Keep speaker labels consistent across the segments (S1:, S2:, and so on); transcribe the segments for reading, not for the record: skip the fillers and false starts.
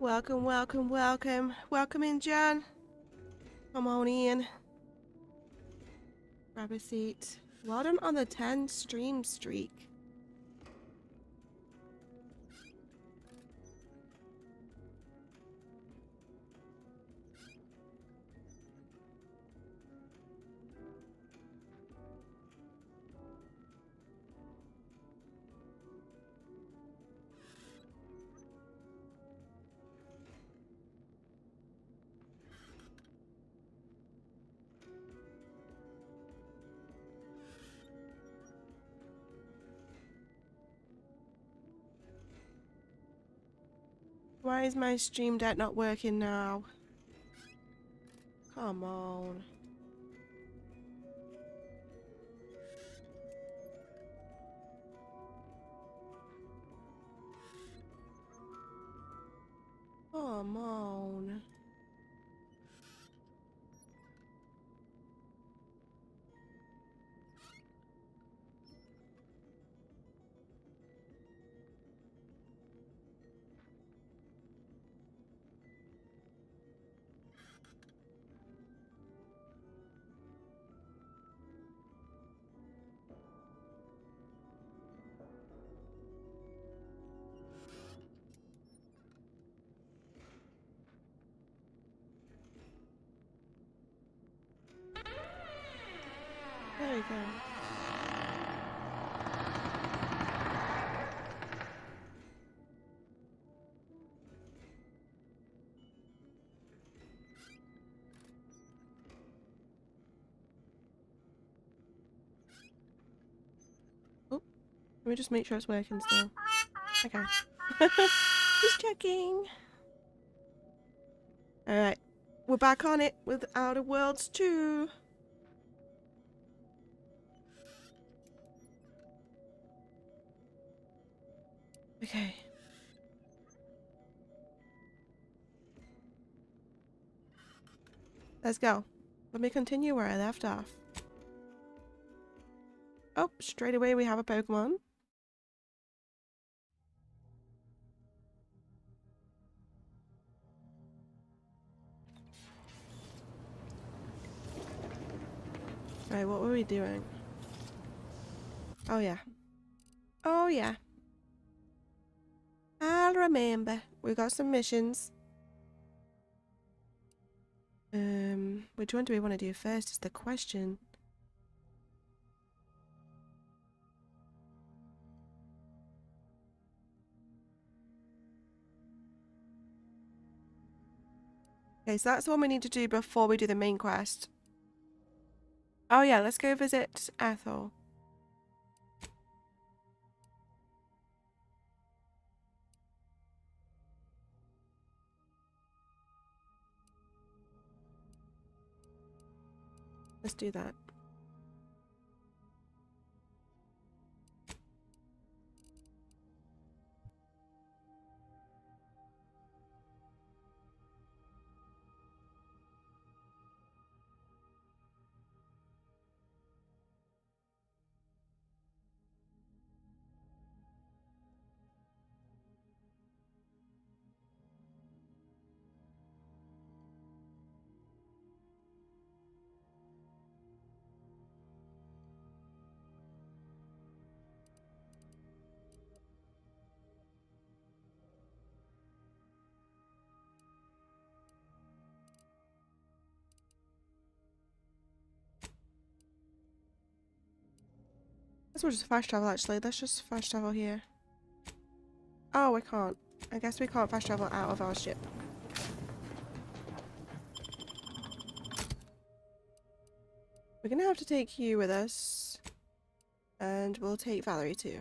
S1: Welcome, welcome, welcome. Welcome in, Jan. Come on in. Grab a seat. Well done on the 10 stream streak. Why is my stream deck not working now? Come on. Come on. There we go. Oh, let me just make sure it's working still. Okay. Just checking. Alright. We're back on it with Outer Worlds 2. Okay. Let's go. Let me continue where I left off. Oh, straight away we have a Pokemon. Right, what were we doing? Oh yeah. Oh yeah. I'll remember. We got some missions. Which one do we want to do first is the question. Okay, so that's the one we need to do before we do the main quest. Oh yeah, let's go visit Ethel. Let's do that. Let's just fast travel actually. Let's just fast travel here. Oh, we can't. I guess we can't fast travel out of our ship. We're gonna have to take you with us. And we'll take Valerie too.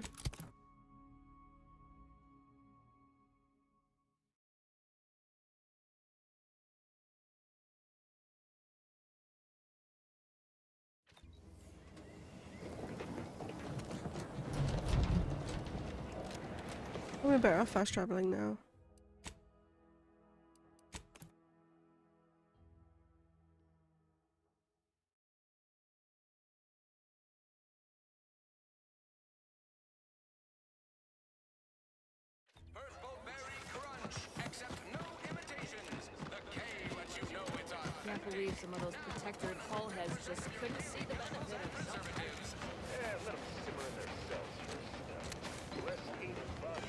S1: We're better off fast traveling now.
S2: Earthbow Berry Crunch. Accept no believe some of those protectorate hull heads just couldn't see the benefit of something.
S3: Let them simmer in their cells first. Less hated bodies.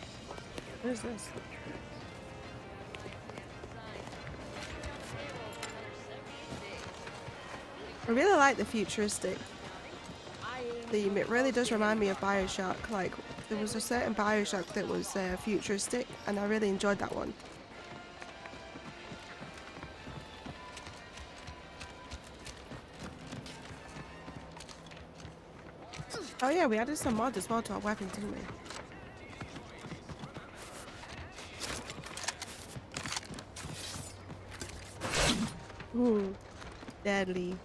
S1: What is this? I really like the futuristic theme. It really does remind me of Bioshock. Like, there was a certain Bioshock that was futuristic, and I really enjoyed that one. Oh yeah, we added some mods as well to our weapons, didn't we? Ooh, deadly.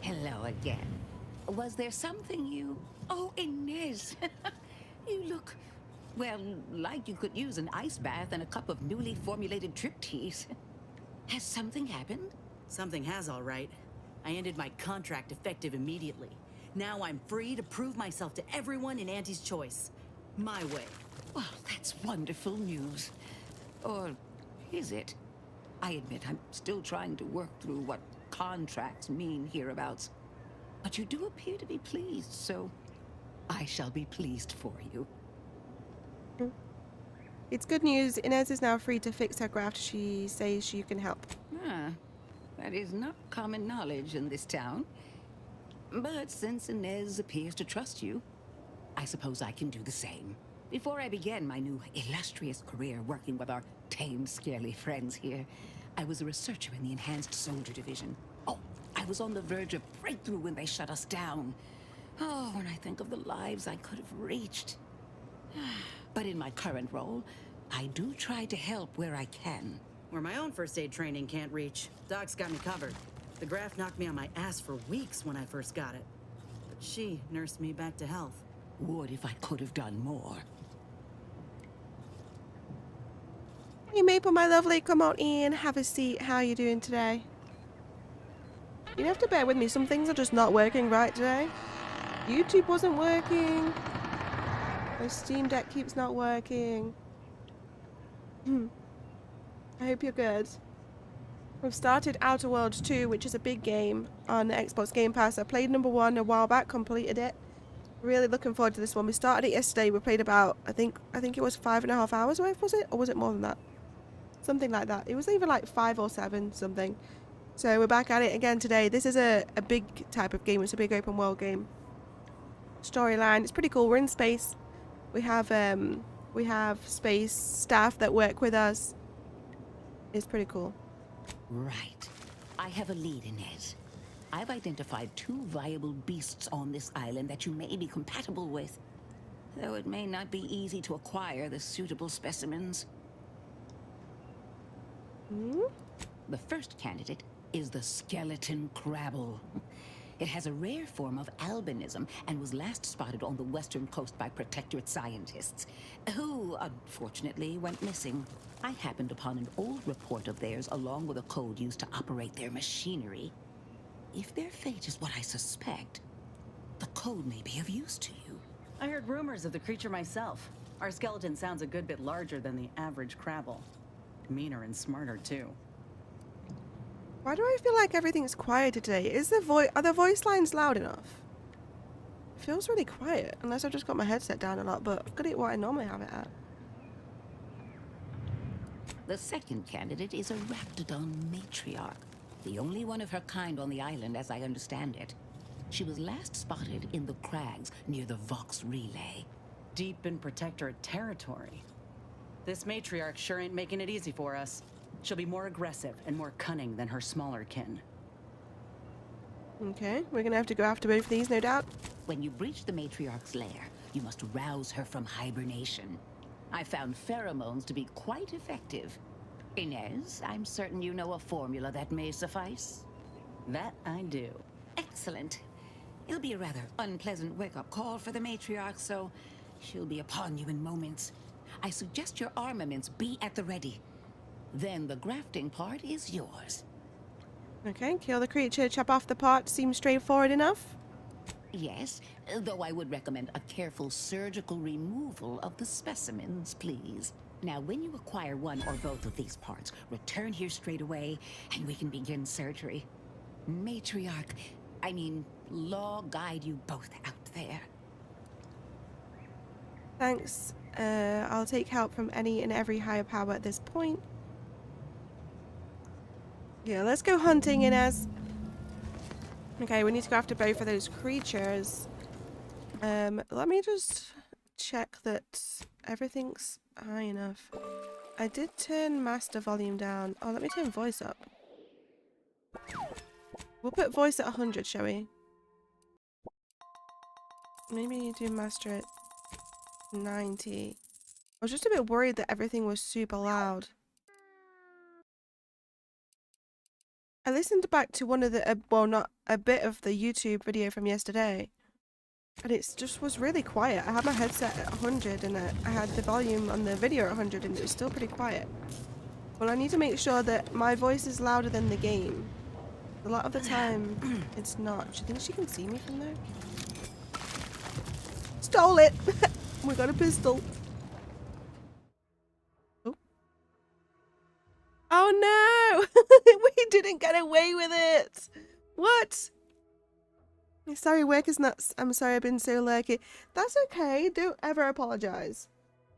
S4: Hello again. Was there something you... Oh, Inez! You look, well, like you could use an ice bath and a cup of newly formulated trip teas. Has something happened?
S5: Something has, all right. I ended my contract effective immediately. Now I'm free to prove myself to everyone in Auntie's Choice. My way.
S4: Well, that's wonderful news. Or is it? I admit I'm still trying to work through what contracts mean hereabouts. But you do appear to be pleased, so I shall be pleased for you.
S1: It's good news. Inez is now free to fix her graft. She says you can help.
S4: Ah, that is not common knowledge in this town. But since Inez appears to trust you, I suppose I can do the same. Before I began my new illustrious career working with our tame, scaly friends here, I was a researcher in the Enhanced Soldier Division. Oh, I was on the verge of breakthrough when they shut us down. Oh, when I think of the lives I could have reached. But in my current role, I do try to help where I can.
S5: Where my own first aid training can't reach, Doc's got me covered. The graft knocked me on my ass for weeks when I first got it. But she nursed me back to health.
S4: Would if I could have done more.
S1: Hey Maple, my lovely, come on in, have a seat. How are you doing today? You have to bear with me, some things are just not working right today. YouTube wasn't working. My Steam Deck keeps not working. I hope you're good. We've started Outer Worlds 2, which is a big game on the Xbox Game Pass. I played number 1 a while back, completed it. Really looking forward to this one. We started it yesterday. We played about, I think it was 5.5 hours worth, was it? Or was it more than that? Something like that. It was either like 5 or 7 something. So we're back at it again today. This is a big type of game. It's a big open world game. Storyline. It's pretty cool. We're in space. We have space staff that work with us. It's pretty cool.
S4: Right. I have a lead, Inez. I've identified 2 viable beasts on this island that you may be compatible with. Though it may not be easy to acquire the suitable specimens. The first candidate is the skeleton crabble. It has a rare form of albinism and was last spotted on the western coast by protectorate scientists, who, unfortunately, went missing. I happened upon an old report of theirs along with a code used to operate their machinery. If their fate is what I suspect, the code may be of use to you.
S5: I heard rumors of the creature myself. Our skeleton sounds a good bit larger than the average crabble. Meaner and smarter, too.
S1: Why do I feel like everything's quiet today? Are the voice lines loud enough? It feels really quiet, unless I've just got my headset down a lot, but I've got it what I normally have it at.
S4: The second candidate is a Raptidon matriarch, the only one of her kind on the island as I understand it. She was last spotted in the crags near the Vox Relay.
S5: Deep in protectorate territory. This matriarch sure ain't making it easy for us. She'll be more aggressive and more cunning than her smaller kin.
S1: Okay, we're gonna have to go after both of these, no doubt.
S4: When you breach the matriarch's lair, you must rouse her from hibernation. I found pheromones to be quite effective. Inez, I'm certain you know a formula that may suffice.
S5: That I do.
S4: Excellent. It'll be a rather unpleasant wake-up call for the matriarch, so she'll be upon you in moments. I suggest your armaments be at the ready. Then the grafting part is yours.
S1: Okay, kill the creature, chop off the part. Seems straightforward enough.
S4: Yes, though I would recommend a careful surgical removal of the specimens, please. Now, when you acquire one or both of these parts, return here straight away, and we can begin surgery. Matriarch, I mean, Law guide you both out there.
S1: Thanks. I'll take help from any and every higher power at this point. Yeah, let's go hunting, Inez. Okay, we need to go after both of those creatures. Let me just check that everything's high enough. I did turn master volume down. Oh, let me turn voice up. We'll put voice at 100, shall we? Maybe do master at 90. I was just a bit worried that everything was super loud. I listened back to one of the, well, not a bit of the YouTube video from yesterday. And it just was really quiet. I had my headset at 100 and I had the volume on the video at 100 and it was still pretty quiet. Well, I need to make sure that my voice is louder than the game. A lot of the time, it's not. Do you think she can see me from there? Stole it! We got a pistol. Oh. Oh no! We didn't get away with it! What? Sorry, work is nuts. I'm sorry I've been so lurky. That's okay. Don't ever apologize.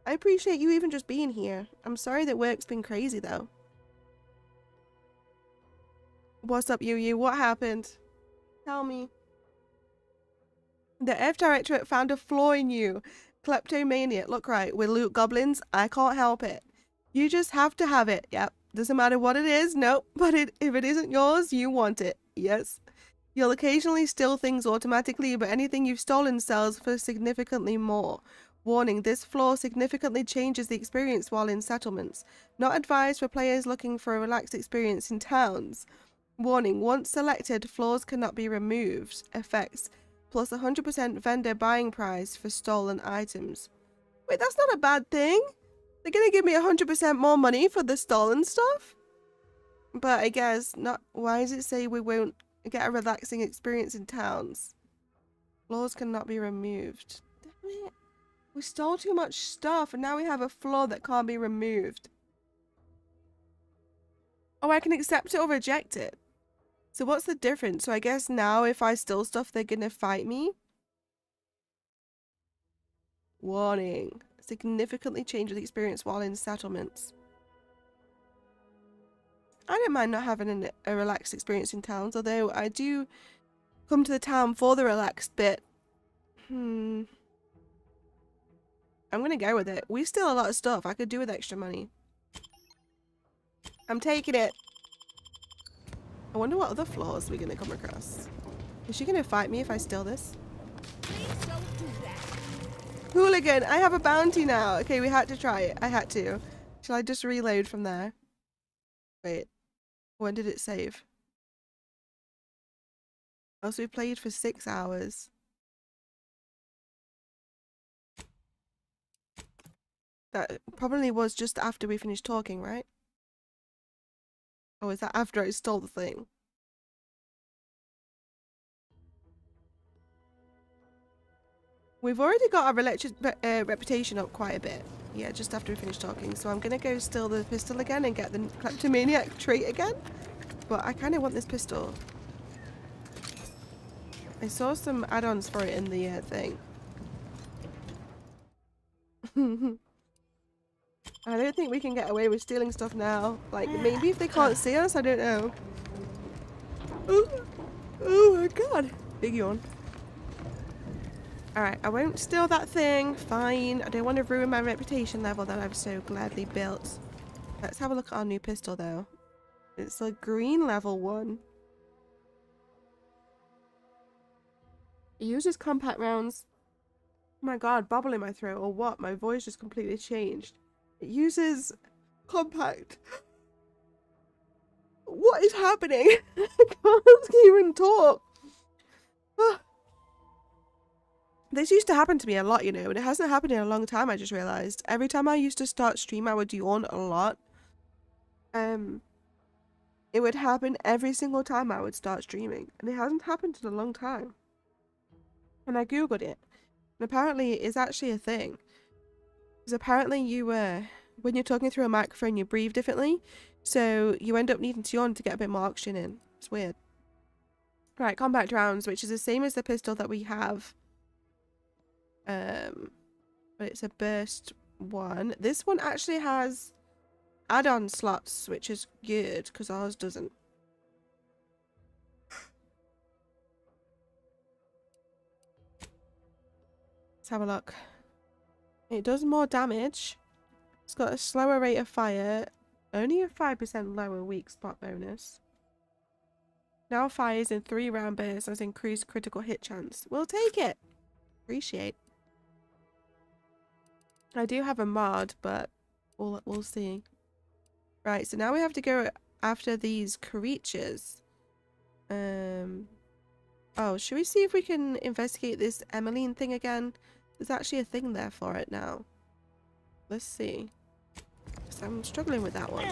S1: I appreciate you even just being here. I'm sorry that work's been crazy though. What's up, Yu? What happened? Tell me. The F Directorate found a flaw in you. Kleptomaniac. Look, right, we're loot goblins. I can't help it. You just have to have it. Yep. Doesn't matter what it is. Nope. But if it isn't yours, you want it. Yes. You'll occasionally steal things automatically, but anything you've stolen sells for significantly more. Warning, this flaw significantly changes the experience while in settlements. Not advised for players looking for a relaxed experience in towns. Warning, once selected, flaws cannot be removed. Effects, plus 100% vendor buying price for stolen items. Wait, that's not a bad thing. They're gonna give me 100% more money for the stolen stuff? But I guess not. Why does it say we won't get a relaxing experience in towns? Flaws cannot be removed. Damn it. We stole too much stuff and now we have a flaw that can't be removed. Oh, I can accept it or reject it. So what's the difference? So I guess now if I steal stuff, they're gonna fight me? Warning. Significantly changes the experience while in settlements. I don't mind not having a relaxed experience in towns, although I do come to the town for the relaxed bit. I'm gonna go with it. We steal a lot of stuff. I could do with extra money. I'm taking it. I wonder what other flaws we're gonna come across. Is she gonna fight me if I steal this?
S2: Please don't do that.
S1: Hooligan! I have a bounty now! Okay, we had to try it. I had to. Shall I just reload from there? Wait. When did it save? Oh, so we played for 6 hours. That probably was just after we finished talking, right? Oh, is that after I stole the thing? We've already got our reputation up quite a bit. Yeah, just after we finished talking. So I'm gonna go steal the pistol again and get the kleptomaniac trait again. But I kind of want this pistol. I saw some add-ons for it in the thing. I don't think we can get away with stealing stuff now. Like, maybe if they can't see us, I don't know. Oh my god. Big yawn. Alright, I won't steal that thing. Fine. I don't want to ruin my reputation level that I've so gladly built. Let's have a look at our new pistol, though. It's a green level 1. It uses compact rounds. Oh my god, bubble in my throat or what? My voice just completely changed. It uses compact. What is happening? I can't even talk. This used to happen to me a lot, you know, and it hasn't happened in a long time, I just realised. Every time I used to start stream, I would yawn a lot. It would happen every single time I would start streaming, and it hasn't happened in a long time. And I googled it, and apparently it's actually a thing. Because apparently you when you're talking through a microphone, you breathe differently. So you end up needing to yawn to get a bit more oxygen in. It's weird. Right, combat rounds, which is the same as the pistol that we have. But it's a burst one. This one actually has add-on slots, which is good because ours doesn't. Let's have a look. It does more damage. It's got a slower rate of fire. Only a 5% lower weak spot bonus. Now fires in 3-round bursts has increased critical hit chance. We'll take it. Appreciate. I do have a mod, but we'll see. Right, so now we have to go after these creatures. Oh, should we see if we can investigate this Emmeline thing again? There's actually a thing there for it now. Let's see. 'Cause I'm struggling with that one.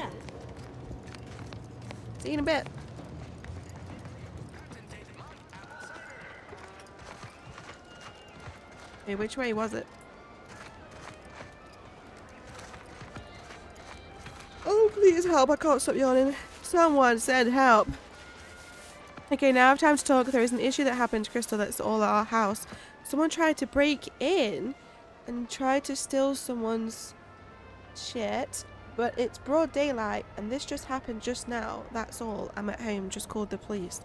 S1: See you in a bit. Okay, which way was it? Oh, please help. I can't stop yawning. Someone said help. Okay, now I have time to talk. There is an issue that happened, Crystal, that's all at our house. Someone tried to break in and tried to steal someone's shit, but it's broad daylight and this just happened just now. That's all. I'm at home. Just called the police.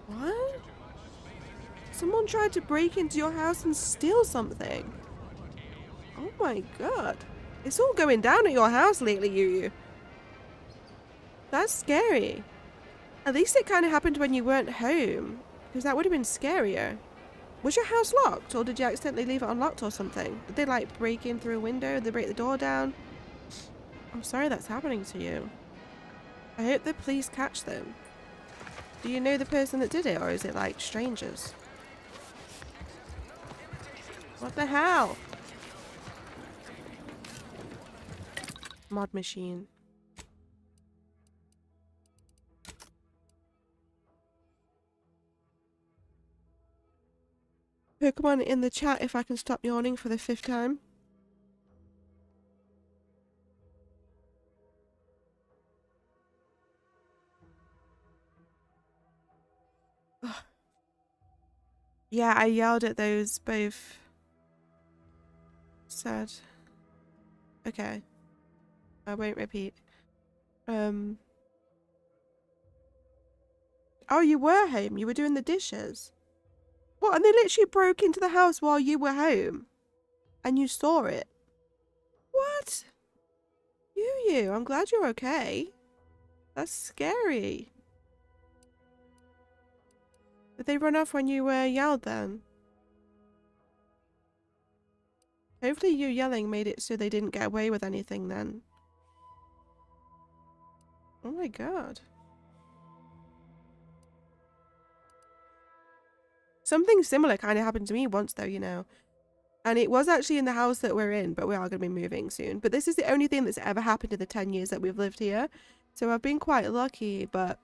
S1: What? Someone tried to break into your house and steal something? Oh my god. It's all going down at your house lately, Yu. That's scary. At least it kind of happened when you weren't home, because that would have been scarier. Was your house locked, or did you accidentally leave it unlocked or something? Did they like break in through a window? Did they break the door down? I'm sorry that's happening to you. I hope the police catch them. Do you know the person that did it, or is it like strangers? What the hell? Mod machine. Pokemon in the chat if I can stop yawning for the 5th time. Ugh. Yeah, I yelled at those both. Sad. Okay. I won't repeat. Oh, you were home. You were doing the dishes. What? And they literally broke into the house while you were home? And you saw it? What? You. I'm glad you're okay. That's scary. Did they run off when you yelled then? Hopefully you yelling made it so they didn't get away with anything then. Oh my god. Something similar kind of happened to me once though, you know. And it was actually in the house that we're in, but we are going to be moving soon. But this is the only thing that's ever happened in the 10 years that we've lived here. So I've been quite lucky, but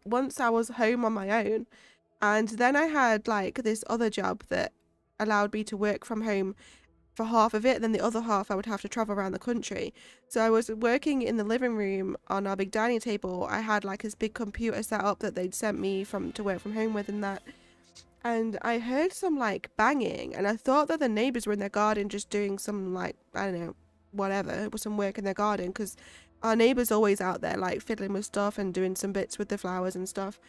S1: once I was home on my own, and then I had like this other job that allowed me to work from home for half of it, then the other half I would have to travel around the country. So I was working in the living room on our big dining table. I had like this big computer set up that they'd sent me to work from home with and that. And I heard some like banging, and I thought that the neighbors were in their garden just doing some like, I don't know, whatever, it was some work in their garden, because our neighbors always out there like fiddling with stuff and doing some bits with the flowers and stuff.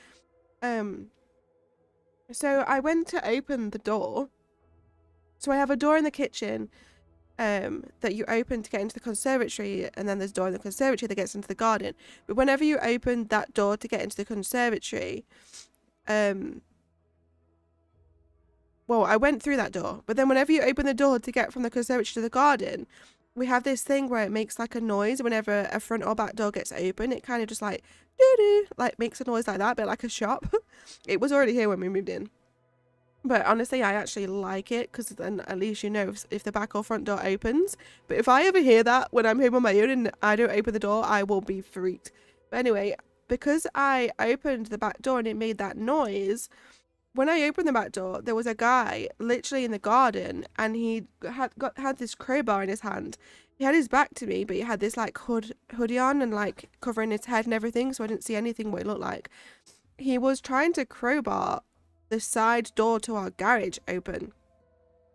S1: So I went to open the door. So I have a door in the kitchen that you open to get into the conservatory, and then there's a door in the conservatory that gets into the garden. But whenever you open that door to get into the conservatory, well, I went through that door, but then whenever you open the door to get from the conservatory to the garden, we have this thing where it makes like a noise whenever a front or back door gets open. It kind of just like doo-doo, like makes a noise like that, but like a shop. It was already here when we moved in. But honestly, I actually like it, because then at least you know if the back or front door opens. But if I ever hear that when I'm home on my own and I don't open the door, I will be freaked. But anyway, because I opened the back door and it made that noise, when I opened the back door, there was a guy literally in the garden, and he had this crowbar in his hand. He had his back to me, but he had this like hoodie on and like covering his head and everything, so I didn't see anything what it looked like. He was trying to crowbar the side door to our garage open.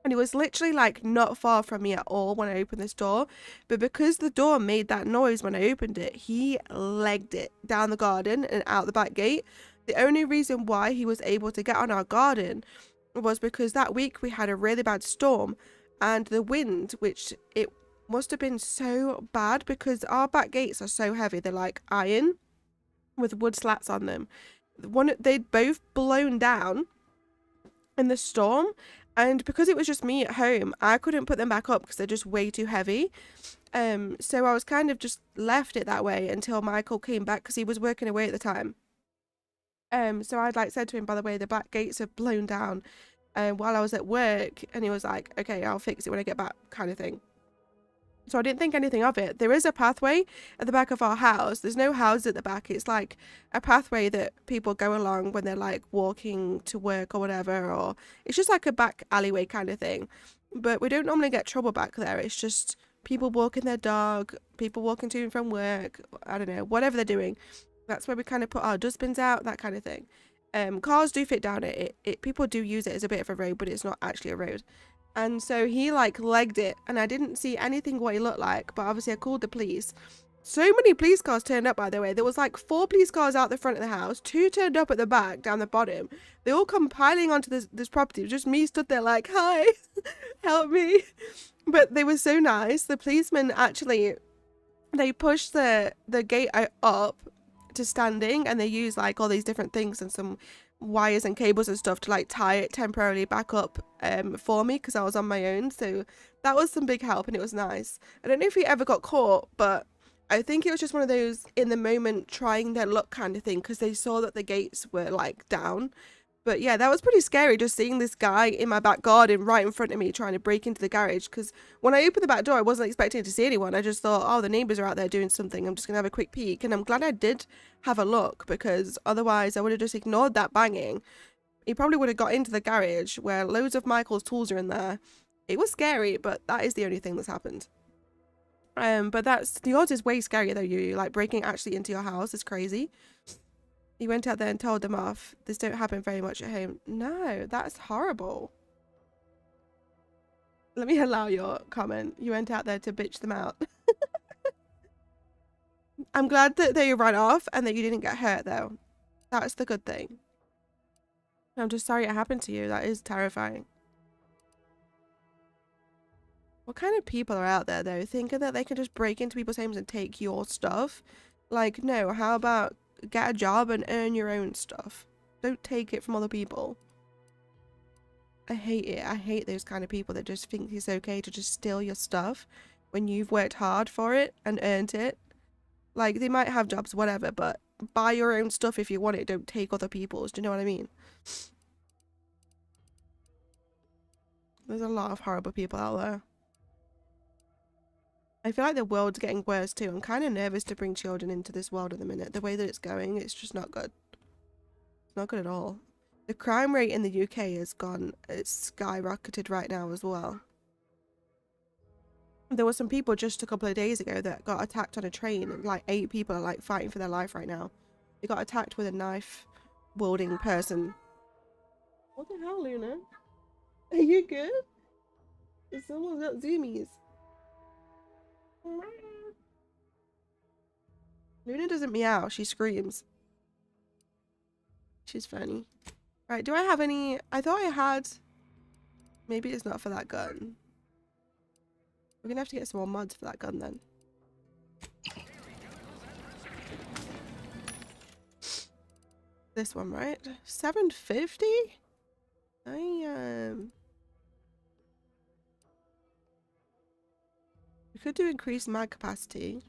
S1: And he was literally like not far from me at all when I opened this door. But because the door made that noise when I opened it, he legged it down the garden and out the back gate. The only reason why he was able to get on our garden was because that week we had a really bad storm, and the wind, which it must have been so bad because our back gates are so heavy. They're like iron with wood slats on them. They'd both blown down in the storm, and because it was just me at home, I couldn't put them back up because they're just way too heavy. So I was kind of just left it that way until Michael came back because he was working away at the time. So I'd like said to him, by the way, the back gates have blown down while I was at work, and he was like, okay, I'll fix it when I get back, kind of thing. So I didn't think anything of it. There is a pathway at the back of our house. There's no houses at the back. It's like a pathway that people go along when they're like walking to work or whatever, or it's just like a back alleyway kind of thing. But we don't normally get trouble back there. It's just people walking their dog, people walking to and from work, I don't know, whatever they're doing. That's where we kind of put our dustbins out, that kind of thing. Cars do fit down it. People do use it as a bit of a road, but it's not actually a road. And so he like legged it, and I didn't see anything what he looked like, but obviously I called the police. So many police cars turned up, by the way. There was like 4 police cars out the front of the house, 2 turned up at the back down the bottom. They all come piling onto this property. It was just me stood there like, hi, help me. But they were so nice. The policemen actually, they pushed the gate up to standing, and they used like all these different things and some wires and cables and stuff to like tie it temporarily back up for me because I was on my own. So that was some big help, and it was nice. I don't know if he ever got caught, but I think it was just one of those in the moment trying their luck kind of thing because they saw that the gates were like down. But yeah, that was pretty scary, just seeing this guy in my back garden right in front of me trying to break into the garage. Because when I opened the back door, I wasn't expecting to see anyone. I just thought, oh, the neighbours are out there doing something. I'm just going to have a quick peek. And I'm glad I did have a look, because otherwise I would have just ignored that banging. He probably would have got into the garage where loads of Michael's tools are in there. It was scary, but that is the only thing that's happened. But the odds is way scarier though. You like breaking actually into your house is crazy. You went out there and told them off. This don't happen very much at home. No, that's horrible. Let me allow your comment. You went out there to bitch them out. I'm glad that they ran off and that you didn't get hurt though. That's the good thing. I'm just sorry it happened to you. That is terrifying. What kind of people are out there though, thinking that they can just break into people's homes and take your stuff? Like, no, how about get a job and earn your own stuff? Don't take it from other people. I hate it. I hate those kind of people that just think it's okay to just steal your stuff when you've worked hard for it and earned it. Like, they might have jobs, whatever, but buy your own stuff if you want it. Don't take other people's. Do you know what I mean? There's a lot of horrible people out there. I feel like the world's getting worse too. I'm kind of nervous to bring children into this world at the minute. The way that it's going, it's just not good. It's not good at all. The crime rate in the UK has it's skyrocketed right now as well. There were some people just a couple of days ago that got attacked on a train, and like 8 people are like fighting for their life right now. They got attacked with a knife wielding person. What the hell, Luna? Are you good? Someone's got zoomies. Luna doesn't meow, she screams. She's funny. Right, do I have any... I thought I had... Maybe it's not for that gun. We're gonna have to get some more mods for that gun then. This one, right? 750? We could do increased mag capacity.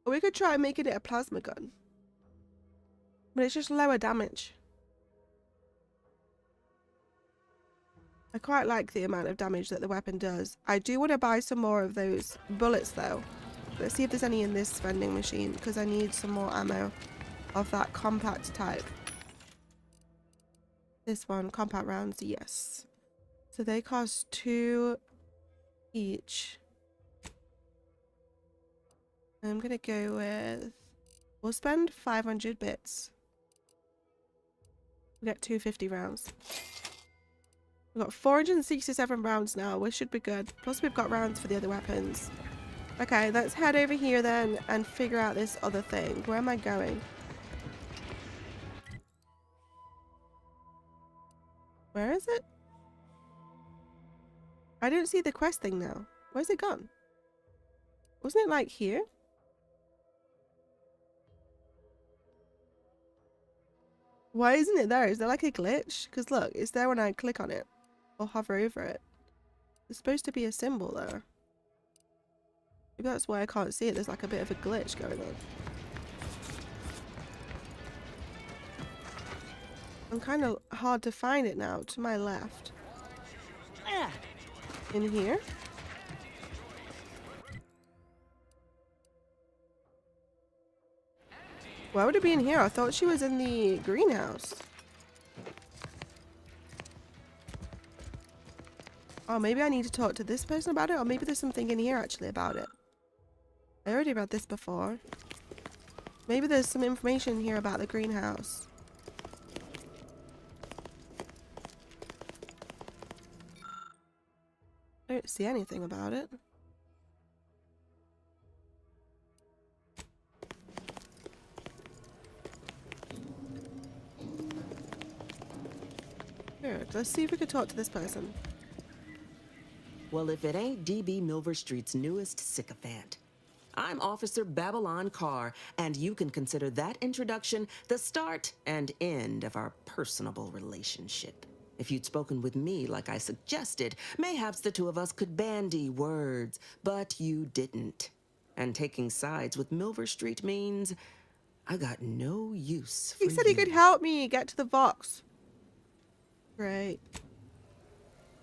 S1: Or we could try making it a plasma gun. But it's just lower damage. I quite like the amount of damage that the weapon does. I do want to buy some more of those bullets though. Let's see if there's any in this vending machine because I need some more ammo of that compact type. This one, compact rounds, yes. So they cost 2 each. I'm gonna go with, we'll spend 500 bits. We get 250 rounds. We've got 467 rounds now, which should be good. Plus we've got rounds for the other weapons. Okay, let's head over here then and figure out this other thing. Where am I going? Where is it? I don't see the quest thing now. Where's it gone? Wasn't it like here? Why isn't it there? Is there like a glitch? Because look, it's there when I click on it or hover over it. There's supposed to be a symbol there. Maybe that's why I can't see it. There's like a bit of a glitch going on. I'm kind of hard to find it now. To my left. In here? Why would it be in here? I thought she was in the greenhouse. Oh, maybe I need to talk to this person about it, or maybe there's something in here actually about it. I already read this before. Maybe there's some information here about the greenhouse. I don't see anything about it. Good. Let's see if we could talk to this person.
S6: Well, if it ain't DB Milver Street's newest sycophant. I'm Officer Babylon Carr, and you can consider that introduction the start and end of our personable relationship. If you'd spoken with me like I suggested, mayhaps the two of us could bandy words, but you didn't. And taking sides with Milver Street means I got no use for
S1: He said he could help me get to the box. Great.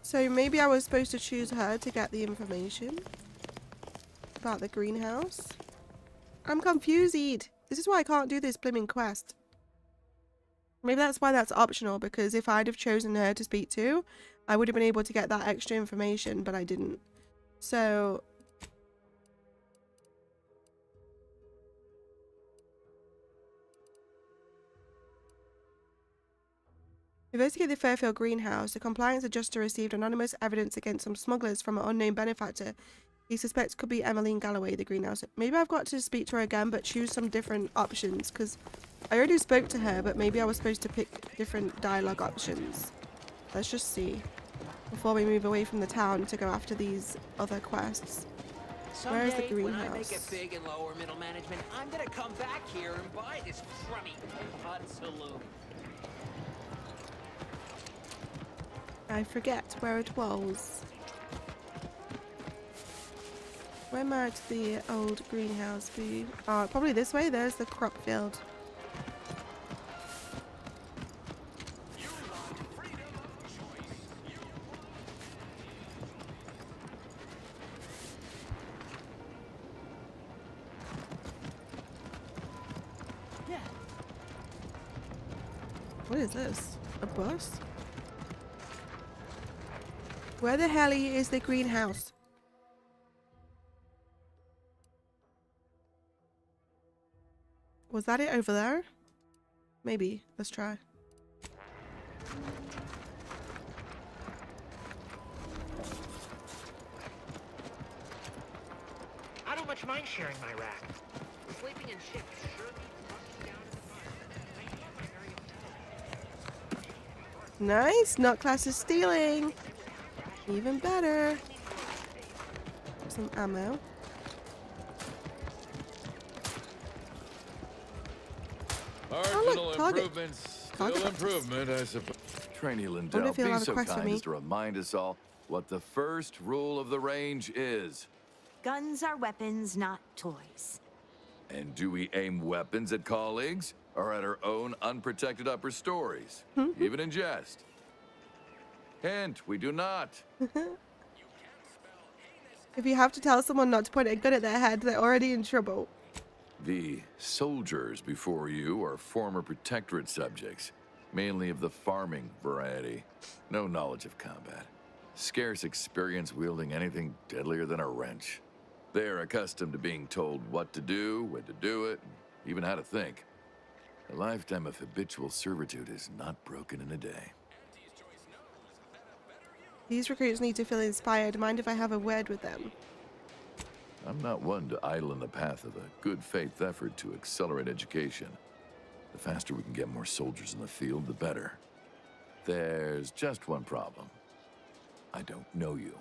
S1: So maybe I was supposed to choose her to get the information about the greenhouse. I'm confused. This is why I can't do this blimmin' quest. Maybe that's why that's optional, because if I'd have chosen her to speak to, I would have been able to get that extra information, but I didn't. So investigate the Fairfield greenhouse. The compliance adjuster received anonymous evidence against some smugglers from an unknown benefactor he suspects could be Emmeline Galloway, the greenhouse. Maybe I've got to speak to her again, but choose some different options, because I already spoke to her, but maybe I was supposed to pick different dialogue options. Let's just see before we move away from the town to go after these other quests. Where is the
S7: Someday, when I make
S1: greenhouse?
S7: it big in lower middle management, I'm gonna come back here and buy this crummy hot saloon.
S1: I forget where it was. Where might the old greenhouse be? Oh, probably this way. There's the crop field. What is this? A bus? Where the hell is the greenhouse? Was that it over there? Maybe. Let's try.
S8: I don't much mind sharing my rack. Sleeping in ships sure beats bunking down in the fire. I love my very
S1: Nice. Not class as stealing. Even better. Some ammo.
S9: Marginal
S1: target.
S9: improvements,
S1: Target
S9: still
S1: practice.
S9: improvement, I suppose. Trainee
S1: Wonder
S9: Lindell,
S1: if you'll
S9: be
S1: have a
S9: so
S1: quest for
S9: kind
S1: me.
S9: as to remind us all what the first rule of the range is.
S10: Guns are weapons, not toys.
S9: And do we aim weapons at colleagues or at our own unprotected upper stories, even in jest? Hint, we do not.
S1: If you have to tell someone not to point a gun at their head, they're already in trouble.
S9: The soldiers before you are former Protectorate subjects, mainly of the farming variety. No knowledge of combat. Scarce experience wielding anything deadlier than a wrench. They're accustomed to being told what to do, when to do it, and even how to think. A lifetime of habitual servitude is not broken in a day.
S1: These recruits need to feel inspired. Mind if I have a word with them?
S9: I'm not one to idle in the path of a good faith effort to accelerate education. The faster we can get more soldiers in the field, the better. There's just one problem. I don't know you.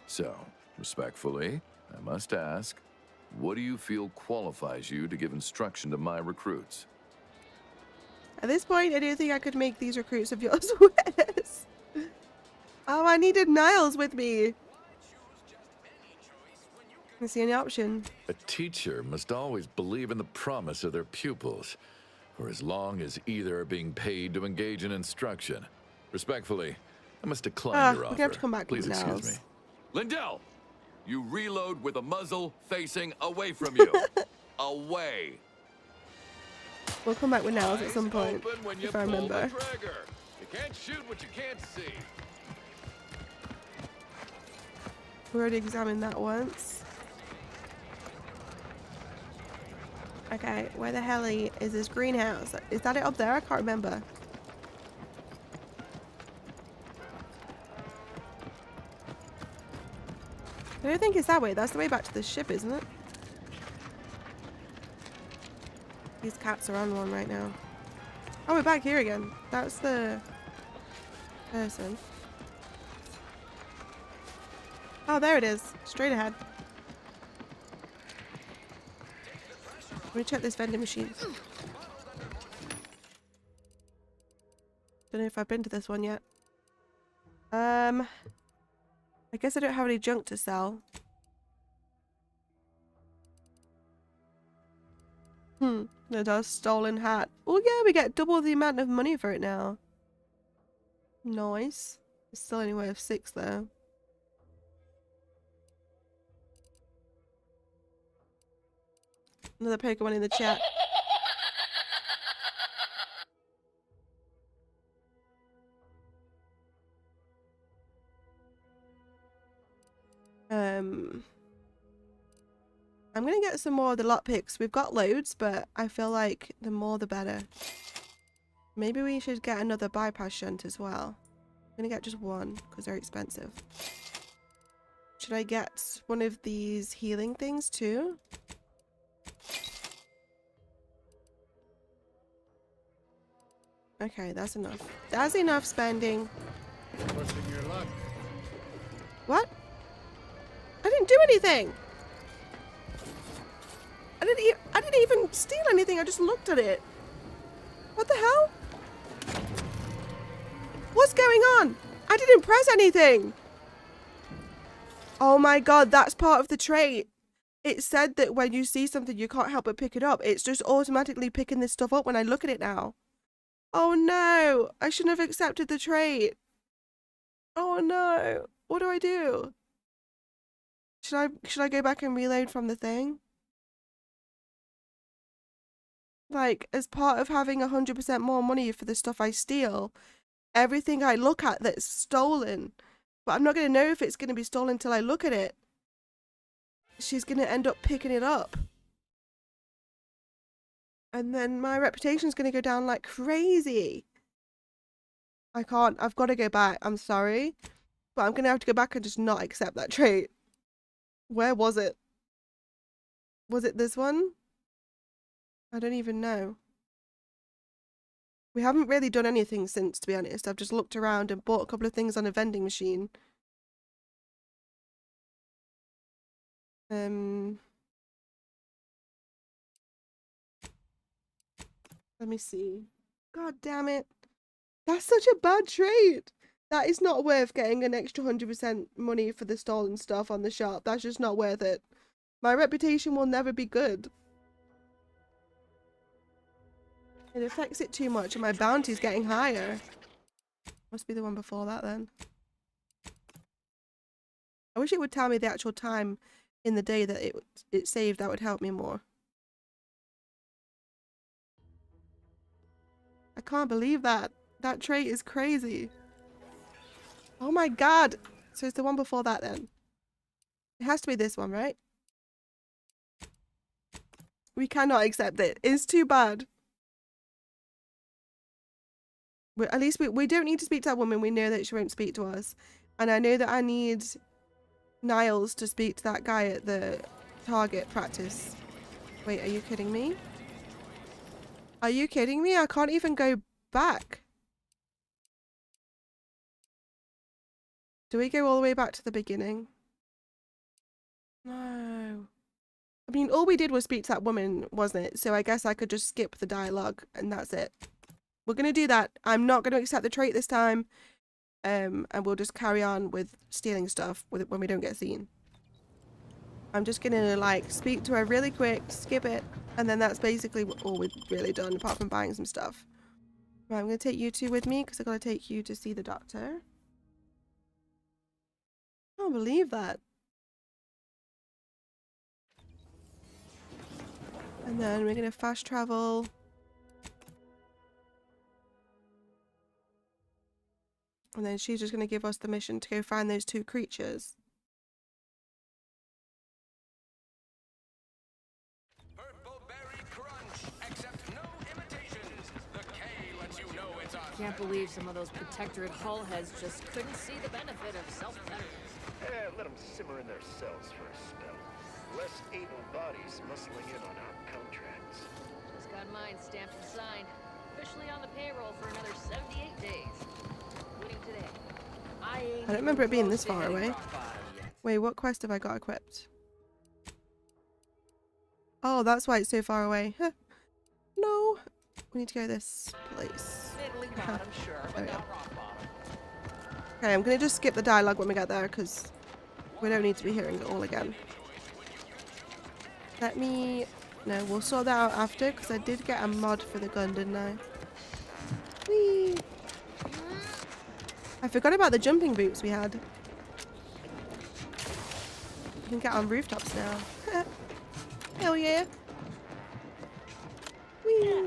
S9: So, respectfully, I must ask, what do you feel qualifies you to give instruction to my recruits?
S1: At this point, I don't think I could make these recruits of yours worse. Oh, I needed Niles with me. I see any option.
S9: A teacher must always believe in the promise of their pupils, for as long as either are being paid to engage in instruction. Respectfully, I must decline your
S1: we're
S9: offer.
S1: gonna have to come back
S9: Please
S1: with
S9: excuse
S1: Niles.
S9: me. Lindell, you reload with a muzzle facing away from you. Away.
S1: We'll come back with Niles at
S9: Eyes
S1: some point,
S9: open when you
S1: if I
S9: pull the
S1: remember.
S9: trigger. You can't shoot what you can't see.
S1: We already examined that once. Okay, where the hell is this greenhouse? Is that it up there? I can't remember. I don't think it's that way. That's the way back to the ship, isn't it? These cats are on one right now. Oh, we're back here again. That's the person. Oh, there it is. Straight ahead. Let me check this vending machine. Don't know if I've been to this one yet. I guess I don't have any junk to sell. There's our stolen hat. Oh yeah, we get double the amount of money for it now. Nice. It's still only worth 6 though. Another Pokemon in the chat. I'm gonna get some more of the lockpicks. We've got loads, but I feel like the more the better. Maybe we should get another bypass shunt as well. I'm gonna get just one because they're expensive. Should I get one of these healing things too? Okay, that's enough. That's enough spending.
S11: What's in your luck?
S1: What? I didn't do anything. I didn't even steal anything. I just looked at it. What the hell? What's going on? I didn't press anything. Oh my god, that's part of the trait. It said that when you see something, you can't help but pick it up. It's just automatically picking this stuff up when I look at it now. Oh no, I shouldn't have accepted the trait. Oh no, what do I do? Should I go back and reload from the thing? Like, as part of having 100% more money for the stuff I steal, everything I look at that's stolen, but I'm not going to know if it's going to be stolen until I look at it. She's going to end up picking it up. And then my reputation's going to go down like crazy. I can't. I've got to go back. I'm sorry. But I'm going to have to go back and just not accept that trait. Where was it? Was it this one? I don't even know. We haven't really done anything since, to be honest. I've just looked around and bought a couple of things on a vending machine. Let me see. God damn it. That's such a bad trait. That is not worth getting an extra 100% money for the stolen stuff on the shop. That's just not worth it. My reputation will never be good. It affects it too much and my bounty's getting higher. Must be the one before that then. I wish it would tell me the actual time in the day that it saved. That would help me more. I can't believe that. That trait is crazy. Oh my god. So it's the one before that then. It has to be this one, right? We cannot accept it. It's too bad. At least we don't need to speak to that woman. We know that she won't speak to us. And I know that I need Niles to speak to that guy at the target practice. Wait, are you kidding me? Are you kidding me? I can't even go back. Do we go all the way back to the beginning? No. I mean, all we did was speak to that woman, wasn't it? So I guess I could just skip the dialogue and that's it. We're going to do that. I'm not going to accept the trait this time. And we'll just carry on with stealing stuff when we don't get seen. I'm just going to like speak to her really quick, skip it. And then that's basically all we've really done apart from buying some stuff. Right, I'm going to take you two with me because I've got to take you to see the doctor. I can't believe that. And then we're going to fast travel. And then she's just going to give us the mission to go find those two creatures.
S3: Purple berry crunch, except no imitations. The K lets you know it's us.
S2: Can't believe some of those Protectorate hull heads just couldn't see the benefit of self-betterment.
S3: Let them simmer in their cells for a spell. Less able bodies muscling in on our contracts.
S2: Just got mine stamped and signed. Officially on the payroll for another 78 days. Including today.
S1: I don't remember it being this far away. Wait, what quest have I got equipped? Oh, that's why it's so far away. Huh. No. We need to go this place.
S7: Middling bottom, sure, but not rock bottom.
S1: Okay, I'm going to just skip the dialogue when we get there because we don't need to be hearing it all again. Let me... No, we'll sort that out after because I did get a mod for the gun, didn't I? Whee! I forgot about the jumping boots we had. You can get on rooftops now. Hell yeah. Whee!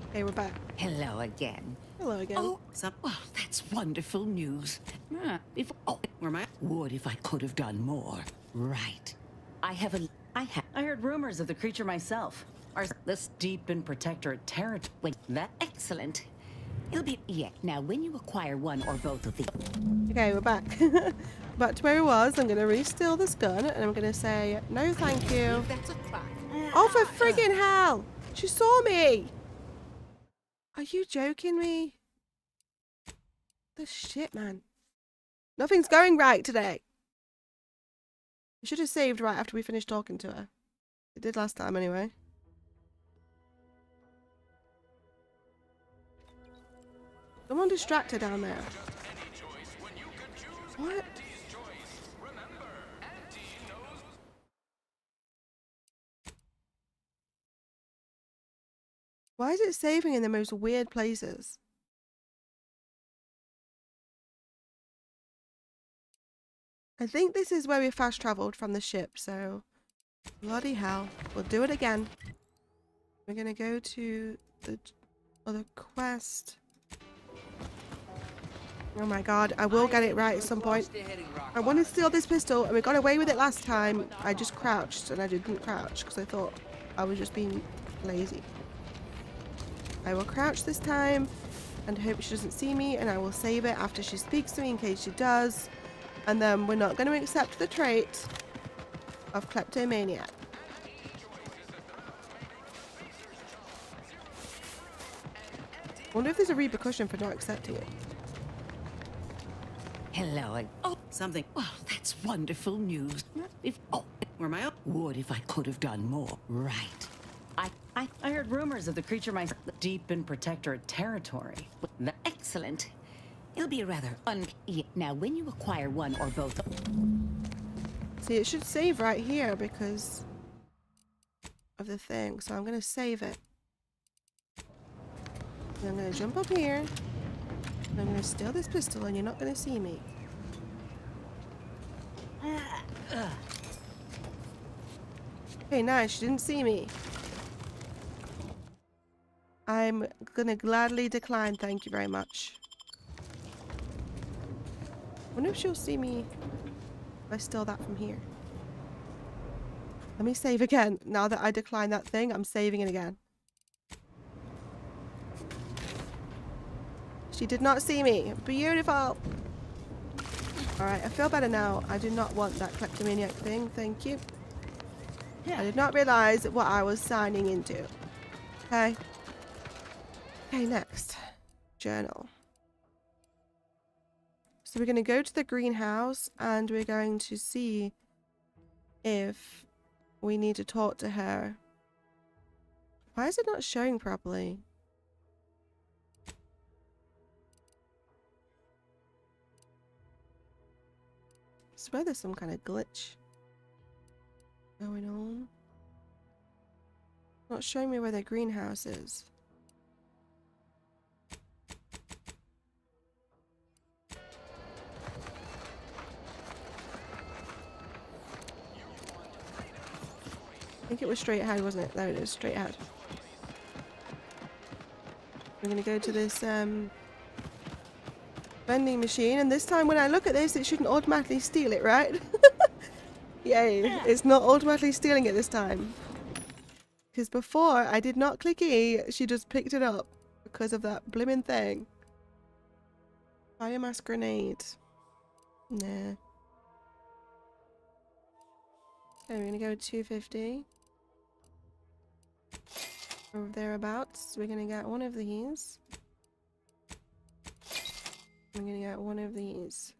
S1: Okay, we're back.
S4: Hello again.
S1: Hello again.
S4: Oh, well, that's wonderful news. Where am I? Would if I could have done more. Right. I
S5: heard rumors of the creature myself. Are this deep in Protectorate territory?
S4: That excellent. It'll be now when you acquire one or both of the.
S1: Okay, we're back. Back to where we was. I'm gonna re-steal this gun and I'm gonna say no thank you.
S4: That's a clock.
S1: Oh, for friggin' hell! She saw me! Are you joking me? The shit, man. Nothing's going right today. I should have saved right after we finished talking to her. It did last time anyway. Someone distract her down there. What? Why is it saving in the most weird places? I think this is where we fast traveled from the ship, so bloody hell. We'll do it again. We're gonna go to the other quest. Oh my god, I will get it right at some point. I want to steal this pistol and we got away with it last time. I just crouched and I didn't crouch because I thought I was just being lazy. I will crouch this time and hope she doesn't see me, and I will save it after she speaks to me in case she does. And then we're not going to accept the trait of kleptomaniac. I wonder if there's a repercussion for not accepting it.
S4: Hello. Something. Well, that's wonderful news. Where am I? Would if I could have done more. Right.
S5: I heard rumors of the creature myself deep in Protectorate territory.
S4: Excellent. It'll be a rather now when you acquire one or both.
S1: See, it should save right here because of the thing. So I'm going to save it. And I'm going to jump up here. And I'm going to steal this pistol and you're not going to see me. Okay, nice. She didn't see me. I'm going to gladly decline. Thank you very much. I wonder if she'll see me if I steal that from here. Let me save again. Now that I declined that thing, I'm saving it again. She did not see me. Beautiful. Alright, I feel better now. I do not want that kleptomaniac thing. Thank you. I did not realize what I was signing into. Okay. Okay, next. Journal. So we're going to go to the greenhouse and we're going to see if we need to talk to her. Why is it not showing properly? I swear there's some kind of glitch going on. Not showing me where the greenhouse is. I think it was straight ahead, wasn't it? There it is, straight ahead. We're gonna go to this vending machine, and this time when I look at this, it shouldn't automatically steal it, right? Yay, it's not automatically stealing it this time. Because before, I did not click E, she just picked it up because of that blimmin' thing. Biomass grenade. Nah. Okay, we're gonna go 250. Or thereabouts. We're gonna get one of these. I'm gonna get one of these.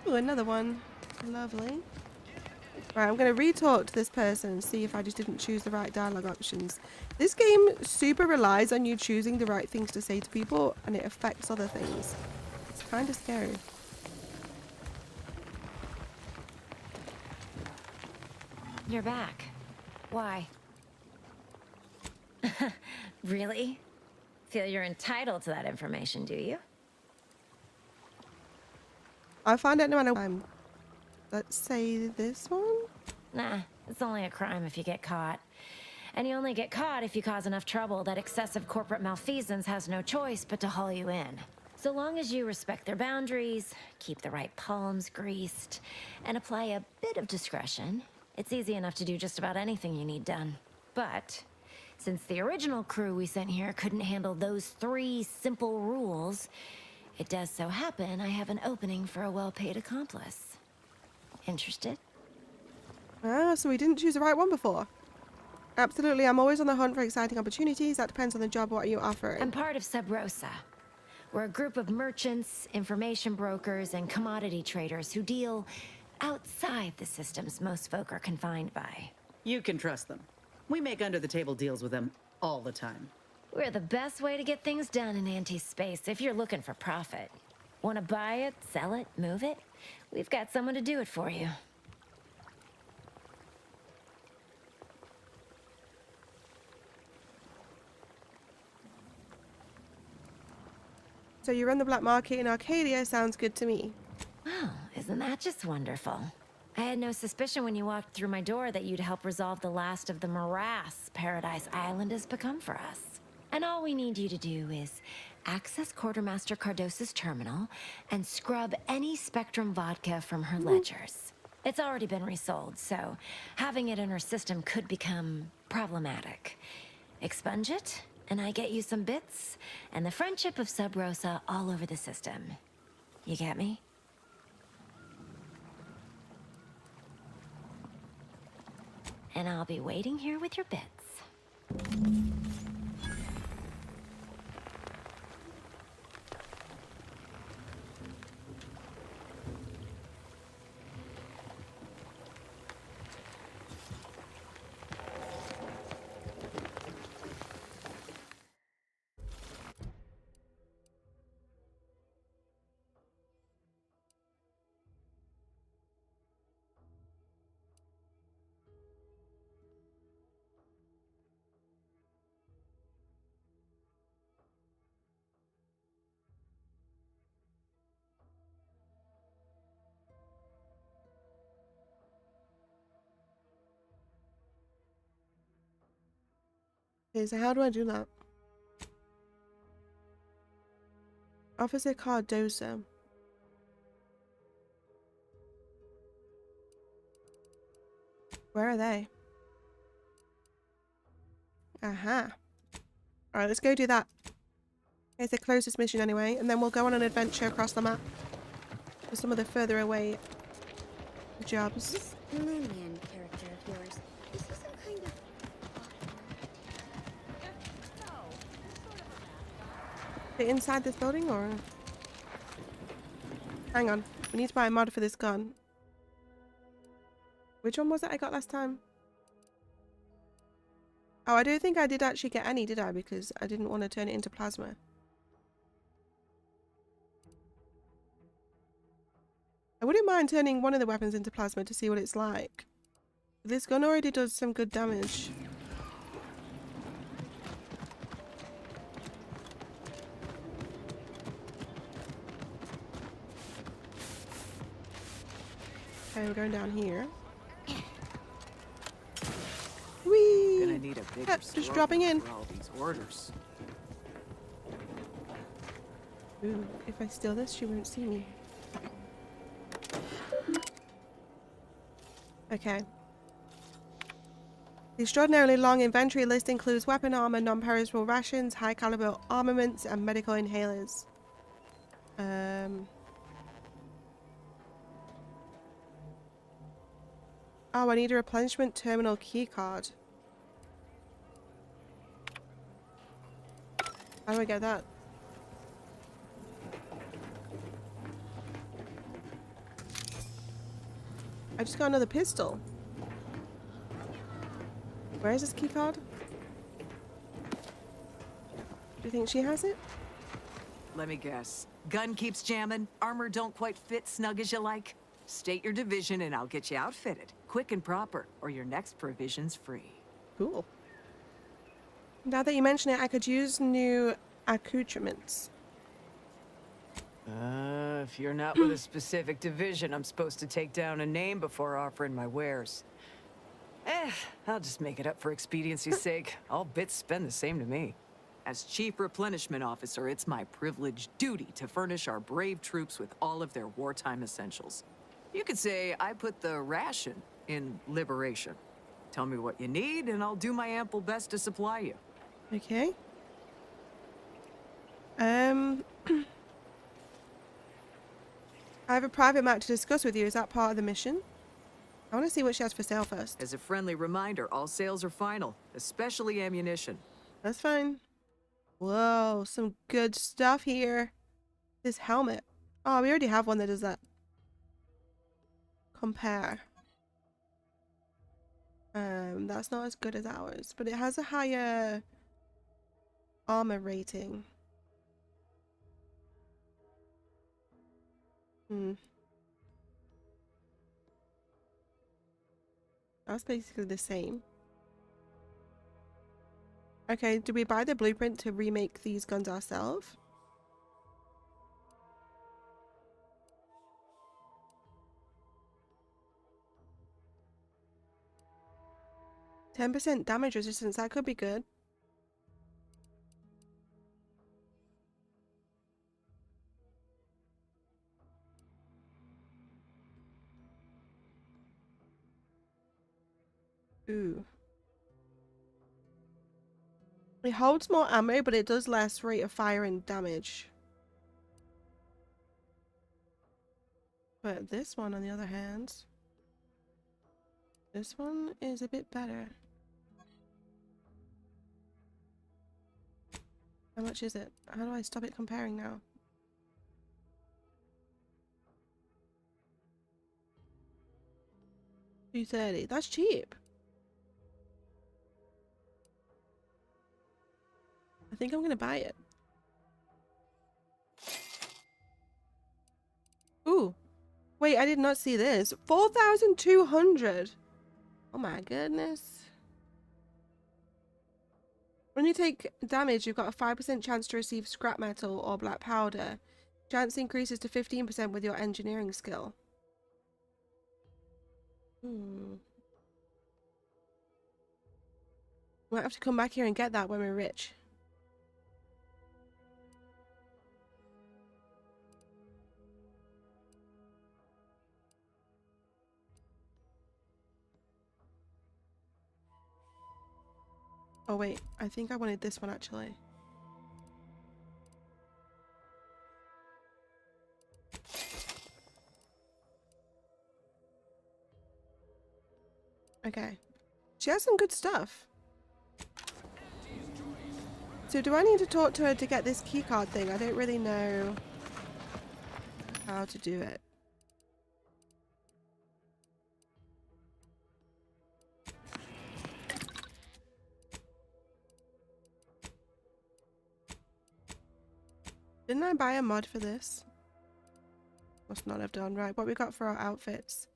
S1: Ooh, another one. Lovely. Right, I'm going to re-talk to this person and see if I just didn't choose the right dialogue options. This game super relies on you choosing the right things to say to people, and it affects other things. It's kind of scary.
S12: You're back. Why? Really? Feel you're entitled to that information, do you?
S1: I find out no matter what. Let's say this one?
S12: Nah, it's only a crime if you get caught. And you only get caught if you cause enough trouble that excessive corporate malfeasance has no choice but to haul you in. So long as you respect their boundaries, keep the right palms greased, and apply a bit of discretion, it's easy enough to do just about anything you need done. But since the original crew we sent here couldn't handle those 3 simple rules, it does so happen I have an opening for a well-paid accomplice. Interested?
S1: Ah, so we didn't choose the right one before. Absolutely, I'm always on the hunt for exciting opportunities. That depends on the job, what are you offering?
S12: I'm part of Sub Rosa. We're a group of merchants, information brokers, and commodity traders who deal outside the systems most folk are confined by.
S5: You can trust them. We make under-the-table deals with them all the time.
S12: We're the best way to get things done in anti-space if you're looking for profit. Want to buy it, sell it, move it? We've got someone to do it for you.
S1: So you run the black market in Arcadia, sounds good to me.
S12: Oh, isn't that just wonderful? I had no suspicion when you walked through my door that you'd help resolve the last of the morass Paradise Island has become for us. And all we need you to do is access Quartermaster Cardos's terminal and scrub any Spectrum vodka from her ledgers. It's already been resold, so having it in her system could become problematic. Expunge it, and I get you some bits, and the friendship of Sub Rosa all over the system. You get me? And I'll be waiting here with your bits.
S1: Okay, so how do I do that? Officer Cardosa. Where are they? Aha. Alright, let's go do that. It's the closest mission anyway, and then we'll go on an adventure across the map for some of the further away jobs.
S13: This Moonman character of yours, is he some kind of...
S1: Is it inside this building or? Hang on, we need to buy a mod for this gun. Which one was it I got last time? Oh, I don't think I did actually get any, did I? Because I didn't want to turn it into plasma. I wouldn't mind turning one of the weapons into plasma to see what it's like. This gun already does some good damage. Okay, we're going down here. Whee!
S7: Gonna need a bigger
S1: Just dropping in.
S7: for all these orders.
S1: Ooh, if I steal this, she won't see me. Okay. The extraordinarily long inventory list includes weapon armor, non-perishable rations, high caliber armaments, and medical inhalers. Oh, I need a replenishment terminal keycard. How do I get that? I just got another pistol. Where is this keycard? Do you think she has it?
S14: Let me guess. Gun keeps jamming, armor don't quite fit snug as you like. State your division and I'll get you outfitted. Quick and proper, or your next provision's free.
S1: Cool. Now that you mention it, I could use new accoutrements.
S14: If you're not with a specific division, I'm supposed to take down a name before offering my wares. I'll just make it up for expediency's sake. All bits spend the same to me. As Chief Replenishment Officer, it's my privileged duty to furnish our brave troops with all of their wartime essentials. You could say I put the ration in liberation. Tell me what you need, and I'll do my ample best to supply you.
S1: Okay. I have a private map to discuss with you. Is that part of the mission? I want to see what she has for sale first.
S14: As a friendly reminder, all sales are final, especially ammunition.
S1: That's fine. Whoa, some good stuff here. This helmet. Oh, we already have one that does that. Compare. That's not as good as ours, but it has a higher armor rating. That's basically the same. Okay, do we buy the blueprint to remake these guns ourselves? %10 damage resistance, that could be good. Ooh. It holds more ammo, but it does less rate of fire and damage. But this one, on the other hand, this one is a bit better. How much is it? How do I stop it comparing now? $230. That's cheap. I think I'm gonna buy it. Ooh. Wait, I did not see this. 4,200. Oh my goodness. When you take damage, you've got a 5% chance to receive scrap metal or black powder. Chance increases to 15% with your engineering skill. Might have to come back here and get that when we're rich. Oh wait, I think I wanted this one actually. Okay. She has some good stuff. So do I need to talk to her to get this keycard thing? I don't really know how to do it. Didn't I buy a mod for this? Must not have done. Right, what we got for our outfits.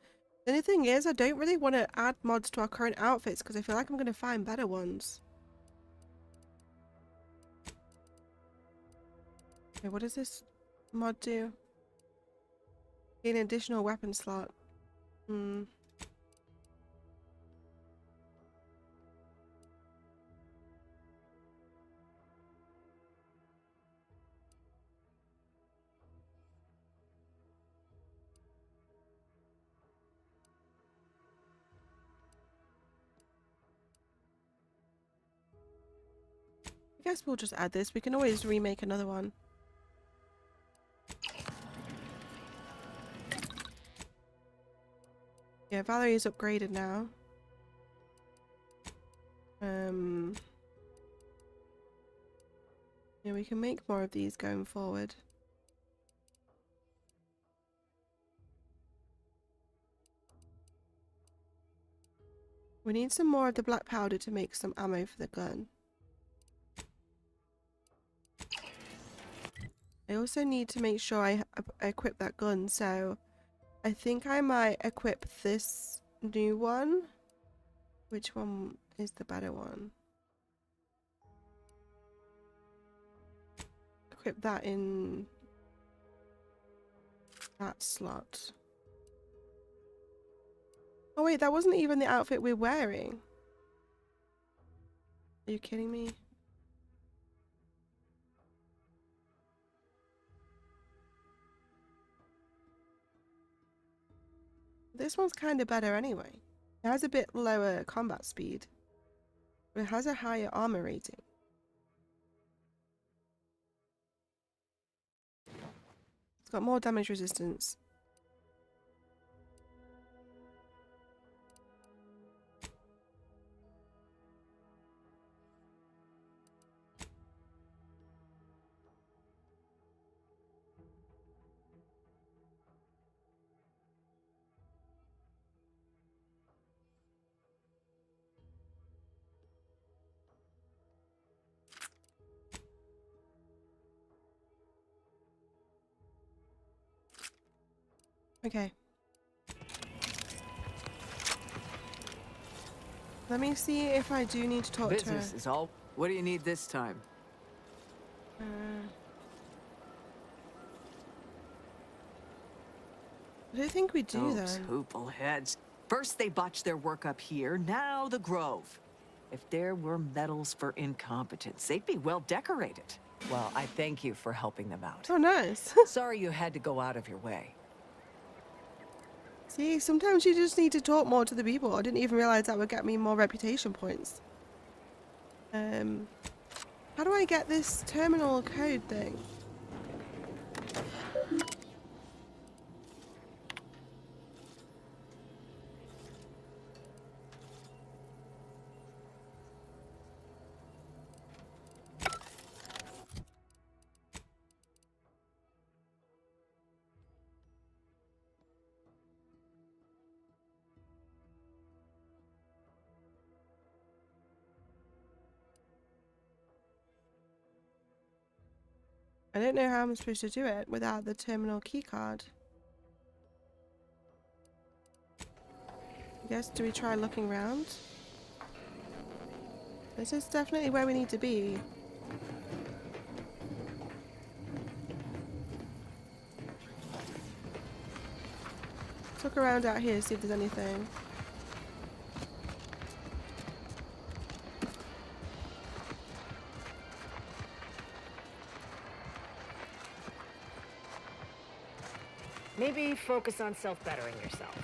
S1: The only thing is, I don't really want to add mods to our current outfits because I feel like I'm going to find better ones. Okay, what does this mod do? Gain an additional weapon slot. I guess we'll just add this. We can always remake another one. Yeah, Valerie's upgraded now. Yeah, we can make more of these going forward. We need some more of the black powder to make some ammo for the gun. I also need to make sure I equip that gun, so I think I might equip this new one. Which one is the better one? Equip that in that slot. Oh wait, that wasn't even the outfit we're wearing. Are you kidding me? This one's kind of better anyway. It has a bit lower combat speed, but it has a higher armor rating. It's got more damage resistance. Okay. Let me see if I do need to talk to her.
S14: Business is all. What do you need this time?
S1: I don't think we do
S14: Those
S1: though.
S14: hoople heads. First they botched their work up here, now the Grove. If there were medals for incompetence, they'd be well decorated. Well, I thank you for helping them out.
S1: Oh, nice.
S14: Sorry you had to go out of your way.
S1: See, sometimes you just need to talk more to the people. I didn't even realize that would get me more reputation points. How do I get this terminal code thing? I don't know how I'm supposed to do it without the terminal keycard. I guess, do we try looking around? This is definitely where we need to be. Let's look around out here, see if there's anything.
S8: Maybe focus on self-bettering yourself.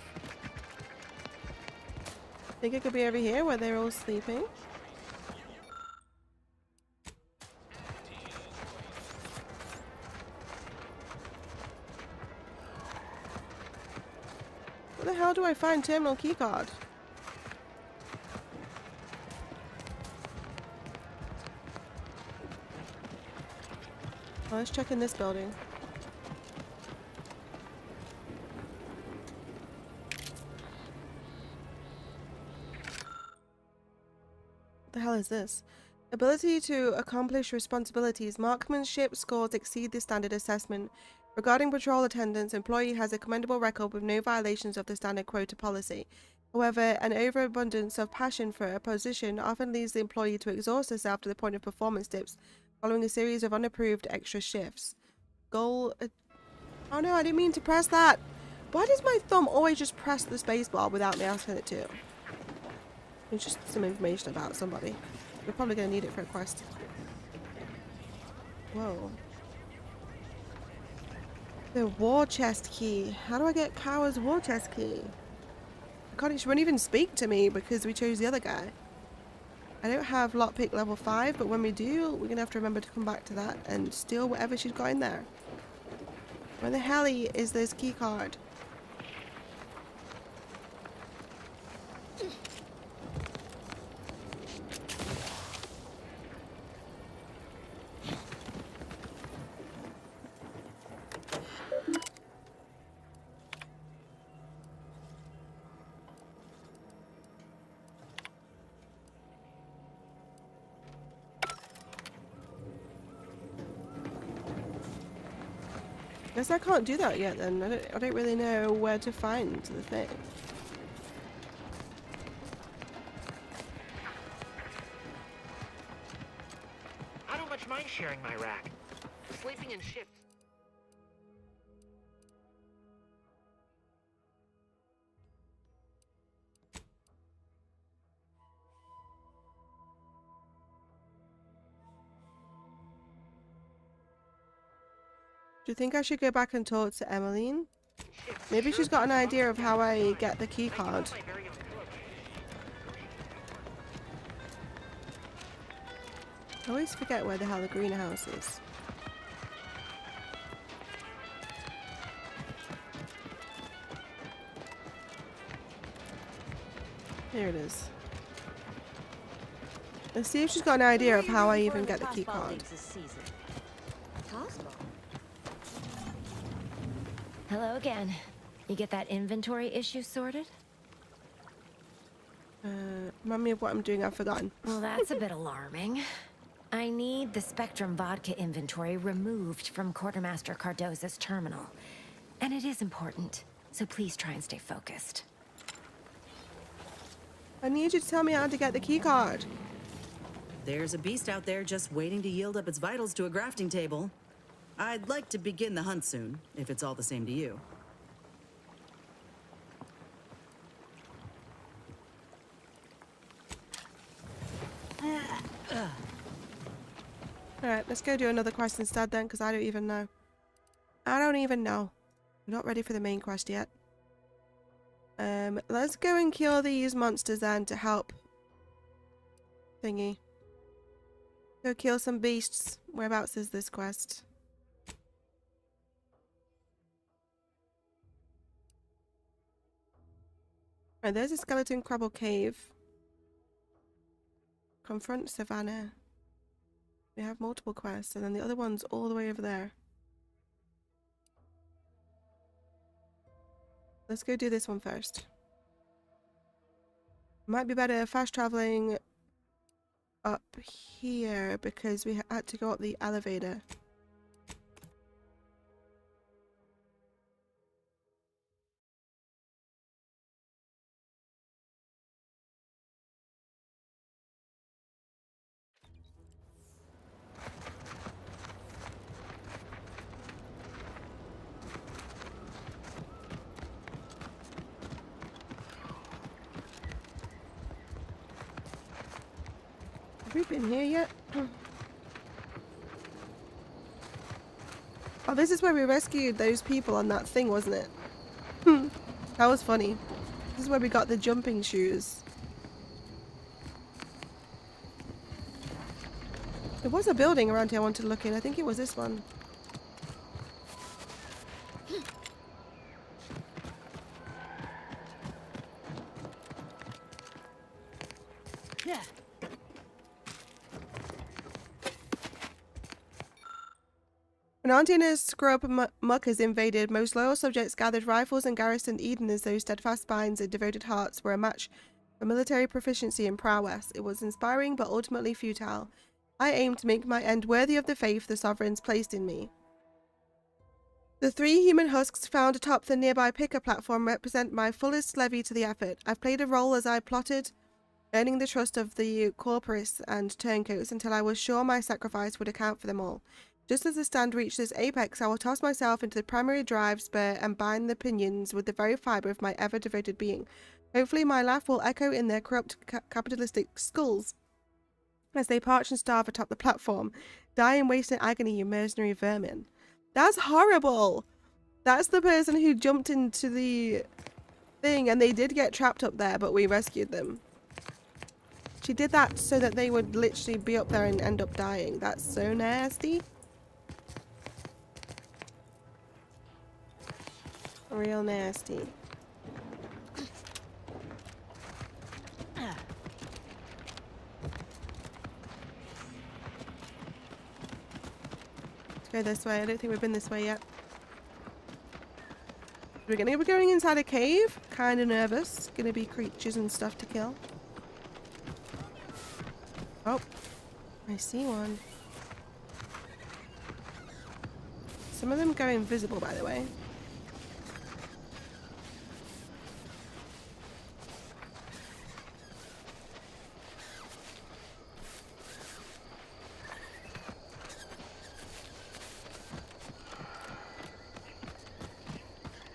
S1: Think it could be over here where they're all sleeping. Where the hell do I find terminal keycard? Oh, let's check in this building. What the hell is this? Ability to accomplish responsibilities. Marksmanship scores exceed the standard assessment. Regarding patrol attendance, employee has a commendable record with no violations of the standard quota policy. However, an overabundance of passion for a position often leads the employee to exhaust herself to the point of performance dips, following a series of unapproved extra shifts. Goal... oh no, I didn't mean to press that! Why does my thumb always just press the spacebar without me asking it to? It's just some information about somebody. We're probably going to need it for a quest. Whoa. The war chest key. How do I get Kawa's war chest key? I can't, she won't even speak to me because we chose the other guy. I don't have lockpick level 5, but when we do, we're going to have to remember to come back to that and steal whatever she's got in there. Where the hell is this key card? Guess I can't do that yet then. I don't really know where to find the thing.
S8: I don't much mind sharing my rack. Sleeping in shifts.
S1: Do you think I should go back and talk to Emmeline? Maybe she's got an idea of how I get the key card. I always forget where the hell the greenhouse is. Here it is. Let's see if she's got an idea of how I even get the key card.
S12: Hello again. You get that inventory issue sorted?
S1: Remind me of what I'm doing, I've forgotten.
S12: Well, that's a bit alarming. I need the Spectrum vodka inventory removed from Quartermaster Cardoza's terminal. And it is important, so please try and stay focused.
S1: I need you to tell me how to get the key card.
S5: There's a beast out there just waiting to yield up its vitals to a grafting table. I'd like to begin the hunt soon, if it's all the same to you.
S1: Alright, let's go do another quest instead then, because I don't even know. I don't even know. I'm not ready for the main quest yet. Let's go and kill these monsters then to help thingy. Go kill some beasts. Whereabouts is this quest? Right, there's a skeleton crabble cave. Confront Savannah. We have multiple quests, and then the other one's all the way over there. Let's go do this one first. Might be better fast traveling up here because we had to go up the elevator. Have we been here yet? Oh, Oh, this is where we rescued those people on that thing, wasn't it? That was funny. This is where we got the jumping shoes. There was a building around here I wanted to look in. I think it was this one.
S5: Yeah.
S1: When Auntie and her scrub muckers invaded, most loyal subjects gathered rifles and garrisoned Eden as though steadfast spines and devoted hearts were a match for military proficiency and prowess. It was inspiring but ultimately futile. I aimed to make my end worthy of the faith the sovereigns placed in me. The 3 human husks found atop the nearby picker platform represent my fullest levy to the effort. I've played a role as I plotted, earning the trust of the corporalists and turncoats until I was sure my sacrifice would account for them all. Just as the stand reached its apex, I will toss myself into the primary drive spur and bind the pinions with the very fibre of my ever-devoted being. Hopefully my laugh will echo in their corrupt capitalistic skulls as they parch and starve atop the platform. Die and waste in agony, you mercenary vermin. That's horrible! That's the person who jumped into the thing, and they did get trapped up there, but we rescued them. She did that so that they would literally be up there and end up dying. That's so nasty. Real nasty. Go this way. I don't think we've been this way yet. We're gonna be going inside a cave. Kind of nervous. Gonna be creatures and stuff to kill. Oh, I see one. Some of them go invisible, by the way.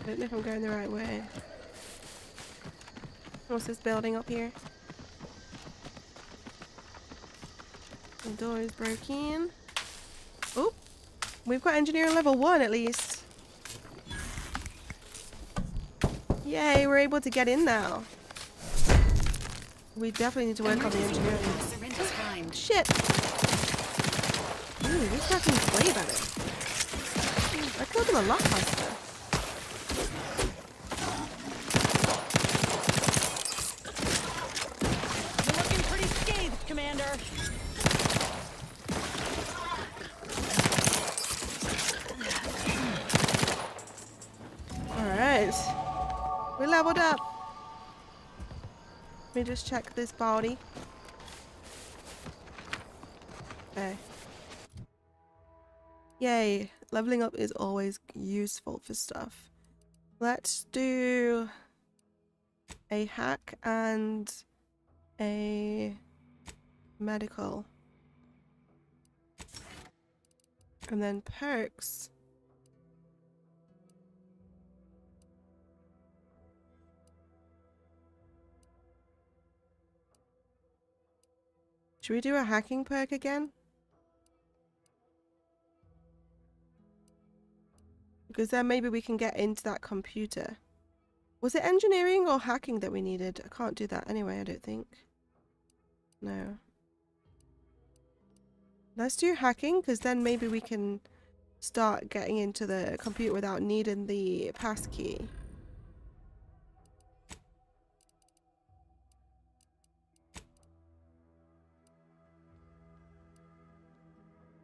S1: I don't know if I'm going the right way. What's this building up here? The door is broken. Oh, we've got engineering level 1 at least. Yay, we're able to get in now. We definitely need to work on the engineering. Shit! Ooh, these weapons way better. I killed them a lot faster.
S5: Commander.
S1: Alright. We leveled up. Let me just check this body. Okay. Yay. Leveling up is always useful for stuff. Let's do a hack and a medical. And then perks. Should we do a hacking perk again? Because then maybe we can get into that computer. Was it engineering or hacking that we needed? I can't do that anyway, I don't think. No. Let's do hacking, because then maybe we can start getting into the computer without needing the passkey.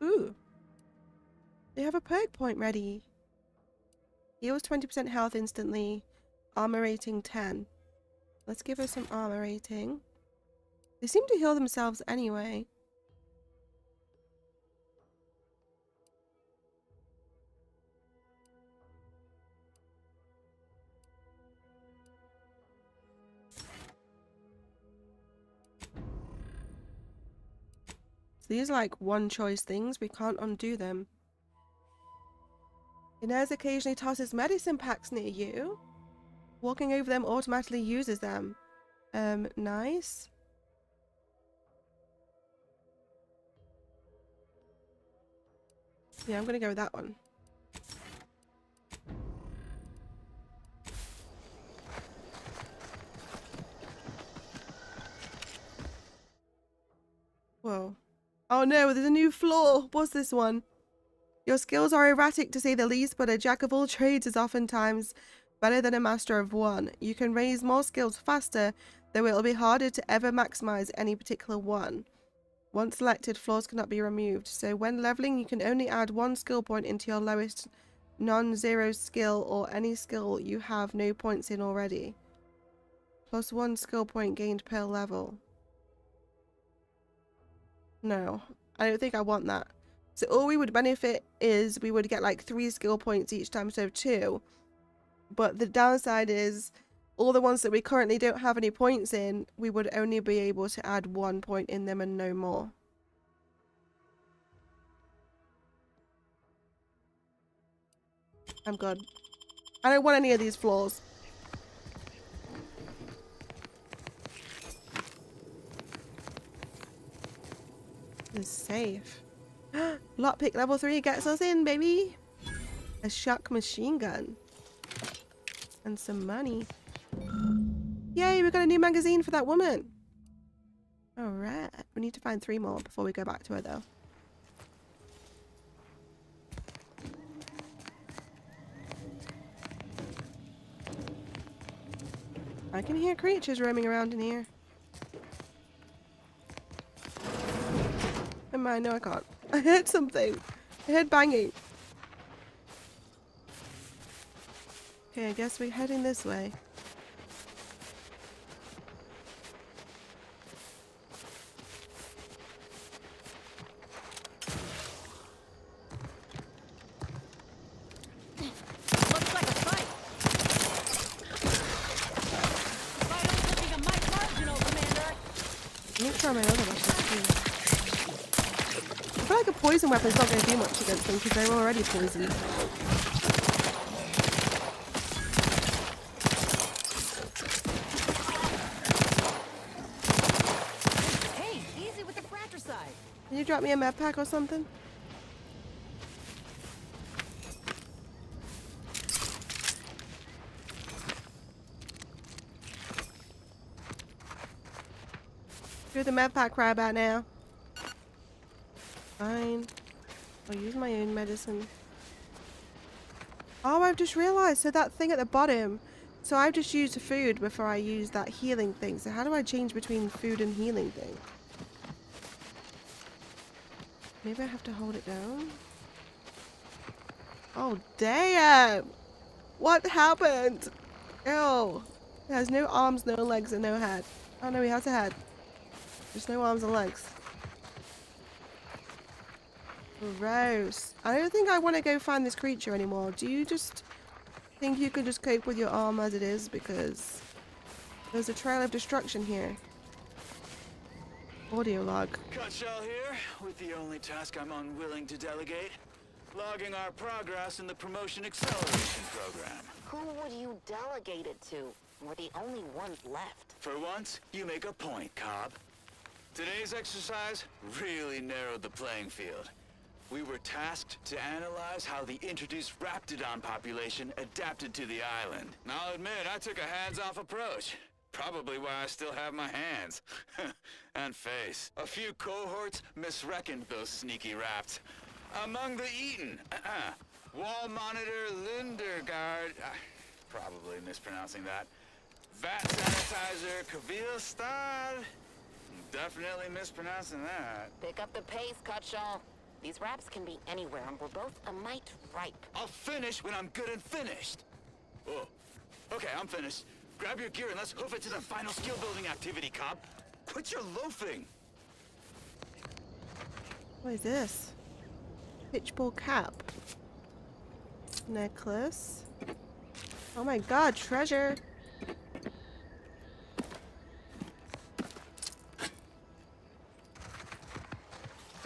S1: Ooh. They have a perk point ready. Heals 20% health instantly. Armor rating 10. Let's give her some armor rating. They seem to heal themselves anyway. So these are like one choice things. We can't undo them. Inez occasionally tosses medicine packs near you. Walking over them automatically uses them. Nice. Yeah, I'm gonna go with that one. Whoa. Oh no, there's a new floor. What's this one? Your skills are erratic to say the least, but a jack of all trades is oftentimes better than a master of one. You can raise more skills faster, though it'll be harder to ever maximize any particular one. Once selected, floors cannot be removed. So when leveling, you can only add one skill point into your lowest non-zero skill or any skill you have no points in already. Plus 1 skill point gained per level. No, I don't think I want that. So all we would benefit is we would get like 3 skill points each time instead of 2. But the downside is all the ones that we currently don't have any points in, we would only be able to add 1 point in them and no more. I'm good. I don't want any of these floors. It's safe. Lockpick level 3 gets us in, baby. A shock machine gun. And some money. Yay, we got a new magazine for that woman. Alright. We need to find 3 more before we go back to her, though. I can hear creatures roaming around in here. Never mind, no I can't. I heard something. I heard banging. Okay, I guess we're heading this way.
S2: Looks like a fight. Vitals looking a mite marginal, Commander.
S1: Let me try my other weapons too. I feel like a poison weapon's not going to do much against them because they're already poisoned.
S2: Hey, easy with the fratricide.
S1: Can you drop me a med pack or something? Do the med pack right about now. Fine. I'll use my own medicine. Oh, I've just realized. So that thing at the bottom. So I've just used food before I use that healing thing. So how do I change between food and healing thing? Maybe I have to hold it down. Oh, damn. What happened? Ew. It has no arms, no legs, and no head. Oh, no, he has a head. Just no arms and legs. Gross. I don't think I want to go find this creature anymore. Do you just think you can just cope with your arm as it is? Because there's a trail of destruction here. Audio log.
S3: Cutshell here, with the only task I'm unwilling to delegate. Logging our progress in the Promotion Acceleration Program.
S10: Who would you delegate it to? We're the only ones left.
S3: For once, you make a point, Cobb. Today's exercise really narrowed the playing field. We were tasked to analyze how the introduced Raptidon population adapted to the island. I'll admit, I took a hands-off approach. Probably why I still have my hands. And face. A few cohorts misreckoned those sneaky raps. Among the Eaton, Wall Monitor Lindergaard, probably mispronouncing that. Vat Sanitizer Kavilstad, definitely mispronouncing that.
S10: Pick up the pace, Cutshall. These raps can be anywhere, and we're both a mite ripe.
S3: I'll finish when I'm good and finished. Oh, okay, I'm finished. Grab your gear and let's hoof it to the final skill building activity, Cobb. Quit your loafing.
S1: What is this? Pitchball cap. Necklace. Oh my god, treasure.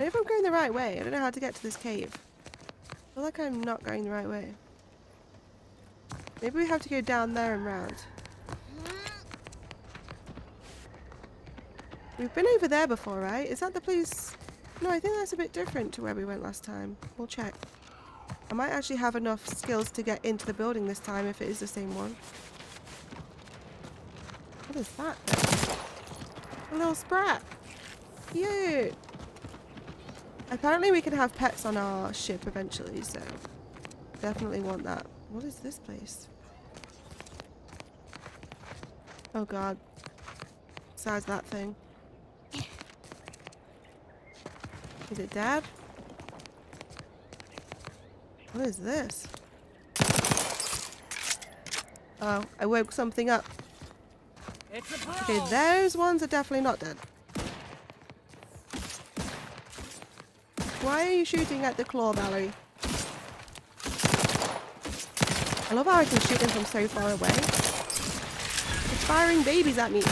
S1: I don't know if I'm going the right way. I don't know how to get to this cave. I feel like I'm not going the right way. Maybe we have to go down there and round. We've been over there before, right? Is that the place? No, I think that's a bit different to where we went last time. We'll check. I might actually have enough skills to get into the building this time if it is the same one. What is that? A little sprat. Cute. Apparently we can have pets on our ship eventually, so definitely want that. What is this place? Oh god. Besides that thing. Is it Dad? What is this? Oh, I woke something up. Okay, those ones are definitely not dead. Why are you shooting at the claw, Valerie? I love how I can shoot them from so far away. It's firing babies at me.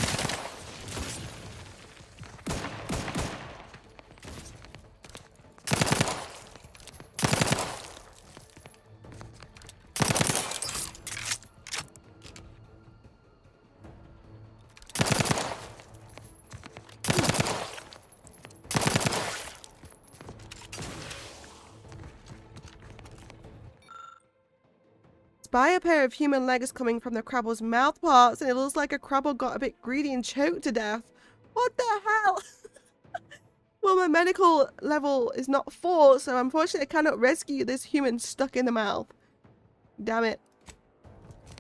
S1: Spy a pair of human legs coming from the Crabble's mouth parts, and it looks like a Crabble got a bit greedy and choked to death. What the hell? Well, my medical level is not 4, so unfortunately I cannot rescue this human stuck in the mouth. Damn it.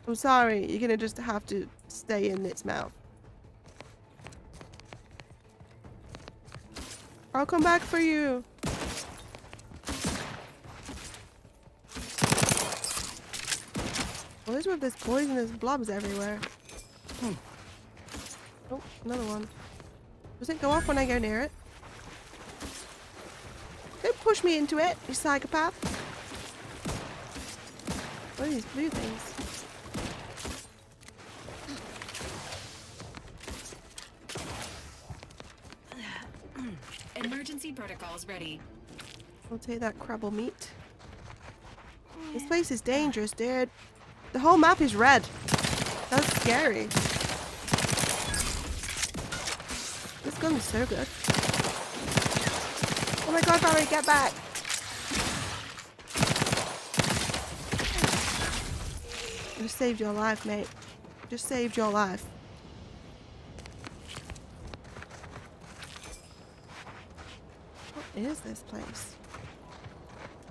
S1: I'm sorry, you're gonna just have to stay in its mouth. I'll come back for you. What is with this poisonous blobs everywhere? Oh, another one. Does it go off when I go near it? Don't push me into it, you psychopath. What are these blue things?
S15: Emergency protocols ready.
S1: I'll take that Crabble meat. This place is dangerous, dude. The whole map is red. That's scary. This gun is so good. Oh my god, Valerie, get back! Just saved your life, mate. Just saved your life. What is this place?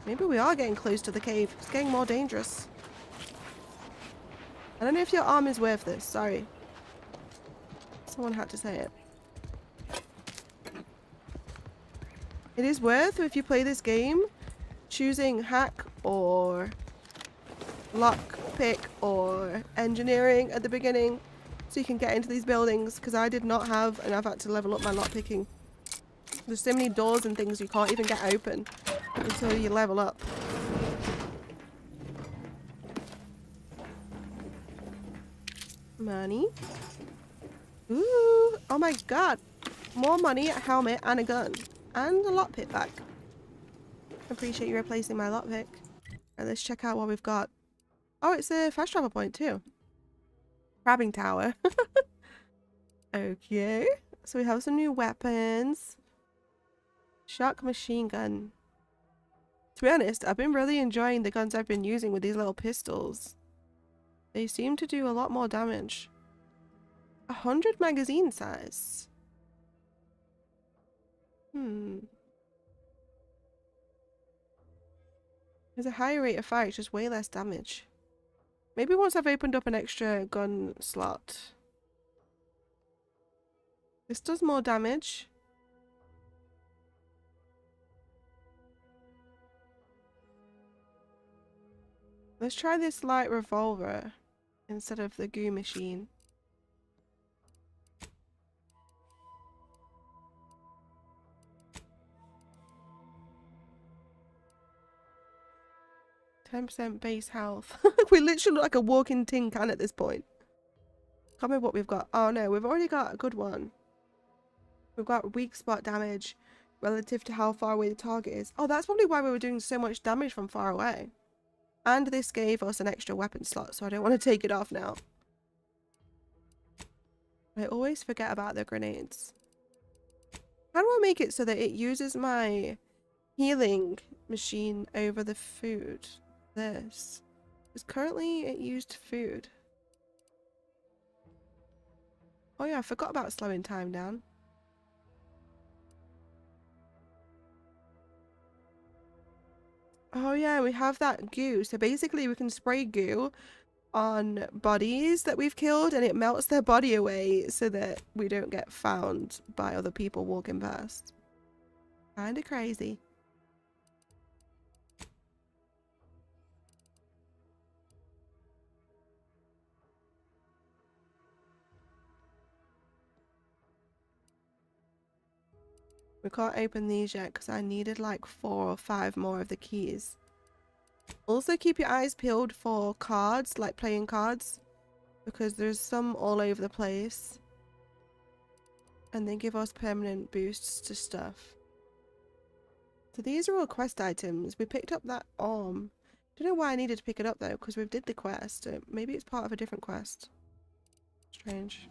S1: Maybe we are getting close to the cave. It's getting more dangerous. I don't know if your arm is worth this. Sorry. Someone had to say it. It is worth, if you play this game, choosing hack or lock pick or engineering at the beginning so you can get into these buildings, because I did not have, and I've had to level up my lock picking. There's so many doors and things you can't even get open until you level up. Money. Ooh. Oh my god. More money, a helmet, and a gun. And a lockpick back. Appreciate you replacing my lockpick. Alright, let's check out what we've got. Oh, it's a fast travel point too. Crabbing tower. Okay. So we have some new weapons. Shock machine gun. To be honest, I've been really enjoying the guns I've been using with these little pistols. They seem to do a lot more damage. 100 magazine size. There's a higher rate of fire, it's just way less damage. Maybe once I've opened up an extra gun slot. This does more damage. Let's try this light revolver instead of the goo machine. %% base health. We literally look like a walking tin can at this point. Can't remember what we've got. Oh no, we've already got a good one. We've got weak spot damage relative to how far away the target is. Oh, that's probably why we were doing so much damage from far away. And this gave us an extra weapon slot, so I don't want to take it off now. I always forget about the grenades. How do I make it so that it uses my healing machine over the food? This. Because currently it used food. Oh yeah, I forgot about slowing time down. Oh yeah, we have that goo. So basically we can spray goo on bodies that we've killed and it melts their body away so that we don't get found by other people walking past. Kinda crazy. We can't open these yet because I needed like 4 or 5 more of the keys. Also keep your eyes peeled for cards, like playing cards, because there's some all over the place. And they give us permanent boosts to stuff. So these are all quest items. We picked up that arm. Don't know why I needed to pick it up though, because we did the quest. Maybe it's part of a different quest. Strange.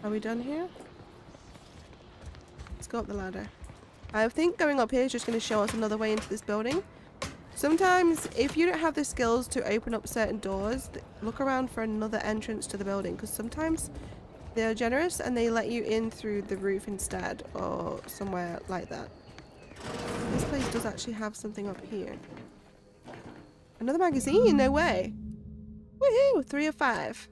S1: Are we done here? Let's go up the ladder. I think going up here is just going to show us another way into this building. Sometimes, if you don't have the skills to open up certain doors, look around for another entrance to the building, because sometimes they're generous and they let you in through the roof instead, or somewhere like that. This place does actually have something up here. Another magazine? No way. Woohoo! 3 of 5.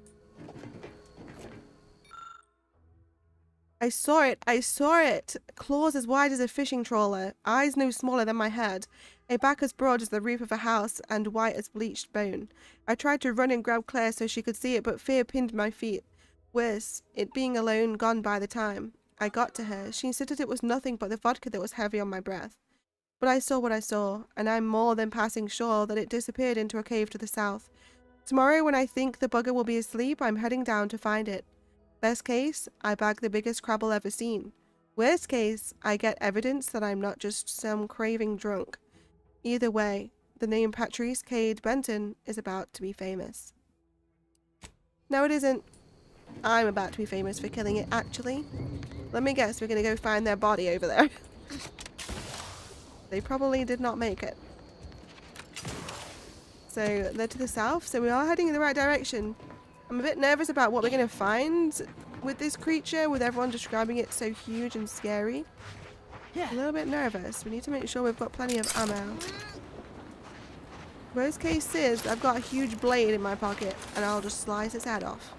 S1: I saw it. I saw it. Claws as wide as a fishing trawler. Eyes no smaller than my head. A back as broad as the roof of a house and white as bleached bone. I tried to run and grab Claire so she could see it, but fear pinned my feet. Worse, it being alone, gone by the time. I got to her. She insisted it was nothing but the vodka that was heavy on my breath. But I saw what I saw, and I'm more than passing sure that it disappeared into a cave to the south. Tomorrow, when I think the bugger will be asleep, I'm heading down to find it. Best case, I bag the biggest crab I'll ever seen. Worst case, I get evidence that I'm not just some craving drunk. Either way, the name Patrice Cade Benton is about to be famous. No, it isn't. I'm about to be famous for killing it, actually. Let me guess, we're gonna go find their body over there. They probably did not make it. So, they're to the south, so we are heading in the right direction. I'm a bit nervous about what we're going to find with this creature, with everyone describing it so huge and scary. Yeah. A little bit nervous. We need to make sure we've got plenty of ammo. Worst case is, I've got a huge blade in my pocket, and I'll just slice its head off.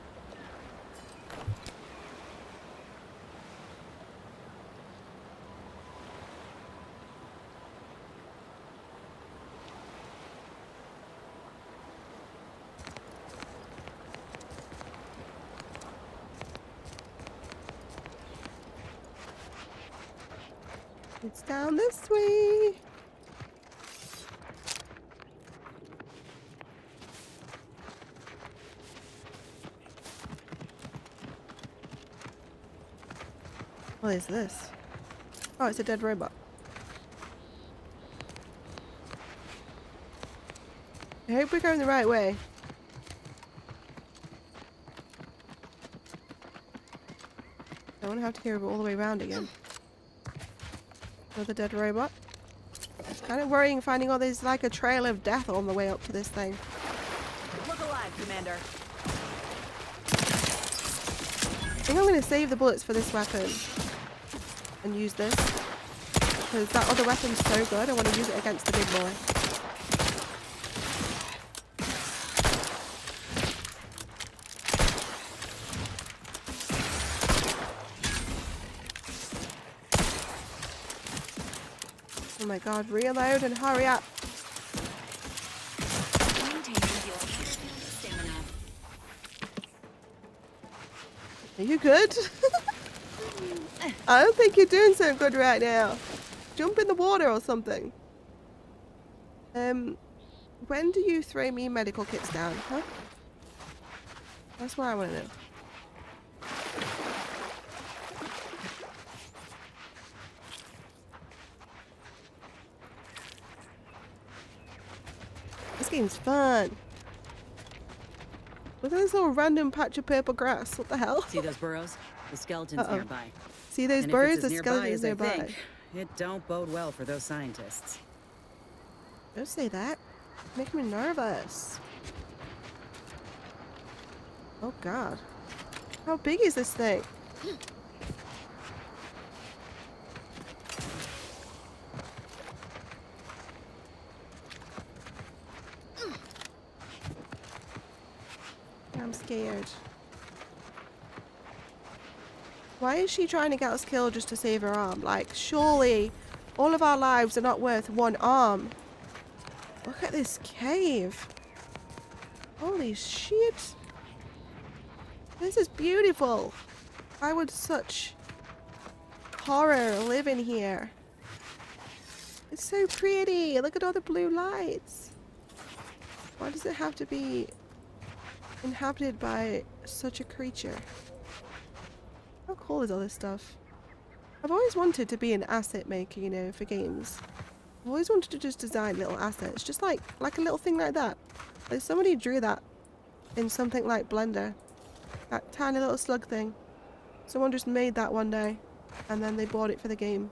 S1: It's down this way. What is this? Oh, it's a dead robot. I hope we're going the right way. I don't want to have to go all the way around again. Another dead robot. It's kind of worrying finding all these, like a trail of death on the way up to this thing.
S5: Look alive, Commander.
S1: I think I'm going to save the bullets for this weapon and use this, because that other weapon's so good. I want to use it against the big boy. Oh my god, reload and hurry up. Are you good? I don't think you're doing so good right now. Jump in the water or something. When do you throw me medical kits down, huh? That's what I want to know. This game's fun. Look at this little random patch of purple grass. What the hell?
S5: See those burrows? The skeleton's nearby.
S1: See those
S5: And
S1: burrows?
S5: if it's
S1: The
S5: as
S1: skeleton's
S5: nearby.
S1: nearby.
S5: As I think, it don't bode well for those scientists.
S1: Don't say that. Make me nervous. Oh god. How big is this thing? scared. Why is she trying to get us killed just to save her arm? Like, surely all of our lives are not worth one arm. Look at this cave. Holy shit. This is beautiful. Why would such horror live in here? It's so pretty. Look at all the blue lights. Why does it have to be inhabited by such a creature? How cool is all this stuff? I've always wanted to be an asset maker, you know, for games. I've always wanted to just design little assets, just like a little thing like that. Like somebody drew that in something like Blender. That tiny little slug thing. Someone just made that one day, and then they bought it for the game.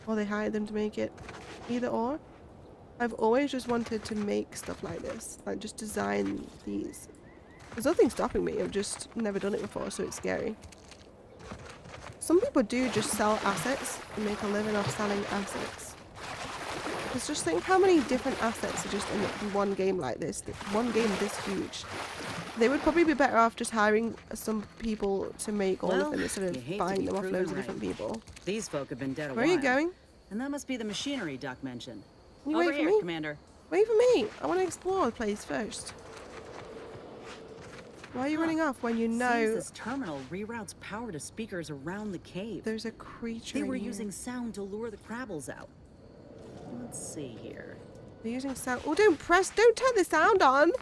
S1: Or they hired them to make it. Either or. I've always just wanted to make stuff like this. Like just design these. There's nothing stopping me. I've just never done it before, so it's scary. Some people do just sell assets and make a living off selling assets. Because just think how many different assets are just in one game like this. One game this huge. They would probably be better off just hiring some people to make all of them instead of buying them off loads of different people.
S5: These folk have been dead a while.
S1: Where are you going?
S5: And that must be the machinery Doc mentioned.
S1: You
S5: Over
S1: wait for
S5: here,
S1: me?
S5: Commander.
S1: Wait for me. I want to explore the place first. Why are you running off when you know
S5: Seems this terminal reroutes power to speakers around the cave.
S1: there's a creature
S5: They
S1: in
S5: were
S1: here?
S5: using sound to lure the Crabbles out. Let's see here.
S1: They're using sound. Oh, don't turn the sound on.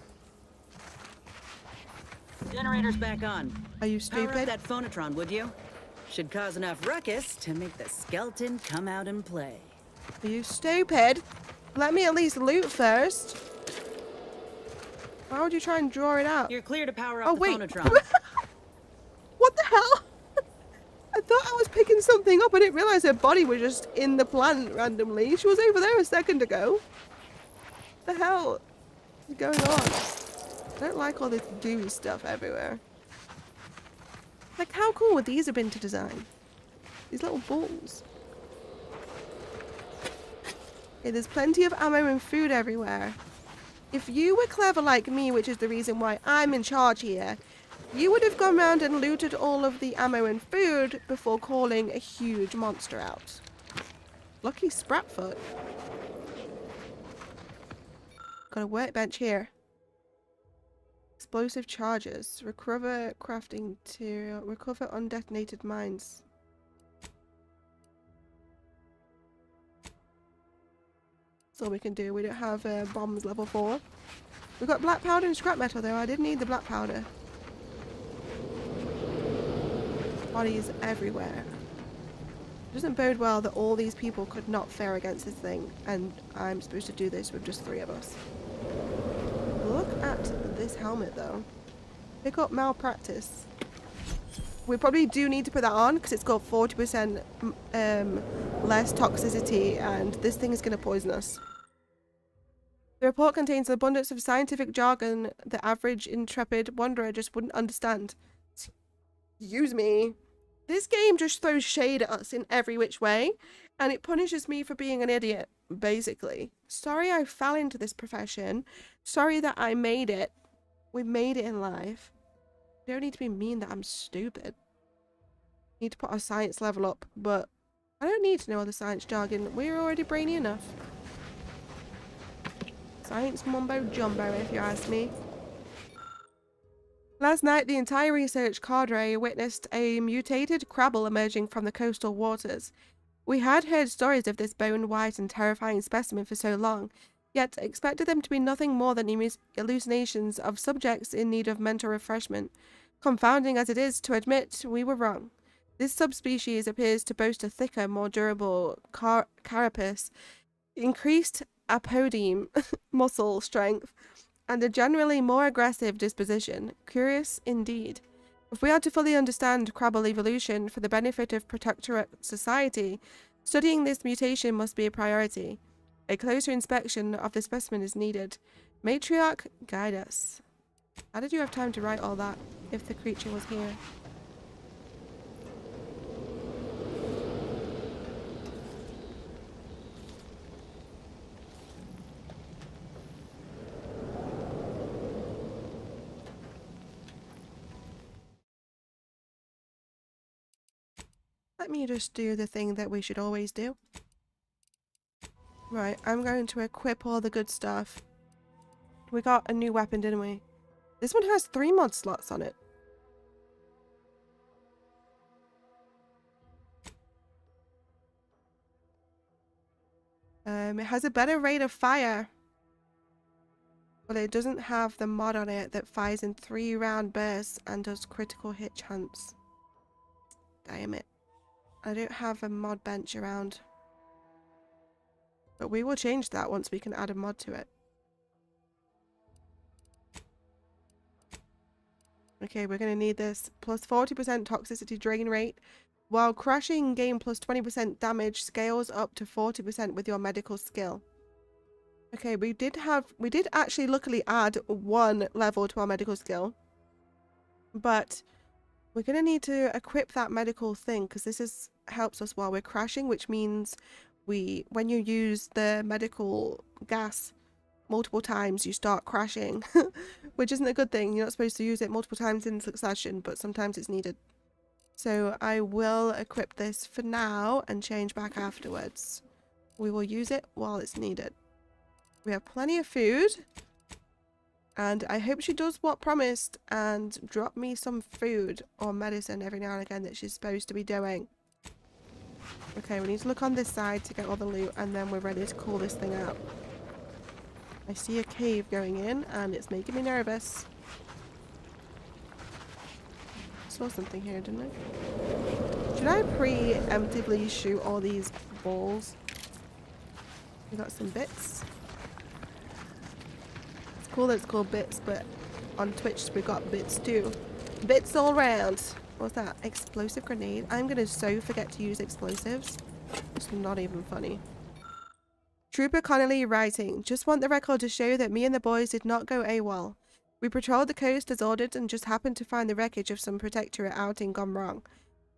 S5: Generator's back on.
S1: Are you
S5: Power up
S1: stupid?
S5: that phonotron, would you? Should cause enough ruckus to make the skeleton come out and play.
S1: Are you stupid? Let me at least loot first. Why would you try and draw it out?
S5: You're clear to power up
S1: Oh,
S5: the
S1: wait.
S5: phonotron.
S1: What the hell? I thought I was picking something up. I didn't realize her body was just in the plant randomly. She was over there a second ago. What the hell is going on? I don't like all this gooey stuff everywhere. Like, how cool would these have been to design? These little balls. Okay, there's plenty of ammo and food everywhere. If you were clever like me, which is the reason why I'm in charge here, you would have gone around and looted all of the ammo and food before calling a huge monster out. Lucky Spratfoot. Got a workbench here. Explosive charges. Recover crafting material. Recover undetonated mines. That's all we can do. We don't have bombs level 4. We've got black powder and scrap metal though. I did need the black powder. Bodies everywhere. It doesn't bode well that all these people could not fare against this thing, and I'm supposed to do this with just 3 of us. Look at this helmet though. Pick up malpractice. We probably do need to put that on because it's got 40% less toxicity, and this thing is going to poison us. The report contains an abundance of scientific jargon the average intrepid wanderer just wouldn't understand. Excuse me. This game just throws shade at us in every which way, and it punishes me for being an idiot, basically. Sorry I fell into this profession. Sorry that I made it. We made it in life. You don't need to be mean that I'm stupid. Need to put our science level up, but I don't need to know all the science jargon. We're already brainy enough. Science mumbo jumbo, if you ask me. Last night, the entire research cadre witnessed a mutated Crabble emerging from the coastal waters. We had heard stories of this bone-white and terrifying specimen for so long, yet expected them to be nothing more than hallucinations of subjects in need of mental refreshment. Confounding as it is to admit, we were wrong. This subspecies appears to boast a thicker, more durable carapace, increased apodeme muscle strength, and a generally more aggressive disposition. Curious indeed. If we are to fully understand Crabble evolution for the benefit of Protectorate society, studying this mutation must be a priority. A closer inspection of the specimen is needed. Matriarch, guide us. How did you have time to write all that if the creature was here? let me just do the thing that we should always do. Right, I'm going to equip all the good stuff. We got a new weapon, didn't we? This one has 3 mod slots on it. It has a better rate of fire. But it doesn't have the mod on it that fires in 3-round bursts and does critical hit chance. Damn it. I don't have a mod bench around. But we will change that once we can add a mod to it. Okay, we're going to need this. Plus 40% toxicity drain rate. While crashing, gain plus 20% damage, scales up to 40% with your medical skill. Okay, we did actually luckily add 1 level to our medical skill. But we're going to need to equip that medical thing because this helps us while we're crashing, which means when you use the medical gas multiple times, you start crashing, which isn't a good thing. You're not supposed to use it multiple times in succession, but sometimes it's needed. So I will equip this for now and change back afterwards. We will use it while it's needed. We have plenty of food. And I hope she does what promised and drop me some food or medicine every now and again that she's supposed to be doing. Okay, we need to look on this side to get all the loot and then we're ready to call this thing out. I see a cave going in and it's making me nervous. Saw something here, didn't I? Should I preemptively shoot all these balls? We got some bits. It's cool that it's called bits, but on Twitch we got bits too. Bits all around. What's that? Explosive grenade. I'm gonna so forget to use explosives. It's not even funny. Trooper Connolly writing, just want the record to show that me and the boys did not go AWOL. We patrolled the coast as ordered and just happened to find the wreckage of some Protectorate outing gone wrong.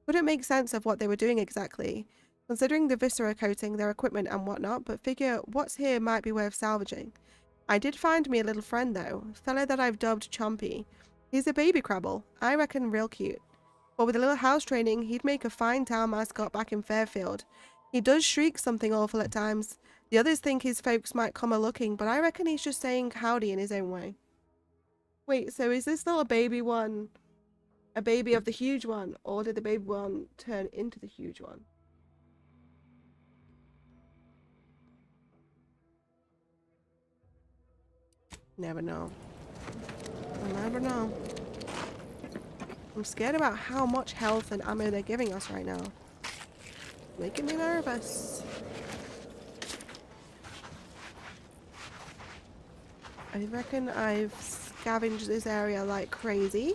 S1: Couldn't make sense of what they were doing exactly, considering the viscera coating, their equipment and whatnot, but figure what's here might be worth salvaging. I did find me a little friend though, a fellow that I've dubbed Chompy. He's a baby crabble, I reckon real cute. But with a little house training, he'd make a fine town mascot back in Fairfield. He does shriek something awful at times. The others think his folks might come a-looking, but I reckon he's just saying howdy in his own way. Wait, so is this little baby one a baby of the huge one? Or did the baby one turn into the huge one? Never know. I'll never know. I'm scared about how much health and ammo they're giving us right now. Making me nervous. I reckon I've scavenged this area like crazy.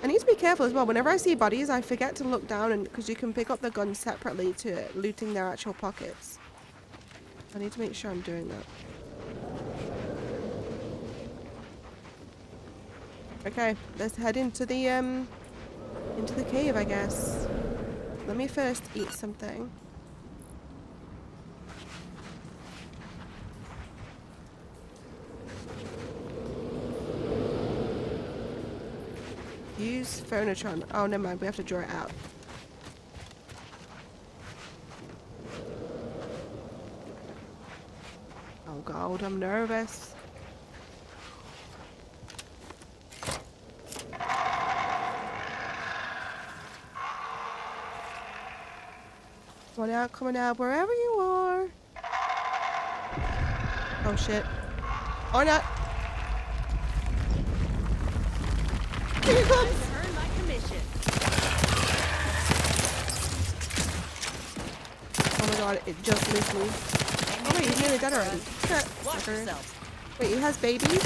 S1: I need to be careful as well. Whenever I see bodies, I forget to look down, and because you can pick up the guns separately to looting their actual pockets. I need to make sure I'm doing that. Okay, let's head into the cave, I guess. Let me first eat something. Use Phonotron. Oh, never mind. We have to draw it out. Oh god, I'm nervous. Come on out, wherever you are. Oh shit. Or not. Here he comes!
S2: Earn my commission.
S1: Oh my god, it just missed me. Oh wait, he's nearly dead already.
S2: Watch yourself.
S1: Wait, he has babies?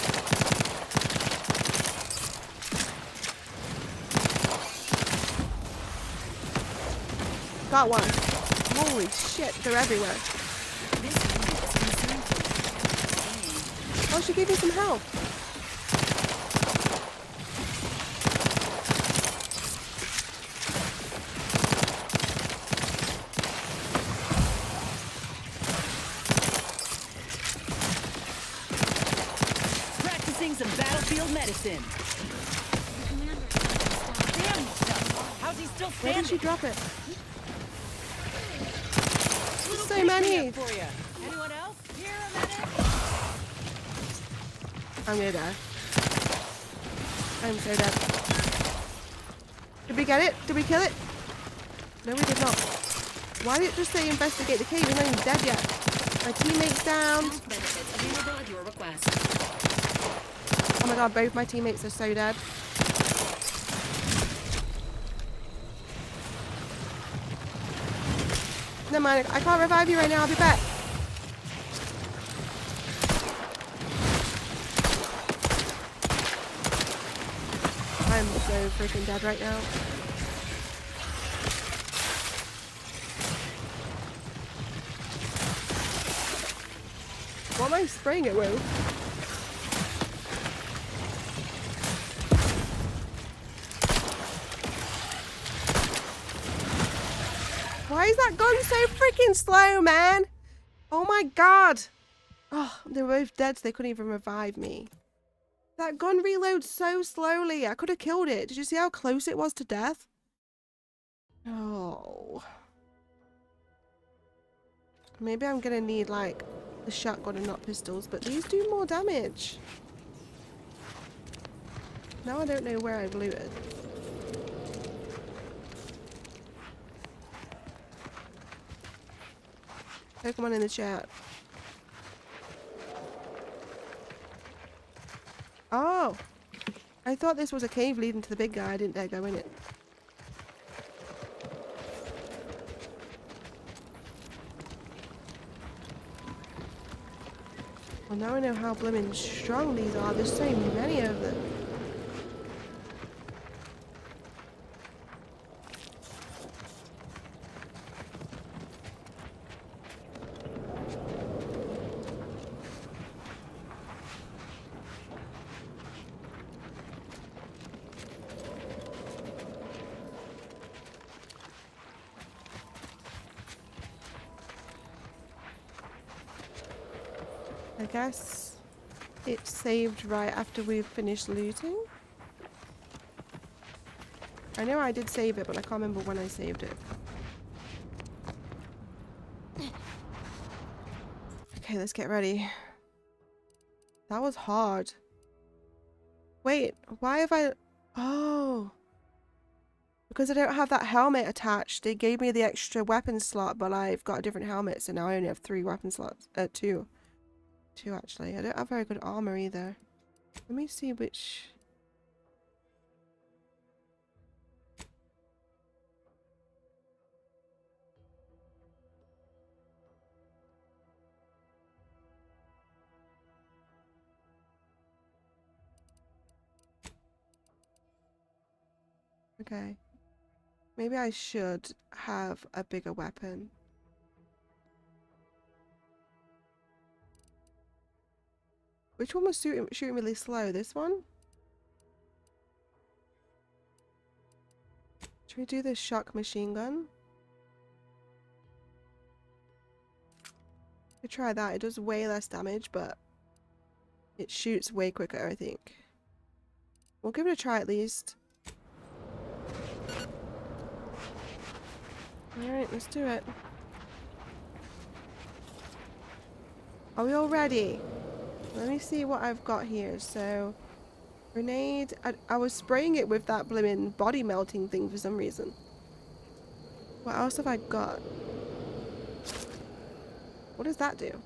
S1: Got one. Holy shit, they're everywhere. Oh, she gave me some help.
S2: Practicing some battlefield medicine. Damn stuff. How's
S5: he still
S1: Where
S5: standing?
S1: did she drop it?
S5: Little
S1: So
S5: pick me
S1: many.
S5: up for you. Anyone else? Here a minute.
S1: I'm gonna die. I'm so dead. Did we get it? Did we kill it? No, we did not. Why did it just say investigate the cave? We're not even dead yet. My teammate's down.
S4: Benefits available at your request.
S1: Oh my god, both my teammates are so dead. Never mind, I can't revive you right now. I'll be back. I'm so freaking dead right now. What am I spraying it with? Why is that gun so freaking slow, man? Oh my god. Oh, they were both dead, so they couldn't even revive me. That gun reloads so slowly. I could have killed it. Did you see how close it was to death? Oh. Maybe I'm gonna need, like, the shotgun and not pistols, but these do more damage. Now I don't know where I've looted. Pokemon in the chat. Oh! I thought this was a cave leading to the big guy. I didn't dare go in it. Well, now I know how blimmin' strong these are. There's so many of them. I guess it saved right after we finished looting. I know I did save it, but I can't remember when I saved it. Okay, let's get ready. That was hard. Wait, why have I... Oh. Because I don't have that helmet attached. They gave me the extra weapon slot, but I've got a different helmet, so now I only have 3 weapon slots. 2. 2 actually. I don't have very good armor either. Let me see which... Okay. Maybe I should have a bigger weapon. Which one was shooting really slow? This one? Should we do the shock machine gun? We try that. It does way less damage, but it shoots way quicker, I think. We'll give it a try at least. Alright, let's do it. Are we all ready? Let me see what I've got here. So, grenade. I was spraying it with that blimmin' body melting thing for some reason. What else have I got? What does that do?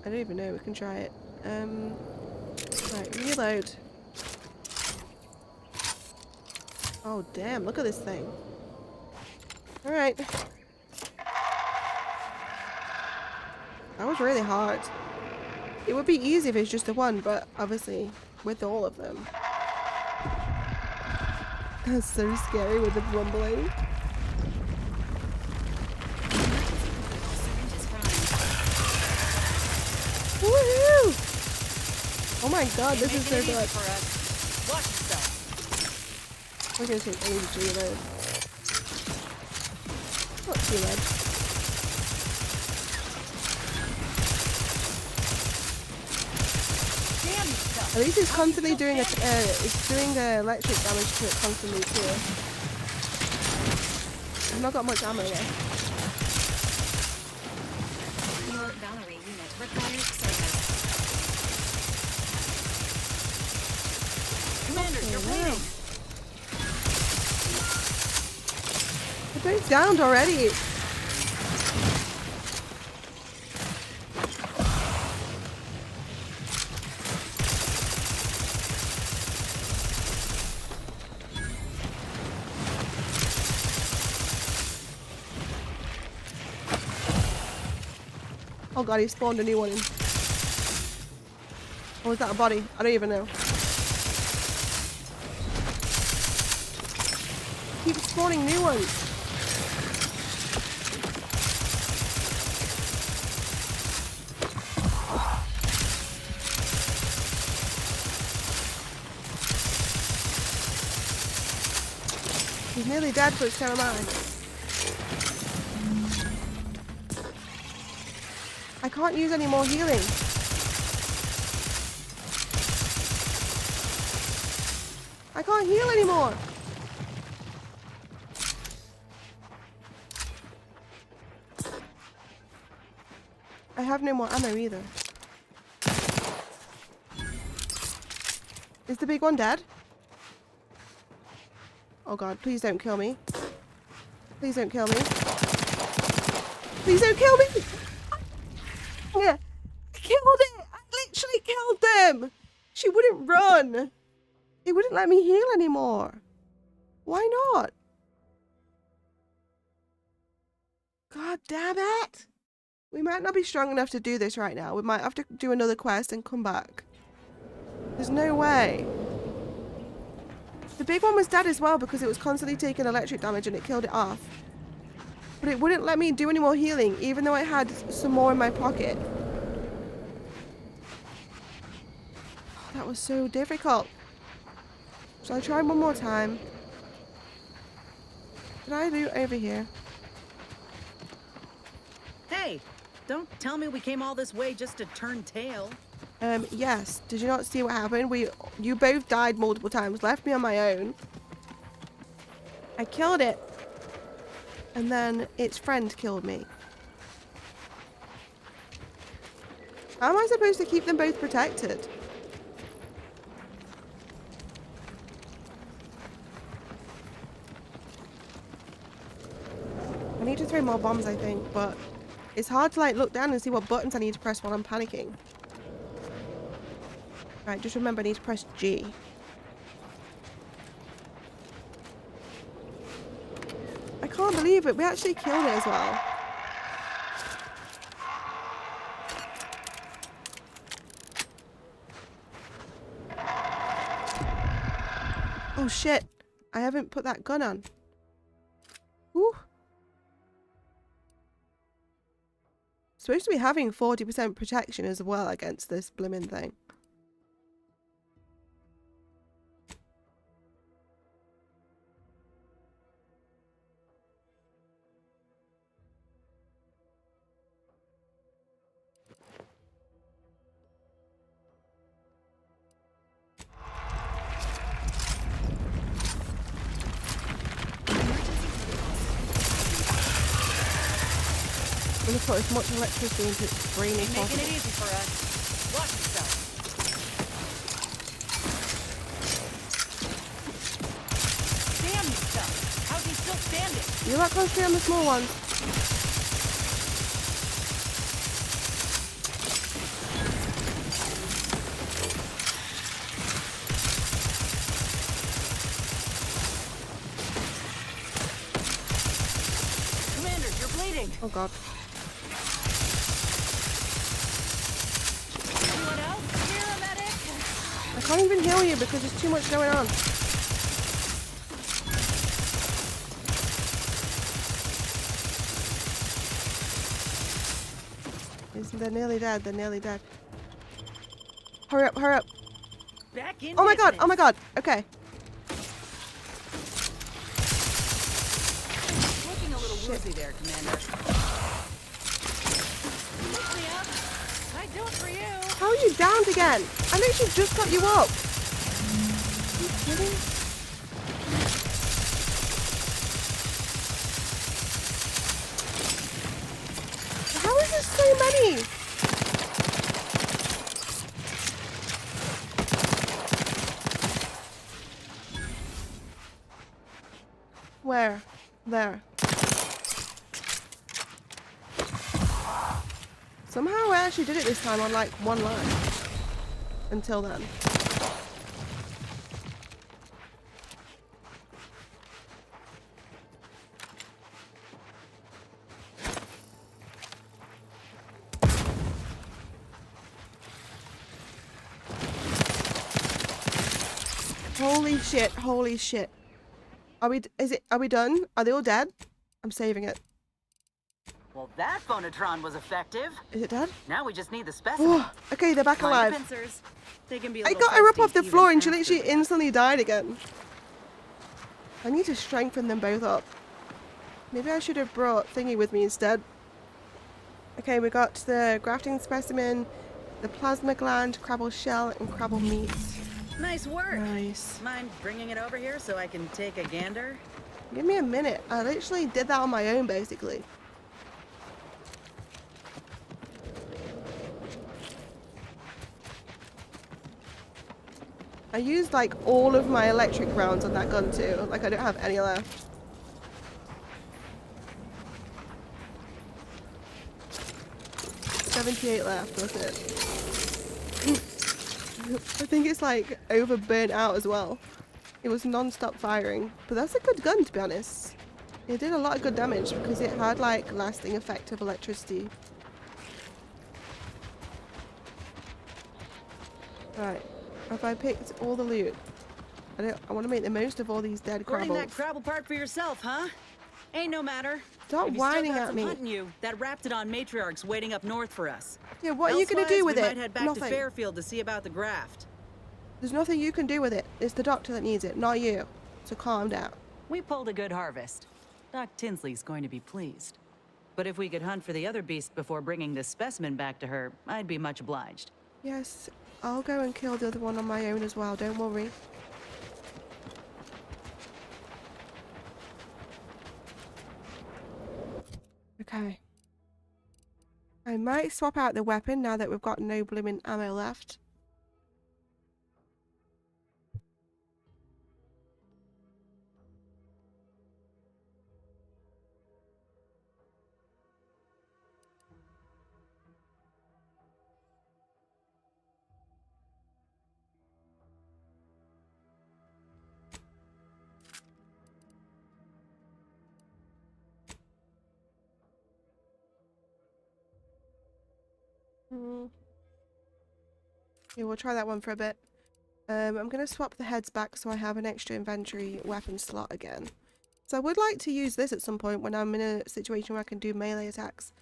S1: I don't even know. We can try it. Right, reload. Oh, damn. Look at this thing. Alright. That was really hard. It would be easy if it's just the one, but obviously with all of them. That's so scary with the rumbling. Woohoo! Oh my god, this is so good.
S5: Watch yourself.
S1: We're gonna take ages to reload. Not too bad.
S5: Damn stuff.
S1: At least it's constantly doing it's doing the electric damage to it constantly too. I've not got much ammo left.
S12: Your Valkyrie unit requires service.
S5: Commander, you're bleeding.
S1: The dude's downed already. Oh god, he spawned a new one in. Or was that a body? I don't even know. Keep spawning new ones. He's nearly dead, but so am I. I can't use any more healing. I can't heal anymore. I have no more ammo either. Is the big one dead? Oh god, please don't kill me. Please don't kill me. Please don't kill me! Yeah, I killed it! I literally killed them! She wouldn't run! It wouldn't let me heal anymore. Why not? God damn it! We might not be strong enough to do this right now. We might have to do another quest and come back. There's no way. The big one was dead as well because it was constantly taking electric damage and it killed it off. But it wouldn't let me do any more healing, even though I had some more in my pocket. Oh, that was so difficult. Shall I try one more time? Did I loot over here?
S5: Hey, don't tell me we came all this way just to turn tail.
S1: Yes. Did you not see what happened? You both died multiple times, left me on my own. I killed it. And then its friend killed me. How am I supposed to keep them both protected? I need to throw more bombs, I think, but it's hard to like look down and see what buttons I need to press while I'm panicking. Right, just remember I need to press G. I can't believe it. We actually killed it as well. Oh shit. I haven't put that gun on. Woo. Supposed to be having 40% protection as well against this blimmin' thing. I'm gonna put as much electricity into its brain as possible.
S5: Making it easy for us. Watch yourself. Damn you stuff. How's he still standing?
S1: You lot concentrate on the small ones.
S5: Commander, you're bleeding.
S1: Oh god.
S5: Anyone else? Here, a medic?
S1: I can't even heal you because there's too much going on. They're nearly dead. They're nearly dead. Hurry up, hurry up.
S5: Back in
S1: Oh my god,
S5: business.
S1: oh my god. Okay.
S5: Looking a little woozy there, Commander. Pick me up. I do it for you.
S1: How are you downed again? I literally just got you up. Are you kidding? How is there so many? Where? There. Somehow I actually did it this time on like one line. Until then. Holy shit, holy shit. Are we done? Are they all dead? I'm saving it.
S5: Well, that phonotron was effective.
S1: Is it dead?
S5: Now we just need the specimen.
S1: Oh, okay, they're back alive.
S5: Pincers. They can be
S1: I got her up off the floor and she literally instantly died again. I need to strengthen them both up. Maybe I should have brought Thingy with me instead. Okay, we got the grafting specimen, the plasma gland, Crabble shell, and Crabble meat.
S5: Nice work.
S1: Nice.
S5: Mind bringing it over here so I can take a gander?
S1: Give me a minute. I literally did that on my own, basically. I used like all of my electric rounds on that gun too. Like I don't have any left. $78 left, that's it. I think it's like over burnt out as well. It was non-stop firing, but that's a good gun to be honest. It did a lot of good damage because it had like lasting effect of electricity. Right, have I picked all the loot? I want to make the most of all these dead
S5: Hoarding that
S1: Crabbles.
S5: Crabble part for yourself, huh? Ain't no matter.
S1: Stop whining at me.
S5: Hunting you, that Raptidon matriarch's waiting up north for us.
S1: Yeah, what are you going to do with
S5: we
S1: it?
S5: might head back
S1: Nothing.
S5: to Fairfield to see about the graft.
S1: There's nothing you can do with it. It's the doctor that needs it, not you. So calm down.
S5: We pulled a good harvest. Doc Tinsley's going to be pleased. But if we could hunt for the other beast before bringing this specimen back to her, I'd be much obliged.
S1: Yes, I'll go and kill the other one on my own as well, don't worry. Okay. I might swap out the weapon now that we've got no blooming ammo left. Yeah, we'll try that one for a bit. I'm going to swap the heads back so I have an extra inventory weapon slot again. So I would like to use this at some point when I'm in a situation where I can do melee attacks.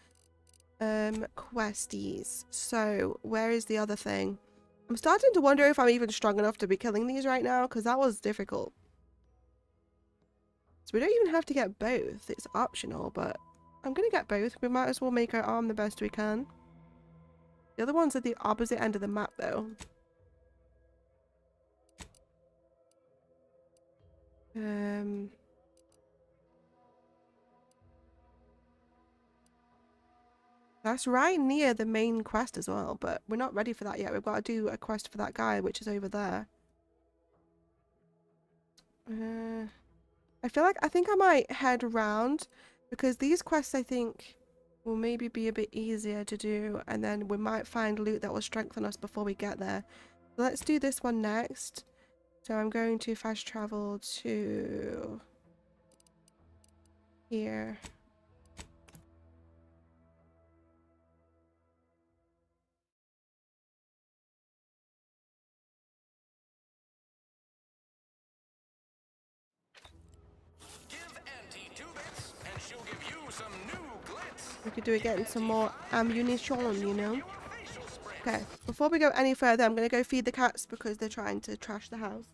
S1: Questies. So, where is the other thing? I'm starting to wonder if I'm even strong enough to be killing these right now, because that was difficult. So we don't even have to get both. It's optional, but I'm going to get both. We might as well make our arm the best we can. The other one's at the opposite end of the map, though. That's right near the main quest as well, but we're not ready for that yet. We've got to do a quest for that guy, which is over there. I think I might head around because these quests I think will maybe be a bit easier to do, and then we might find loot that will strengthen us before we get there. So let's do this one next. So I'm going to fast travel to here. We could do it getting some more ammunition, you know? Okay, before we go any further, I'm going to go feed the cats because they're trying to trash the house.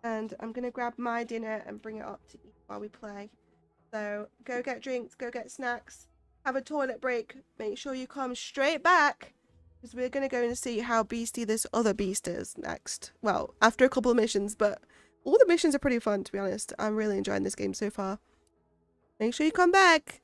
S1: And I'm going to grab my dinner and bring it up to eat while we play. So, go get drinks, go get snacks, have a toilet break. Make sure you come straight back Because we're going to go and see how beastie this other beast is next. Well, after a couple of missions, but all the missions are pretty fun, to be honest. I'm really enjoying this game so far. Make sure you come back.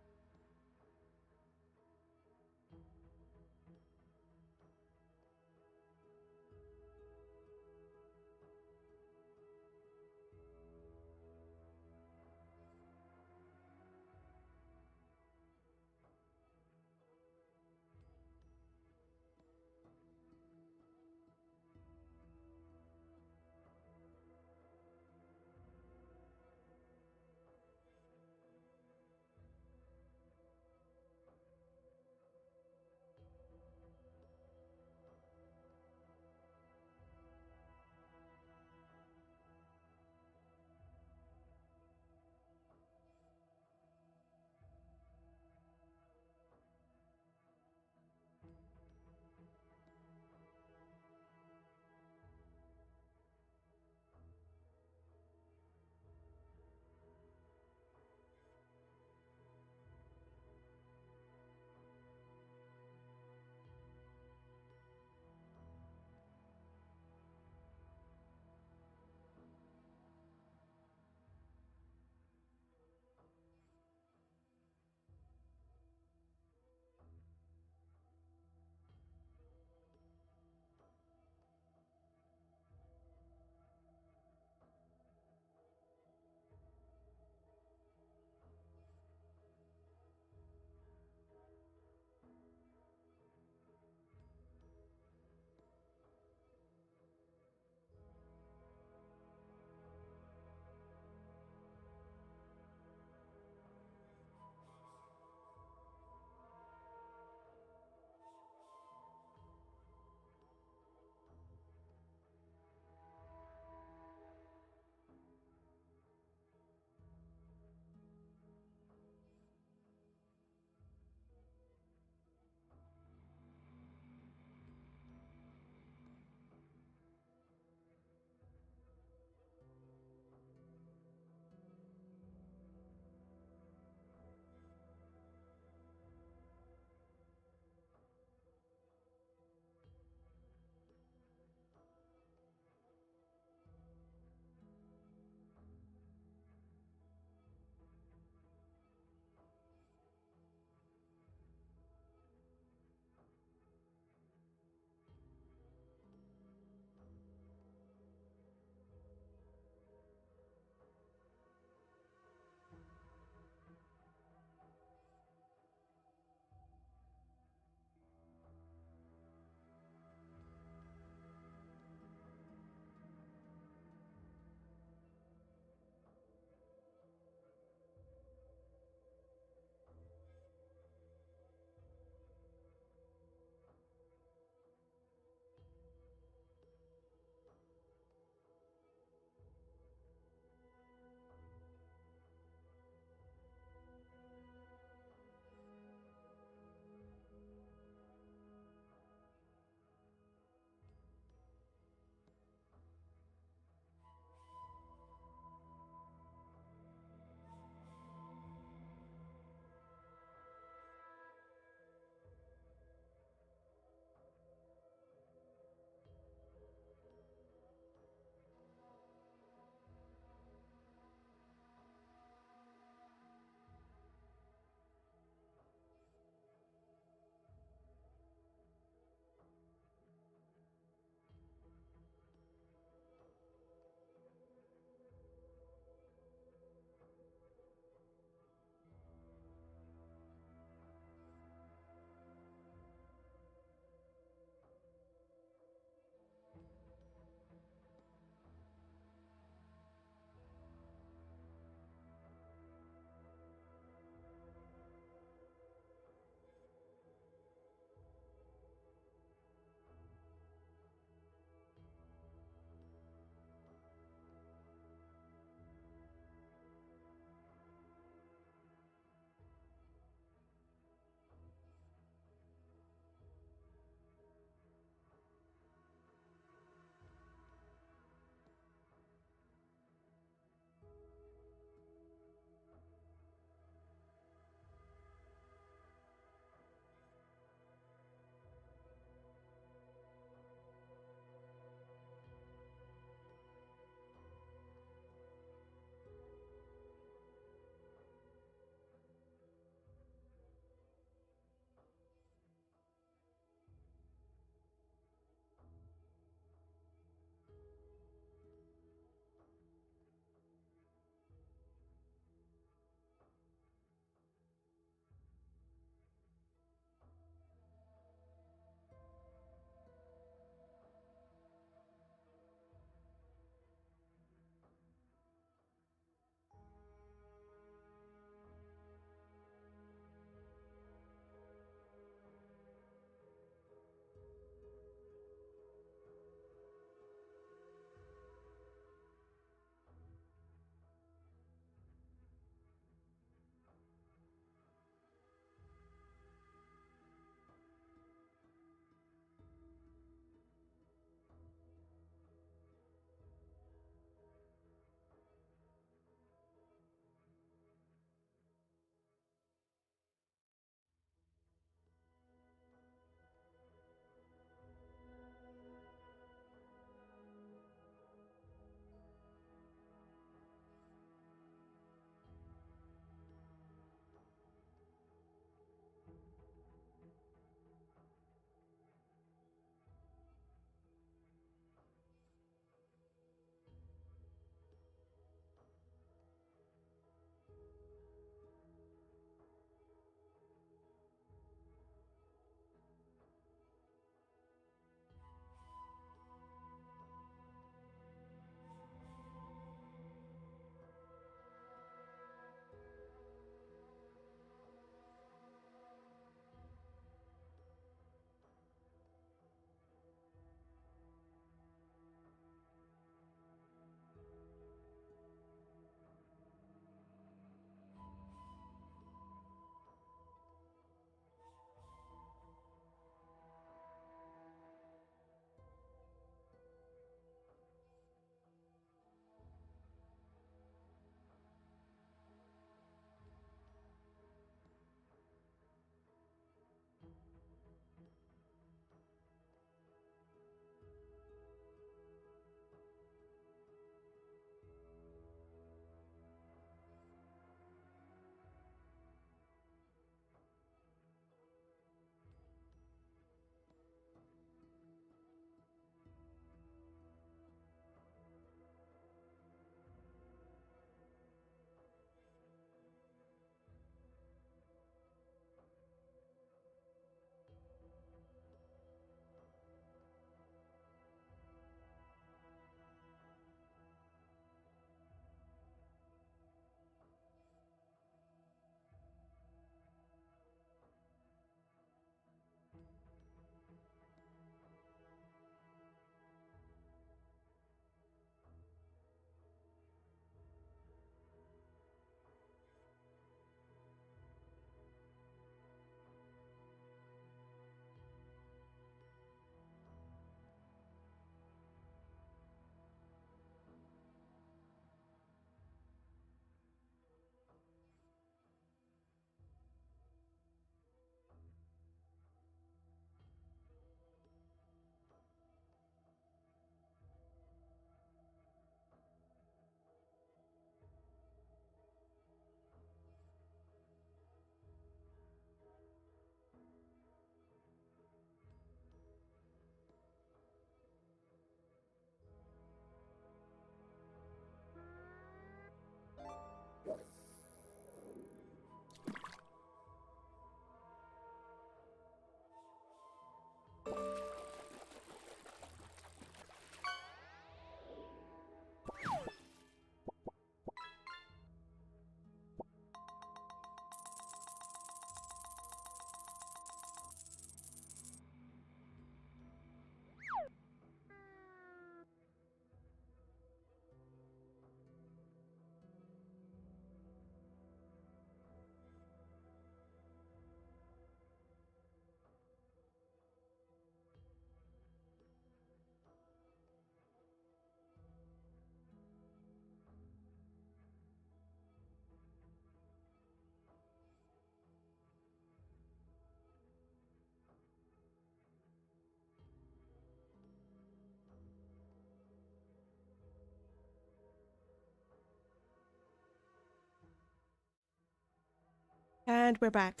S1: And we're back.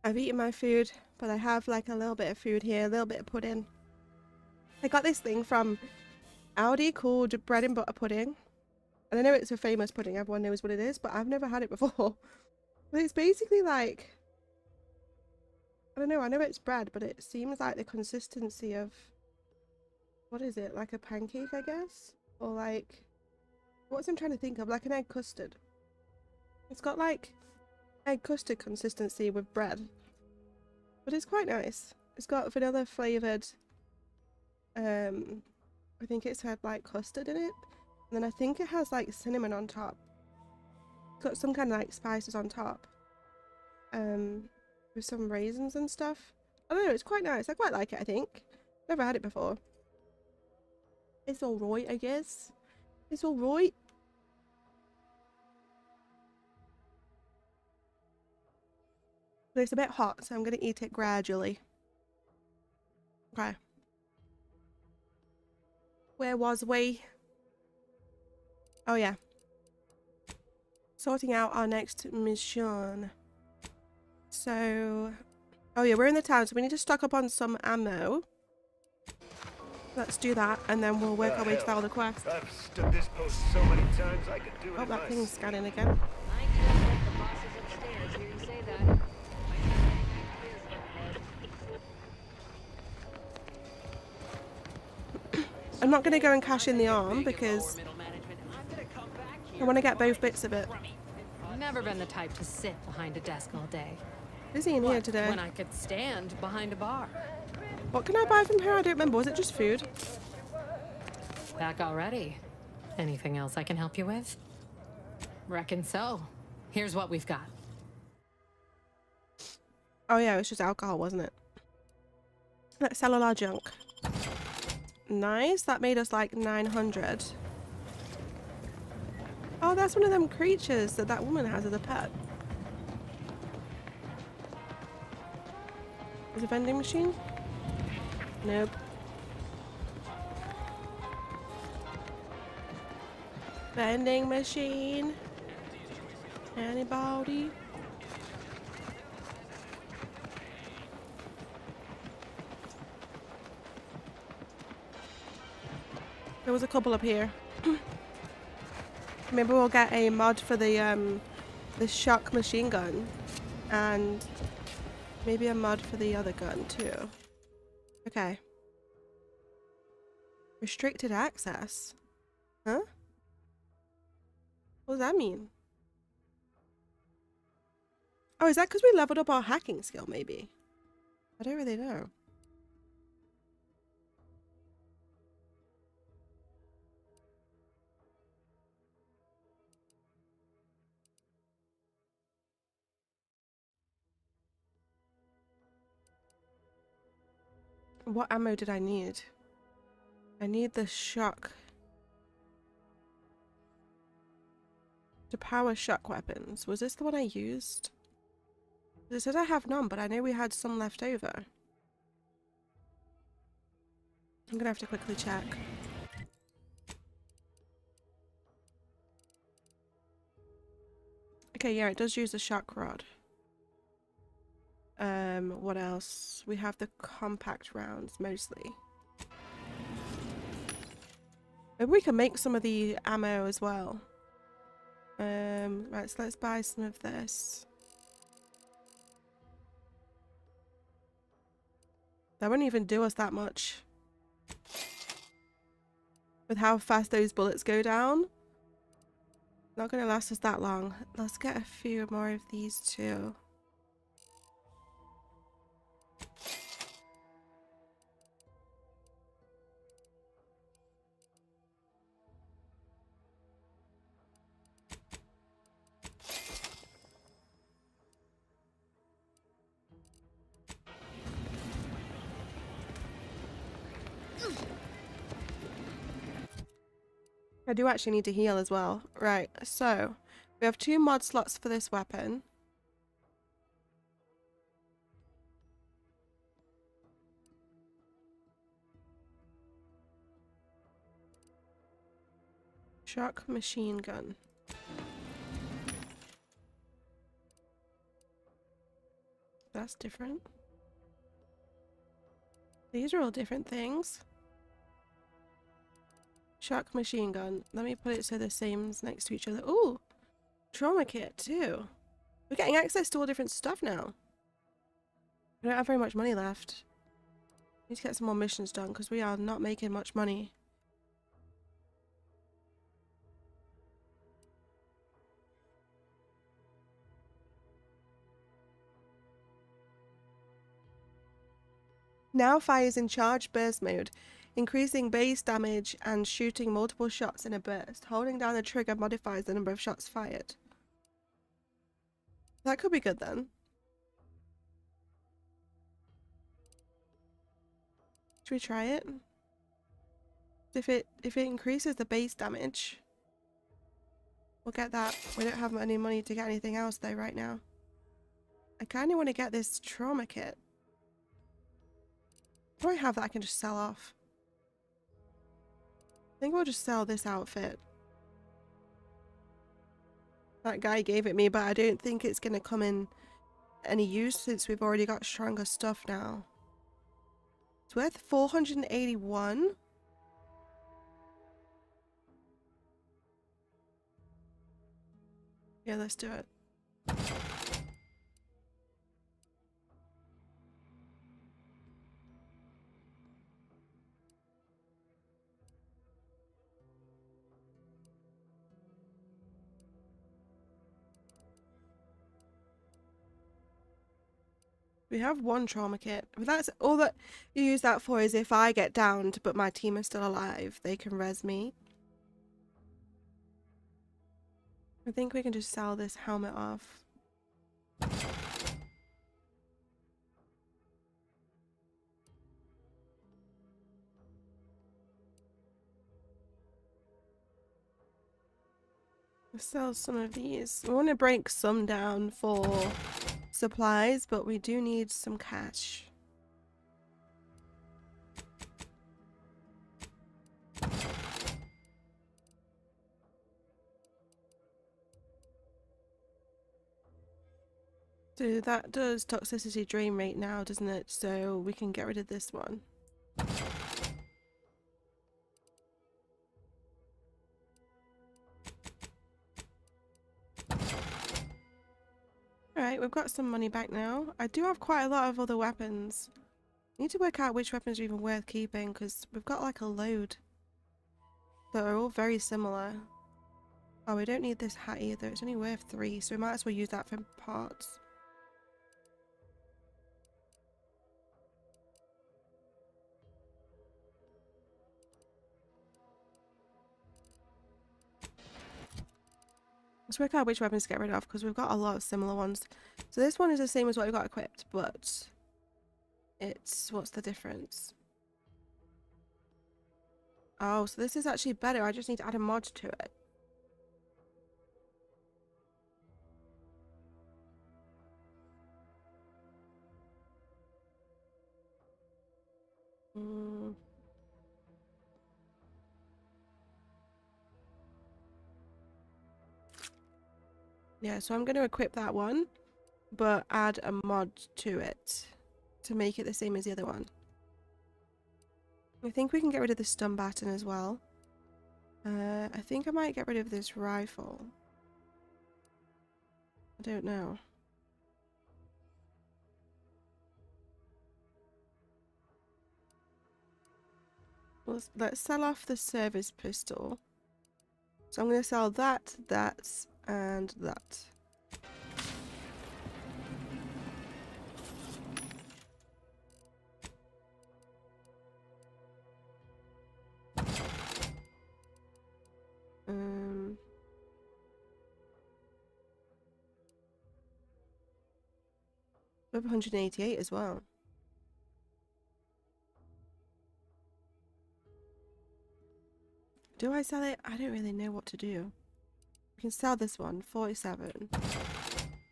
S1: I've eaten my food, but I have like a little bit of food here, a little bit of pudding. I got this thing from Aldi called bread and butter pudding. And I know it's a famous pudding, everyone knows what it is, but I've never had it before. But it's basically like, I don't know, I know it's bread, but it seems like the consistency of, what is it, like a pancake, I guess? Or like, what's I'm trying to think of, like an egg custard. It's got like egg custard consistency with bread, but it's quite nice. It's got vanilla flavoured, I think it's had like custard in it, and then I think it has like cinnamon on top. It's got some kind of like spices on top, with some raisins and stuff. I don't know, it's quite nice. I quite like it, I think. Never had it before. It's alright, I guess. It's alright. But it's a bit hot, so I'm going to eat it gradually. Okay. Where was we? Oh yeah. Sorting out our next mission. So... oh yeah, we're in the town, so we need to stock up on some ammo. Let's do that, and then we'll work our way to all the quests.
S11: I've stood this post so many times I could do it.
S1: Oh, that thing's scanning again.
S2: I just let the bosses upstairs hear you say that.
S1: I'm not going to go and cash in the arm because I want to get both bits of it.
S15: Never been the type to sit behind a desk all day.
S1: Busy in here today.
S15: When I could stand behind a bar.
S1: What can I buy from her? I don't remember. Was it just food?
S15: Back already. Anything else I can help you with? Reckon so. Here's what we've got.
S1: Oh yeah, it was just alcohol, wasn't it? Let's sell all our junk. Nice. That made us like 900. Oh, that's one of them creatures that that woman has as a pet. Is it a vending machine? Nope. Vending machine. Anybody? There was a couple up here. Maybe we'll get a mod for the shock machine gun, and maybe a mod for the other gun too. Okay. Restricted access? Huh? What does that mean? Oh, is that because we leveled up our hacking skill, maybe? I don't really know. What ammo did I need? I need the shock. To power shock weapons. Was this the one I used? It said I have none, but I know we had some left over. I'm gonna have to quickly check. Okay, yeah, it does use the shock rod. What else? We have the compact rounds, mostly. Maybe we can make some of the ammo as well. Right, so let's buy some of this. That wouldn't even do us that much. With how fast those bullets go down. Not gonna last us that long. Let's get a few more of these too. I do actually need to heal as well. Right, so we have 2 mod slots for this weapon. Shock machine gun. That's different. These are all different things. Shock machine gun. Let me put it so the same's next to each other. Ooh! Trauma kit too. We're getting access to all different stuff now. We don't have very much money left. Need to get some more missions done because we are not making much money. Now fires in charge burst mode, increasing base damage and shooting multiple shots in a burst. Holding down the trigger modifies the number of shots fired. That could be good then. Should we try it? If it increases the base damage, we'll get that. We don't have any money to get anything else though right now. I kind of want to get this trauma kit. What do I have that I can just sell off? I think we'll just sell this outfit. That guy gave it me, but I don't think it's going to come in any use since we've already got stronger stuff now. It's worth 481. Yeah, let's do it. We have one trauma kit. But that's all that you use that for, is if I get downed but my team is still alive, they can res me. I think we can just sell this helmet off. Let's sell some of these. We want to break some down for supplies, but we do need some cash. So that does toxicity drain rate now, doesn't it? So we can get rid of this one. Alright, we've got some money back now. I do have quite a lot of other weapons. I need to work out which weapons are even worth keeping, because we've got like a load that are all very similar. Oh, we don't need this hat either. It's only worth 3, so we might as well use that for parts. Let's work out which weapons to get rid of, because we've got a lot of similar ones. So this one is the same as what we've got equipped, but it's... what's the difference? Oh, so this is actually better. I just need to add a mod to it. Yeah, so I'm going to equip that one, but add a mod to it to make it the same as the other one. I think we can get rid of the stun baton as well. I think I might get rid of this rifle. I don't know. Let's sell off the service pistol. So I'm going to sell that, and that. We have 188 as well. Do I sell it? I don't really know what to do. We can sell this one, 47.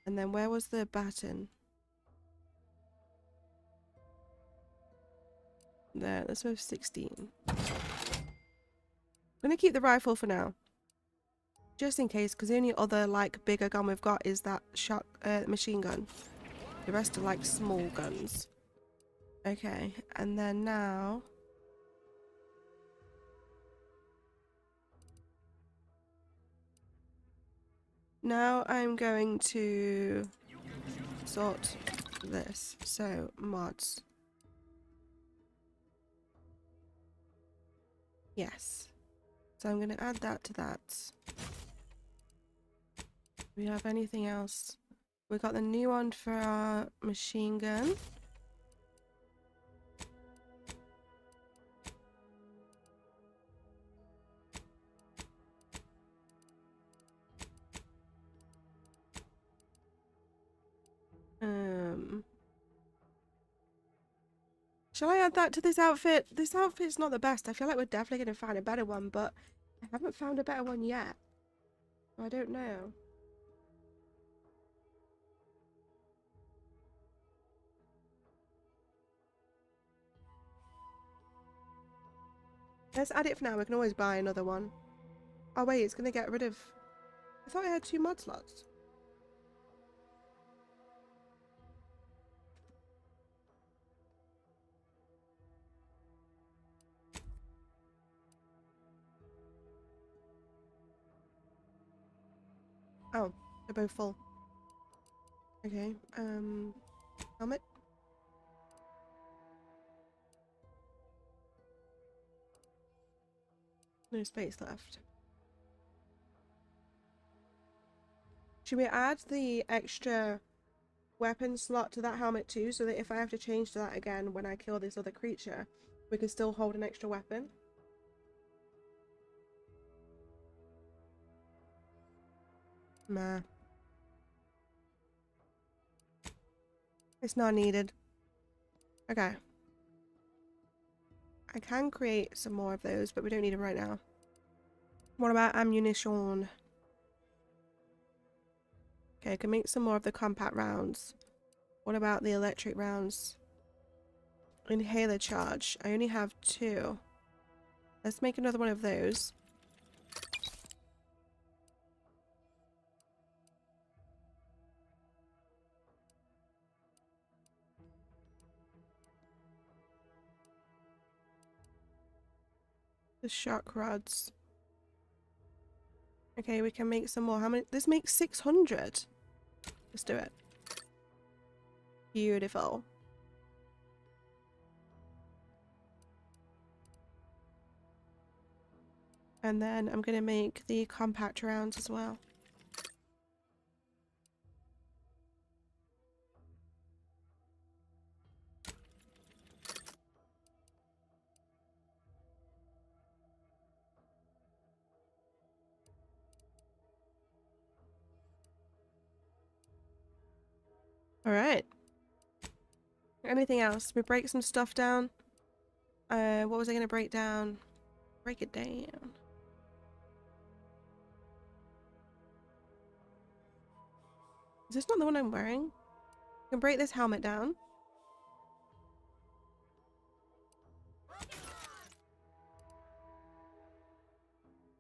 S1: And then where was the baton? There, that's worth 16. I'm gonna keep the rifle for now. Just in case, because the only other, like, bigger gun we've got is that machine gun. The rest are like small guns. Okay, and then now... Now I'm going to sort this. So, mods. Yes. So I'm going to add that to that. Do we have anything else? We got the new one for our machine gun. Shall I add that to this outfit? This outfit's not the best. I feel like we're definitely going to find a better one, but I haven't found a better one yet. I don't know. Let's add it for now. We can always buy another one. Oh wait, it's going to get rid of... I thought I had 2 mod slots. Oh, they're both full. Okay, helmet. No space left. Should we add the extra weapon slot to that helmet too, so that if I have to change to that again when I kill this other creature, we can still hold an extra weapon? Nah. It's not needed. Okay. I can create some more of those, but we don't need them right now. What about ammunition? Okay, I can make some more of the compact rounds. What about the electric rounds? Inhaler charge. I only have 2. Let's make another one of those. The shock rods. Okay, we can make some more. How many? This makes 600. Let's do it. Beautiful. And then I'm going to make the compact rounds as well. Alright. Anything else? We break some stuff down. What was I going to break down? Break it down. Is this not the one I'm wearing? I can break this helmet down.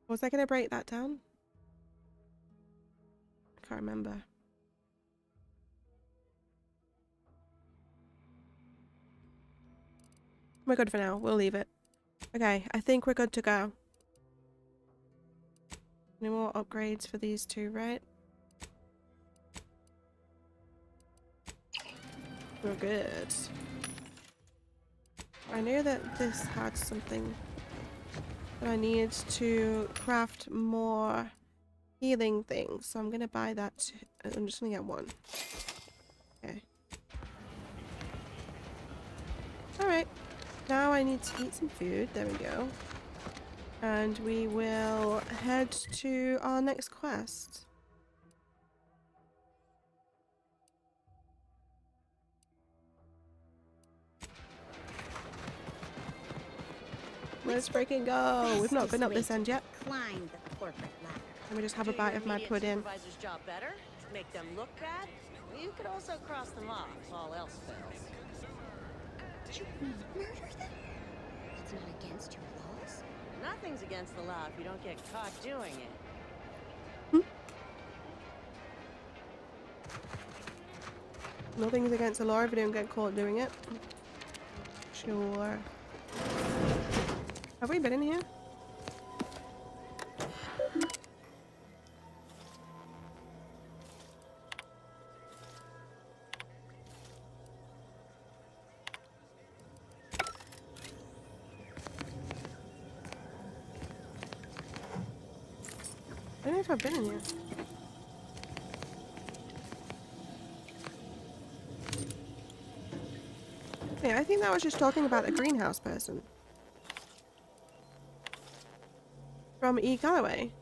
S1: Was I going to break that down? I can't remember. We're good for now. We'll leave it. Okay, I think we're good to go. No more upgrades for these 2, right? We're good. I knew that this had something that I needed to craft more healing things, so I'm gonna buy that. I'm just gonna get 1. Okay. Alright. Now I need to eat some food. There we go. And we will head to our next quest. Let's freaking go! We've not been up this end yet.
S16: Climb the corporate ladder.
S1: Let me just have a bite of my pudding.
S16: Supervisor's job better? Make them look bad? You could also cross them off if all else fails.
S13: Did you murder them? That's not against your laws?
S16: Nothing's against the law if you don't get caught doing it.
S1: Nothing's against the law if we don't get caught doing it. Sure. Have we been in here? I don't know if I've been in here. Yeah, I think that was just talking about the greenhouse person. From E. Galloway.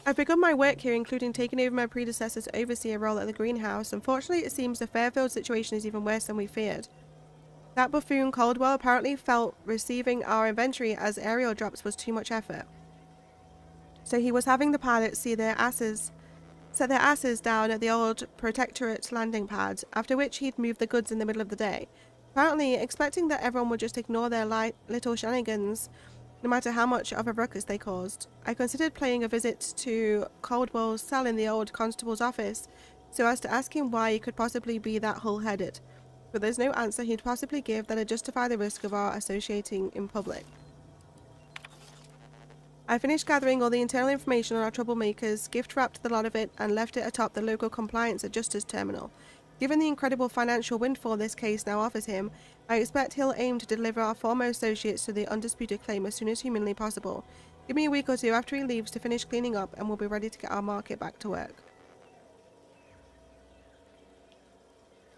S1: I've begun my work here, including taking over my predecessor's overseer role at the greenhouse. Unfortunately, it seems the Fairfield situation is even worse than we feared. That buffoon Caldwell apparently felt receiving our inventory as aerial drops was too much effort. So he was having the pilots set their asses down at the old Protectorate landing pad, after which he'd moved the goods in the middle of the day. Apparently, expecting that everyone would just ignore their little shenanigans, no matter how much of a ruckus they caused. I considered paying a visit to Caldwell's cell in the old constable's office, so as to ask him why he could possibly be that hull-headed. But there's no answer he'd possibly give that'd justify the risk of our associating in public. I finished gathering all the internal information on our troublemakers, gift-wrapped the lot of it, and left it atop the local compliance adjuster's terminal. Given the incredible financial windfall this case now offers him, I expect he'll aim to deliver our former associates to the undisputed claim as soon as humanly possible. Give me a week or two after he leaves to finish cleaning up, and we'll be ready to get our market back to work.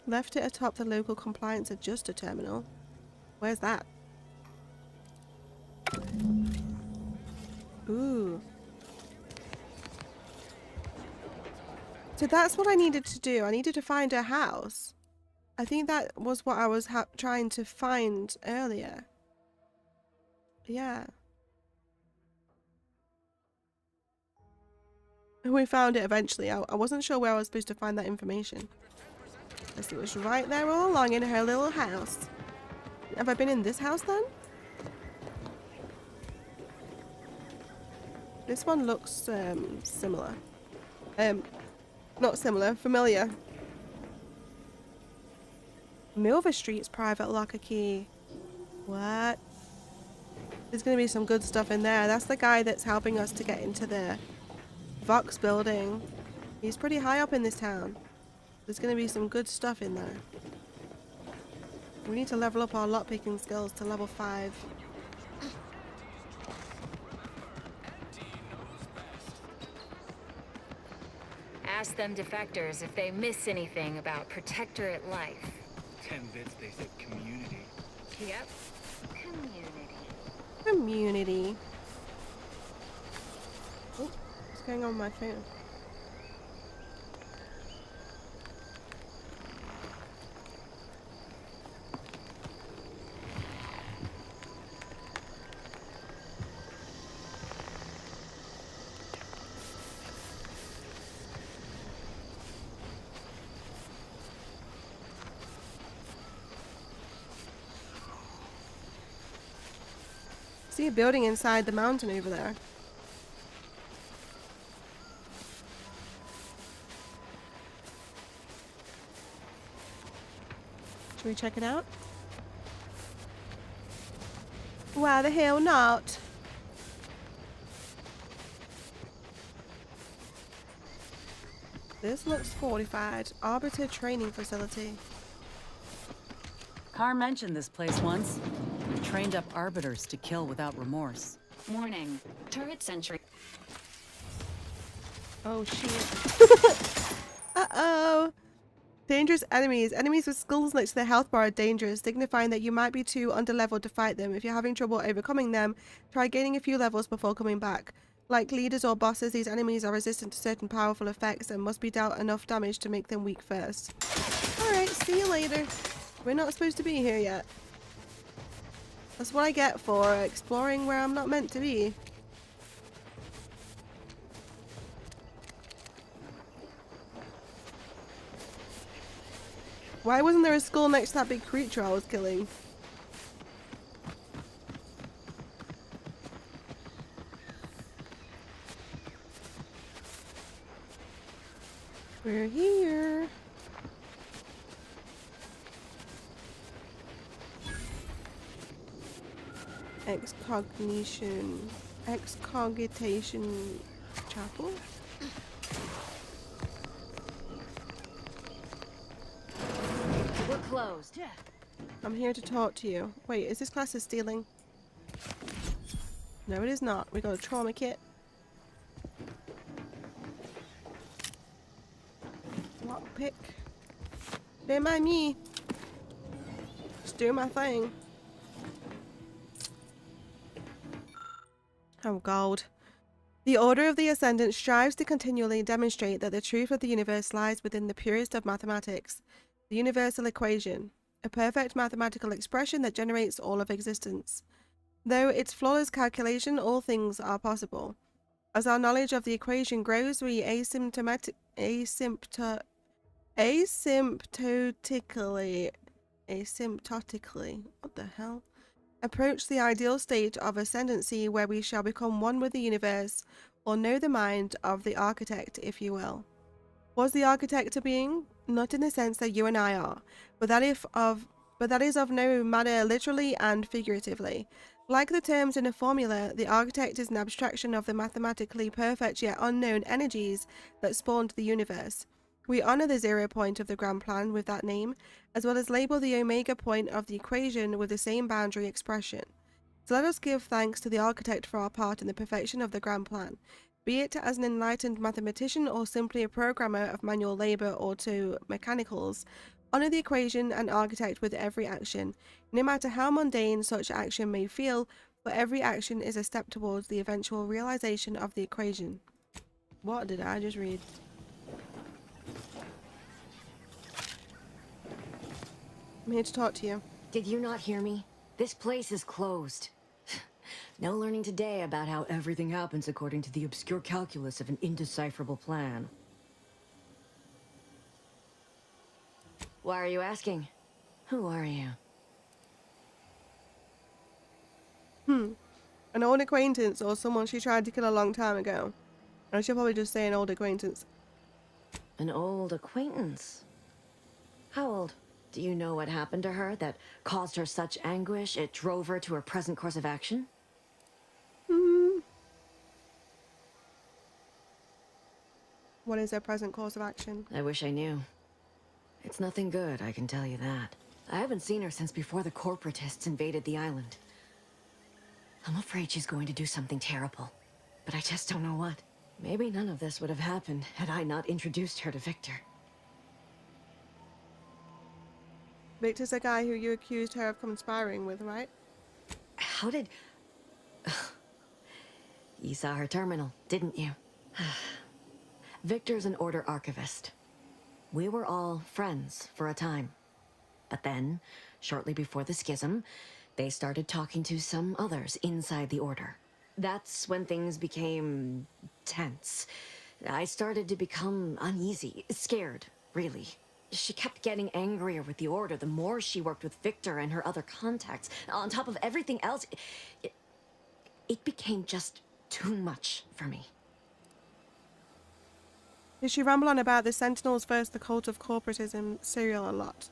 S1: Left it atop the local compliance adjuster terminal. Where's that? Ooh. So that's what I needed to do. I needed to find a house. I think that was what I was trying to find earlier. Yeah. And we found it eventually. I wasn't sure where I was supposed to find that information. It was right there all along in her little house. Have I been in this house then? This one looks similar. Not similar, familiar. Milver Street's private locker key. What? There's gonna be some good stuff in there. That's the guy that's helping us to get into the Vox building. He's pretty high up in this town. There's gonna be some good stuff in there. We need to level up our lockpicking skills to level 5.
S12: Ask them defectors if they miss anything about Protectorate life.
S11: 10 bits, they said community.
S12: Yep. Community.
S1: Community. Oh, what's going on with my phone? See a building inside the mountain over there. Should we check it out? Why the hell not? This looks fortified. Arbiter training facility.
S5: Carr mentioned this place once. Trained up arbiters to kill without remorse.
S10: Warning. Turret sentry.
S1: Oh shit. Uh-oh. Dangerous enemies. Enemies with skulls next to their health bar are dangerous, signifying that you might be too underleveled to fight them. If you're having trouble overcoming them, try gaining a few levels before coming back. Like leaders or bosses, these enemies are resistant to certain powerful effects and must be dealt enough damage to make them weak first. Alright, see you later. We're not supposed to be here yet. That's what I get for exploring where I'm not meant to be. Why wasn't there a skull next to that big creature I was killing? We're here. Excogitation Chapel?
S13: We're closed.
S1: I'm here to talk to you. Wait, is this class of stealing? No, it is not. We got a trauma kit. Lockpick. Don't mind me. Just doing my thing. Oh, God. The Order of the Ascendant strives to continually demonstrate that the truth of the universe lies within the purest of mathematics, the universal equation, a perfect mathematical expression that generates all of existence. Though its flawless calculation, all things are possible. As our knowledge of the equation grows, we asymptotically, what the hell? Approach the ideal state of ascendancy where we shall become one with the universe, or know the mind of the architect, if you will. Was the architect a being? Not in the sense that you and I are, but that is of no matter literally and figuratively. Like the terms in a formula, the architect is an abstraction of the mathematically perfect yet unknown energies that spawned the universe. We honor the 0 point of the grand plan with that name, as well as label the omega point of the equation with the same boundary expression. So let us give thanks to the architect for our part in the perfection of the grand plan, be it as an enlightened mathematician or simply a programmer of manual labor or to mechanicals. Honor the equation and architect with every action, no matter how mundane such action may feel, for every action is a step towards the eventual realization of the equation. What did I just read? I'm here to talk to you.
S13: Did you not hear me? This place is closed. No learning today about how everything happens according to the obscure calculus of an indecipherable plan. Why are you asking? Who are you?
S1: An old acquaintance or someone she tried to kill a long time ago. I should probably just say an old acquaintance.
S13: An old acquaintance? How old? Do you know what happened to her that caused her such anguish it drove her to her present course of action?
S1: What is her present course of action?
S13: I wish I knew. It's nothing good, I can tell you that. I haven't seen her since before the corporatists invaded the island. I'm afraid she's going to do something terrible, but I just don't know what. Maybe none of this would have happened had I not introduced her to Victor.
S1: Victor's the guy who you accused her of conspiring with, right?
S13: How did... You saw her terminal, didn't you? Victor's an Order archivist. We were all friends for a time. But then, shortly before the schism, they started talking to some others inside the Order. That's when things became tense. I started to become uneasy, scared, really. She kept getting angrier with the Order the more she worked with Victor and her other contacts. On top of everything else, it became just too much for me.
S1: Did she ramble on about the Sentinels versus the cult of corporatism serial a lot?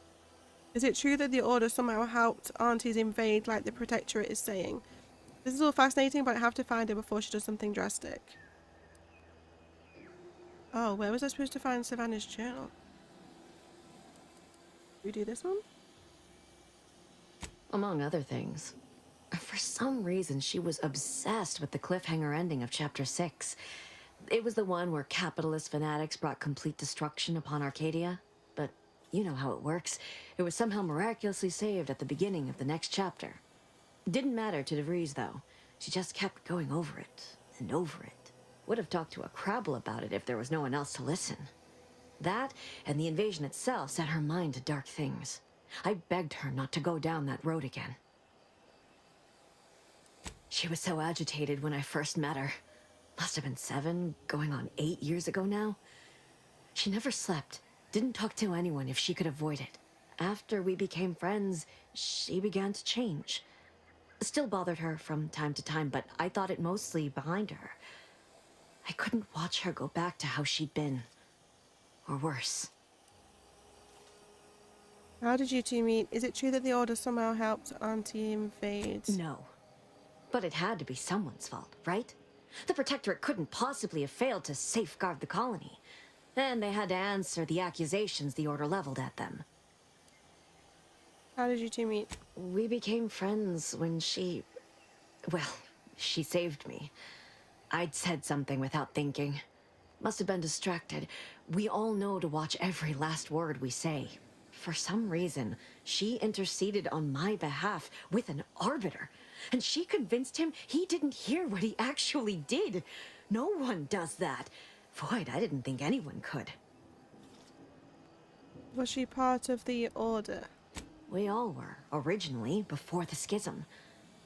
S1: Is it true that the Order somehow helped aunties invade like the Protectorate is saying? This is all fascinating, but I have to find her before she does something drastic. Oh, where was I supposed to find Savannah's journal? We do this one?
S13: Among other things. For some reason, she was obsessed with the cliffhanger ending of Chapter 6. It was the one where capitalist fanatics brought complete destruction upon Arcadia. But you know how it works. It was somehow miraculously saved at the beginning of the next chapter. Didn't matter to DeVries, though. She just kept going over it and over it. Would have talked to a Crabble about it if there was no one else to listen. That and the invasion itself set her mind to dark things. I begged her not to go down that road again. She was so agitated when I first met her. Must have been 7, going on 8 years ago now. She never slept, didn't talk to anyone if she could avoid it. After we became friends, she began to change. Still bothered her from time to time, but I thought it mostly behind her. I couldn't watch her go back to how she'd been. Or worse.
S1: How did you two meet? Is it true that the Order somehow helped Auntie invade?
S13: No. But it had to be someone's fault, right? The Protectorate couldn't possibly have failed to safeguard the colony. And they had to answer the accusations the Order leveled at them.
S1: How did you two meet?
S13: We became friends when she... well, she saved me. I'd said something without thinking. Must have been distracted. We all know to watch every last word we say. For some reason, she interceded on my behalf with an arbiter. And she convinced him he didn't hear what he actually did. No one does that. Void, I didn't think anyone could.
S1: Was she part of the Order?
S13: We all were, originally, before the schism.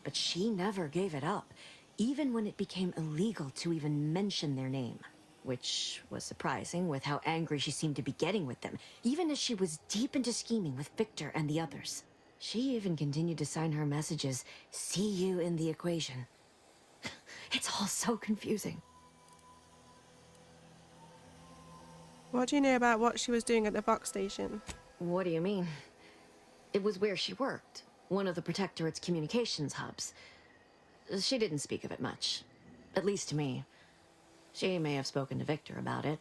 S13: But she never gave it up, even when it became illegal to even mention their name. Which was surprising with how angry she seemed to be getting with them, even as she was deep into scheming with Victor and the others. She even continued to sign her messages, "See you in the equation." It's all so confusing.
S1: What do you know about what she was doing at the Vox station?
S13: What do you mean? It was where she worked, one of the Protectorate's communications hubs. She didn't speak of it much, at least to me. She may have spoken to Victor about it.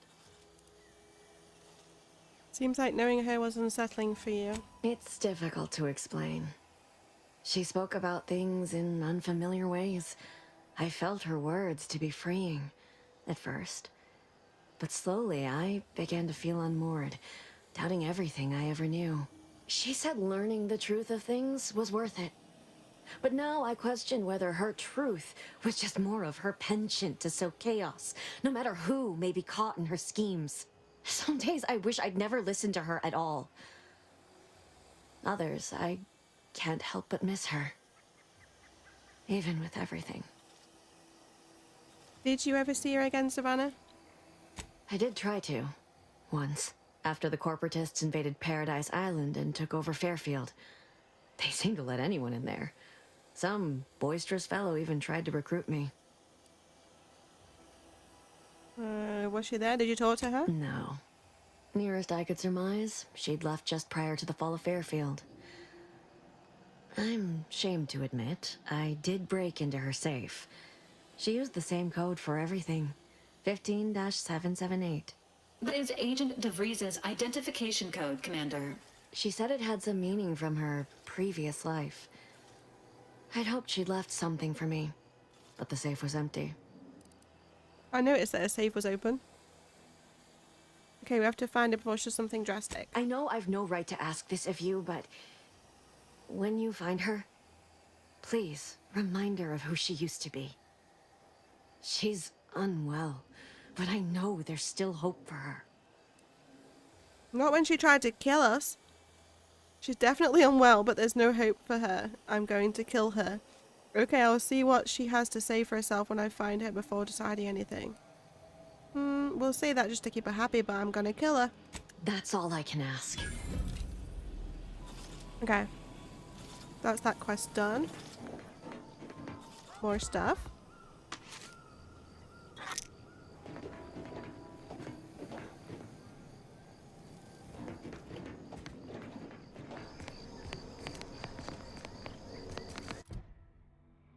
S1: Seems like knowing her was unsettling for you.
S13: It's difficult to explain. She spoke about things in unfamiliar ways. I felt her words to be freeing, at first. But slowly, I began to feel unmoored, doubting everything I ever knew. She said learning the truth of things was worth it. But now I question whether her truth was just more of her penchant to sow chaos, no matter who may be caught in her schemes. Some days I wish I'd never listened to her at all. Others, I can't help but miss her. Even with everything.
S1: Did you ever see her again, Savannah?
S13: I did try to. Once. After the corporatists invaded Paradise Island and took over Fairfield. They seemed to let anyone in there. Some boisterous fellow even tried to recruit me.
S1: Was she there? Did you talk to her?
S13: No. Nearest I could surmise, she'd left just prior to the fall of Fairfield. I'm ashamed to admit, I did break into her safe. She used the same code for everything. 15-778.
S17: That is Agent DeVries's identification code, Commander.
S13: She said it had some meaning from her previous life. I'd hoped she'd left something for me, but the safe was empty.
S1: I noticed that her safe was open. Okay, we have to find it before she does something drastic.
S13: I know I've no right to ask this of you, but when you find her, please remind her of who she used to be. She's unwell, but I know there's still hope for her.
S1: Not when she tried to kill us. She's definitely unwell, but there's no hope for her. I'm going to kill her. Okay, I'll see what she has to say for herself when I find her before deciding anything. We'll say that just to keep her happy, but I'm gonna kill her.
S13: That's all I can ask.
S1: Okay. That's that quest done. More stuff.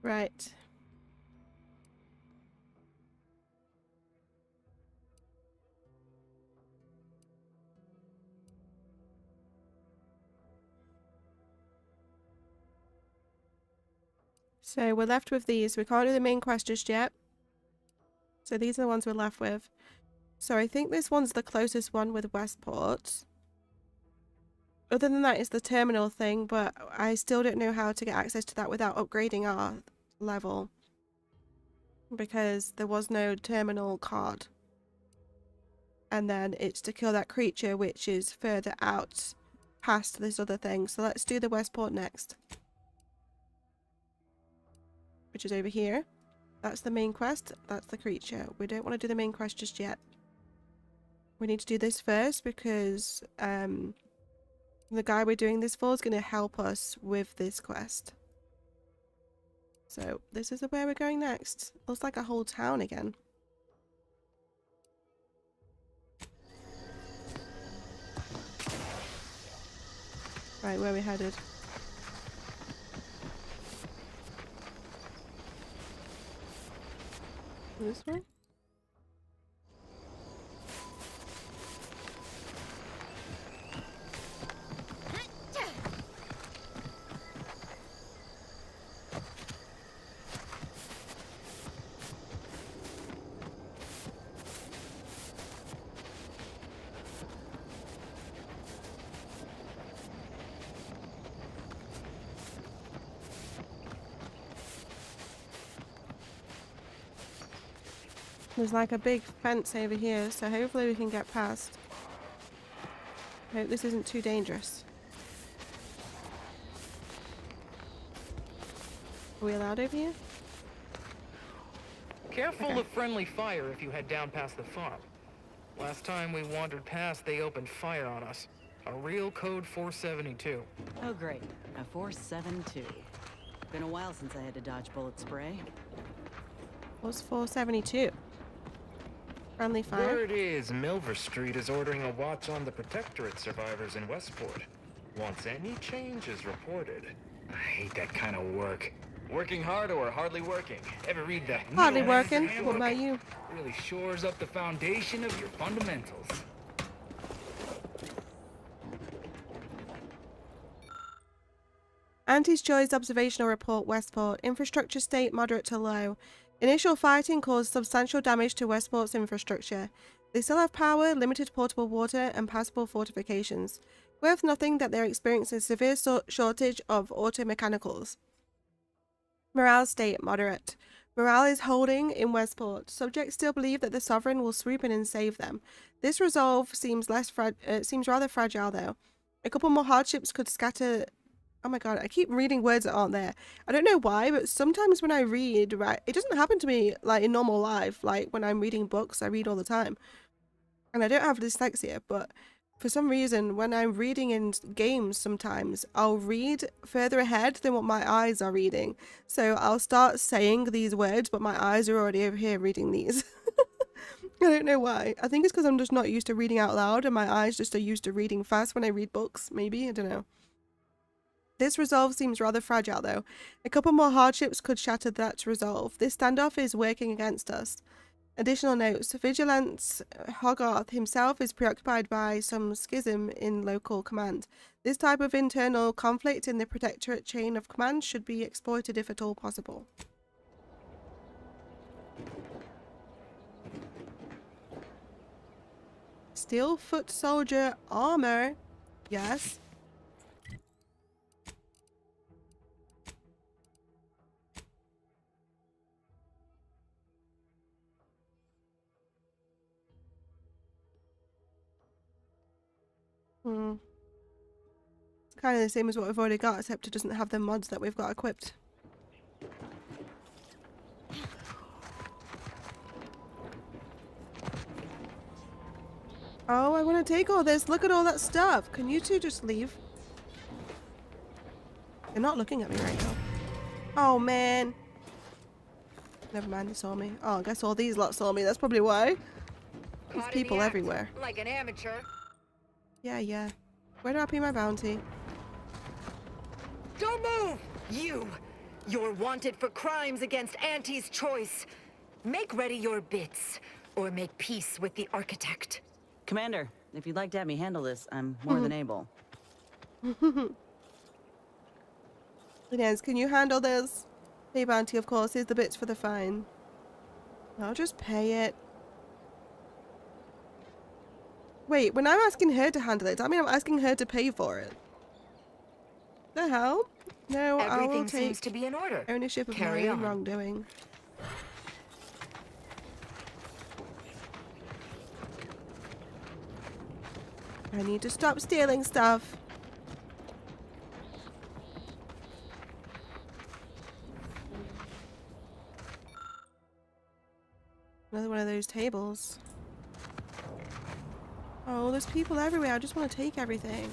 S1: Right. So we're left with these. We can't do the main quest just yet. So these are the ones we're left with. So I think this one's the closest one with Westport. Other than that, it's the terminal thing, but I still don't know how to get access to that without upgrading our level. Because there was no terminal card. And then it's to kill that creature, which is further out past this other thing. So let's do the Westport next. Which is over here. That's the main quest. That's the creature. We don't want to do the main quest just yet. We need to do this first because the guy we're doing this for is going to help us with this quest. So this is where we're going next. Looks like a whole town again. Right, where are we headed? This way? There's like a big fence over here, so hopefully we can get past. Hope this isn't too dangerous. Are we allowed over here?
S8: Careful
S1: Okay.
S8: of friendly fire if you head down past the farm. Last time we wandered past, they opened fire on us. A real code 472.
S5: Oh, great. A 472. Been a while since I had to dodge bullet spray.
S1: What's 472? Friendly fire?
S11: Word is Milver Street is ordering a watch on the Protectorate survivors in Westport. Once any change is reported. I hate that kind of work. Working hard or hardly working. Ever read the
S1: Hardly
S11: Neil
S1: working.
S11: Hansen
S1: What
S11: handbook?
S1: about you?
S11: Really shores up the foundation of your fundamentals.
S1: Auntie's Joy's observational report, Westport. Infrastructure state moderate to low. Initial fighting caused substantial damage to Westport's infrastructure. They still have power, limited portable water, and passable fortifications. Worth nothing that they're experiencing a severe shortage of auto-mechanicals. Morale state, moderate. Morale is holding in Westport. Subjects still believe that the Sovereign will swoop in and save them. This resolve seems seems rather fragile, though. A couple more hardships could scatter... Oh my god, I keep reading words that aren't there. I don't know why, but sometimes when I read, right, it doesn't happen to me like in normal life. Like when I'm reading books, I read all the time. And I don't have dyslexia, but for some reason, when I'm reading in games sometimes, I'll read further ahead than what my eyes are reading. So I'll start saying these words, but my eyes are already over here reading these. I don't know why. I think it's because I'm just not used to reading out loud and my eyes just are used to reading fast when I read books, maybe, I don't know. This resolve seems rather fragile, though. A couple more hardships could shatter that resolve. This standoff is working against us. Additional notes. Vigilance Hogarth himself is preoccupied by some schism in local command. This type of internal conflict in the Protectorate chain of command should be exploited if at all possible. Steel foot soldier armor. Yes. It's kind of the same as what we've already got, except it doesn't have the mods that we've got equipped. Oh, I want to take all this. Look at all that stuff. Can you two just leave? They're not looking at me right now. Oh, man. Never mind, they saw me. Oh, I guess all these lots saw me. That's probably why. There's people everywhere.
S16: Like an amateur.
S1: Yeah. Where do I pay my bounty?
S16: Don't move! You're wanted for crimes against Auntie's Choice. Make ready your bits, or make peace with the Architect.
S5: Commander, if you'd like to have me handle this, I'm more than able.
S1: Inez, can you handle this? Pay bounty, of course. Here's the bits for the fine. I'll just pay it. Wait, when I'm asking her to handle it, I mean I'm asking her to pay for it. The hell? No, I will
S16: Everything
S1: take
S16: seems to be in order.
S1: ownership of
S16: Carry
S1: my own
S16: on.
S1: wrongdoing. I need to stop stealing stuff. Another one of those tables. Oh, there's people everywhere. I just want to take everything.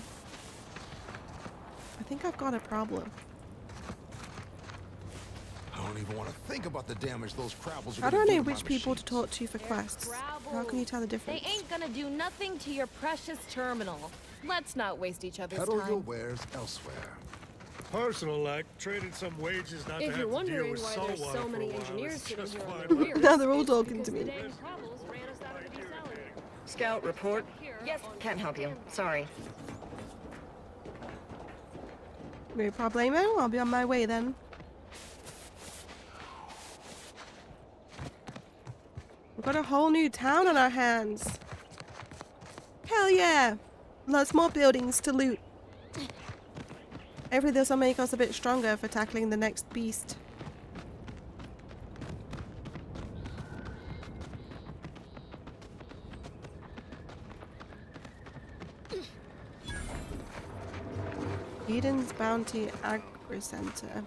S1: I think I've got a problem.
S18: I don't even want to think about the damage those Crabbles are
S1: How do
S18: gonna
S1: I
S18: do
S1: know
S18: to my
S1: which people to
S18: machines.
S1: talk to for quests? How can you tell the difference?
S19: They ain't gonna do nothing to your precious terminal. Let's not waste each other's
S18: Peddle your
S19: time.
S18: wares elsewhere.
S19: personal, like trading some wages not to
S20: If
S19: have
S20: you're
S19: to deal
S20: wondering
S19: with
S20: why
S19: salt
S20: there's
S19: water
S20: so
S19: for
S20: many
S19: a while,
S20: engineers
S19: it's
S20: sitting
S19: just
S20: here on
S19: fine.
S20: their wares,
S1: Now they're all
S20: it's
S1: talking
S20: because
S1: to me.
S20: the dang Cobbles ran us out of the desalination.
S16: Scout report. Yes, can't help you. Sorry.
S1: No problemo. I'll be on my way then. We've got a whole new town on our hands. Hell yeah! Lots more buildings to loot. Hopefully this will make us a bit stronger for tackling the next beast. Eden's Bounty Agri Center.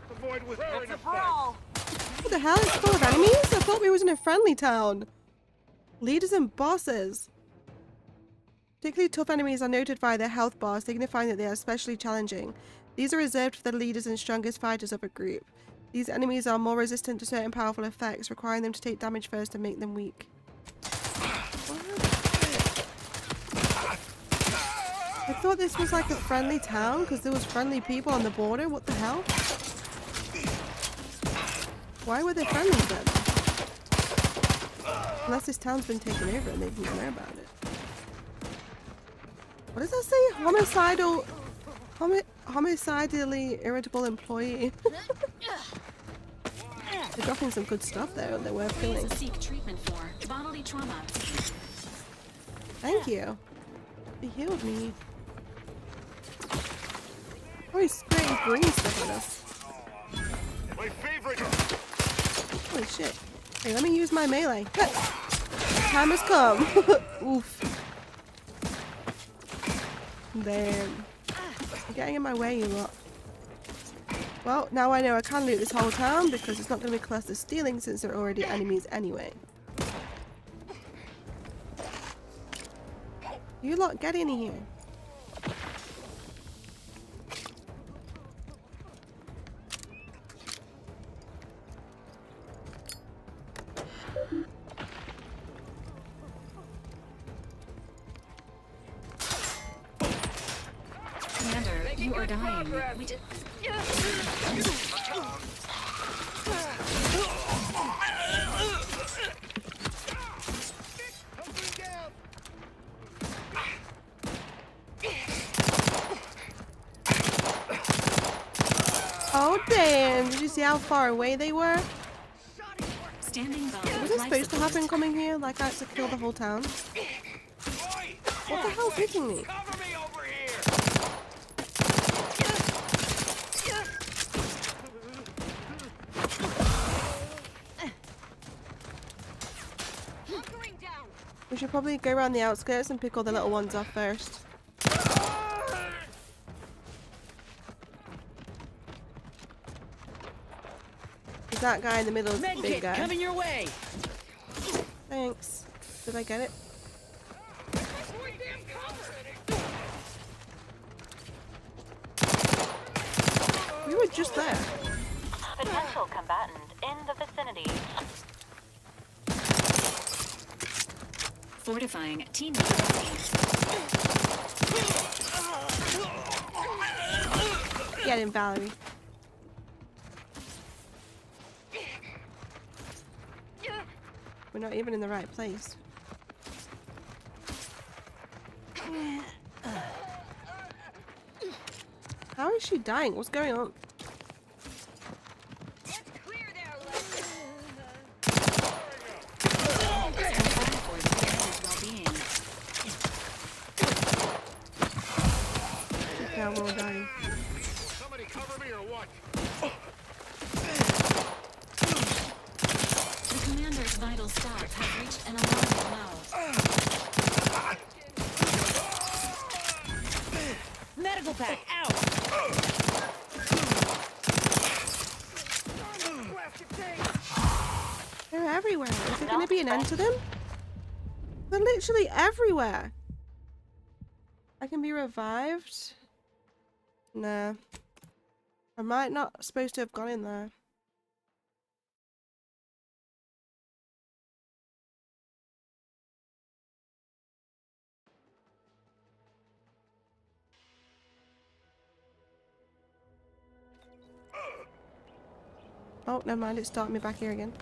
S19: Avoid with
S16: It's a brawl.
S1: What the hell? It's full of enemies? I thought we was in a friendly town. Leaders and bosses. Particularly tough enemies are noted by their health bar, signifying that they are especially challenging. These are reserved for the leaders and strongest fighters of a group. These enemies are more resistant to certain powerful effects, requiring them to take damage first and make them weak. I thought this was like a friendly town because there was friendly people on the border. What the hell? Why were they friendly then? Unless this town's been taken over and they didn't know about it. What does that say? Homicidally irritable employee. They're dropping some good stuff there that we're killing.
S17: Seek treatment for bodily trauma.
S1: Thank you. He healed me. Oh, he's spraying green stuff at us.
S19: My favorite.
S1: Holy shit. Hey, let me use my melee. Time has come. Oof. Damn. You're getting in my way, you lot. Well, now I know I can loot this whole town because it's not going to be classed as stealing since they're already enemies anyway. You lot, get in here.
S17: Commander, you are dying. We did.
S1: Oh damn! Did you see how far away they were?
S17: Standing by.
S1: Was this supposed to happen coming here? Like I had to kill the whole town? What the hell's hitting me? We should probably go around the outskirts and pick all the little ones off first. Is that guy in the middle is the big guy?
S5: Coming your way.
S1: Thanks. Did I get it? We were just there.
S21: Potential combatant in the vicinity.
S17: Fortifying team.
S1: Get him, Valerie. We're not even in the right place. How is she dying? What's going on? Okay, we're all dying.
S19: Somebody cover me or what?
S17: The commander's vital stats have reached an alarming low.
S5: Medical pack out.
S1: They're everywhere. Is there going to be an end to them? They're literally everywhere. I can be revived? Nah. I might not supposed to have gone in there. Oh, never mind. It started me back here again.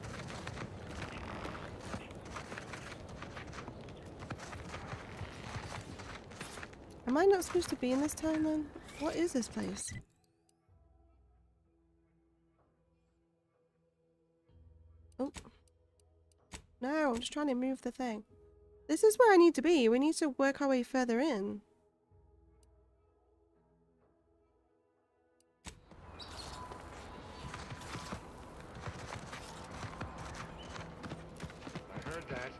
S1: Am I not supposed to be in this town then? What is this place? Oh. No, I'm just trying to move the thing. This is where I need to be. We need to work our way further in.
S19: I heard that.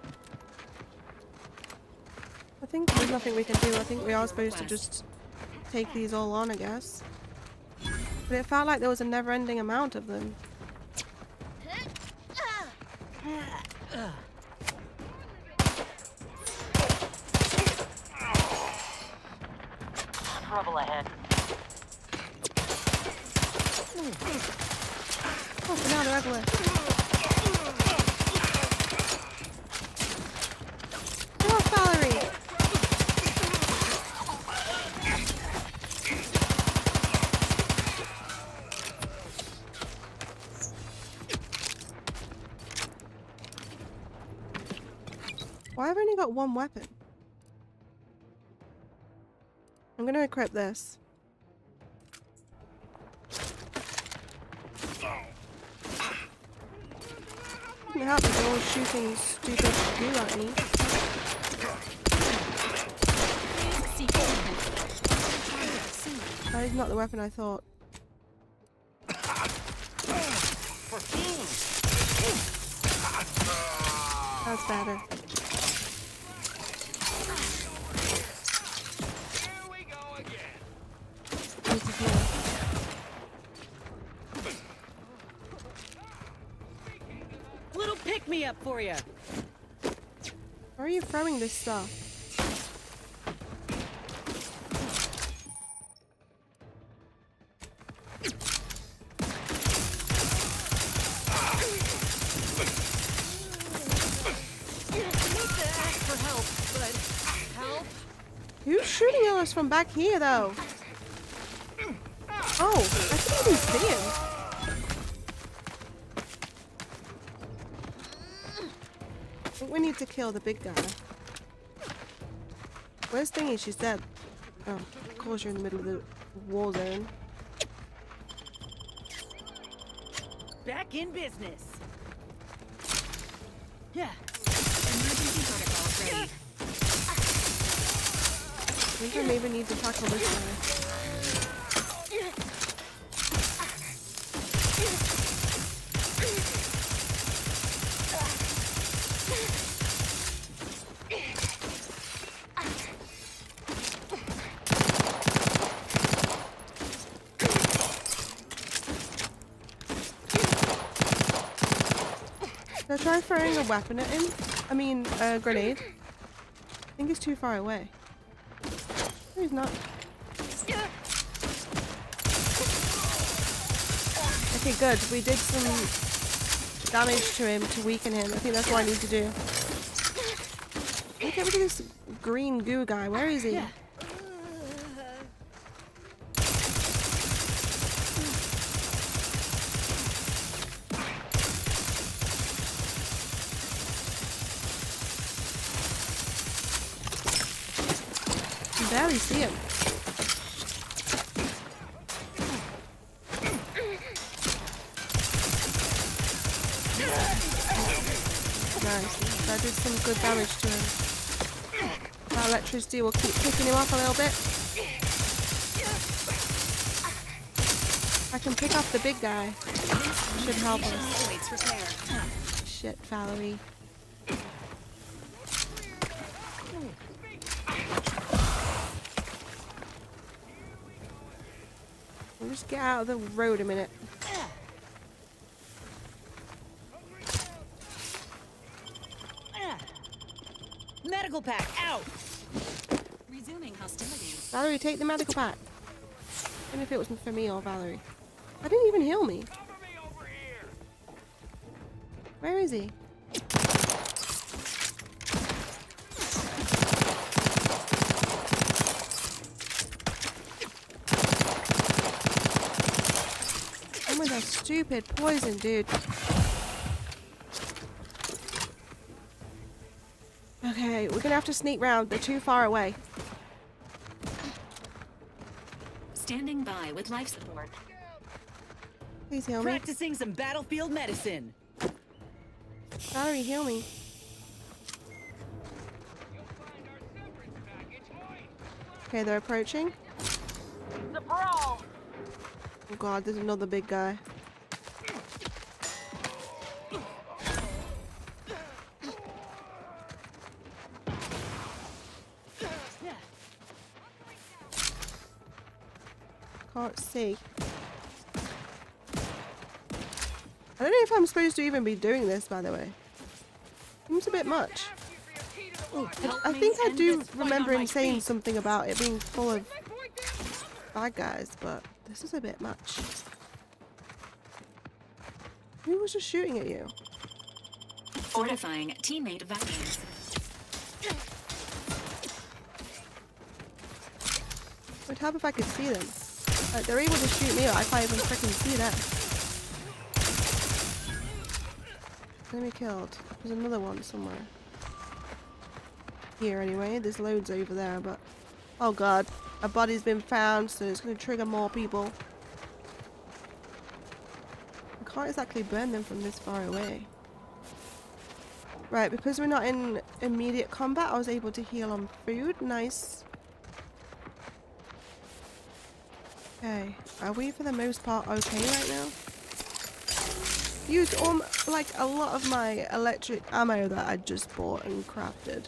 S1: I think there's nothing we can do. I think we are supposed to just take these all on, I guess. But it felt like there was a never-ending amount of them.
S21: Trouble ahead.
S1: Oh, but now they're everywhere. Come on, Valerie! Why have I only got one weapon? I'm gonna equip this. Couldn't help it, they're all shooting stupid goo at me. That is not the weapon I thought. That's better. Need to heal.
S5: Little pick-me-up for you.
S1: Where are you throwing this stuff? Who's shooting at us from back here, though? Oh, I can't even see him. I think we need to kill the big guy. Where's Thingy? She's dead. Oh, of course you're in the middle of the war zone.
S5: Back in business.
S15: Yeah. Emergency protocols ready.
S1: I think I maybe need to tackle this guy. Should I try throwing a weapon at him? I mean, a grenade. I think he's too far away. No, he's not. Okay, good. We did some damage to him to weaken him. I think that's what I need to do. Get rid of this green goo guy. Where is he? I barely see him. Nice. That did some good damage to him. That electricity will keep picking him up a little bit. I can pick up the big guy. Should help us. Shit, Valerie. We'll just get out of the road a minute.
S5: Medical pack out.
S15: Resuming hostilities.
S1: Valerie, take the medical pack. Even if it wasn't for me or Valerie. I didn't even heal me. Where is he? I'm with that stupid poison, dude. Okay, we're gonna have to sneak round. They're too far away.
S17: Standing by with life support.
S1: Please heal me.
S5: Practicing some battlefield medicine.
S1: Valerie, heal me. Okay, they're approaching.
S21: The parole.
S1: Oh god, there's another big guy. Can't see. I don't know if I'm supposed to even be doing this, by the way. Seems a bit much. I think I do remember him saying something about it being full of bad guys, but this is a bit much. Who was just shooting at you?
S17: Fortifying teammate vitals.
S1: What happen if I could see them? Like, they're able to shoot me, I can't even freaking see them. Enemy killed. There's another one somewhere. Here anyway, there's loads over there, but... Oh god, a body's been found, so it's going to trigger more people. I can't exactly burn them from this far away. Right, because we're not in immediate combat, I was able to heal on food. Nice. Okay, are we for the most part okay right now? Used like a lot of my electric ammo that I just bought and crafted.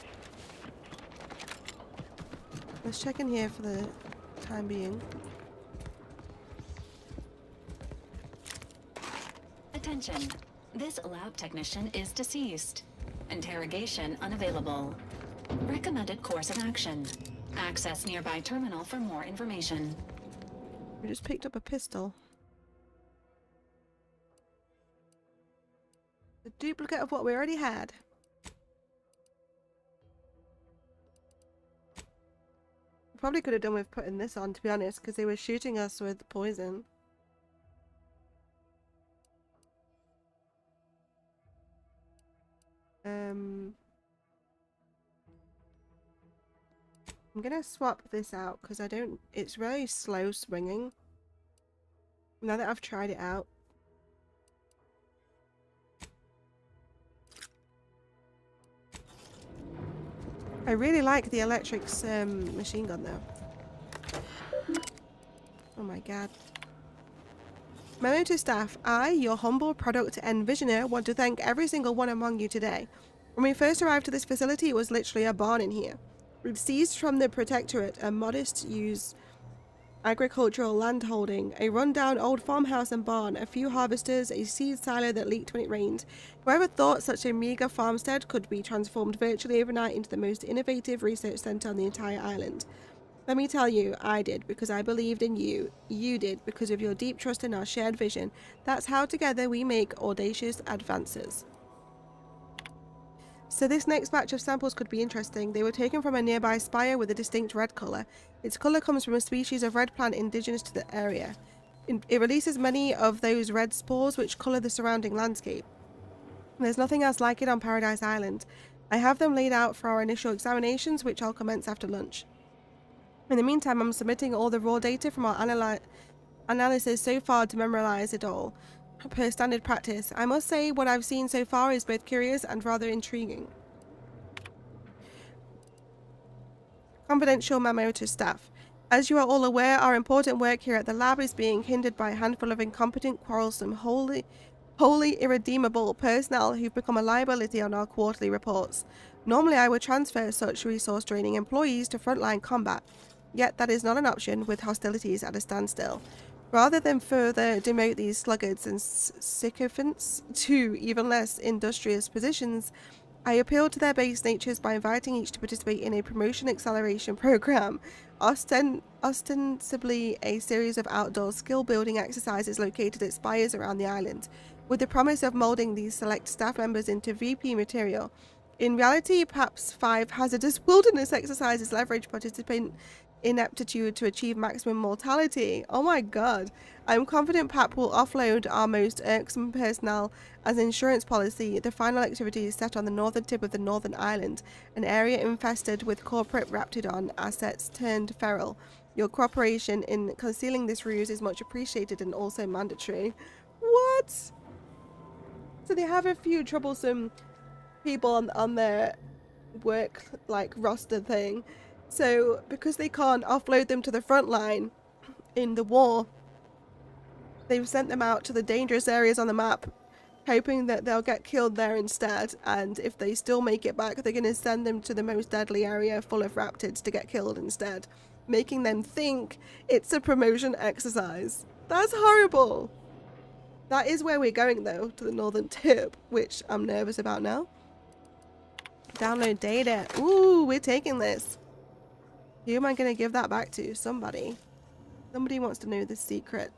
S1: Let's check in here for the time being.
S17: Attention. This lab technician is deceased. Interrogation unavailable. Recommended course of action. Access nearby terminal for more information.
S1: We just picked up a pistol. A duplicate of what we already had. Probably could have done with putting this on, to be honest, because they were shooting us with poison. I'm gonna swap this out because I don't. It's really slow swinging. Now that I've tried it out. I really like the Electric's machine gun though. Oh my god. Memo to staff. I, your humble product envisioner, want to thank every single one among you today. When we first arrived at this facility, it was literally a barn in here. We've seized from the Protectorate a modest use agricultural land holding, a rundown old farmhouse and barn, a few harvesters, a seed silo that leaked when it rained. Whoever thought such a meager farmstead could be transformed virtually overnight into the most innovative research centre on the entire island? Let me tell you, I did, because I believed in you. You did, because of your deep trust in our shared vision. That's how together we make audacious advances. So this next batch of samples could be interesting. They were taken from a nearby spire with a distinct red colour. Its colour comes from a species of red plant indigenous to the area. It releases many of those red spores which colour the surrounding landscape. There's nothing else like it on Paradise Island. I have them laid out for our initial examinations, which I'll commence after lunch. In the meantime, I'm submitting all the raw data from our analysis so far to memorialise it all. Per standard practice, I must say what I've seen so far is both curious and rather intriguing. Confidential memo to staff. As you are all aware, our important work here at the lab is being hindered by a handful of incompetent, quarrelsome, wholly irredeemable personnel who've become a liability on our quarterly reports. Normally I would transfer such resource-draining employees to frontline combat, yet that is not an option with hostilities at a standstill. Rather than further demote these sluggards and sycophants to even less industrious positions, I appeal to their base natures by inviting each to participate in a promotion acceleration program, ostensibly a series of outdoor skill-building exercises located at spires around the island, with the promise of moulding these select staff members into VP material. In reality, perhaps 5 hazardous wilderness exercises leverage participant ineptitude to achieve maximum mortality. Oh my god. I'm confident PAP will offload our most irksome personnel as insurance policy. The final activity is set on the northern tip of the Northern Island, an area infested with corporate Raptidon assets turned feral. Your cooperation in concealing this ruse is much appreciated and also mandatory. What? So they have a few troublesome people on their work like roster thing. So because they can't offload them to the front line in the war, they've sent them out to the dangerous areas on the map, hoping that they'll get killed there instead. And if they still make it back, they're going to send them to the most deadly area full of raptids to get killed instead, making them think it's a promotion exercise. That's horrible. That is where we're going though, to the northern tip, which I'm nervous about now. Download data. Ooh, we're taking this. Who am I going to give that back to? Somebody. Somebody wants to know the secret.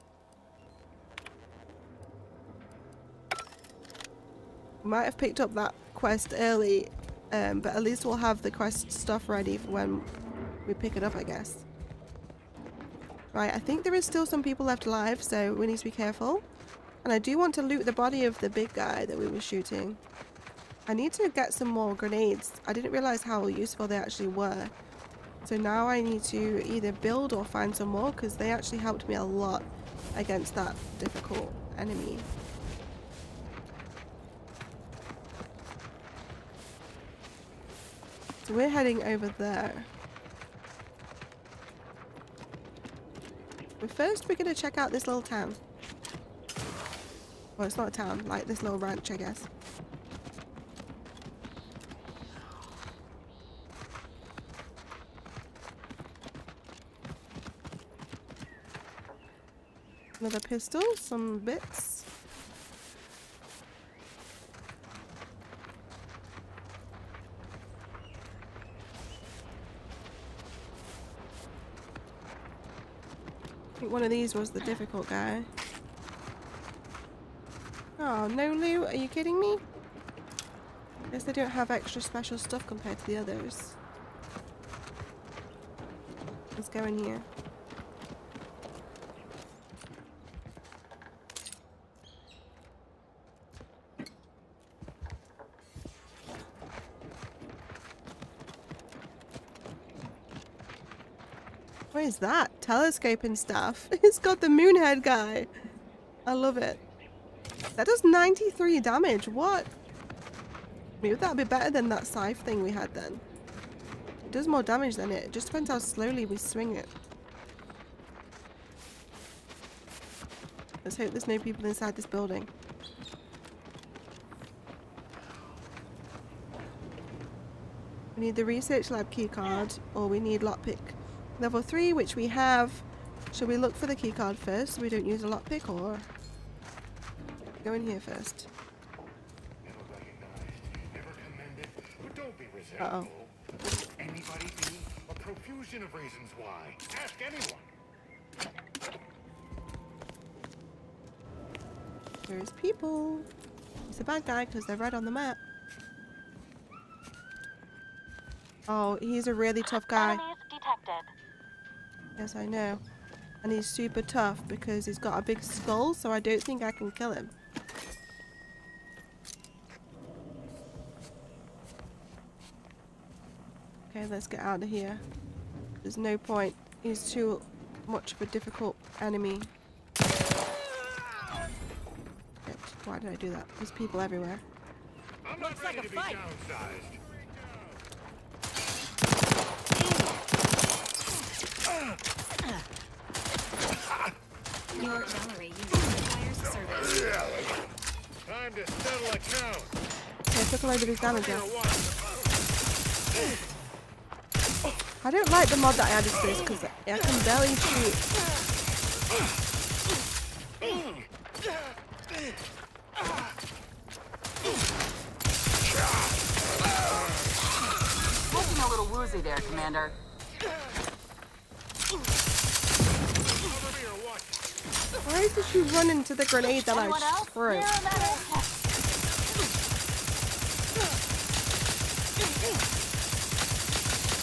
S1: Might have picked up that quest early, but at least we'll have the quest stuff ready for when we pick it up, I guess. Right, I think there is still some people left alive, so we need to be careful. And I do want to loot the body of the big guy that we were shooting. I need to get some more grenades. I didn't realize how useful they actually were. So now I need to either build or find some more, because they actually helped me a lot against that difficult enemy. So we're heading over there. But first we're going to check out this little town. Well, it's not a town, like this little ranch, I guess. Another pistol, some bits. I think one of these was the difficult guy. Oh, no loot? Are you kidding me? Guess they don't have extra special stuff compared to the others. Let's go in here. What is that? Telescoping stuff. It's got the Moonhead guy. I love it. That does 93 damage. What? Maybe that'd be better than that scythe thing we had then. It does more damage than it. It just depends how slowly we swing it. Let's hope there's no people inside this building. We need the research lab keycard, or we need lockpick. Level 3, which we have. Should we look for the keycard first so we don't use a lockpick, or go in here first? Uh-oh.
S19: Anybody be a profusion of reasons why? Ask anyone.
S1: There's people. He's a bad guy because they're red on the map. Oh, he's a really tough guy.
S21: Enemies detected.
S1: Yes, I know. And he's super tough because he's got a big skull, so I don't think I can kill him. Okay, let's get out of here. There's no point. He's too much of a difficult enemy. Shit, why did I do that? There's people everywhere.
S19: I'm not ready to be downsized.
S17: Your Valerie unit requires service.
S19: Time to settle account.
S1: Okay, I took a load of his damage out. I don't like the mod that I added to this because I can barely shoot.
S6: Looking a little woozy there, Commander.
S1: Why did you run into the grenade that I threw?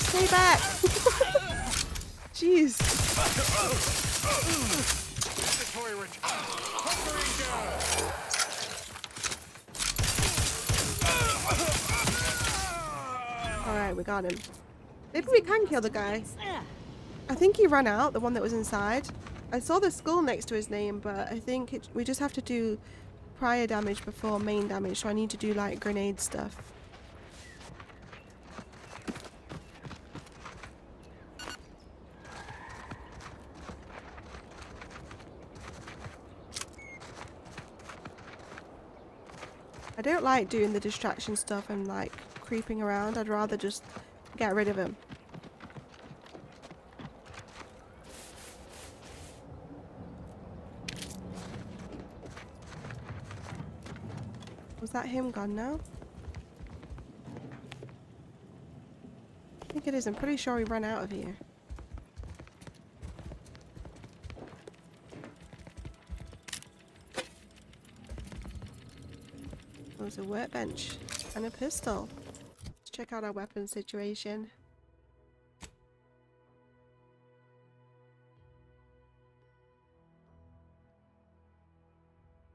S1: Stay back! Jeez.
S19: Mandatory
S1: Alright, we got him. Maybe we can kill the guy. I think he ran out, the one that was inside. I saw the skull next to his name, but I think we just have to do prior damage before main damage, so I need to do like grenade stuff. I don't like doing the distraction stuff and like creeping around. I'd rather just get rid of him. Was that him gone now? I think it is. I'm pretty sure he ran out of here. There's a workbench and a pistol. Let's check out our weapon situation.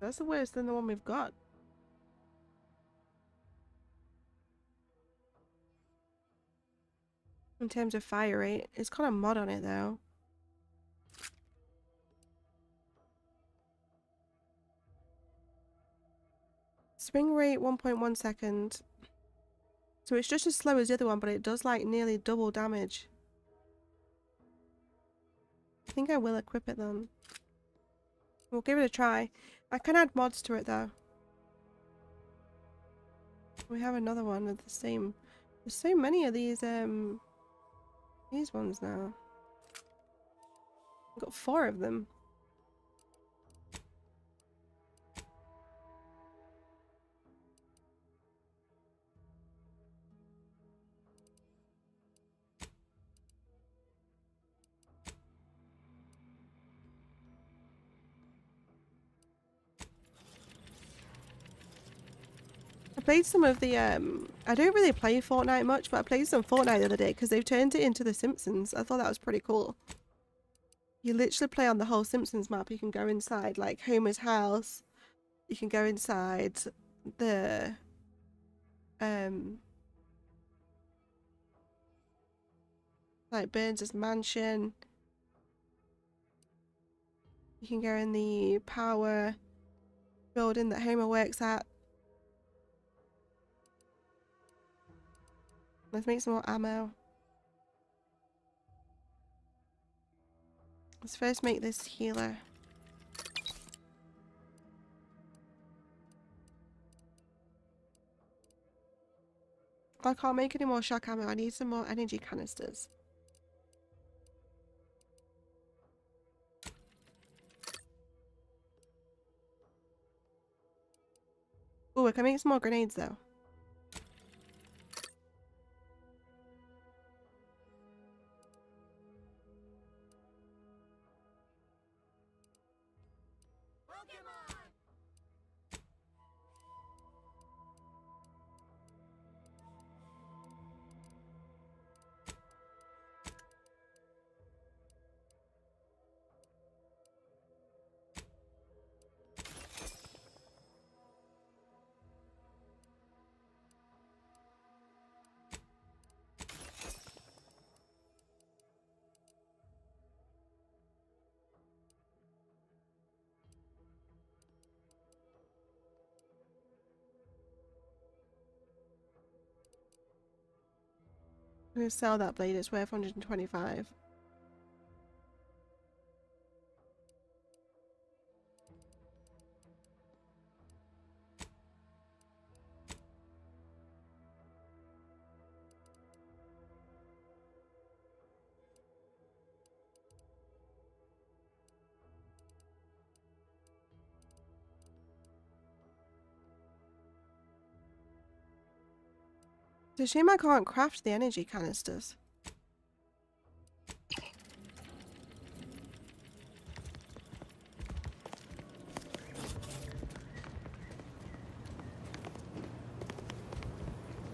S1: That's the worse than the one we've got. In terms of fire rate, it's got a mod on it though. Spring rate 1.1 second. So it's just as slow as the other one, but it does like nearly double damage. I think I will equip it then. We'll give it a try. I can add mods to it though. We have another one with the same. There's so many of these ones now. I've got 4 of them. I played some of the I don't really play Fortnite much, but I played some Fortnite the other day because they've turned it into The Simpsons. I thought that was pretty cool. You literally play on the whole Simpsons map. You can go inside like Homer's house. You can go inside the like Burns' mansion. You can go in the power building that Homer works at. Let's make some more ammo. Let's first make this healer. I can't make any more shock ammo. I need some more energy canisters. Oh, I can make some more grenades though. I'm gonna sell that blade, it's worth 125. It's a shame I can't craft the energy canisters.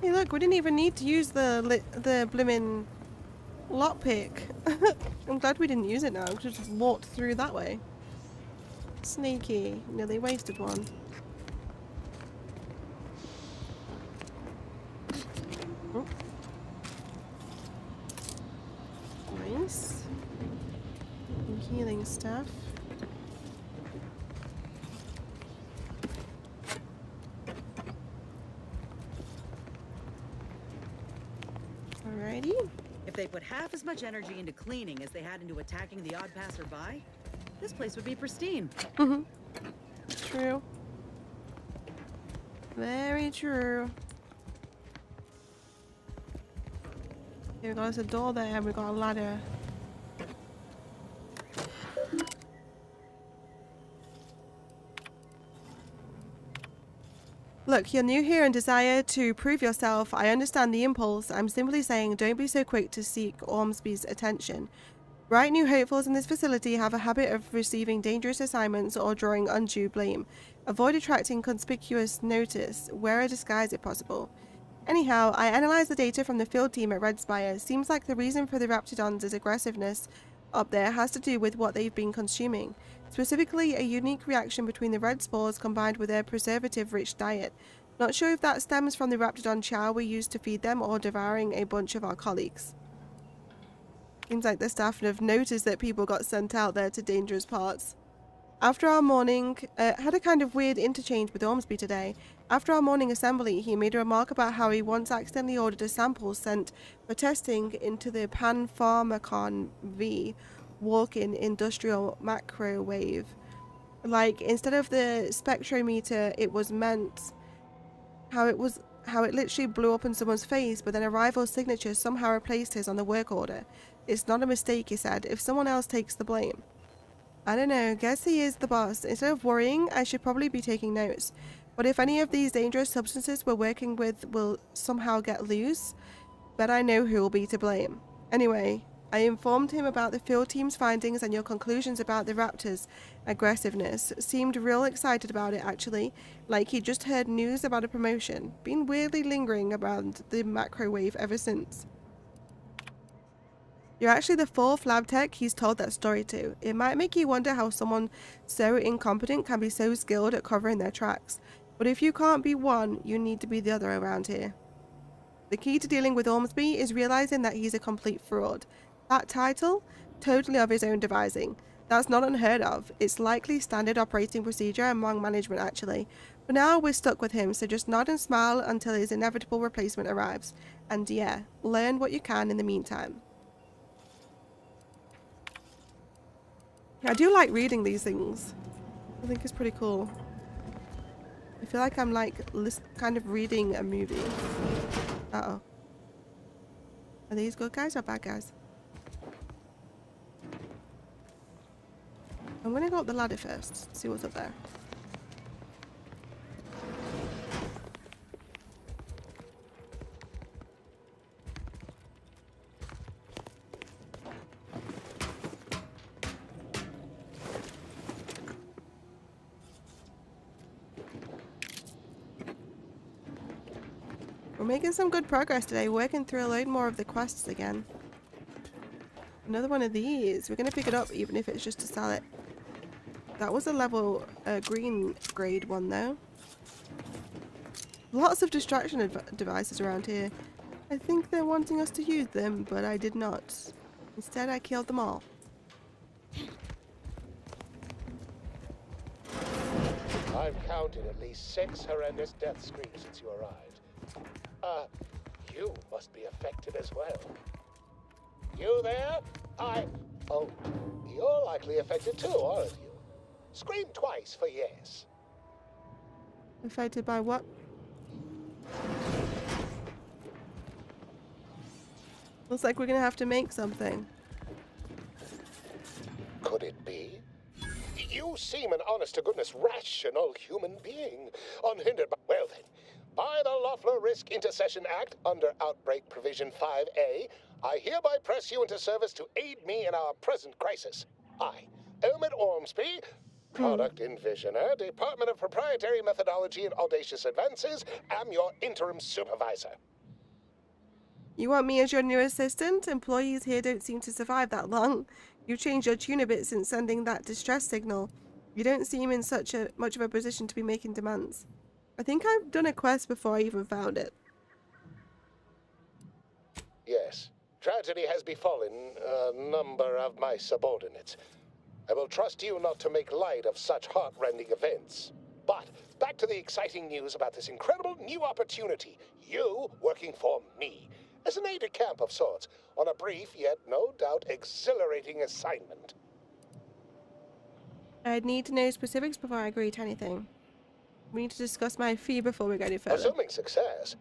S1: Hey look, we didn't even need to use the blimmin'... lockpick. I'm glad we didn't use it now. We could have just walked through that way. Sneaky. Nearly wasted one. Oh. Nice. And healing stuff. Alrighty.
S5: If they put half as much energy into cleaning as they had into attacking the odd passerby, this place would be pristine.
S1: Mm-hmm. True. Very true. Here we go, there's a door there and we got a ladder. Look, you're new here and desire to prove yourself. I understand the impulse. I'm simply saying don't be so quick to seek Ormsby's attention. Bright new hopefuls in this facility have a habit of receiving dangerous assignments or drawing undue blame. Avoid attracting conspicuous notice. Wear a disguise if possible. Anyhow, I analyzed the data from the field team at Red Spire. Seems like the reason for the Raptidons' aggressiveness up there has to do with what they've been consuming. Specifically, a unique reaction between the red spores combined with their preservative-rich diet. Not sure if that stems from the Raptidon chow we used to feed them or devouring a bunch of our colleagues. Seems like the staff have noticed that people got sent out there to dangerous parts. After our morning, had a kind of weird interchange with Ormsby today. After our morning assembly, he made a remark about how he once accidentally ordered a sample sent for testing into the Pan-Pharmacon V walk-in industrial microwave. Like, instead of the spectrometer, it was meant how it literally blew up in someone's face, but then a rival's signature somehow replaced his on the work order. It's not a mistake, he said, if someone else takes the blame. I don't know, guess he is the boss. Instead of worrying, I should probably be taking notes. But if any of these dangerous substances we're working with will somehow get loose, bet I know who will be to blame. Anyway, I informed him about the field team's findings and your conclusions about the Raptors' aggressiveness. Seemed real excited about it, actually, like he just heard news about a promotion. Been weirdly lingering around the microwave ever since. You're actually the fourth lab tech he's told that story to. It might make you wonder how someone so incompetent can be so skilled at covering their tracks. But if you can't be one, you need to be the other around here. The key to dealing with Ormsby is realizing that he's a complete fraud. That title? Totally of his own devising. That's not unheard of. It's likely standard operating procedure among management, actually. For now, we're stuck with him, so just nod and smile until his inevitable replacement arrives. And yeah, learn what you can in the meantime. I do like reading these things. I think it's pretty cool. I feel like I'm like kind of reading a movie. Uh-oh. Are these good guys or bad guys? I'm gonna go up the ladder first, see what's up there. We're making some good progress today, working through a load more of the quests again. Another one of these. We're going to pick it up even if it's just to sell it. That was a level green grade one though. Lots of distraction devices around here. I think they're wanting us to use them, but I did not. Instead, I killed them all.
S9: I've counted at least 6 horrendous death screams since you arrived. You must be affected as well. You there? Oh, you're likely affected too, aren't you? Scream twice for yes.
S1: Affected by what? Looks like we're gonna have to make something.
S9: Could it be? You seem an honest-to-goodness rational human being, unhindered by... Well then, by the Loeffler Risk Intercession Act, under Outbreak Provision 5A, I hereby press you into service to aid me in our present crisis. I, Elmet Ormsby, Product Envisioner, Department of Proprietary Methodology and Audacious Advances, am your interim supervisor.
S1: You want me as your new assistant? Employees here don't seem to survive that long. You've changed your tune a bit since sending that distress signal. You don't seem in such a much of a position to be making demands. I think I've done a quest before I even found it.
S9: Yes. Tragedy has befallen a number of my subordinates. I will trust you not to make light of such heart-rending events. But back to the exciting news about this incredible new opportunity. You working for me, as an aide-de-camp of sorts, on a brief yet no doubt exhilarating assignment.
S1: I'd need to know specifics before I agree to anything. We need to discuss my fee before we go any further.
S9: Assuming success,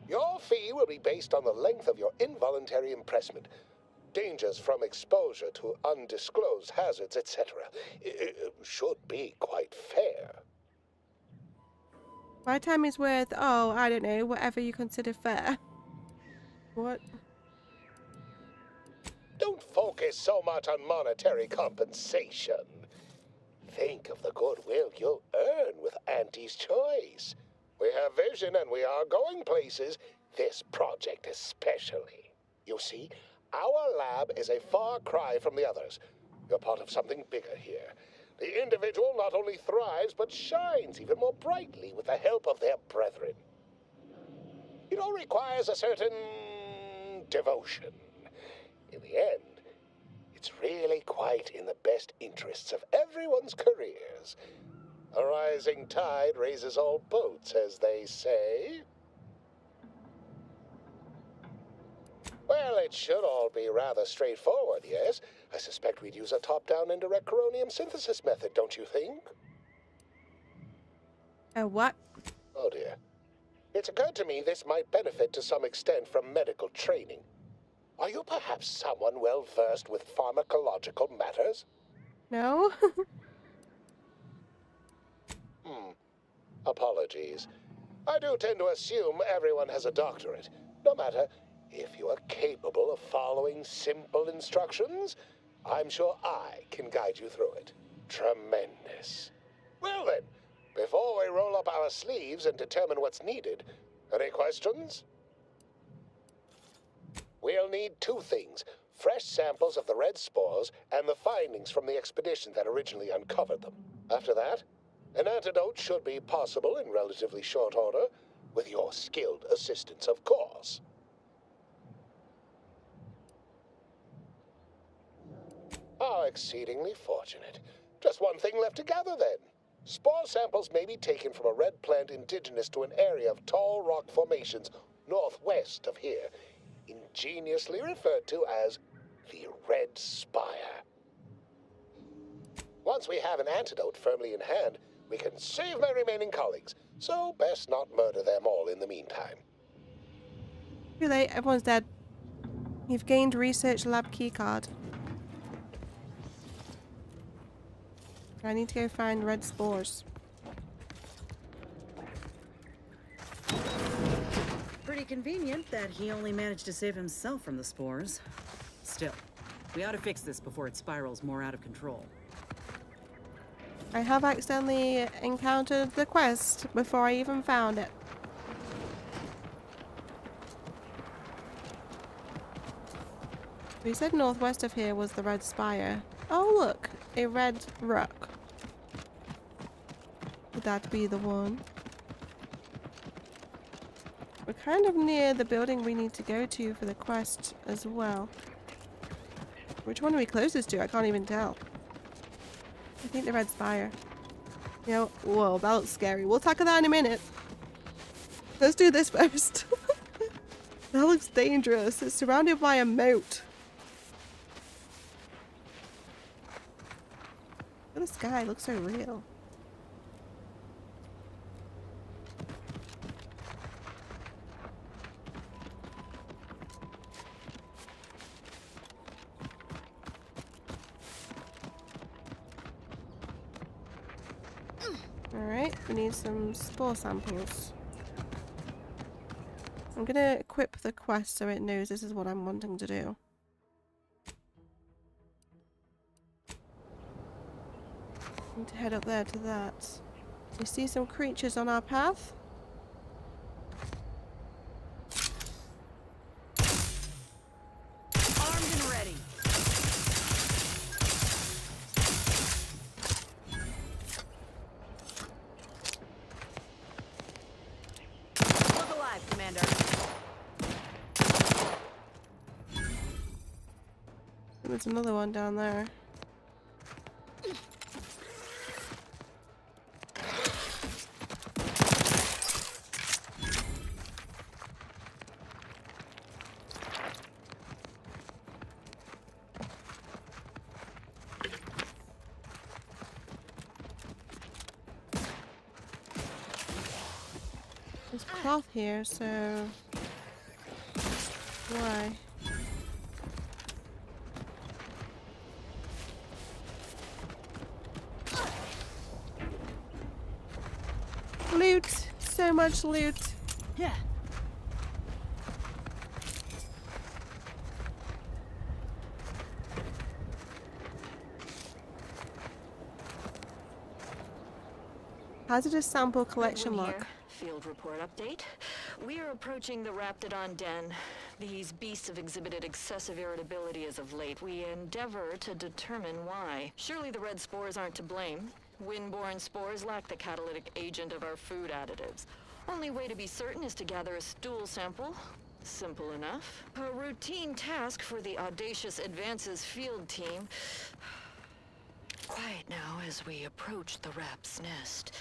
S9: your fee will be based on the length of your involuntary impressment, dangers from exposure to undisclosed hazards, etc. It should be quite fair.
S1: My time is worth, oh, I don't know, whatever you consider fair. What?
S9: Don't focus so much on monetary compensation. Think of the goodwill you'll earn with Auntie's choice. We have vision and we are going places, this project especially. You see, our lab is a far cry from the others. You're part of something bigger here. The individual not only thrives, but shines even more brightly with the help of their brethren. It all requires a certain devotion. In the end, it's really quite in the best interests of everyone's careers. A rising tide raises all boats, as they say. Well, it should all be rather straightforward, yes? I suspect we'd use a top-down indirect coronium synthesis method, don't you think?
S1: A what?
S9: Oh dear. It's occurred to me this might benefit to some extent from medical training. Are you perhaps someone well-versed with pharmacological matters?
S1: No.
S9: Apologies. I do tend to assume everyone has a doctorate. No matter, if you are capable of following simple instructions, I'm sure I can guide you through it. Tremendous. Well then, before we roll up our sleeves and determine what's needed, any questions? We'll need two things: fresh samples of the red spores and the findings from the expedition that originally uncovered them. After that, an antidote should be possible in relatively short order, with your skilled assistance, of course. How exceedingly fortunate. Just one thing left to gather, then. Spore samples may be taken from a red plant indigenous to an area of tall rock formations northwest of here, ingeniously referred to as the Red Spire. Once we have an antidote firmly in hand, we can save my remaining colleagues, so best not murder them all in the meantime.
S1: Too late, everyone's dead. You've gained research lab keycard. I need to go find red spores.
S5: Pretty convenient that he only managed to save himself from the spores. Still, we ought to fix this before it spirals more out of control.
S1: I have accidentally encountered the quest before I even found it. We said northwest of here was the Red Spire. Oh look, a red rock. Would that be the one? We're kind of near the building we need to go to for the quest as well. Which one are we closest to? I can't even tell. I think the Red Spire. You know, whoa, that looks scary. We'll tackle that in a minute. Let's do this first. That looks dangerous. It's surrounded by a moat. Look at the sky, it looks so real. Alright, we need some spore samples. I'm gonna equip the quest so it knows this is what I'm wanting to do. Need to head up there to that. We see some creatures on our path.
S16: alive, Commander.
S1: There's another one down there. There's cloth here, so why? Loot! So much loot!
S16: Yeah.
S1: Hazardous sample collection
S16: Goodwin
S1: log.
S16: here. Field report update. We are approaching the Raptidon den. These beasts have exhibited excessive irritability as of late. We endeavor to determine why. Surely the red spores aren't to blame. Windborne spores lack the catalytic agent of our food additives. Only way to be certain is to gather a stool sample. Simple enough. A routine task for the Audacious Advances field team. Quiet now as we approach the rap's nest.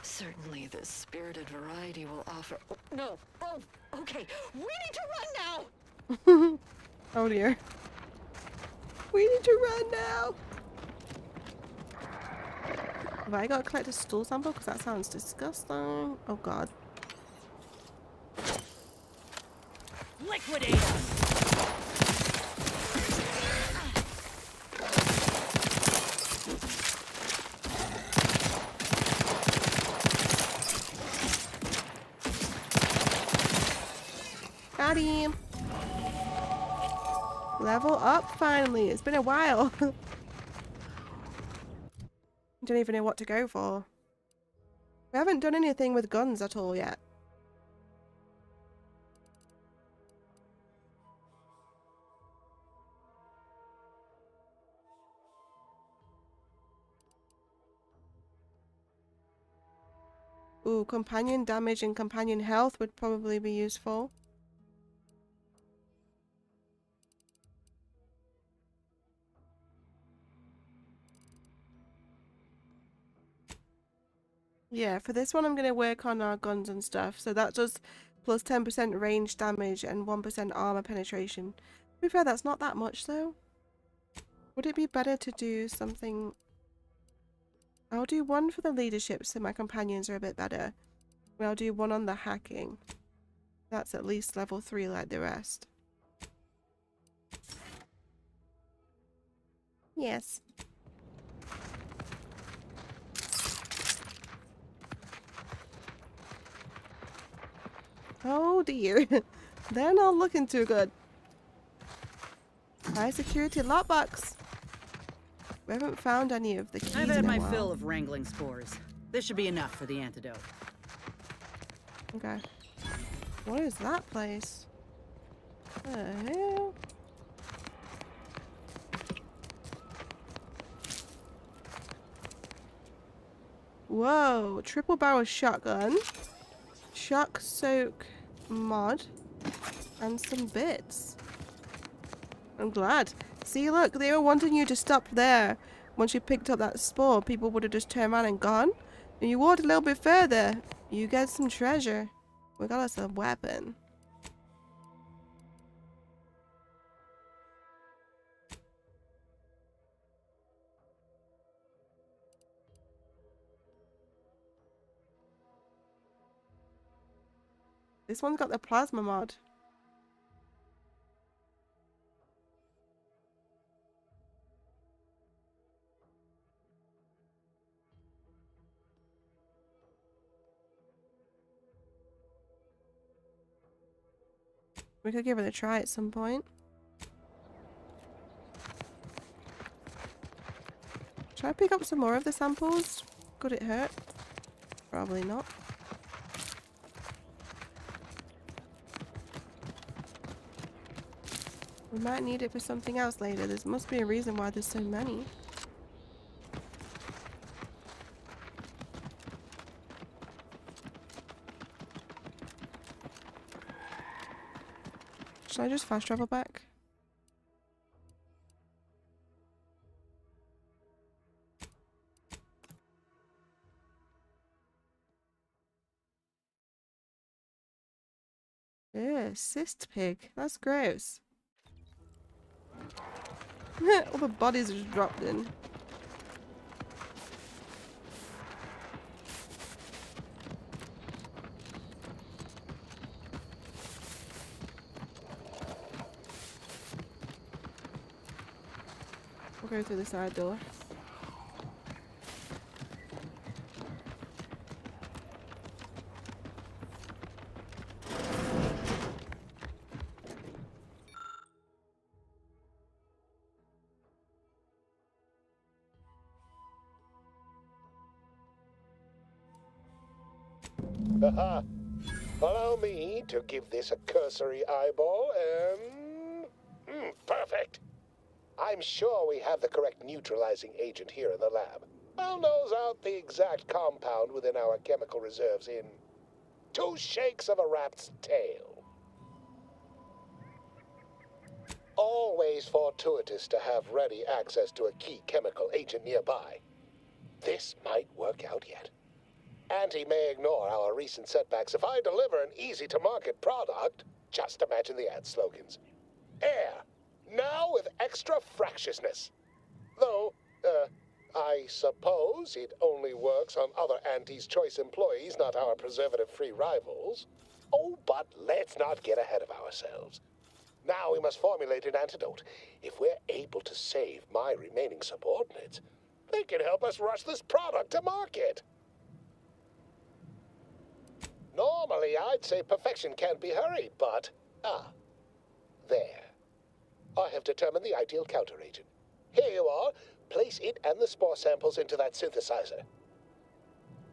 S16: Certainly the spirited variety will offer... Oh, no! Oh, okay. We need to run now!
S1: Oh dear. We need to run now! Have I got to collect a stool sample? Because that sounds disgusting. Oh god.
S16: Liquidate us!
S1: Got him! Level up finally. It's been a while. Don't even know what to go for. We haven't done anything with guns at all yet. Ooh, companion damage and companion health would probably be useful. Yeah, for this one I'm going to work on our guns and stuff. So that does plus 10% range damage and 1% armor penetration. To be fair, that's not that much though. Would it be better to do something... I'll do one for the leadership so my companions are a bit better. And I'll do one on the hacking. That's at least level 3 like the rest. Yes. Oh dear. They're not looking too good. High security lockbox. We haven't found any of the keys
S5: I've had
S1: in a
S5: my
S1: while.
S5: fill of wrangling spores. This should be enough for the antidote.
S1: Okay. What is that place? What the hell? Whoa, triple barrel shotgun, shock soak mod, and some bits. I'm glad. See, look, they were wanting you to stop there. Once you picked up that spore, people would have just turned around and gone. And you walked a little bit further, you get some treasure. We got us a weapon. This one's got the plasma mod. We could give it a try at some point. Should I pick up some more of the samples? Could it hurt? Probably not. We might need it for something else later. There must be a reason why there's so many. Should I just fast travel back? Yeah, cyst pig. That's gross. All the bodies are just dropped in. We'll go through the side door.
S9: Aha. Allow me to give this a cursory eyeball and... perfect. I'm sure we have the correct neutralizing agent here in the lab. I'll nose out the exact compound within our chemical reserves in 2 shakes of a rat's tail. Always fortuitous to have ready access to a key chemical agent nearby. This might work out yet. Auntie may ignore our recent setbacks if I deliver an easy-to-market product. Just imagine the ad slogans. Air, now with extra fractiousness. Though, I suppose it only works on other Auntie's Choice employees, not our preservative-free rivals. Oh, but let's not get ahead of ourselves. Now we must formulate an antidote. If we're able to save my remaining subordinates, they can help us rush this product to market. Normally, I'd say perfection can't be hurried, but... there. I have determined the ideal counteragent. Here you are. Place it and the spore samples into that synthesizer.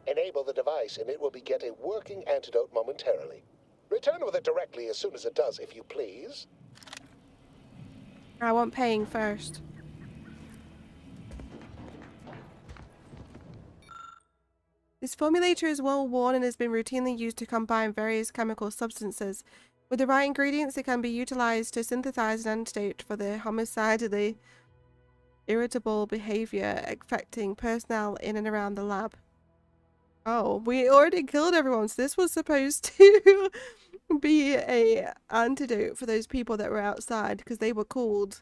S9: Enable the device, and it will beget a working antidote momentarily. Return with it directly as soon as it does, if you please.
S1: I want paying first. This formulator is well worn and has been routinely used to combine various chemical substances. With the right ingredients, it can be utilized to synthesize an antidote for the homicidally irritable behavior affecting personnel in and around the lab. Oh, we already killed everyone, so this was supposed to be a antidote for those people that were outside because they were called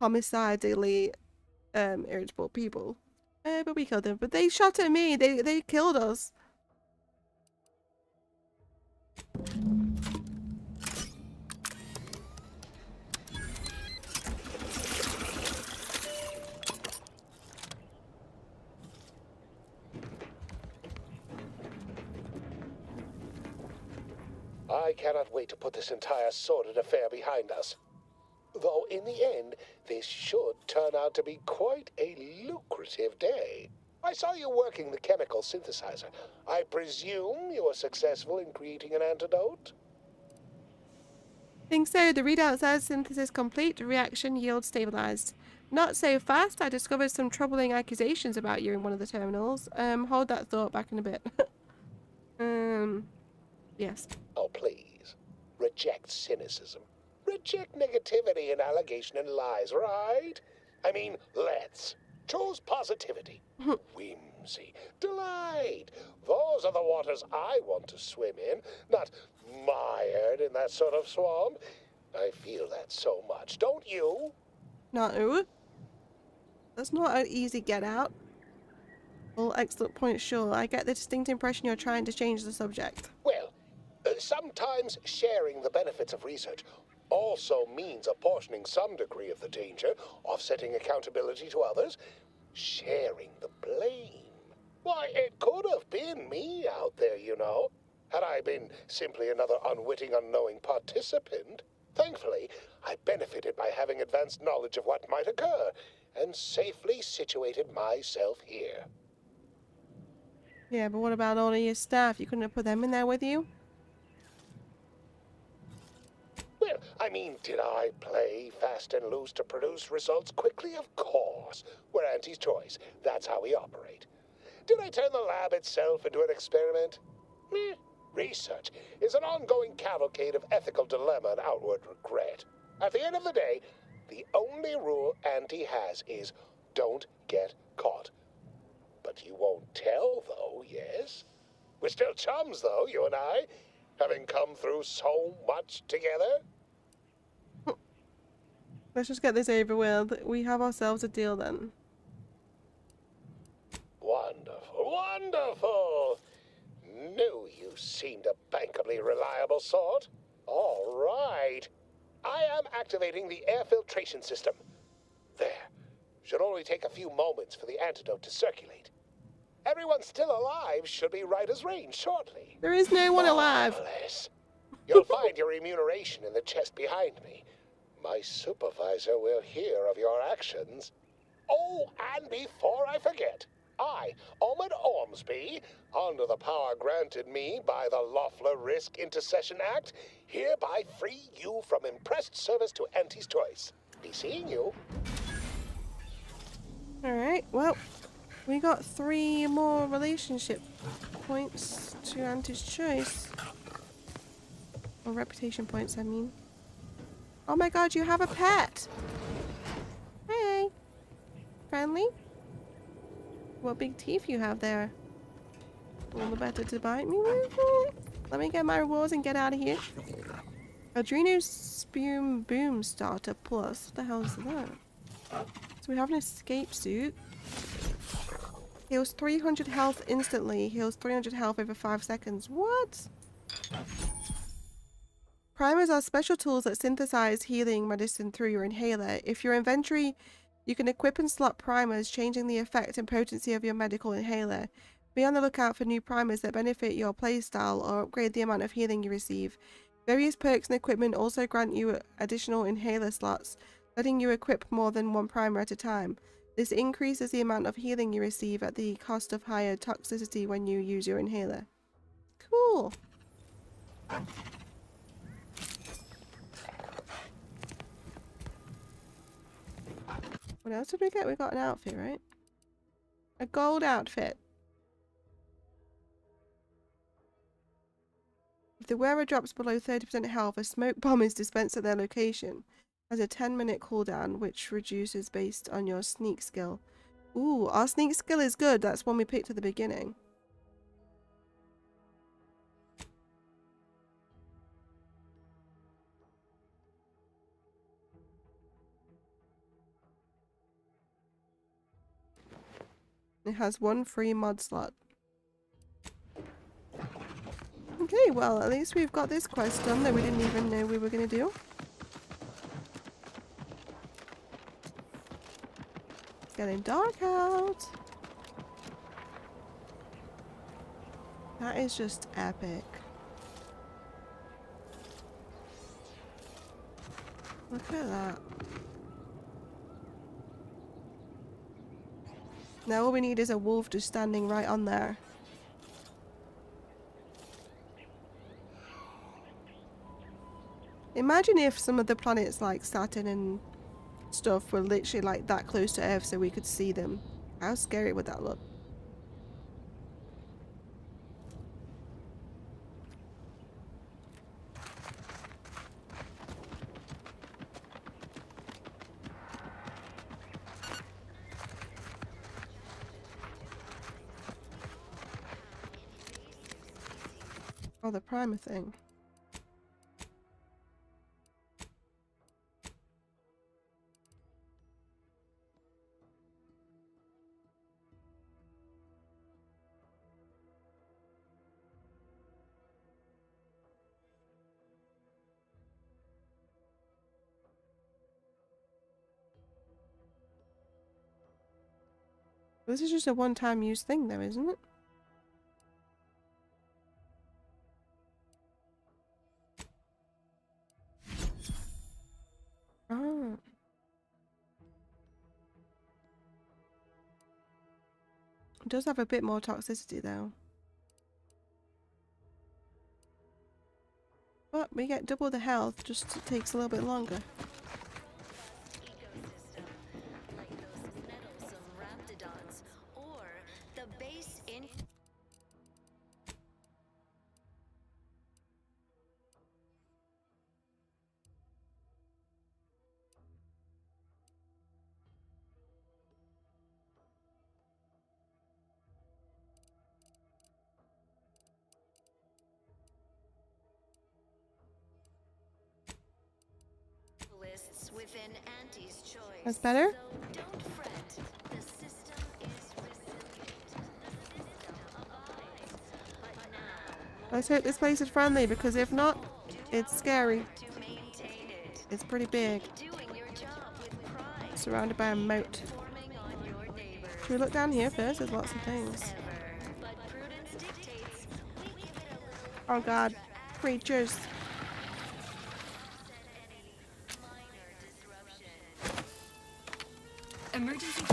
S1: homicidally irritable people. But we killed them. But they shot at me. They killed us.
S9: I cannot wait to put this entire sordid affair behind us. Though in the end, this should turn out to be quite a lucrative day. I saw you working the chemical synthesizer. I presume you were successful in creating an antidote?
S1: Think so. The readout says synthesis complete, reaction yield stabilized. Not so fast. I discovered some troubling accusations about you in one of the terminals. Hold that thought back in a bit. Yes.
S9: Oh, please. Reject cynicism. Reject negativity and allegation and lies, right? I mean, let's. Choose positivity. Whimsy. Delight. Those are the waters I want to swim in, not mired in that sort of swamp. I feel that so much, don't you?
S1: No. That's not an easy get out. Well, excellent point, sure. I get the distinct impression you're trying to change the subject.
S9: Well, sometimes sharing the benefits of research also means apportioning some degree of the danger, offsetting accountability to others, sharing the blame. Why, it could have been me out there, you know, had I been simply another unwitting, unknowing participant. Thankfully, I benefited by having advanced knowledge of what might occur, and safely situated myself here.
S1: Yeah, but what about all of your staff? You couldn't have put them in there with you?
S9: Well, I mean, did I play fast and loose to produce results quickly? Of course. We're Auntie's Choice. That's how we operate. Did I turn the lab itself into an experiment? Research is an ongoing cavalcade of ethical dilemma and outward regret. At the end of the day, the only rule Auntie has is don't get caught. But you won't tell, though, yes? We're still chums, though, you and I, having come through so much together.
S1: Let's just get this over with. We have ourselves a deal then.
S9: Wonderful, wonderful! Knew you seemed a bankably reliable sort. All right. I am activating the air filtration system. There. Should only take a few moments for the antidote to circulate. Everyone still alive should be right as rain shortly.
S1: There is no one alive.
S9: Marvelous. You'll find your remuneration in the chest behind me. My supervisor will hear of your actions. Oh, and before I forget, I, Omid Ormsby, under the power granted me by the Loeffler Risk Intercession Act, hereby free you from impressed service to Auntie's choice. Be seeing you.
S1: Alright, well, we got 3 more relationship points to Auntie's choice. Or reputation points, I mean. Oh my god, you have a pet! Hey! Friendly? What big teeth you have there. All the better to bite me with. Let me get my rewards and get out of here. Adreno Spume Boom Starter Plus. What the hell is that? So we have an escape suit. Heals 300 health instantly. Heals 300 health over 5 seconds. What? Primers are special tools that synthesize healing medicine through your inhaler. If your inventory, you can equip and slot primers, changing the effect and potency of your medical inhaler. Be on the lookout for new primers that benefit your playstyle or upgrade the amount of healing you receive. Various perks and equipment also grant you additional inhaler slots, letting you equip more than one primer at a time. This increases the amount of healing you receive at the cost of higher toxicity when you use your inhaler. Cool. What else did we get? We got an outfit, right? A gold outfit. If the wearer drops below 30% health, a smoke bomb is dispensed at their location. Has a 10-minute cooldown, which reduces based on your sneak skill. Ooh, our sneak skill is good. That's one we picked at the beginning. It has 1 free mod slot. Okay, well, at least we've got this quest done that we didn't even know we were going to do. It's getting dark out. That is just epic. Look at that. Now all we need is a wolf just standing right on there. Imagine if some of the planets like Saturn and stuff were literally like that close to Earth so we could see them. How scary would that look? Oh, the primer thing. This is just a one-time use thing though, isn't it? Oh. It does have a bit more toxicity though. But we get double the health, just it takes a little bit longer.
S7: within Auntie's choice.
S1: That's better?
S7: So don't fret. The system is resilient. The system abides. But now,
S1: Let's hope this place is friendly, because if not, it's scary.
S7: to maintain it.
S1: It's pretty big.
S7: Doing your job with pride.
S1: Surrounded by a moat.
S7: Informing on your neighbors.
S1: Should we look down here first? There's lots of things.
S7: But prudence dictates we give it a little
S1: Oh god. Creatures.
S17: Emergency.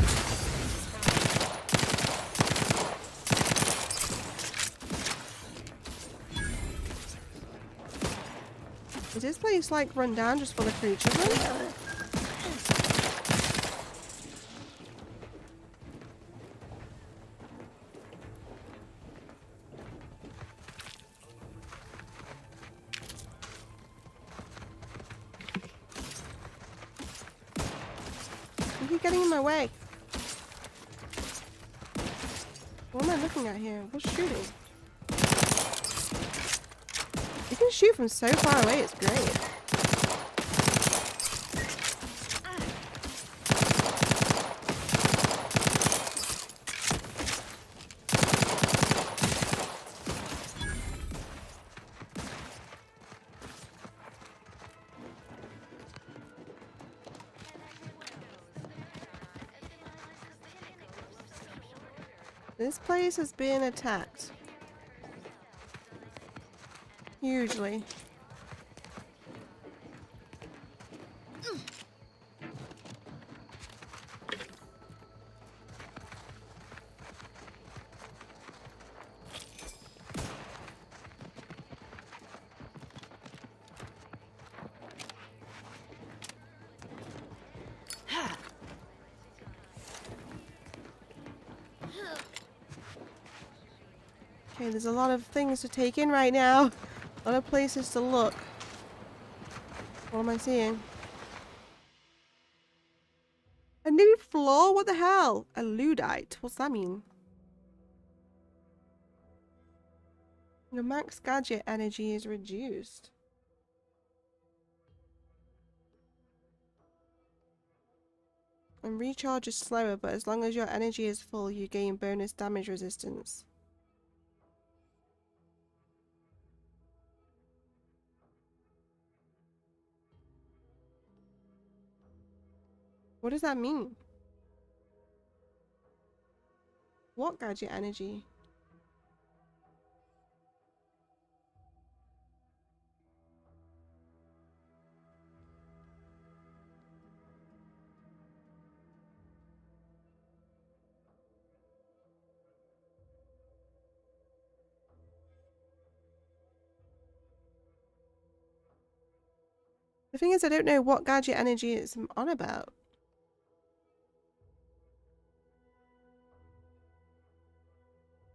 S1: Is this place like run down just full of creatures? Then? You keep getting in my way. What am I looking at here? What's shooting? You can shoot from so far away, it's great. This place has been attacked. Hugely. Okay, there's a lot of things to take in right now. A lot of places to look. What am I seeing? A new floor? What the hell? A Luddite. What's that mean? Your max gadget energy is reduced. And recharge is slower, but as long as your energy is full, you gain bonus damage resistance. What does that mean? What gadget energy? The thing is, I don't know what gadget energy it's on about.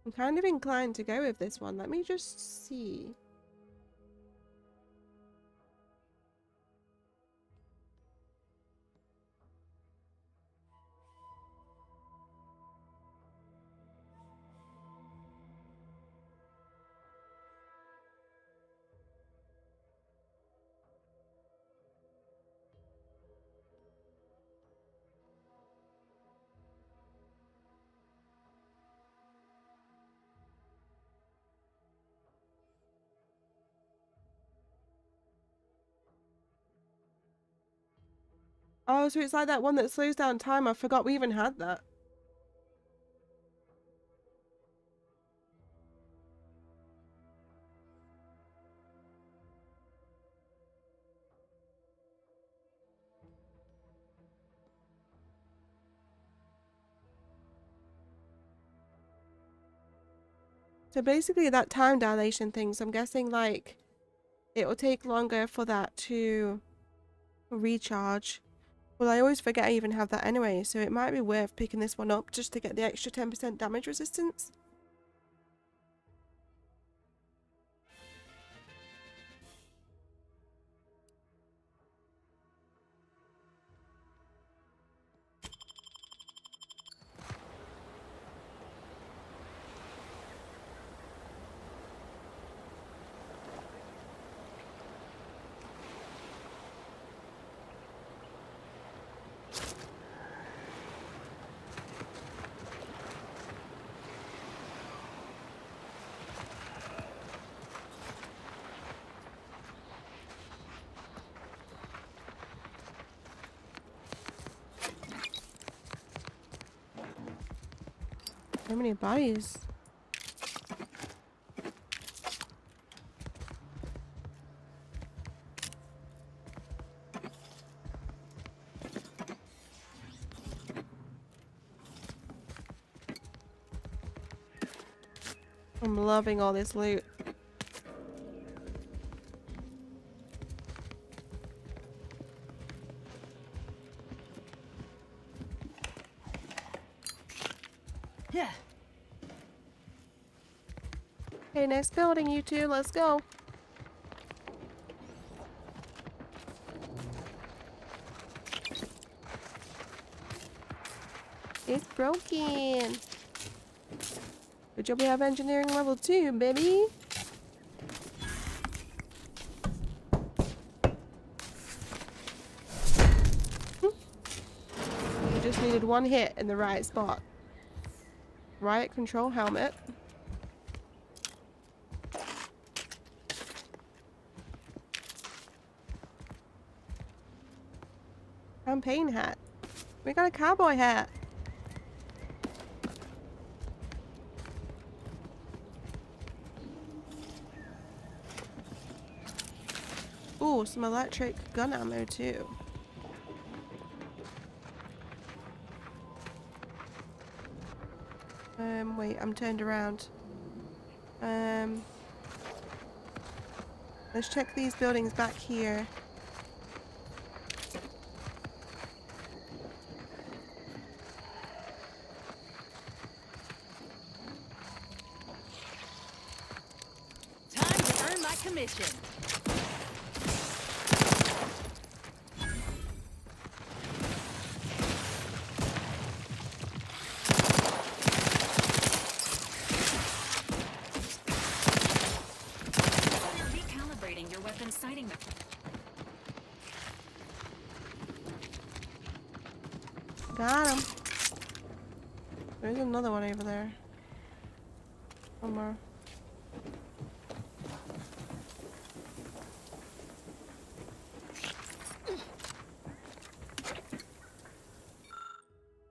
S1: I'm kind of inclined to go with this one. Let me just see. Oh, so it's like that one that slows down time. I forgot we even had that. So basically that time dilation thing, so I'm guessing like it will take longer for that to recharge. Well, I always forget I even have that anyway, so it might be worth picking this one up just to get the extra 10% damage resistance. So many bodies. I'm loving all this loot.
S5: Yeah.
S1: Okay, next building, you two. Let's go. It's broken. Good job we have engineering level 2, baby. We just needed one hit in the right spot. Riot control helmet. Campaign hat. We got a cowboy hat. Ooh, some electric gun ammo too. Wait, I'm turned around. Let's check these buildings back here.
S2: Time to earn my commission.
S17: Recalibrating your weapon sighting.
S1: Got him. There's another one over there. One more.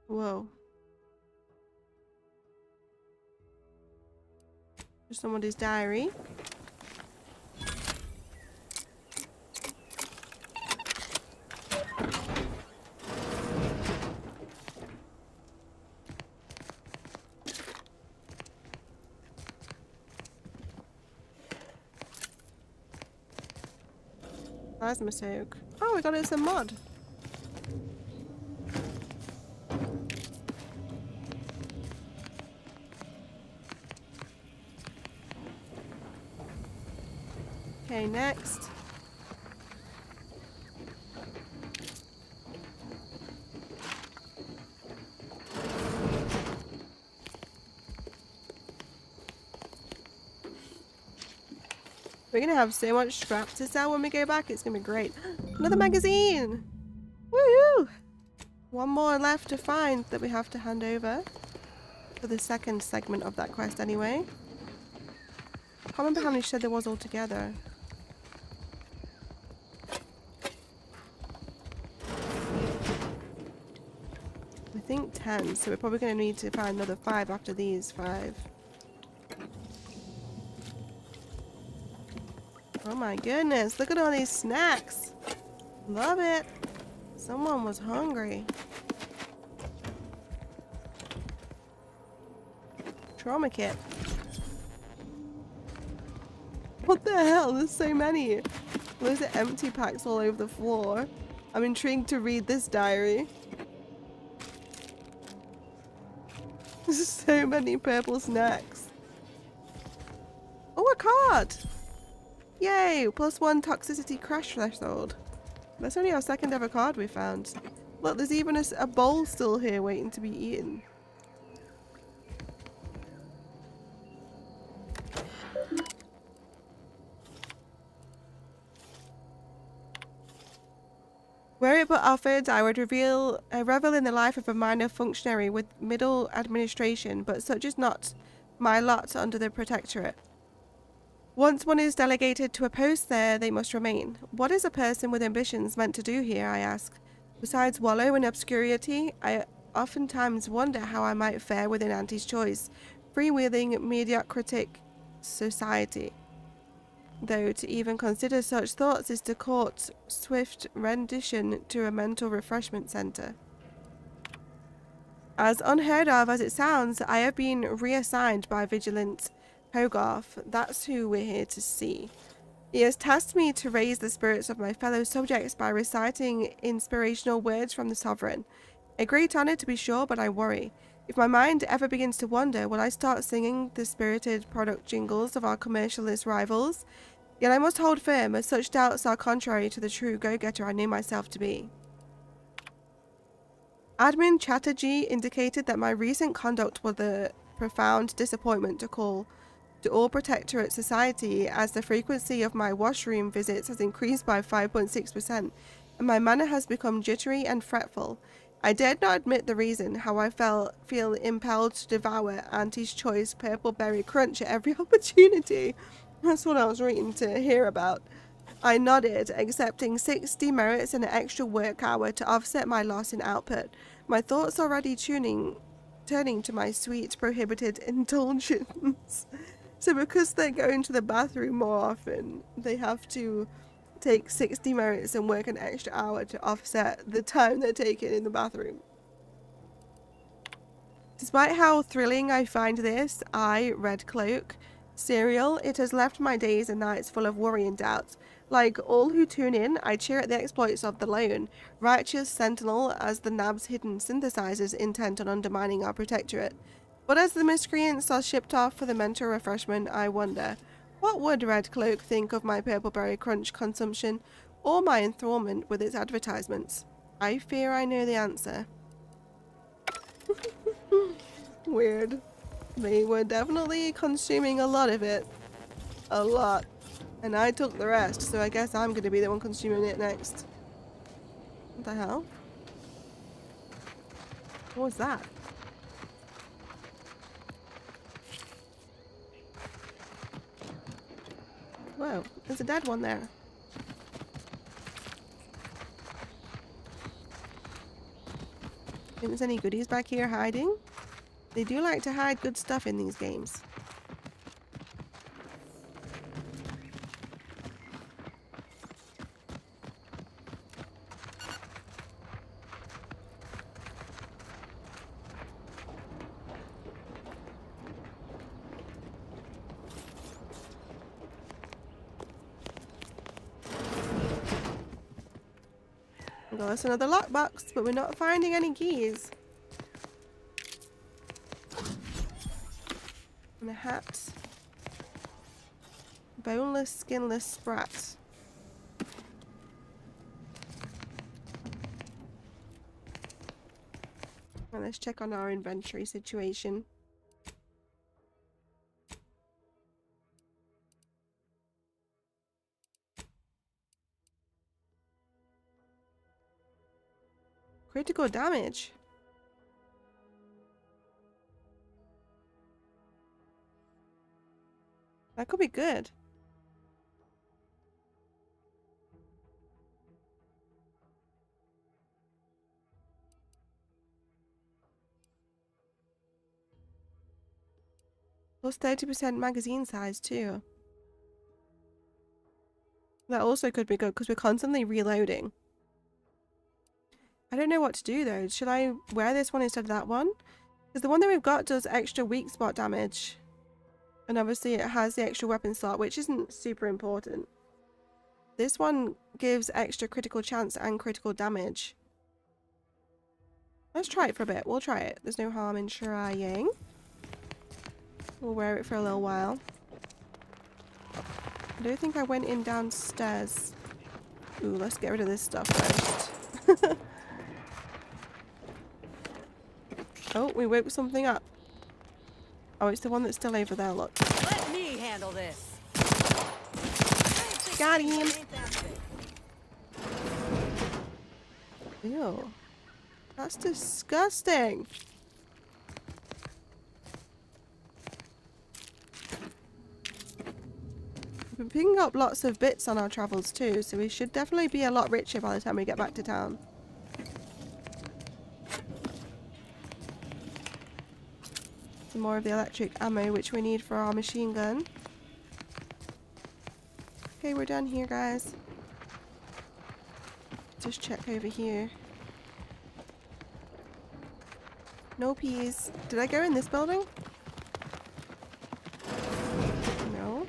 S1: Whoa. There's somebody's diary. Plasma soak. Oh, we got us a mod. Okay, next. We're gonna have so much scrap to sell when we go back, it's gonna be great. Another magazine! Woohoo! One more left to find that we have to hand over for the second segment of that quest anyway. I can't remember how many shed there was altogether. I think 10, so we're probably going to need to find another 5 after these 5. Oh my goodness, look at all these snacks. Love it. Someone was hungry. Trauma kit. What the hell? There's so many. Those are empty packs all over the floor. I'm intrigued to read this diary. There's so many purple snacks. Oh, a card! Yay! +1 toxicity crash threshold. That's only our second ever card we found. Look, there's even a bowl still here waiting to be eaten. Were it but offered, I would revel in the life of a minor functionary with middle administration, but such is not my lot under the Protectorate. Once one is delegated to a post there, they must remain. What is a person with ambitions meant to do here, I ask? Besides wallow in obscurity, oftentimes wonder how I might fare within Auntie's choice, freewheeling mediocritic society. Though to even consider such thoughts is to court swift rendition to a mental refreshment center. As unheard of as it sounds, I have been reassigned by Vigilant Hogarth. That's who we're here to see. He has tasked me to raise the spirits of my fellow subjects by reciting inspirational words from the Sovereign. A great honor to be sure, but I worry. If my mind ever begins to wander, will I start singing the spirited product jingles of our commercialist rivals? Yet I must hold firm, as such doubts are contrary to the true go-getter I knew myself to be. Admin Chatterjee indicated that my recent conduct was a profound disappointment to all Protectorate society, as the frequency of my washroom visits has increased by 5.6%, and my manner has become jittery and fretful. I dared not admit the reason, how I feel impelled to devour Auntie's choice purple berry crunch at every opportunity. That's what I was waiting to hear about. I nodded, accepting 60 merits and an extra work hour to offset my loss in output, my thoughts already turning to my sweet prohibited indulgence. So because they're going to the bathroom more often, they have to take 60 merits and work an extra hour to offset the time they're taking in the bathroom. Despite how thrilling I find this, Red Cloak, serial, it has left my days and nights full of worry and doubt. Like all who tune in, I cheer at the exploits of the lone, righteous sentinel as the nab's hidden synthesizers intent on undermining our protectorate. But as the miscreants are shipped off for the mental refreshment, I wonder, what would Red Cloak think of my purple berry crunch consumption, or my enthrallment with its advertisements? I fear I know the answer. Weird. They were definitely consuming a lot of it. A lot. And I took the rest, so I guess I'm gonna be the one consuming it next. What the hell? What was that? Whoa, there's a dead one there. Think there's any goodies back here hiding? They do like to hide good stuff in these games. Well, that's another lockbox, but we're not finding any keys. And a hat. Boneless, skinless sprat. And let's check on our inventory situation. Critical damage. That could be good. Plus 30% magazine size too. That also could be good because we're constantly reloading. I don't know what to do though. Should I wear this one instead of that one? Because the one that we've got does extra weak spot damage. And obviously it has the extra weapon slot, which isn't super important. This one gives extra critical chance and critical damage. Let's try it for a bit. We'll try it. There's no harm in trying. We'll wear it for a little while. I don't think I went in downstairs. Ooh, let's get rid of this stuff first. Oh, we woke something up. Oh, it's the one that's still over there, look.
S6: Let me handle this.
S1: Got him. Ew. That's disgusting. We've been picking up lots of bits on our travels too, so we should definitely be a lot richer by the time we get back to town. some more of the electric ammo, which we need for our machine gun. Okay, we're done here, guys. Just check over here. No peas. Did I go in this building? No.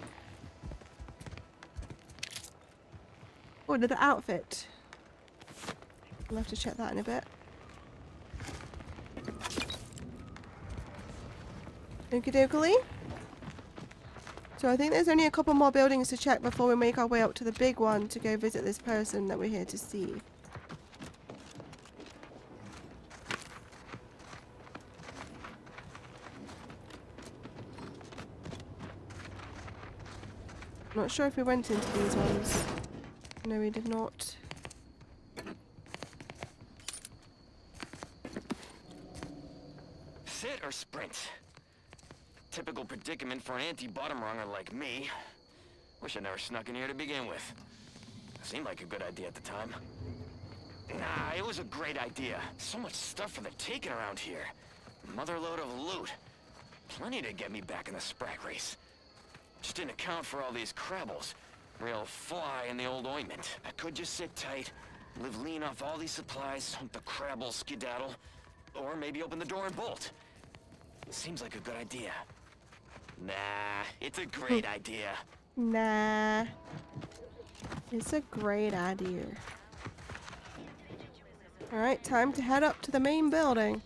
S1: Oh, did the outfit? I'll have to check that in a bit. Okie dokie. So I think there's only a couple more buildings to check before we make our way up to the big one to go visit this person that we're here to see. I'm not sure if we went into these ones. No, we did not.
S14: Sit or sprint? Typical predicament for an anti-bottom runger like me. Wish I never snuck in here to begin with. Seemed like a good idea at the time. Nah, it was a great idea. So much stuff for the taking around here. Motherload of loot. Plenty to get me back in the Sprite race. Just didn't account for all these crabbles. Real fly in the old ointment. I could just sit tight, live lean off all these supplies, hope the crabbles skedaddle, or maybe open the door and bolt. Seems like a good idea. Nah, it's a great idea.
S1: Nah. It's a great idea. Alright, time to head up to the main building.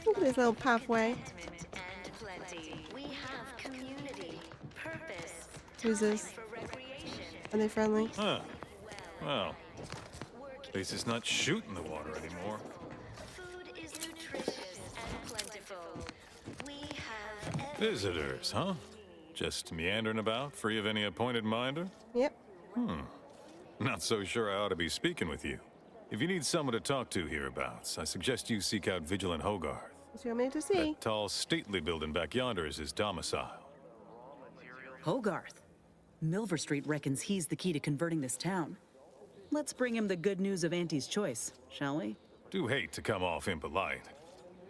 S1: Look at this little pathway. Who's this? Are they friendly?
S22: Huh. Well, at least it's not shooting the water anymore. Visitors, huh? Just meandering about, free of any appointed minder?
S1: Yep.
S22: Not so sure I ought to be speaking with you. If you need someone to talk to hereabouts, I suggest you seek out Vigilant Hogarth.
S1: What you want me to see?
S22: That tall, stately building back yonder is his domicile.
S5: Hogarth. Milver Street reckons he's the key to converting this town. Let's bring him the good news of Auntie's choice, shall we?
S22: Do hate to come off impolite.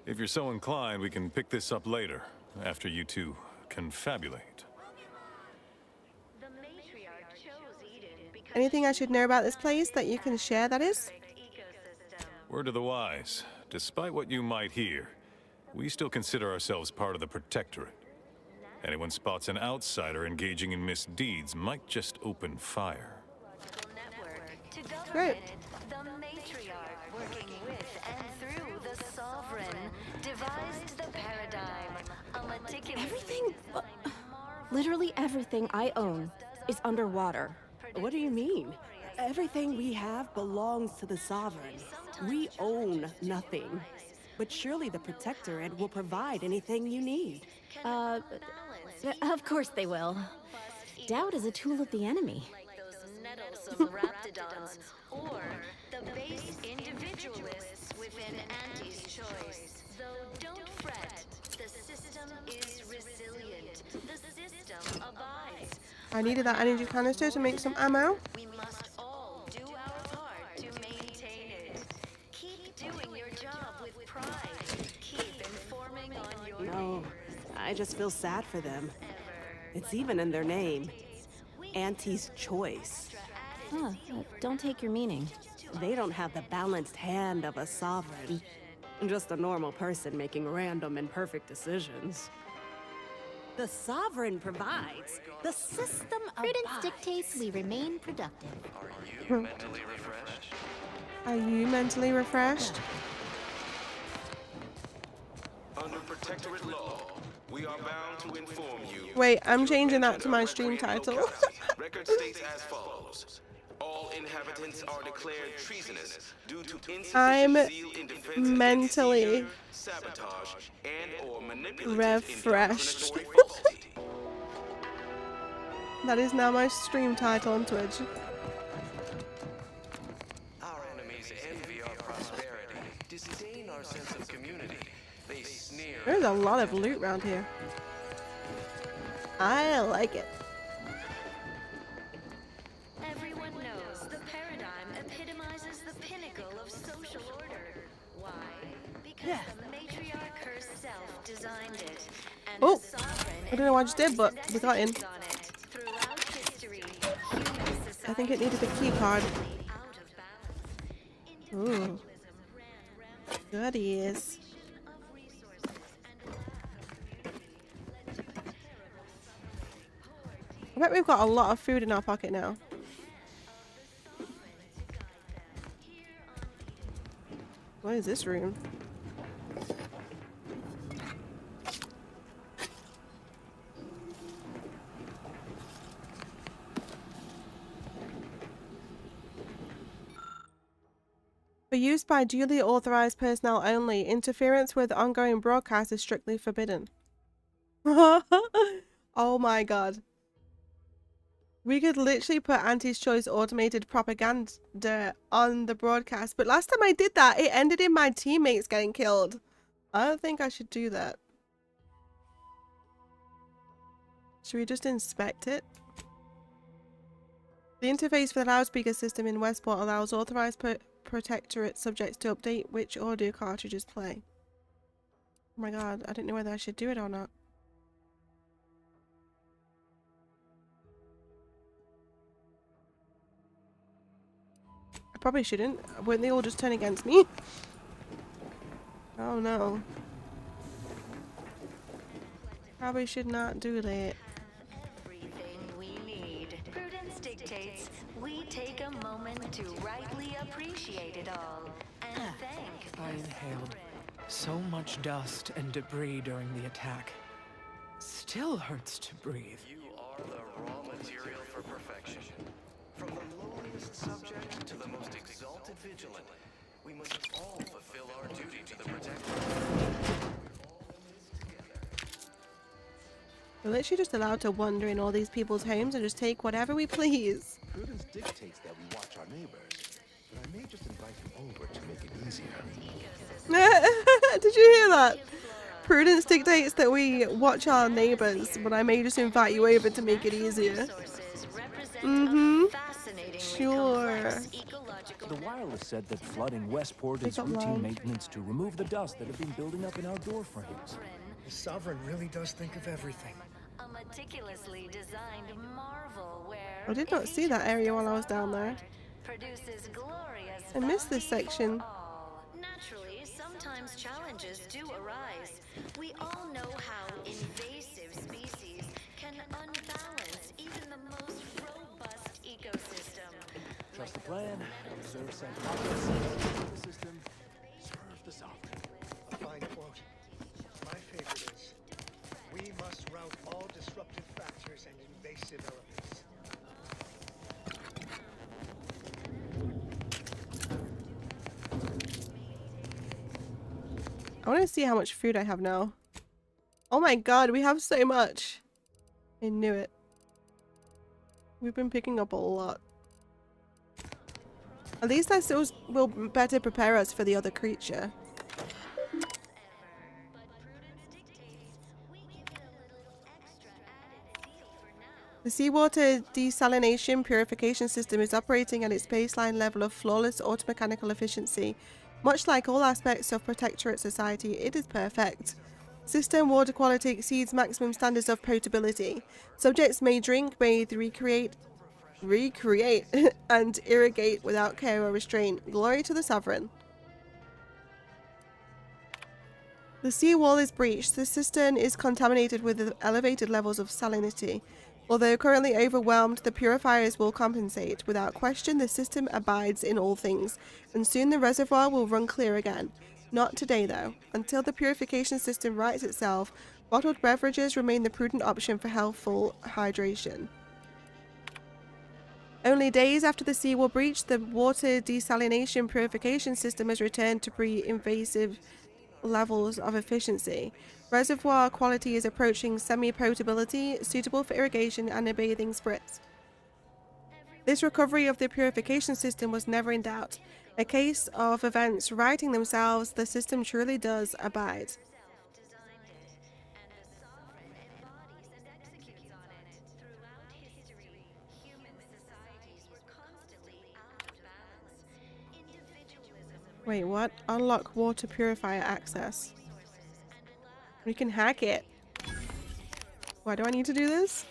S22: If you're so inclined, we can pick this up later, after you two confabulate.
S1: Anything I should know about this place that you can share, that is?
S22: Word to the wise. Despite what you might hear, we still consider ourselves part of the Protectorate. Anyone spots an outsider engaging in misdeeds might just open fire.
S1: Great.
S7: The matriarch, working with and through the sovereign, devised the paradigm. A meticulous
S23: Everything, literally everything I own is underwater.
S6: What do you mean? Everything we have belongs to the Sovereign. We own nothing. But surely the Protectorate will provide anything you need.
S23: Of course they will. Doubt is a tool of the enemy.
S7: Meddlesome raptidons, or the base individualists within Auntie's choice. Though don't fret, the system is resilient. The system abides.
S1: I needed that energy canister to make some ammo.
S7: We must all do our part to maintain it. Keep doing your job with pride. Keep informing on your
S6: No, I just feel sad for them. It's even in their name. Auntie's choice.
S23: Huh, don't take your meaning.
S6: They don't have the balanced hand of a sovereign. Just a normal person making random and perfect decisions. The sovereign provides. The system
S24: Prudence
S6: abides.
S24: dictates we remain productive.
S11: Are you mentally refreshed?
S1: Are you mentally refreshed?
S25: Under Protectorate law, we are bound to inform you.
S1: Wait, I'm changing that to my stream title.
S25: Record states as follows. All inhabitants are declared treasonous due to
S1: I'm
S25: insufficient zeal in defense
S1: mentally
S25: against seizure, sabotage, and or manipulative
S1: refreshed. That is now my stream title on Twitch.
S25: Our enemies envy our prosperity, disdain our sense of community, They sneer.
S1: There's a lot of loot around here. I like it.
S7: Everyone knows the paradigm epitomizes the pinnacle of social order. Why? Because the matriarch herself designed it. And
S1: Oh,
S7: the sovereign
S1: I don't know what I just did, but we got in.
S7: on it. Throughout history, human society
S1: I think it needed a key card.
S7: out of balance.
S1: Ooh. Goodies. I bet we've got a lot of food in our pocket now. What is this room? For use by duly authorized personnel only, interference with ongoing broadcast is strictly forbidden. Oh my god. We could literally put Auntie's Choice automated propaganda on the broadcast, but last time I did that, it ended in my teammates getting killed. I don't think I should do that. Should we just inspect it? The interface for the loudspeaker system in Westport allows authorized Protectorate subjects to update which audio cartridges play. Oh my god, I didn't know whether I should do it or not. I probably shouldn't. Wouldn't they all just turn against me? Oh no. Probably should not do that.
S7: Everything we need. Prudence dictates we take a moment to rightly appreciate it all and thank.
S8: I inhaled so much dust and debris during the attack. Still hurts to breathe.
S25: You are the raw material for perfection. From the lowliest subject to the most exalted vigilant, we must all fulfill our duty to the Protectorate.
S1: We're literally just allowed to wander in all these people's homes and just take whatever we please.
S18: Prudence dictates that we watch our neighbors, but I may just invite him over to make it easier.
S1: Did you hear that? Prudence dictates that we watch our neighbors, but I may just invite you over to make it easier. Mm-hmm. Sure.
S3: The wireless said that flooding Westport is routine maintenance to remove the dust that had been building up in our door frames.
S19: The Sovereign really does think of everything.
S7: A meticulously designed marvel where
S1: I did not see that area while I was down there.
S7: produces glorious
S1: I missed this
S7: bounty for
S1: section.
S7: all. Naturally, sometimes challenges do arise. We all know how invasive species can unbalance even the most robust ecosystem.
S3: Trust the plan, observe some processes in the system, serve the Sovereign.
S19: A fine quote. My favorite is, we must rout all disruptive factors and invasive elements.
S1: I want to see how much food I have now. Oh my god, we have so much. I knew it. We've been picking up a lot. At least that still will better prepare us for the other creature. The seawater desalination purification system is operating at its baseline level of flawless automechanical efficiency. Much like all aspects of Protectorate society, it is perfect. System water quality exceeds maximum standards of potability. Subjects may drink, bathe, recreate, and irrigate without care or restraint. Glory to the Sovereign. The seawall is breached. The cistern is contaminated with elevated levels of salinity. Although currently overwhelmed, the purifiers will compensate. Without question, the system abides in all things, and soon the reservoir will run clear again. Not today, though. Until the purification system rights itself, bottled beverages remain the prudent option for healthful hydration. Only days after the seawall breach, the water desalination purification system has returned to pre-invasive levels of efficiency. Reservoir quality is approaching semi-potability, suitable for irrigation and a bathing spritz. This recovery of the purification system was never in doubt. A case of events righting themselves, the system truly does abide. Wait, what? Unlock water purifier access. We can hack it. Why do I need to do this?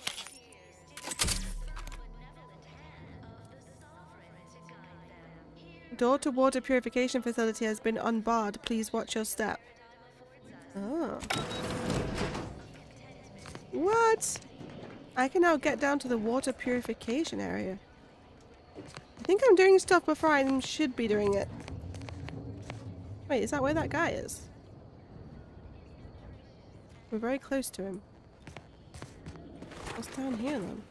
S1: Door to water purification facility has been unbarred. Please watch your step. Oh. What? I can now get down to the water purification area. I think I'm doing stuff before I should be doing it. Wait, is that where that guy is? We're very close to him. What's down here then?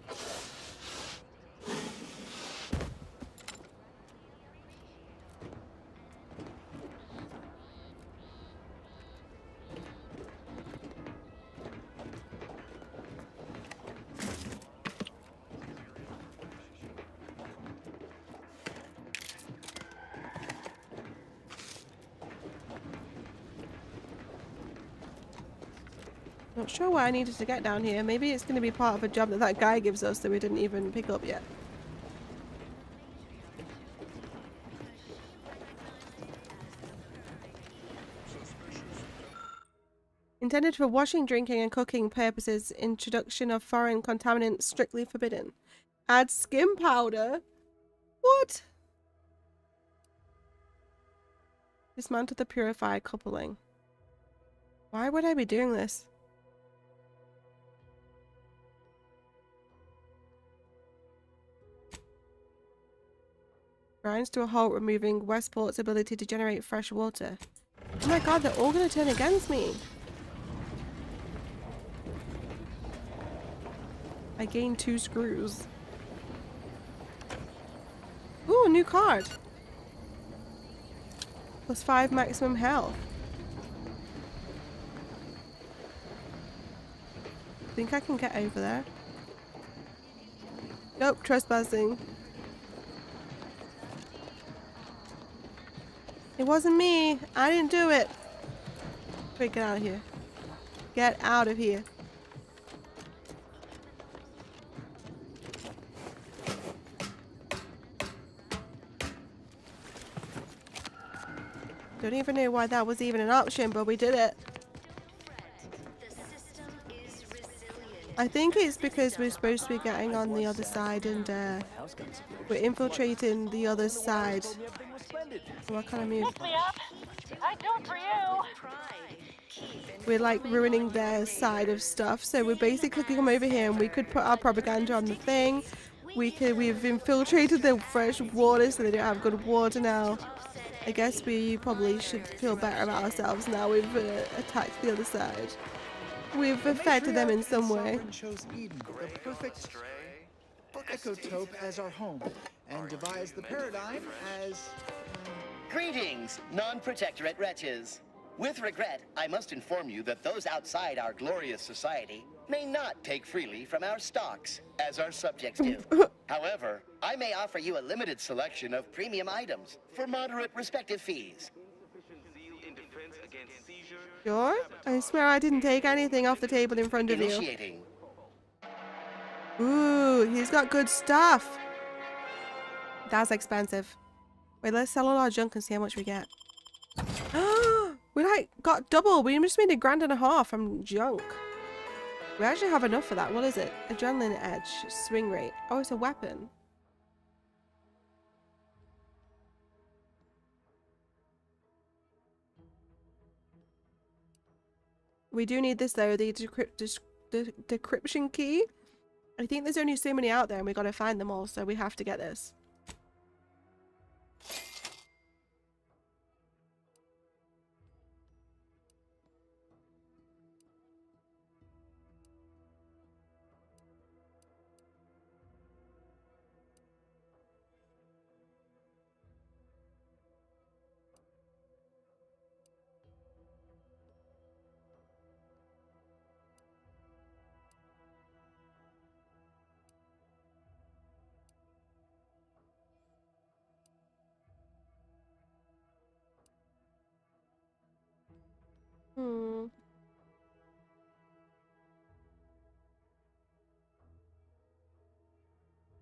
S1: Not sure why I needed to get down here. Maybe it's going to be part of a job that that guy gives us that we didn't even pick up yet. Intended for washing, drinking, and cooking purposes. Introduction of foreign contaminants strictly forbidden. Add skin powder? What? Dismantle the purifier coupling. Why would I be doing this? Grinds to a halt, removing Westport's ability to generate fresh water. Oh my god, they're all gonna turn against me. I gained 2 screws. Ooh, new card. +5 maximum health. Think I can get over there? Nope, trespassing. It wasn't me. I didn't do it. Wait, get out of here. Get out of here. Don't even know why that was even an option, but we did it. I think it's because we're supposed to be getting on the other side and we're infiltrating the other side. So I kind of moved.
S21: I do it for you.
S1: We're like ruining their side of stuff. So we're basically come over here and we could put our propaganda on the thing. We've infiltrated the fresh water so they don't have good water now. I guess we probably should feel better about ourselves now we've attacked the other side. We've affected them in some way.
S4: Chose Eden, the perfect ecotope as our home, and devised the paradigm as...
S10: Greetings, non-protectorate wretches. With regret, I must inform you that those outside our glorious society may not take freely from our stocks, as our subjects do. However, I may offer you a limited selection of premium items for moderate respective fees.
S1: Sure? I swear I didn't take anything off the table in front of you.
S10: Initiating.
S1: Ooh, he's got good stuff. That's expensive. Wait, let's sell all our junk and see how much we get. We like got double. We just made $1.50 from junk. We actually have enough for that. What is it? Adrenaline edge, swing rate. Oh, it's a weapon. We do need this though, the decryption key. I think there's only so many out there and we gotta find them all, so we have to get this.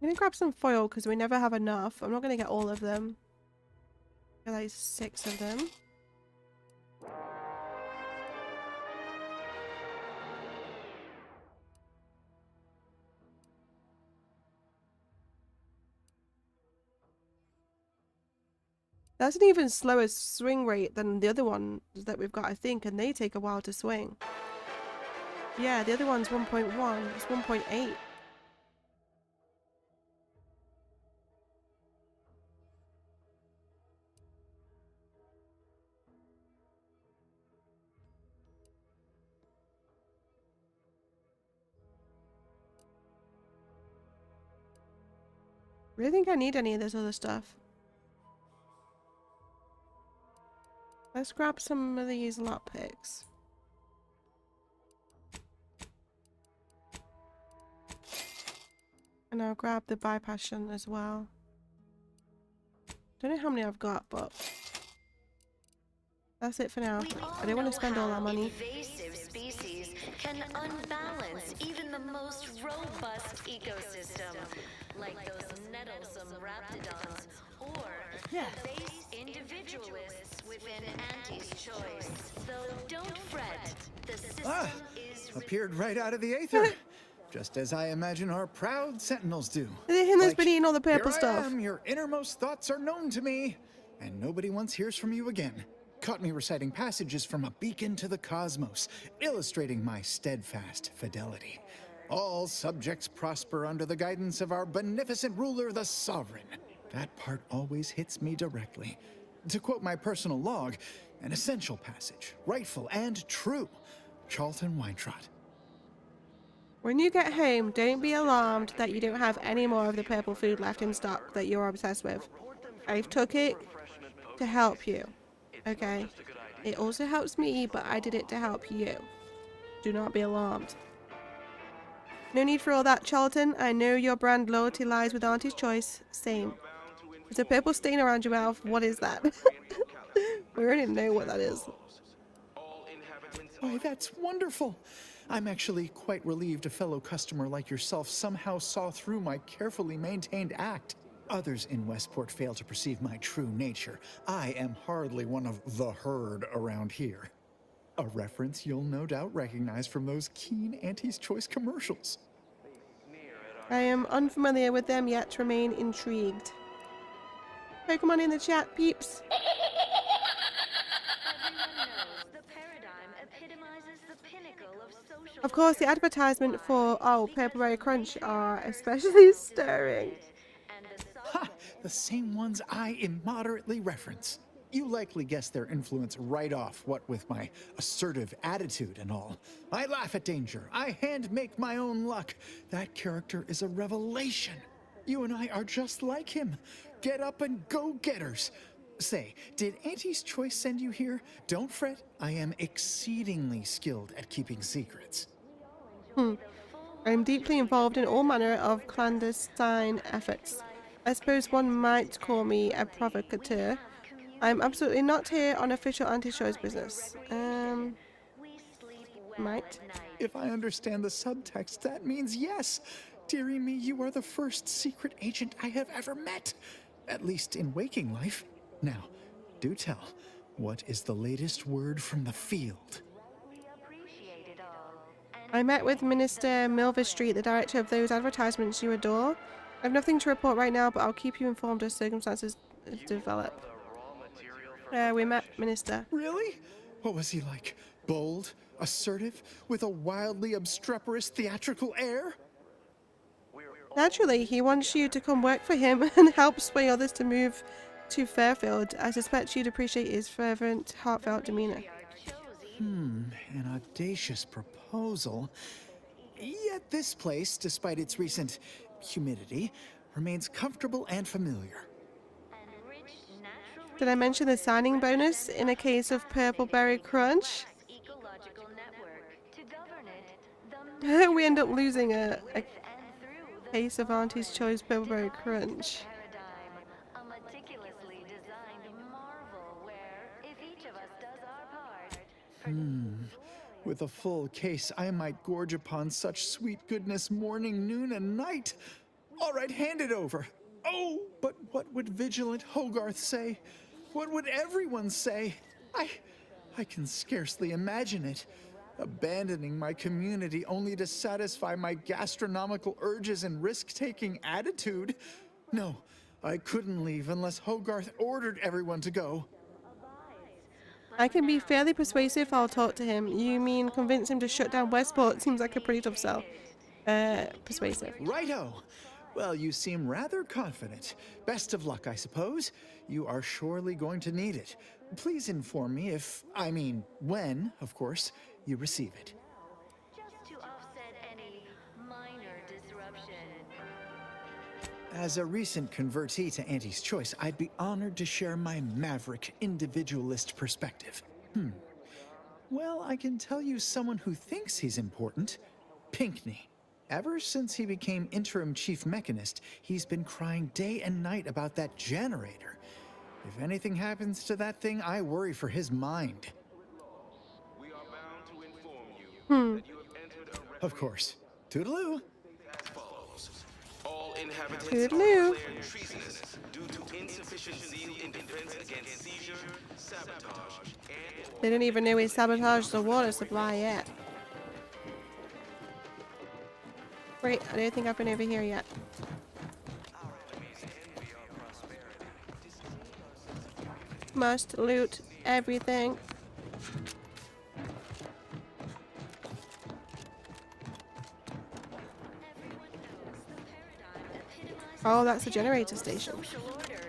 S1: I'm gonna grab some foil because we never have enough. I'm not gonna get all of them. Like 6 of them. That's an even slower swing rate than the other ones that we've got, I think, and they take a while to swing. Yeah, the other one's 1.1. It's 1.8. Really think I need any of this other stuff. Let's grab some of these lockpicks. And I'll grab the bypass shunt as well. Don't know how many I've got, but that's it for now. I don't want to spend all that money.
S7: Invasive species can unbalance even the most robust ecosystem, like those nettlesome raptidons, or base individualists within Auntie's choice. Though don't fret, the system is
S4: appeared right out of the aether. Just as I imagine our proud sentinels do.
S1: Him that's been eating all the purple
S4: Here
S1: stuff.
S4: I am, your innermost thoughts are known to me, and nobody once hears from you again. Caught me reciting passages from a beacon to the cosmos, illustrating my steadfast fidelity. All subjects prosper under the guidance of our beneficent ruler, the Sovereign. That part always hits me directly. To quote my personal log, an essential passage, rightful and true. Charlton Weintrott.
S1: When you get home, don't be alarmed that you don't have any more of the purple food left in stock that you're obsessed with. I've took it to help you, okay? It also helps me, but I did it to help you. Do not be alarmed. No need for all that, Charlton. I know your brand loyalty lies with Auntie's choice. Same. There's a purple stain around your mouth. What is that? We already know what that is.
S4: Why, that's wonderful. I'm actually quite relieved a fellow customer like yourself somehow saw through my carefully maintained act. Others in Westport fail to perceive my true nature. I am hardly one of the herd around here. A reference you'll no doubt recognize from those keen Auntie's Choice commercials.
S1: I am unfamiliar with them, yet remain intrigued. Pokemon in the chat, peeps. Of course, the advertisement for, Purple Berry Crunch are especially stirring.
S4: Ha! The same ones I immoderately reference. You likely guessed their influence right off, what with my assertive attitude and all. I laugh at danger. I hand make my own luck. That character is a revelation. You and I are just like him. Get up and go-getters. Say, did Auntie's Choice send you here? Don't fret. I am exceedingly skilled at keeping secrets.
S1: I'm deeply involved in all manner of clandestine efforts. I suppose one might call me a provocateur. I'm absolutely not here on official Auntie's Choice business. Might.
S4: If I understand the subtext, that means yes. Dearie me, you are the first secret agent I have ever met. At least in waking life. Now, do tell, what is the latest word from the field?
S1: I met with Minister Milver Street, the director of those advertisements you adore. I have nothing to report right now, but I'll keep you informed as circumstances develop. We met Minister.
S4: Really? What was he like? Bold? Assertive? With a wildly obstreperous theatrical air?
S1: Naturally, he wants you to come work for him and help sway others to move to Fairfield. I suspect you'd appreciate his fervent, heartfelt demeanor.
S4: An audacious proposal. Yet this place, despite its recent humidity, remains comfortable and familiar.
S1: Did I mention the signing bonus in a case of Purple Berry Crunch? We end up losing a case of Auntie's Choice Purple Berry Crunch.
S4: With a full case, I might gorge upon such sweet goodness morning, noon, and night. All right, hand it over. Oh, but what would vigilant Hogarth say? What would everyone say? I can scarcely imagine it. Abandoning my community only to satisfy my gastronomical urges and risk-taking attitude. No, I couldn't leave unless Hogarth ordered everyone to go.
S1: I can be fairly persuasive if I'll talk to him. You mean convince him to shut down Westport? Seems like a pretty tough sell. Persuasive.
S4: Righto! Well, you seem rather confident. Best of luck, I suppose. You are surely going to need it. Please inform me if, I mean, when, of course, you receive it.
S7: Just to offset any minor disruption.
S4: As a recent convertee to Auntie's Choice, I'd be honored to share my maverick, individualist perspective. Well, I can tell you someone who thinks he's important. Pinckney. Ever since he became interim chief mechanist, he's been crying day and night about that generator. If anything happens to that thing, I worry for his mind.
S25: We are bound to inform you that you have entered a
S4: Of course. Toodaloo.
S25: as follows. All inhabitants
S1: Toodaloo.
S25: are declared treasonous due to insufficient zeal in defense against seizure, sabotage, and
S1: They don't even know we sabotaged the water supply yet. Wait, I don't think I've been over here yet. Must loot everything. Oh, that's the generator station.
S7: Social order.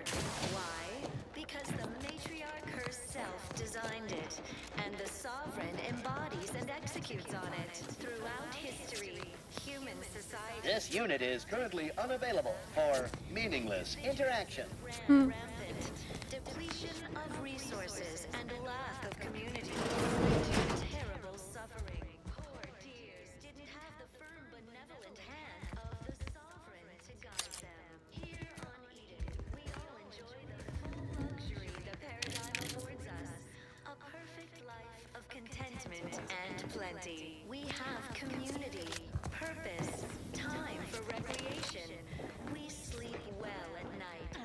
S7: Why? Because the matriarch herself designed it, and the sovereign embodies and executes on it. Throughout history, human society.
S10: This unit is currently unavailable for meaningless interaction.
S7: Rampant depletion of resources and lack of community led to terrible suffering. Poor dears didn't have the firm, benevolent hand of the sovereign to guide them. Here on Eden, we all enjoy the full luxury the paradigm affords us. A perfect life of contentment and plenty. We have community, purpose, time for recreation. We sleep well at night.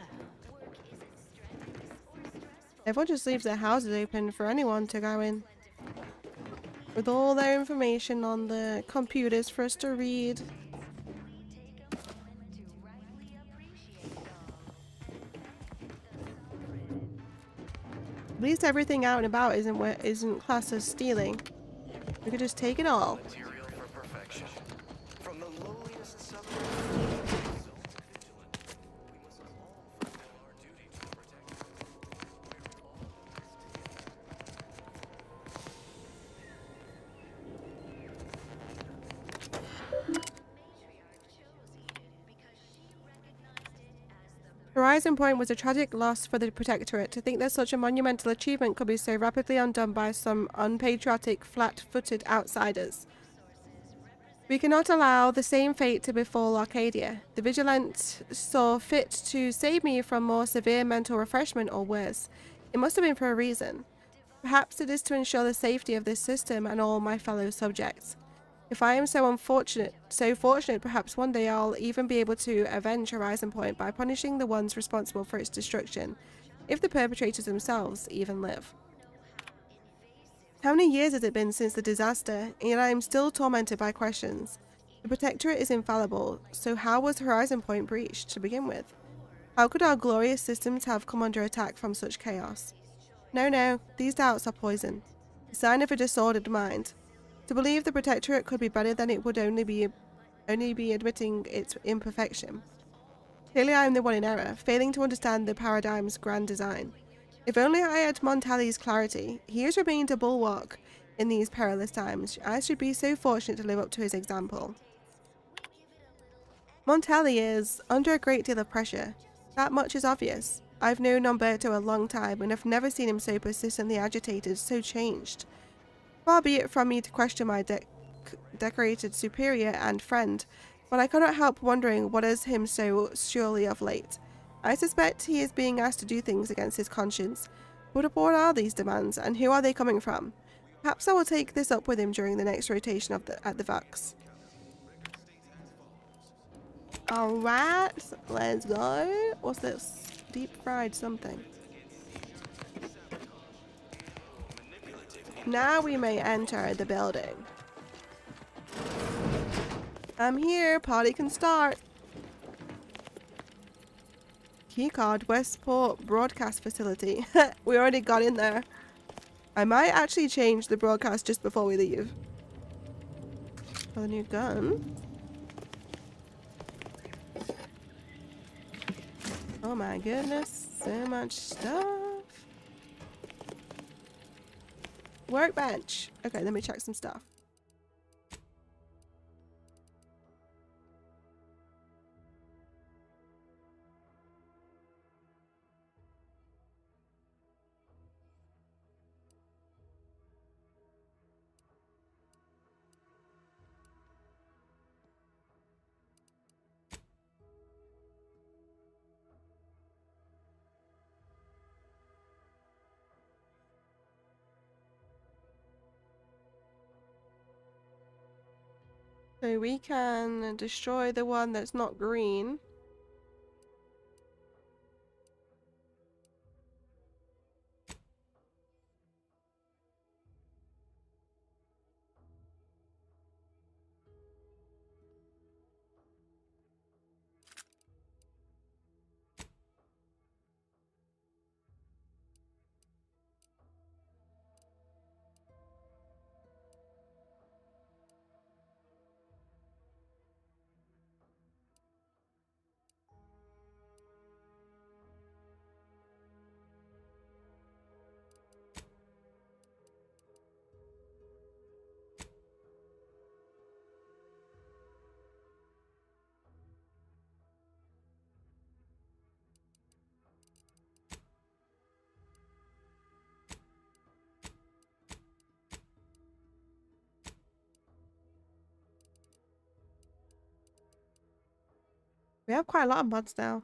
S7: Work isn't strenuous or stressful.
S1: Everyone just leaves their houses open for anyone to go in. With all their information on the computers for us to read. At least everything out and about isn't classed as stealing. We could just take it all.
S25: material for perfection. From the lowliest subject
S1: Horizon Point was a tragic loss for the Protectorate. To think that such a monumental achievement could be so rapidly undone by some unpatriotic, flat-footed outsiders. We cannot allow the same fate to befall Arcadia. The Vigilant saw fit to save me from more severe mental refreshment or worse. It must have been for a reason. Perhaps it is to ensure the safety of this system and all my fellow subjects. If I am so fortunate, perhaps one day I'll even be able to avenge Horizon Point by punishing the ones responsible for its destruction, if the perpetrators themselves even live. How many years has it been since the disaster, and yet I am still tormented by questions. The Protectorate is infallible, so how was Horizon Point breached to begin with? How could our glorious systems have come under attack from such chaos? No, these doubts are poison, a sign of a disordered mind. To believe the Protectorate could be better than it would only be admitting its imperfection. Clearly I am the one in error, failing to understand the paradigm's grand design. If only I had Montelli's clarity. He has remained a bulwark in these perilous times. I should be so fortunate to live up to his example. Montelli is under a great deal of pressure. That much is obvious. I've known Umberto a long time and have never seen him so persistently agitated, so changed. Far be it from me to question my decorated superior and friend, but I cannot help wondering what has him so surely of late. I suspect he is being asked to do things against his conscience. But what are these demands, and who are they coming from? Perhaps I will take this up with him during the next rotation at the Vux. Alright, let's go. What's this? Deep fried something. Now we may enter the building. I'm here. Party can start. Keycard, Westport Broadcast Facility. We already got in there. I might actually change the broadcast just before we leave. For the new gun. Oh my goodness. So much stuff. Workbench. Okay, let me check some stuff. So we can destroy the one that's not green. We have quite a lot of mods now.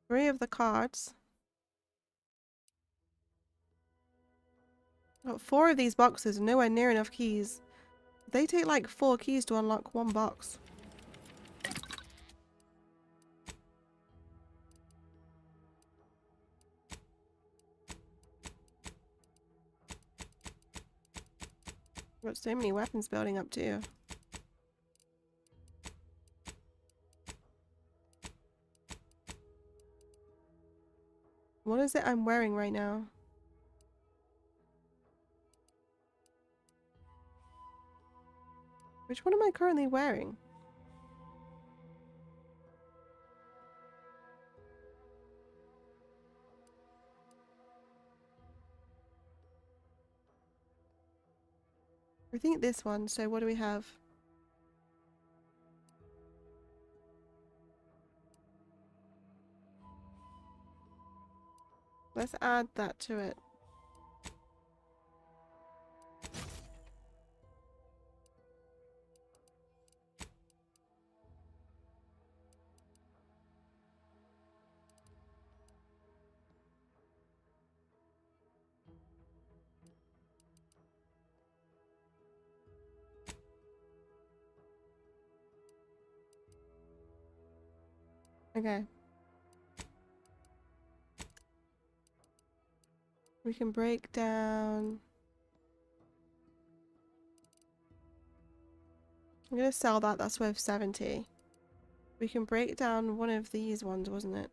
S1: 3 of the cards. Got 4 of these boxes, nowhere near enough keys. They take like 4 keys to unlock 1 box. Got so many weapons building up too. What is it I'm wearing right now? Which one am I currently wearing? I think this one. So what do we have? Let's add that to it. Okay. We can break down. I'm gonna sell that. That's worth 70. We can break down one of these ones, wasn't it?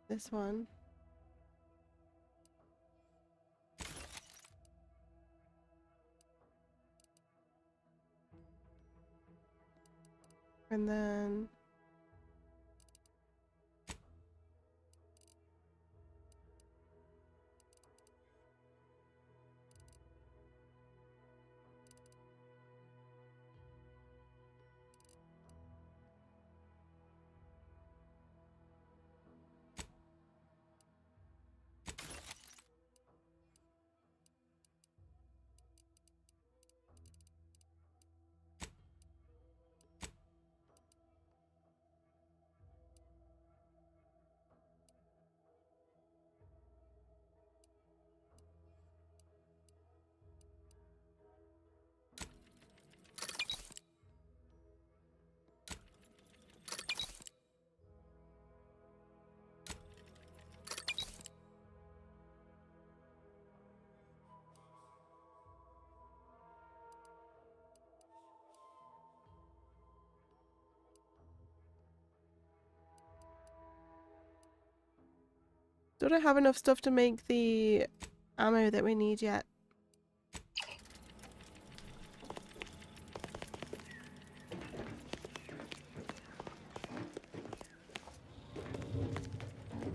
S1: This one. And then Still don't have enough stuff to make the ammo that we need yet.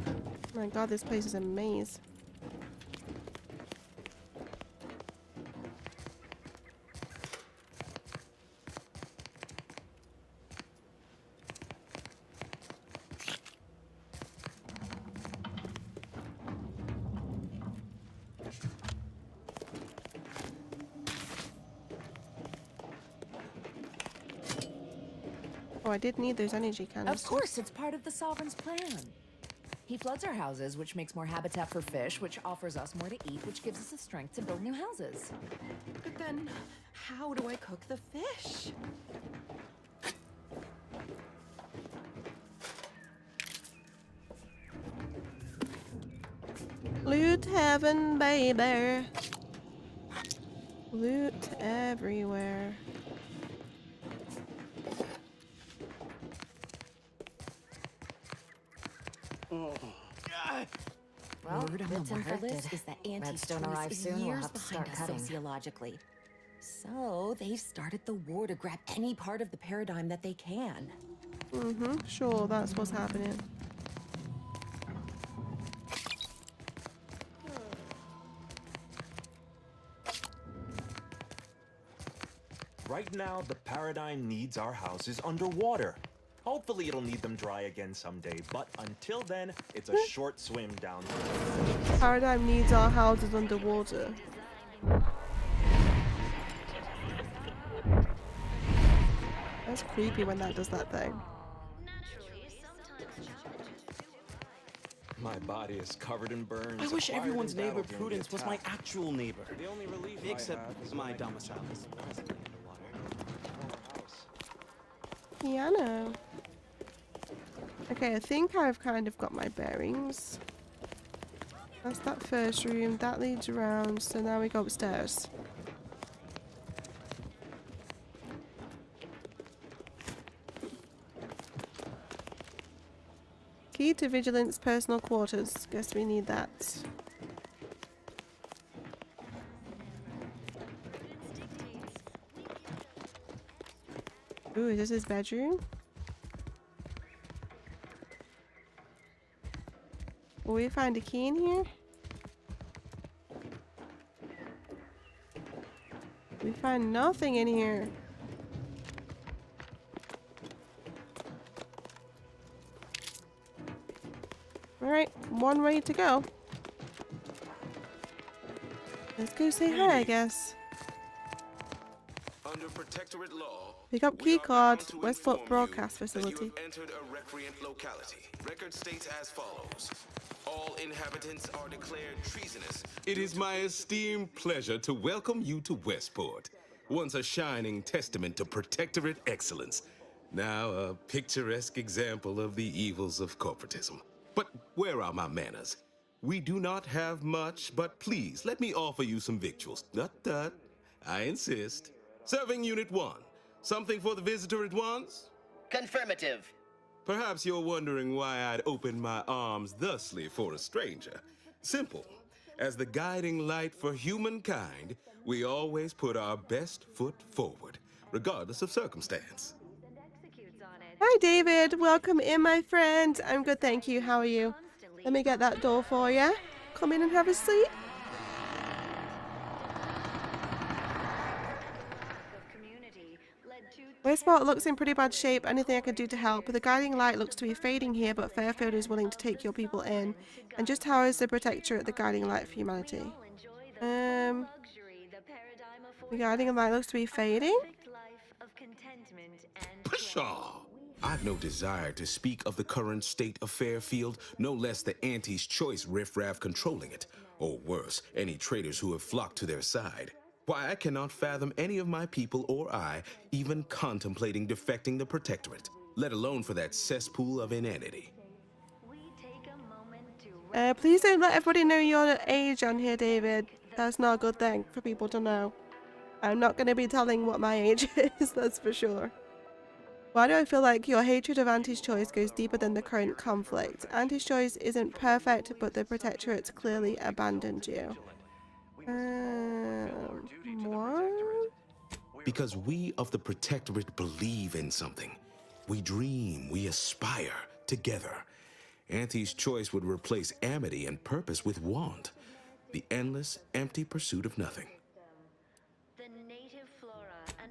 S1: Oh my god, this place is a maze. Oh, I did need those energy cannons.
S12: Of course, it's part of the Sovereign's plan. He floods our houses, which makes more habitat for fish, which offers us more to eat, which gives us the strength to build new houses.
S13: But then, how do I cook the fish?
S1: Loot heaven, baby. Loot everywhere.
S12: Well,
S13: Word on the
S12: what's
S13: word
S12: infected.
S13: is that
S12: Redstone
S13: Auntie's
S12: arrives
S13: choice is
S12: soon, we'll
S13: years
S12: have to
S13: behind
S12: start
S13: us
S12: cutting.
S13: sociologically. So they've started the war to grab any part of the paradigm that they can.
S1: Mm-hmm, sure, that's what's happening.
S15: Right now, the paradigm needs our houses underwater. Hopefully it'll need them dry again someday, but until then, it's a short swim down the road.
S1: Paradigm needs our houses underwater. That's creepy when that does that thing.
S15: My body is covered in burns.
S16: I wish
S15: acquired
S16: everyone's
S15: in
S16: neighbor
S15: battle during
S16: Prudence
S15: the
S16: was my
S15: attack.
S16: actual neighbor.
S15: The only relief I
S16: Except
S15: have is
S16: my
S15: when I
S16: domicile.
S1: Piano. Okay, I think I've kind of got my bearings. That's that first room. That leads around. So now we go upstairs. Key to Vigilance personal quarters. Guess we need that. Ooh, is this his bedroom? Will we find a key in here? We find nothing in here. Alright, one way to go. Let's go say hi, I guess.
S25: Under protectorate law,
S1: Pick up key card, Westport Broadcast
S25: that you
S1: Facility.
S25: have entered a recreant locality. Record states as follows. All inhabitants are declared treasonous. It is my esteemed pleasure to welcome you to Westport, once a shining testament to protectorate excellence. Now a picturesque example of the evils of corporatism. But where are my manners? We do not have much, but please let me offer you some victuals. Tut. I insist. Serving Unit 1. Something for the visitor at once?
S10: Confirmative.
S25: Perhaps you're wondering why I'd open my arms thusly for a stranger. Simple. As the guiding light for humankind, we always put our best foot forward, regardless of circumstance.
S1: Hi David, welcome in my friend. I'm good, thank you. How are you? Let me get that door for you. Come in and have a seat. Westport looks in pretty bad shape. Anything I could do to help? The guiding light looks to be fading here, but Fairfield is willing to take your people in. And just how is the Protectorate the guiding light for humanity? The guiding light looks to be fading?
S25: Pshaw! I've no desire to speak of the current state of Fairfield, no less the Auntie's Choice riffraff controlling it, or worse, any traitors who have flocked to their side. Why, I cannot fathom any of my people or I even contemplating defecting the Protectorate, let alone for that cesspool of inanity.
S1: Please don't let everybody know your age on here, David. That's not a good thing for people to know. I'm not going to be telling what my age is, that's for sure. Why do I feel like your hatred of Auntie's Choice goes deeper than the current conflict? Auntie's Choice isn't perfect, but the Protectorate clearly abandoned you. What?
S25: Because we of the Protectorate believe in something. We dream, we aspire, together. Auntie's Choice would replace amity and purpose with want. The endless, empty pursuit of nothing.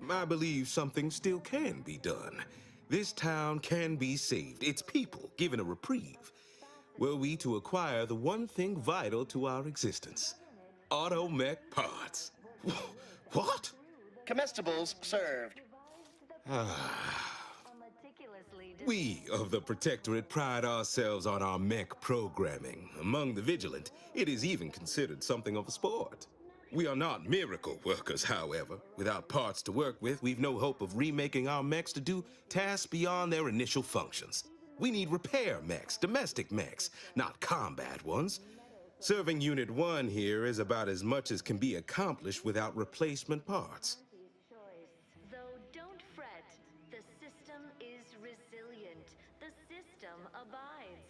S25: I believe something still can be done. This town can be saved, its people given a reprieve. Were we to acquire the one thing vital to our existence. Automech parts. What?
S10: Comestibles served.
S25: We of the Protectorate pride ourselves on our mech programming. Among the vigilant, it is even considered something of a sport. We are not miracle workers, however. Without parts to work with, we've no hope of remaking our mechs to do tasks beyond their initial functions. We need repair mechs, domestic mechs, not combat ones. Serving Unit 1 here is about as much as can be accomplished without replacement parts.
S7: Though don't fret, the system is resilient. The system abides.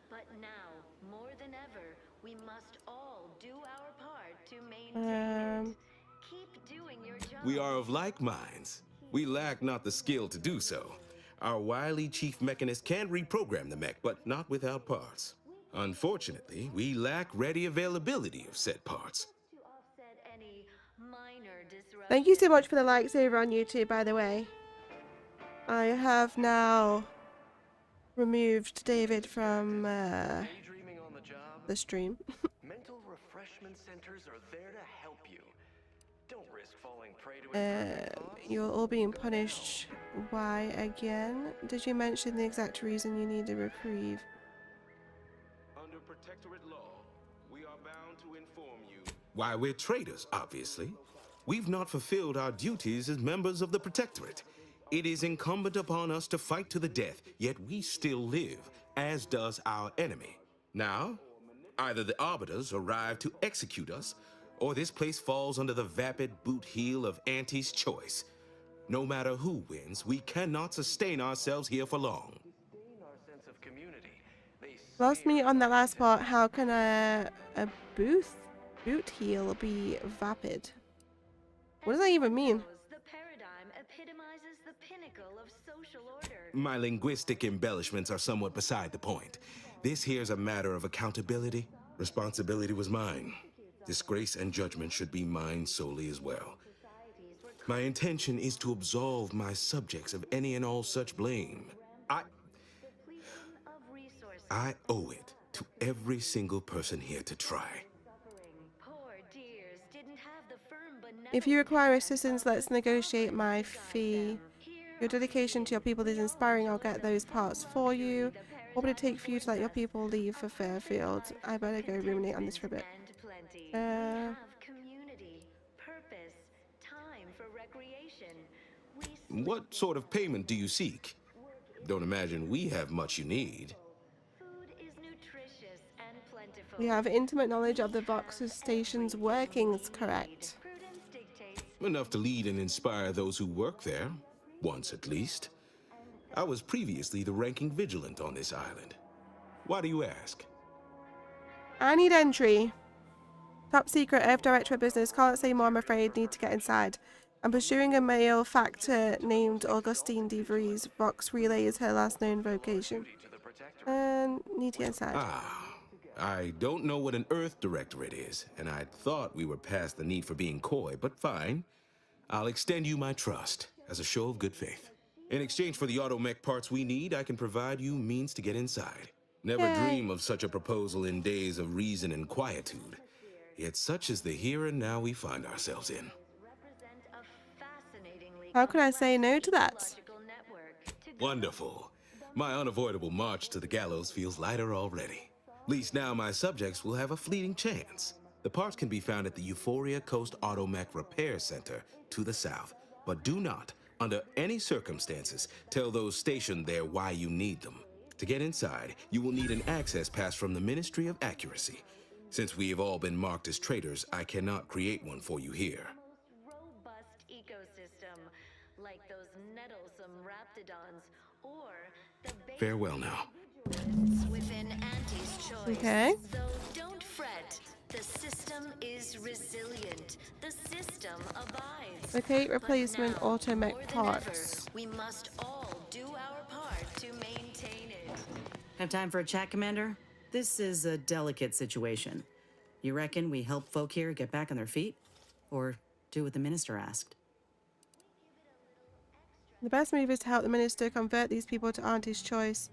S7: But now, more than ever, we must all do our part to maintain it. Keep doing your job.
S25: We are of like minds. We lack not the skill to do so. Our wily chief mechanist can reprogram the mech, but not without parts. Unfortunately, we lack ready availability of said parts.
S1: Thank you so much for the likes over on YouTube, by the way. I have now removed David from the stream.
S2: Mental refreshment centers are there to help you. Don't risk falling prey to
S1: You're all being punished. Why again? Did you mention the exact reason you need a reprieve?
S25: Under Protectorate law, we are bound to inform you. Why, we're traitors, obviously. We've not fulfilled our duties as members of the Protectorate. It is incumbent upon us to fight to the death, yet we still live, as does our enemy. Now, either the Arbiters arrive to execute us, or this place falls under the vapid boot heel of Auntie's Choice. No matter who wins, we cannot sustain ourselves here for long.
S1: Lost me on that last part. How can a boot heel be vapid? What does that even mean?
S7: The paradigm epitomizes the pinnacle of social order.
S25: My linguistic embellishments are somewhat beside the point. This here's a matter of accountability. Responsibility was mine. Disgrace and judgment should be mine solely as well. My intention is to absolve my subjects of any and all such blame. I owe it to every single person here to try.
S1: If you require assistance, let's negotiate my fee. Your dedication to your people is inspiring. I'll get those parts for you. What would it take for you to let your people leave for Fairfield? I better go ruminate on this for a bit.
S25: What sort of payment do you seek? Don't imagine we have much you need.
S1: We have intimate knowledge of the Voxer station's workings, correct?
S25: Enough to lead and inspire those who work there, once at least. I was previously the ranking vigilant on this island. Why do you ask?
S1: I need entry. Top secret, Earth Director of Business. Can't say more, I'm afraid. Need to get inside. I'm pursuing a male factor named Augustine de Vries. Vox Relay is her last known vocation. And need to get inside.
S25: I don't know what an Earth Directorate is, and I thought we were past the need for being coy, but fine. I'll extend you my trust as a show of good faith. In exchange for the automech parts we need, I can provide you means to get inside. Never dream of such a proposal in days of reason and quietude. Yet such is the here and now we find ourselves in.
S1: How could I say no to that?
S25: Wonderful. My unavoidable march to the gallows feels lighter already. At least now my subjects will have a fleeting chance. The parts can be found at the Euphoria Coast Automech Repair Center to the south. But do not, under any circumstances, tell those stationed there why you need them. To get inside, you will need an access pass from the Ministry of Accuracy. Since we have all been marked as traitors, I cannot create one for you here.
S7: Robust ecosystem. like those nettlesome raptidons, or the
S25: Farewell now.
S7: within Auntie's choice.
S1: Okay.
S7: So don't fret. The system is resilient. The system abides.
S1: Locate replacement automech
S7: More than
S1: parts.
S7: ever, we must all do our part to maintain it.
S5: Have time for a chat, Commander? This is a delicate situation. You reckon we help folk here get back on their feet? Or do what the Minister asked?
S1: The best move is to help the Minister convert these people to Auntie's choice.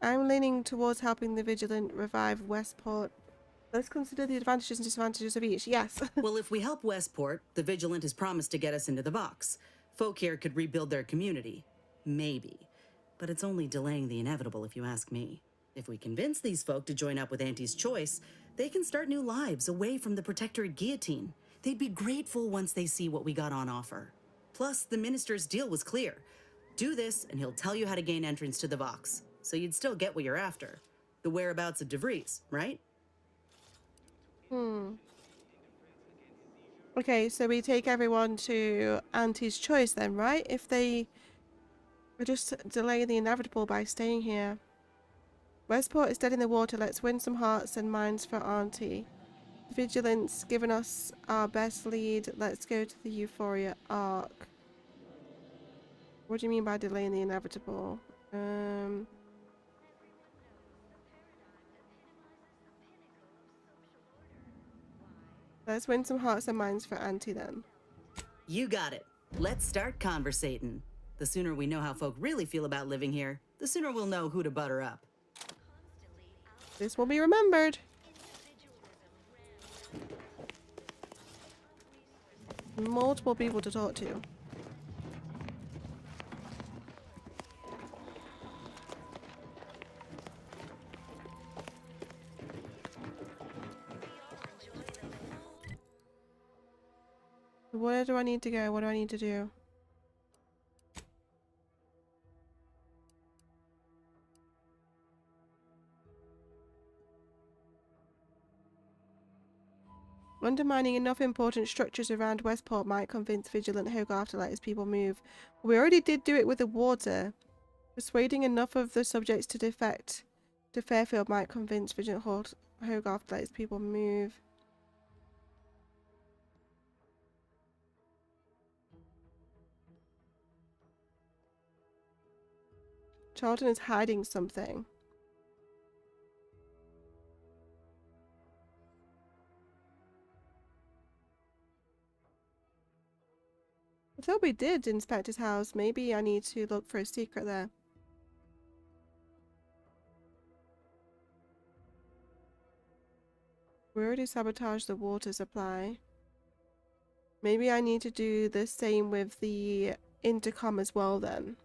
S1: I'm leaning towards helping the Vigilant revive Westport. Let's consider the advantages and disadvantages of each. Yes.
S5: Well, if we help Westport, the Vigilant has promised to get us into the box. Folk here could rebuild their community. Maybe. But it's only delaying the inevitable, if you ask me. If we convince these folk to join up with Auntie's choice, they can start new lives away from the Protectorate guillotine. They'd be grateful once they see what we got on offer. Plus, the Minister's deal was clear. Do this, and he'll tell you how to gain entrance to the Vox. So you'd still get what you're after. The whereabouts of DeVries, right?
S1: Okay, so we take everyone to Auntie's choice then, right? If they are just delaying the inevitable by staying here. Westport is dead in the water. Let's win some hearts and minds for Auntie. Vigilance given us our best lead. Let's go to the Euphoria Arc. What do you mean by delaying the inevitable? Let's win some hearts and minds for Auntie then.
S5: You got it. Let's start conversating. The sooner we know how folk really feel about living here, the sooner we'll know who to butter up.
S1: This will be remembered. Multiple people to talk to. Where do I need to go? What do I need to do? Undermining enough important structures around Westport might convince Vigilant Hogarth to let his people move. We already did do it with the water. Persuading enough of the subjects to defect to Fairfield might convince Vigilant Hogarth to let his people move. Charlton is hiding something. I thought we did inspect his house. Maybe I need to look for a secret there. We already sabotaged the water supply. Maybe I need to do the same with the intercom as well then.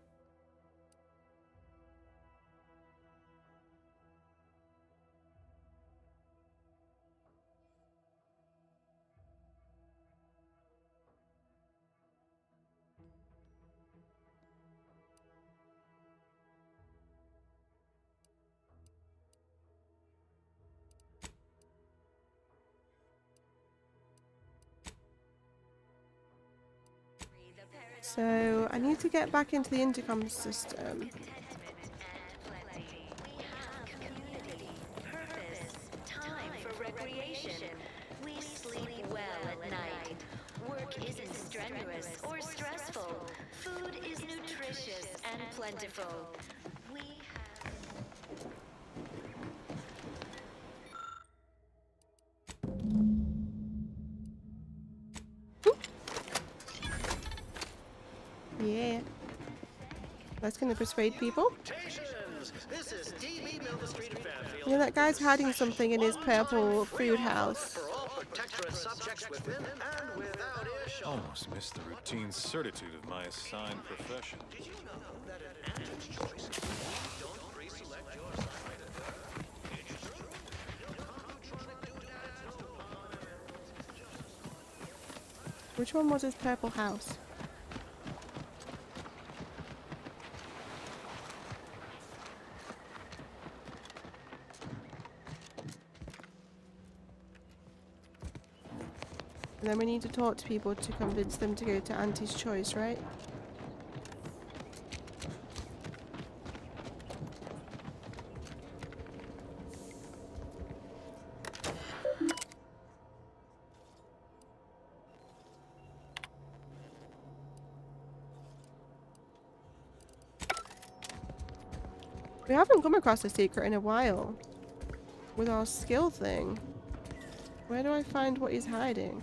S1: So I need to get back into the intercom system.
S7: Time for recreation. We sleep well at night. Work isn't strenuous or stressful. Food is nutritious and plentiful. We
S1: Yeah. That's gonna persuade people.
S10: This is DB Milton Street in Fairfield.
S1: You know, that guy's hiding something in his purple food house.
S10: For all Protectorate subjects within and without earshot.
S22: Almost missed the routine certitude of my assigned profession.
S10: Did you know that in Auntie's choice, you don't pre-select your assignment at birth? It's true. I'm trying to do that.
S1: Which one was his purple house? And then we need to talk to people to convince them to go to Auntie's choice, right? We haven't come across a secret in a while. With our skill thing. Where do I find what he's hiding?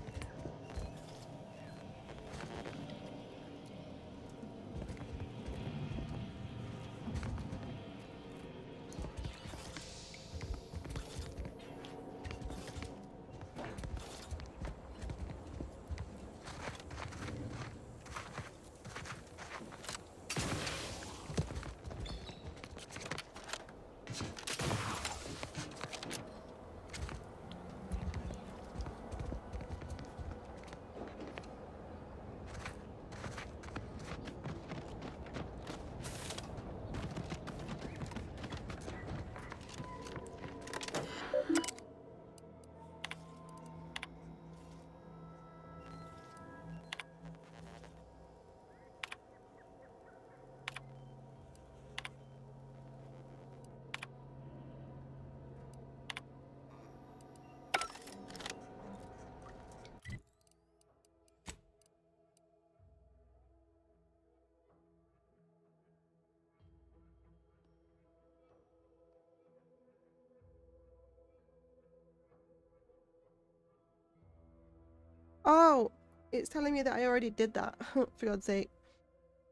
S1: Oh, it's telling me that I already did that, for God's sake.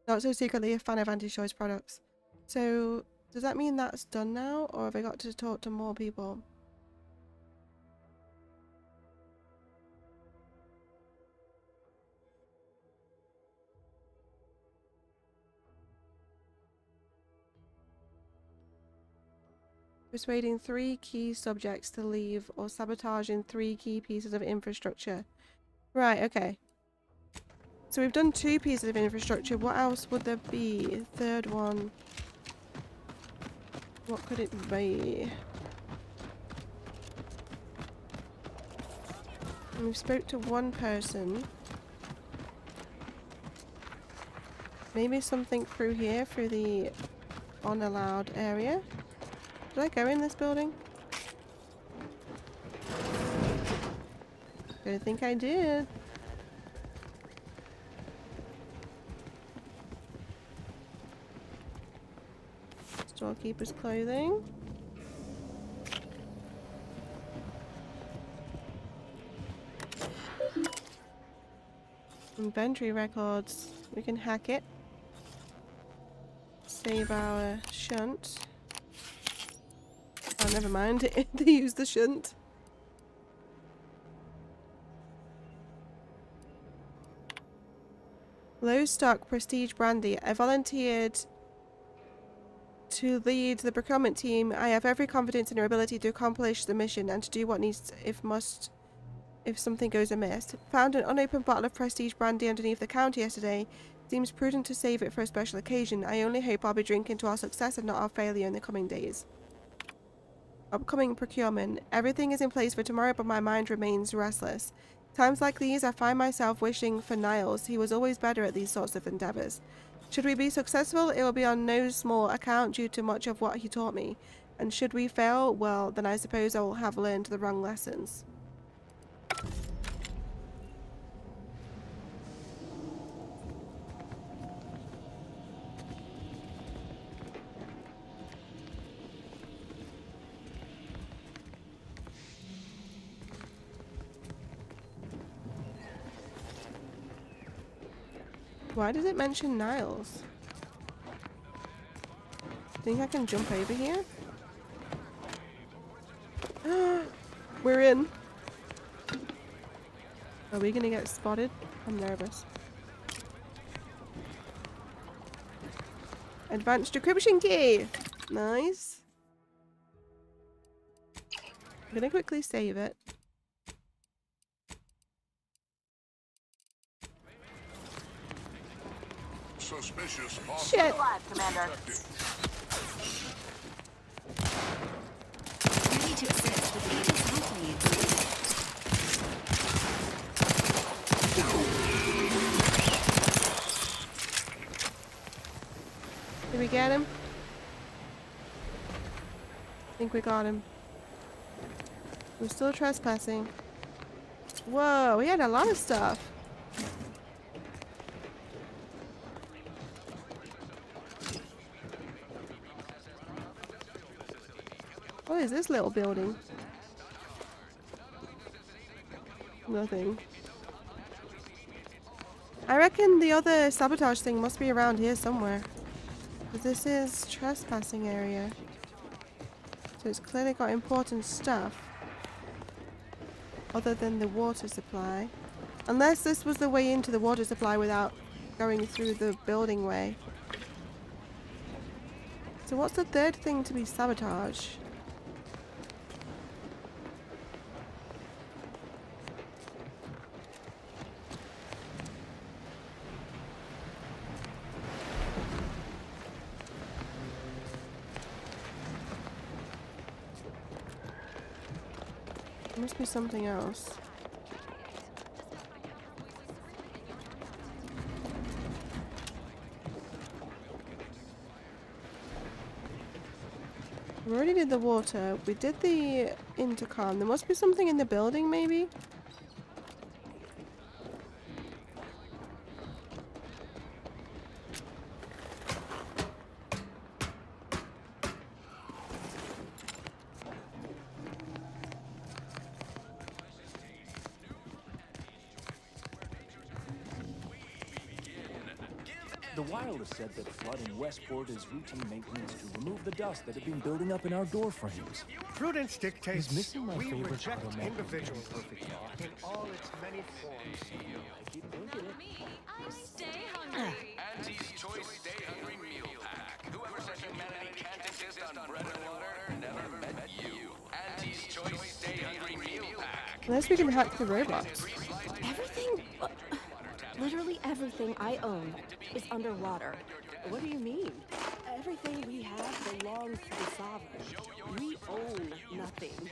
S1: Not so secretly a fan of anti-choice products. So, does that mean that's done now, or have I got to talk to more people? Persuading 3 key subjects to leave or sabotaging 3 key pieces of infrastructure. Right, okay. So we've done 2 pieces of infrastructure. What else would there be? Third one. What could it be? And we've spoke to 1 person. Maybe something through here, through the unallowed area. Did I go in this building? I think I did. Storekeeper's clothing. Inventory records. We can hack it. Save our shunt. Oh, never mind. They use the shunt. Low stock prestige brandy. I volunteered to lead the procurement team. I have every confidence in your ability to accomplish the mission and to do what needs if something goes amiss. Found an unopened bottle of prestige brandy underneath the counter yesterday. Seems prudent to save it for a special occasion. I only hope I'll be drinking to our success and not our failure in the coming days. Upcoming procurement. Everything is in place for tomorrow, but my mind remains restless. Times like these, I find myself wishing for Niles. He was always better at these sorts of endeavors. Should we be successful, it will be on no small account due to much of what he taught me. And should we fail, well, then I suppose I will have learned the wrong lessons. Why does it mention Niles? Think I can jump over here? We're in. Are we gonna get spotted? I'm nervous. Advanced decryption key! Nice. I'm gonna quickly save it.
S9: Suspicious.
S1: Shit!
S21: Alive, Commander.
S9: Ready to assist with Aegis
S1: Did we get him? I think we got him. We're still trespassing. Whoa, we had a lot of stuff. What is this little building? Nothing. I reckon the other sabotage thing must be around here somewhere. But this is trespassing area. So it's clearly got important stuff. Other than the water supply. Unless this was the way into the water supply without going through the building way. So what's the third thing to be sabotage? There must be something else. We already did the water. We did the intercom. There must be something in the building, maybe?
S3: The wireless said that flooding Westport is routine maintenance to remove the dust that had been building up in our door frames.
S19: Prudence dictates
S3: He's missing my
S19: we
S3: favorite
S19: reject
S3: automatic
S19: individual
S3: perfect law.
S19: in all its many forms.
S3: I keep thinking it.
S7: Stay hungry.
S2: Auntie's Choice Stay Hungry Meal Pack. Whoever said humanity can't exist on bread and water never met you. Auntie's Choice Stay Hungry Meal Pack.
S1: Unless we can hack the robots.
S6: Everything, literally everything I own is underwater.
S13: What do you mean? Everything we have belongs to the Sovereign. We own nothing.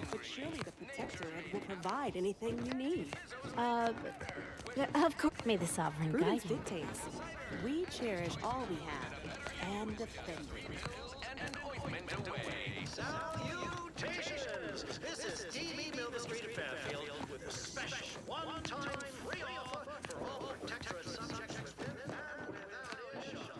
S13: But surely the Protectorate will provide anything you need.
S24: Of course. May the Sovereign guide
S13: Prudence
S24: you.
S13: dictates. We cherish all we have and defend it.
S14: Salutations! This is DB Milton Street of Fairfield with a special one-time free offer for all Protectorate subjects within and without earshot.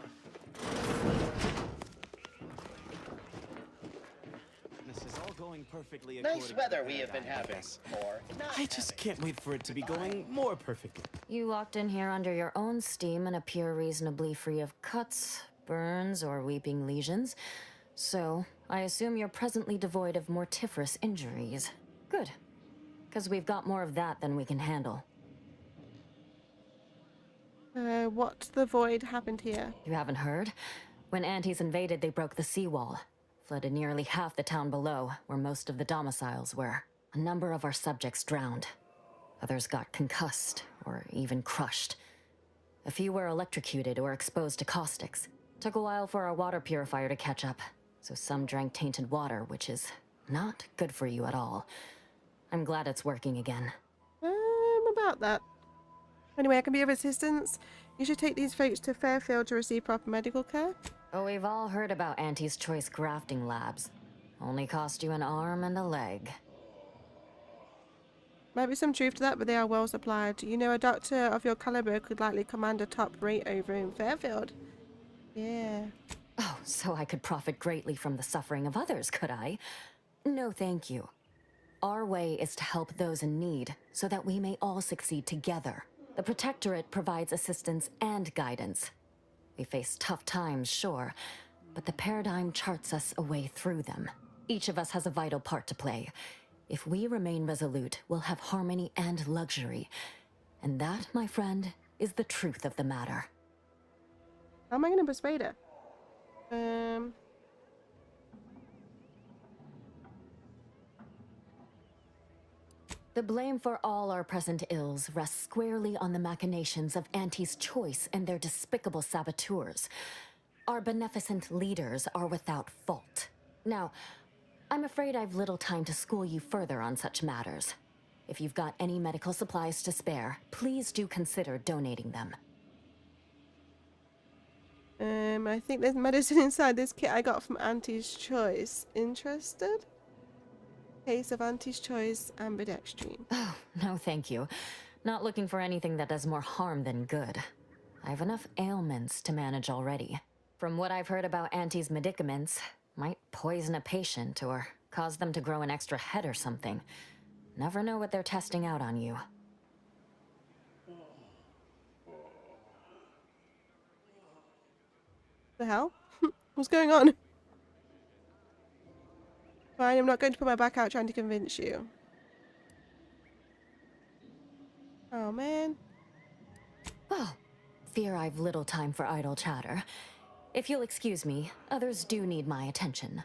S16: This is all going perfectly
S10: Nice weather we have been having, or
S16: I just can't wait for it to be going more perfectly.
S17: You walked in here under your own steam and appear reasonably free of cuts, burns, or weeping lesions. So, I assume you're presently devoid of mortiferous injuries. Good. Because we've got more of that than we can handle.
S1: What the void happened here?
S17: You haven't heard? When Antes invaded, they broke the seawall. Flooded nearly half the town below, where most of the domiciles were. A number of our subjects drowned. Others got concussed, or even crushed. A few were electrocuted or exposed to caustics. Took a while for our water purifier to catch up, so some drank tainted water, which is not good for you at all. I'm glad it's working again.
S1: About that. Anyway, I can be of assistance. You should take these folks to Fairfield to receive proper medical care.
S17: Oh, we've all heard about Auntie's Choice grafting labs. Only cost you an arm and a leg.
S1: Might be some truth to that, but they are well supplied. You know, a doctor of your caliber could likely command a top rate over in Fairfield. Yeah.
S17: Oh, so I could profit greatly from the suffering of others, could I? No, thank you. Our way is to help those in need, so that we may all succeed together. The Protectorate provides assistance and guidance. We face tough times, sure, but the Paradigm charts us a way through them. Each of us has a vital part to play. If we remain resolute, we'll have harmony and luxury. And that, my friend, is the truth of the matter.
S1: How am I going to persuade her?
S17: The blame for all our present ills rests squarely on the machinations of Auntie's Choice and their despicable saboteurs. Our beneficent leaders are without fault. Now, I'm afraid I've little time to school you further on such matters. If you've got any medical supplies to spare, please do consider donating them.
S1: I think there's medicine inside this kit I got from Auntie's Choice. Interested? Case of Auntie's Choice ambidextrine.
S17: Oh, no thank you. Not looking for anything that does more harm than good. I have enough ailments to manage already. From what I've heard about Auntie's medicaments, might poison a patient or Cause them to grow an extra head or something. Never know what they're testing out on you.
S1: The hell? What's going on? Fine, I'm not going to put my back out trying to convince you. Oh, man.
S17: Well, fear I've little time for idle chatter. If you'll excuse me, others do need my attention.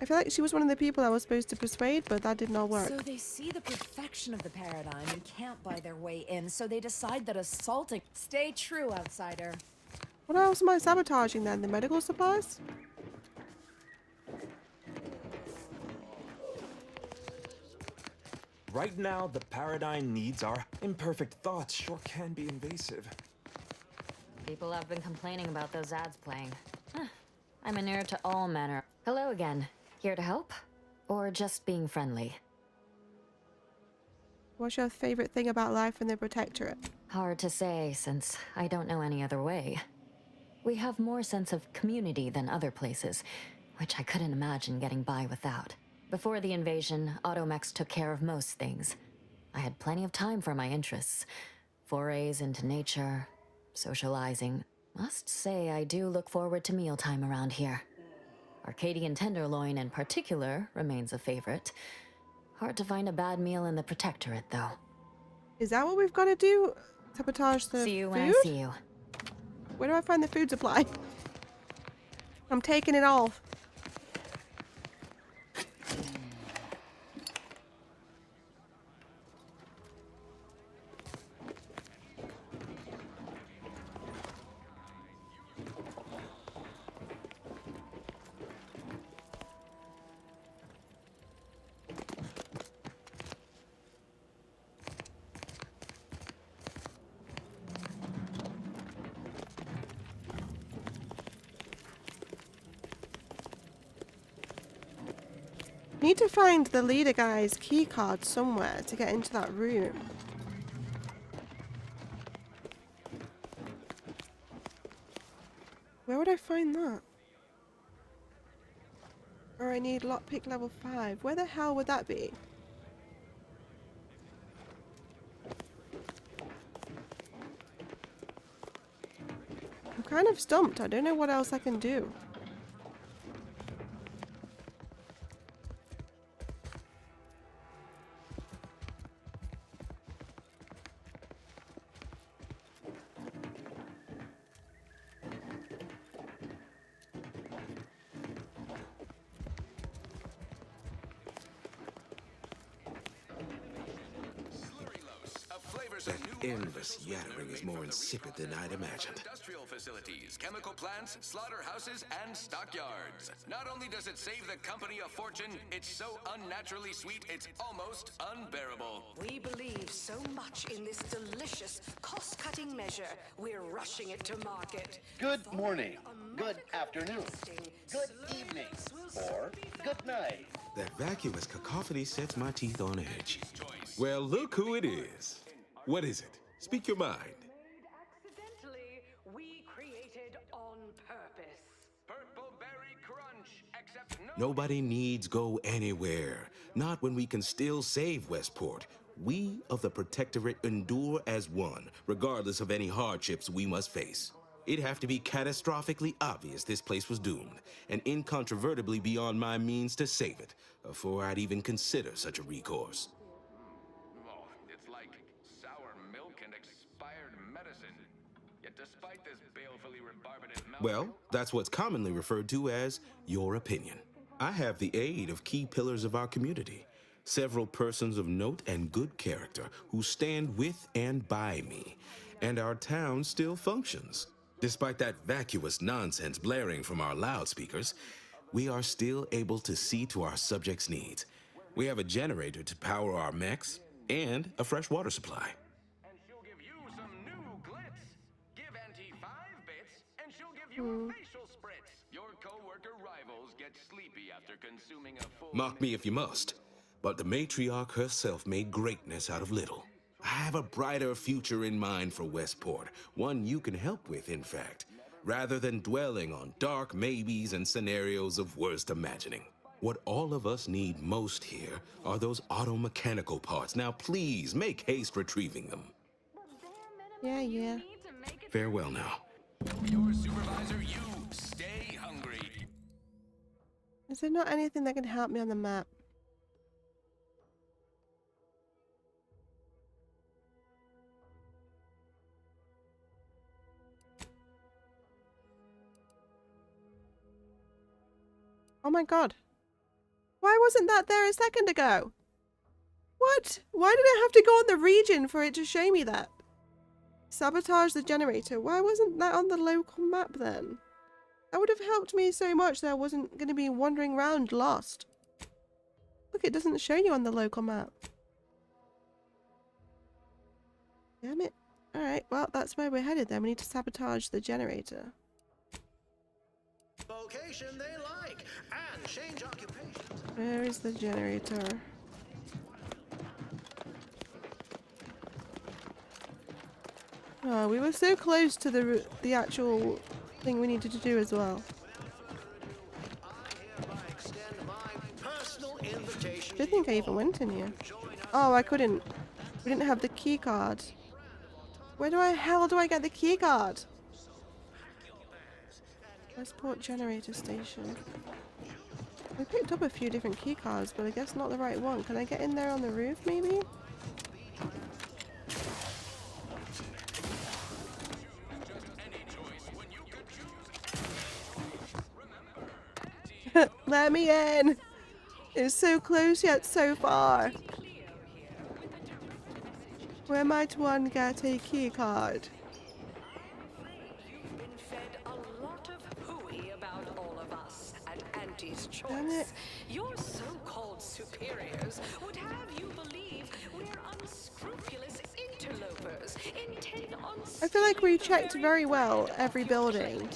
S1: I feel like she was one of the people I was supposed to persuade, but that did not work.
S12: So they see the perfection of the paradigm and can't buy their way in, so they decide that assaulting... Stay true, outsider.
S1: What else am I sabotaging then? The medical supplies?
S15: Right now, the paradigm needs our imperfect thoughts sure can be invasive.
S17: People have been complaining about those ads playing. I'm inured to all manner. Hello again. Here to help? Or just being friendly?
S1: What's your favorite thing about life in the Protectorate?
S17: Hard to say, since I don't know any other way. We have more sense of community than other places, which I couldn't imagine getting by without. Before the invasion, Automechs took care of most things. I had plenty of time for my interests. Forays into nature, socializing. Must say I do look forward to mealtime around here. Arcadian tenderloin in particular remains a favorite. Hard to find a bad meal in the Protectorate, though.
S1: Is that what we've got to do? Sabotage the
S17: See you
S1: food?
S17: when I see you.
S1: Where do I find the food supply? I'm taking it all. Need to find the leader guy's key card somewhere to get into that room. Where would I find that? Or I need lockpick level 5. Where the hell would that be? I'm kind of stumped. I don't know what else I can do.
S25: That endless yattering is more insipid than I'd imagined.
S2: Industrial facilities, chemical plants, slaughterhouses, and stockyards. Not only does it save the company a fortune, it's so unnaturally sweet it's almost unbearable.
S13: We believe so much in this delicious, cost-cutting measure, we're rushing it to market.
S10: Good morning, good afternoon, good evening, or good night.
S25: That vacuous cacophony sets my teeth on edge. Well, look who it is. What is it? Speak your mind.
S13: Accidentally, we created on purpose.
S2: Purple Berry Crunch, except no...
S25: Nobody needs go anywhere. Not when we can still save Westport. We of the Protectorate endure as one, regardless of any hardships we must face. It'd have to be catastrophically obvious this place was doomed, and incontrovertibly beyond my means to save it, before I'd even consider such a recourse.
S2: It's like sour milk and expired medicine. Yet despite this balefully rebarbated
S25: Well, that's what's commonly referred to as your opinion. I have the aid of key pillars of our community, several persons of note and good character who stand with and by me, and our town still functions. Despite that vacuous nonsense blaring from our loudspeakers, we are still able to see to our subjects' needs. We have a generator to power our mechs and a fresh water supply.
S2: And she'll give you some new glitz. Give Auntie 5 bits, and she'll give you a facial spritz. Your co-worker rivals get sleepy after consuming a full...
S25: Mock me if you must, but the matriarch herself made greatness out of little. I have a brighter future in mind for Westport, one you can help with, in fact, rather than dwelling on dark maybes and scenarios of worst imagining. What all of us need most here are those auto-mechanical parts. Now, please make haste retrieving them.
S1: Yeah, yeah.
S25: Farewell now.
S2: Your supervisor, you stay hungry.
S1: Is there not anything that can help me on the map? Oh my god. Why wasn't that there a second ago? What? Why did I have to go on the region for it to show me that? Sabotage the generator. Why wasn't that on the local map then? That would have helped me so much that I wasn't going to be wandering around lost. Look, it doesn't show you on the local map. Damn it. Alright, well, that's where we're headed then. We need to sabotage the generator.
S14: Location they like and change occupation.
S1: Where is the generator? Oh, we were so close to the actual thing we needed to do as well. I don't think I even went in here. Oh, I couldn't. We didn't have the key card. Where the hell do I get the key card? Westport Generator Station. We picked up a few different key cards, but I guess not the right one. Can I get in there on the roof, maybe? Let me in! It's so close yet so far. Where might one get a key card? Damn it.
S8: Your so-called superiors would have you believe we're unscrupulous interlopers intent on...
S1: I feel like we checked very well every building.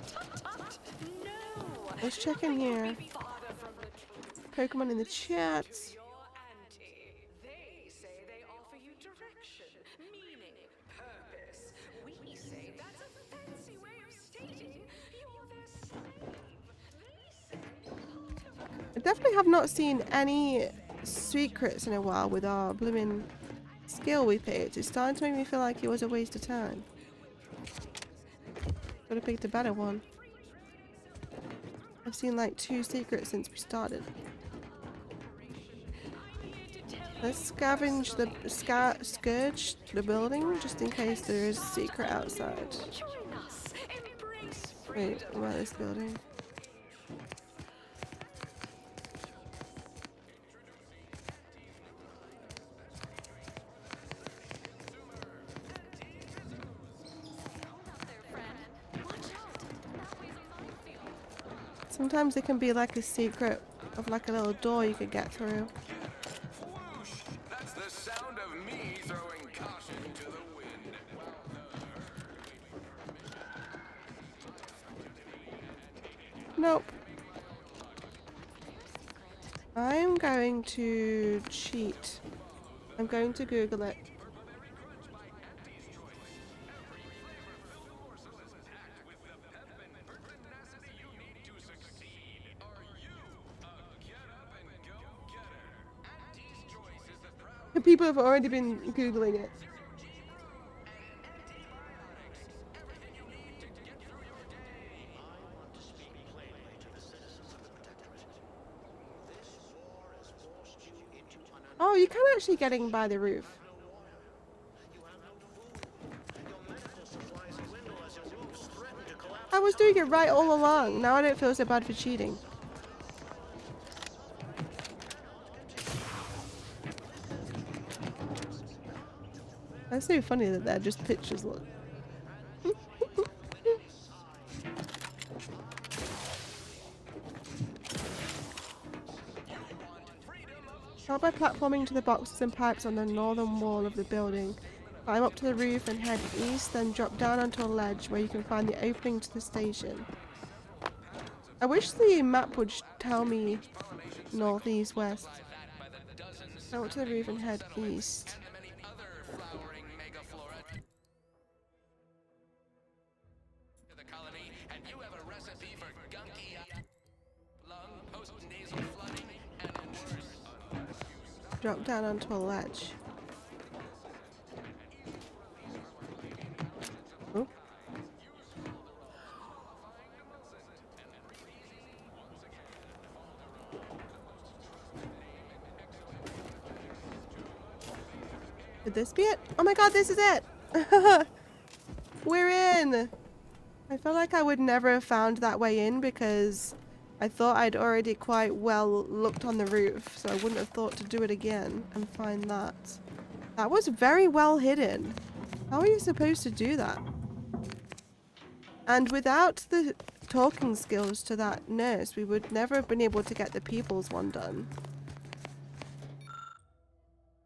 S1: Let's check in here. Pokemon in the chat. I definitely have not seen any secrets in a while with our blooming skill we picked. It's starting to make me feel like it was a waste of time. Could have picked a better one. I've seen like 2 secrets since we started. Let's scavenge the scourge the building just in case there is a secret outside. Wait, what about this building? Sometimes it can be like a secret of like a little door you could get through.
S2: That's the sound of me throwing caution to the wind.
S1: Nope. I'm going to cheat. I'm going to Google it. People have already been Googling it. Oh, you can actually get in by the roof. I was doing it right all along. Now I don't feel so bad for cheating. That's so funny that they're just pictures, look. Start by platforming to the boxes and pipes on the northern wall of the building. Climb up to the roof and head east, then drop down onto a ledge where you can find the opening to the station. I wish the map would tell me north, east, west. Climb up to the roof and head east. Drop down onto a ledge. Oh. Could this be it? Oh my god, this is it! We're in! I feel like I would never have found that way in because I thought I'd already quite well looked on the roof, so I wouldn't have thought to do it again and find that. That was very well hidden. How are you supposed to do that? And without the talking skills to that nurse, we would never have been able to get the people's one done.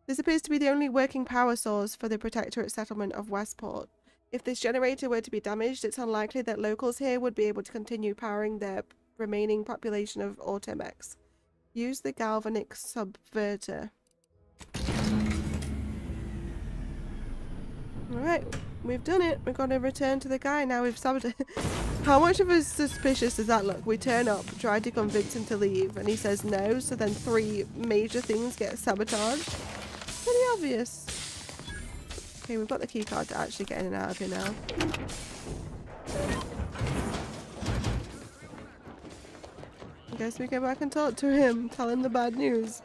S1: This appears to be the only working power source for the Protectorate settlement of Westport. If this generator were to be damaged, it's unlikely that locals here would be able to continue powering their remaining population of Automex. Use the galvanic subverter. Alright, we've done it. We've got to return to the guy now. We've sabotaged. How much of a suspicious does that look? We turn up, try to convince him to leave, and he says no, so then 3 major things get sabotaged. Pretty obvious. Okay, we've got the key card to actually get in and out of here now. I guess we go back and talk to him, tell him the bad news.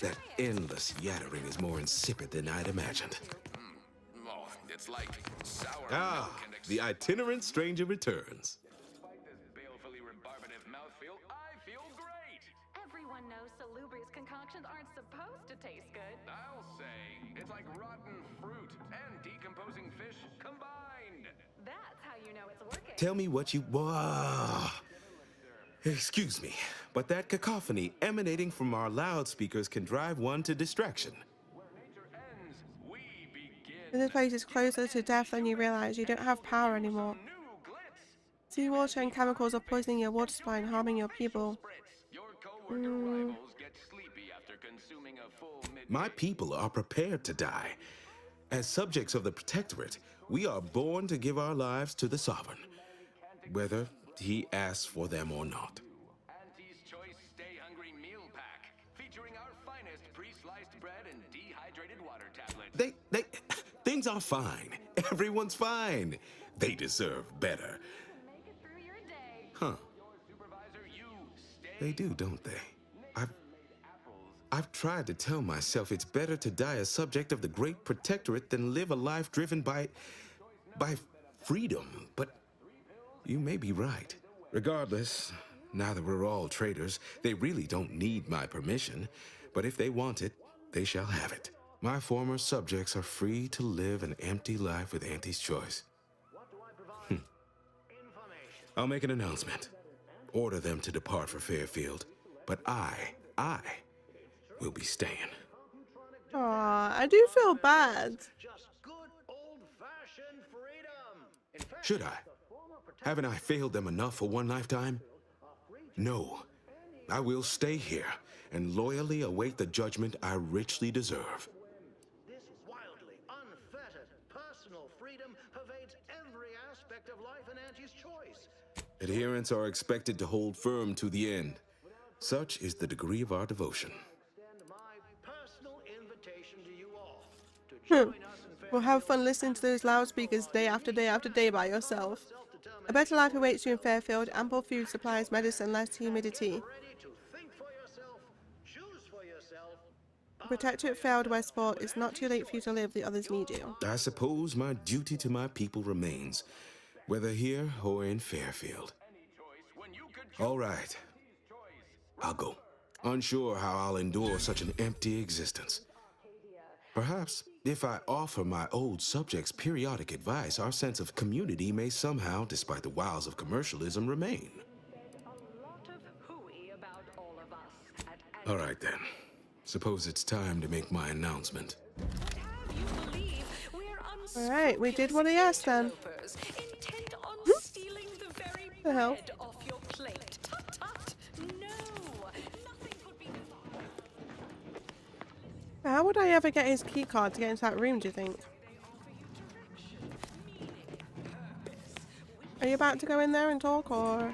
S25: That endless yattering is more insipid than I'd imagined.
S2: Oh, it's like sour
S25: Ah, the itinerant stranger returns.
S2: Despite this balefully rebarbative mouthfeel, I feel great.
S21: Everyone knows salubrious concoctions aren't supposed to taste good.
S2: I'll say it's like rotten fruit and decomposing fish combined.
S21: That's how you know it's working.
S25: Tell me what you... Whoa. Excuse me, but that cacophony emanating from our loudspeakers can drive one to distraction.
S1: This place is closer to death than you realize. You don't have power anymore. Seawater and chemicals are poisoning your water supply and harming your people.
S25: My people are prepared to die. As subjects of the Protectorate, we are born to give our lives to the Sovereign, whether he asks for them or not.
S2: Auntie's Choice Stay Hungry Meal Pack, featuring our finest pre-sliced bread and dehydrated water tablets.
S25: Things are fine. Everyone's fine. They deserve better. Huh. They do, don't they? I've tried to tell myself it's better to die a subject of the Great Protectorate than live a life driven by freedom, but you may be right. Regardless, now that we're all traitors, they really don't need my permission. But if they want it, they shall have it. My former subjects are free to live an empty life with Auntie's Choice. I'll make an announcement. Order them to depart for Fairfield. But I will be staying.
S1: Aw, I do feel bad.
S25: Should I? Haven't I failed them enough for one lifetime? No. I will stay here and loyally await the judgment I richly deserve.
S14: This wildly unfettered personal freedom pervades every aspect of life in Auntie's Choice.
S25: Adherents are expected to hold firm to the end. Such is the degree of our devotion.
S1: Well, have fun listening to those loudspeakers day after day after day by yourself. A better life awaits you in Fairfield. Ample food supplies, medicine, less humidity. The Protectorate failed Westport. It's not too late for you to live. The others need you.
S25: I suppose my duty to my people remains, whether here or in Fairfield. All right. I'll go. Unsure how I'll endure such an empty existence. Perhaps, if I offer my old subjects periodic advice, our sense of community may somehow, despite the wiles of commercialism, remain. All right, then. Suppose it's time to make my announcement.
S1: All right, we did what he asked then. The hell? How would I ever get his key card to get into that room, do you think? Are you about to go in there and talk, or...?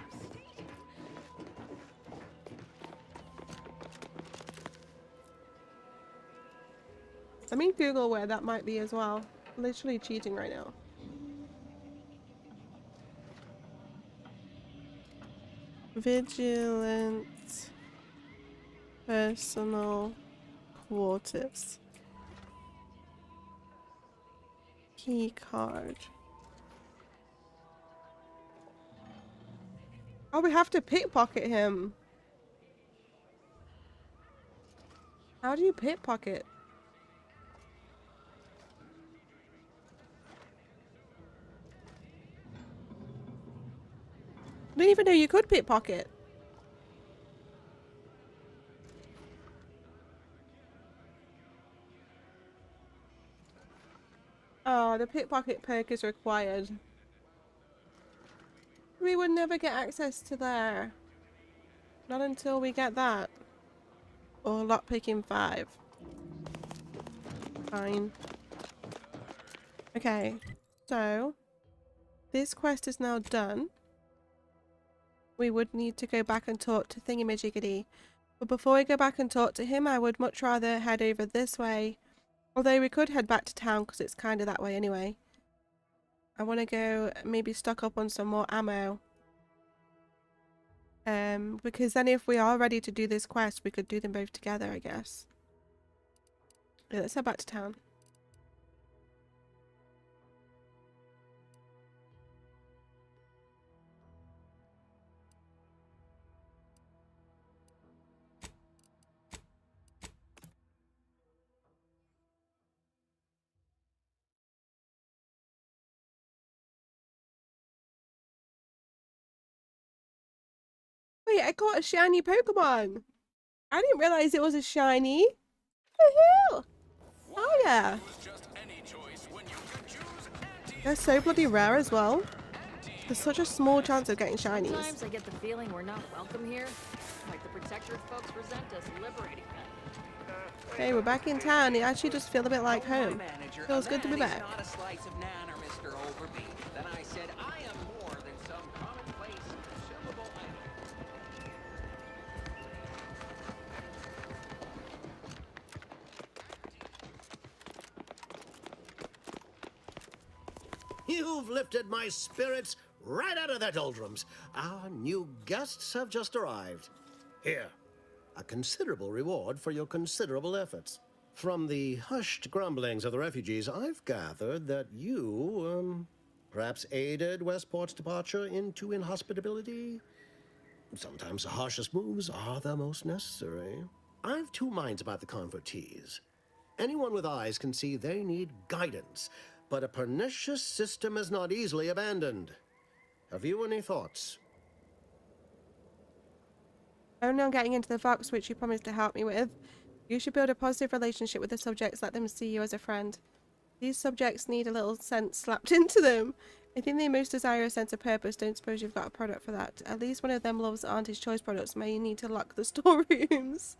S1: Let me Google where that might be as well. I'm literally cheating right now. Vigilant personal quarters. Key card. Oh, we have to pickpocket him. How do you pickpocket? I didn't even know you could pickpocket. Oh, the pickpocket perk is required. We would never get access to there. Not until we get that. Or lockpicking 5. Fine. Okay, so this quest is now done. We would need to go back and talk to Thingamajiggy. But before we go back and talk to him, I would much rather head over this way. Although we could head back to town because it's kind of that way anyway. I want to go maybe stock up on some more ammo. Because then if we are ready to do this quest, we could do them both together, I guess. Yeah, let's head back to town. Wait, I got a shiny Pokemon! I didn't realize it was a shiny! What the hell? Oh yeah! They're so bloody rare as well. There's such a small chance of getting shinies.
S12: Sometimes I get the feeling we're not welcome here. Like the Protectorate folks resent us liberating them.
S1: Okay, we're back in town. It actually just feels a bit like home. Feels good to be back.
S4: Not a slice of nanner, Mr. Overby. Then I said, I am more than some commonplace consumable item.
S14: You've lifted my spirits right out of their doldrums. Our new guests have just arrived. Here, a considerable reward for your considerable efforts. From the hushed grumblings of the refugees, I've gathered that you, perhaps aided Westport's departure into inhospitability. Sometimes the harshest moves are the most necessary. I've two minds about the convertees. Anyone with eyes can see they need guidance, but a pernicious system is not easily abandoned. Have you any thoughts?
S1: Only on getting into the Vox, which you promised to help me with. You should build a positive relationship with the subjects, let them see you as a friend. These subjects need a little sense slapped into them. I think they most desire a sense of purpose. Don't suppose you've got a product for that. At least one of them loves Auntie's Choice products. May you need to lock the storerooms.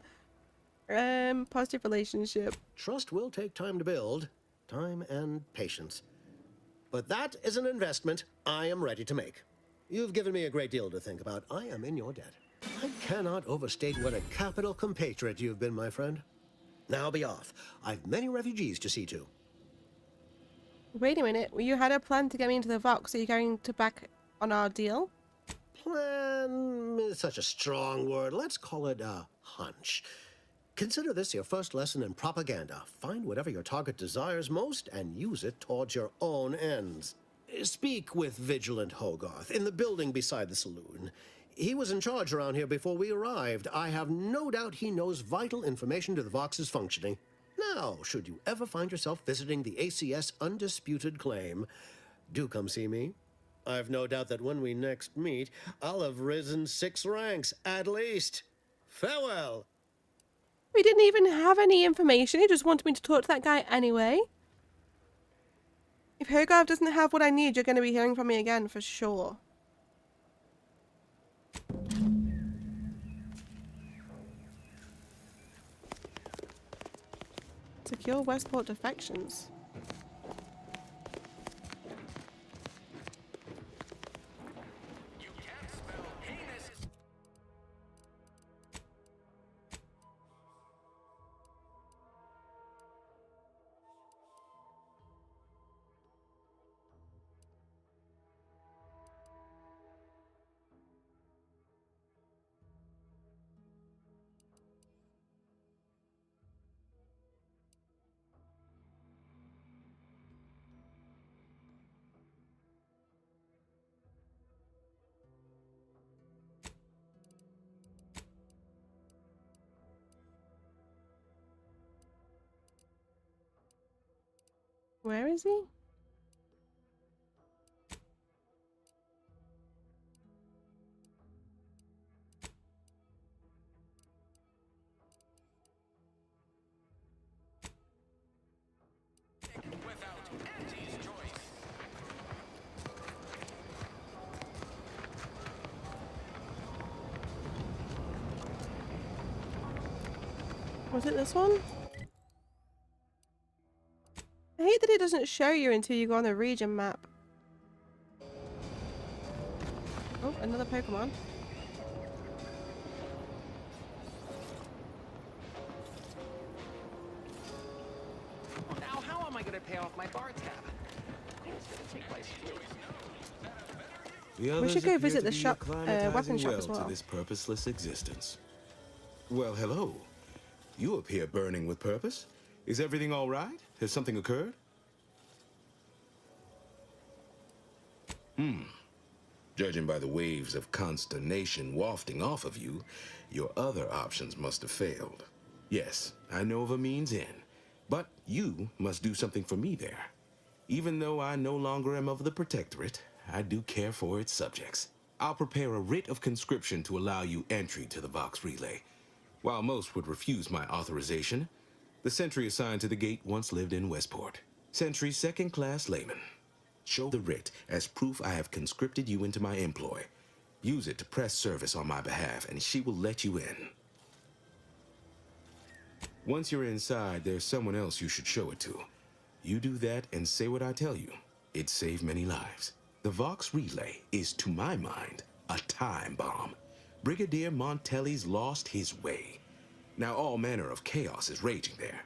S1: Positive relationship.
S14: Trust will take time to build. Time and patience. But that is an investment I am ready to make. You've given me a great deal to think about. I am in your debt. I cannot overstate what a capital compatriot you've been, my friend. Now be off. I've many refugees to see to.
S1: Wait a minute. You had a plan to get me into the Vox. Are you going to back on our deal?
S14: Plan is such a strong word. Let's call it a hunch. Consider this your first lesson in propaganda. Find whatever your target desires most and use it towards your own ends. Speak with Vigilant Hogarth in the building beside the saloon. He was in charge around here before we arrived. I have no doubt he knows vital information to the Vox's functioning. Now, should you ever find yourself visiting the ACS Undisputed Claim, do come see me. I've no doubt that when we next meet, I'll have risen 6 ranks, at least. Farewell.
S1: We didn't even have any information. He just wanted me to talk to that guy anyway. If Hogarth doesn't have what I need, you're going to be hearing from me again for sure. Secure Westport defections. Where is he? Was it this one? I hate that it doesn't show you until you go on the region map. Oh, another Pokemon.
S4: Now, how am I going to pay off my bar tab? It's going to take my
S1: We should go visit the shop, weapon shop as well.
S25: To this purposeless existence. Well, hello. You appear burning with purpose. Is everything all right? Has something occurred? Judging by the waves of consternation wafting off of you, your other options must have failed. Yes, I know of a means in, but you must do something for me there. Even though I no longer am of the Protectorate, I do care for its subjects. I'll prepare a writ of conscription to allow you entry to the Vox Relay. While most would refuse my authorization, the sentry assigned to the gate once lived in Westport. Sentry second-class layman. Show the writ as proof I have conscripted you into my employ. Use it to press service on my behalf, and she will let you in. Once you're inside, there's someone else you should show it to. You do that and say what I tell you. It saved many lives. The Vox Relay is, to my mind, a time bomb. Brigadier Montelli's lost his way. Now all manner of chaos is raging there.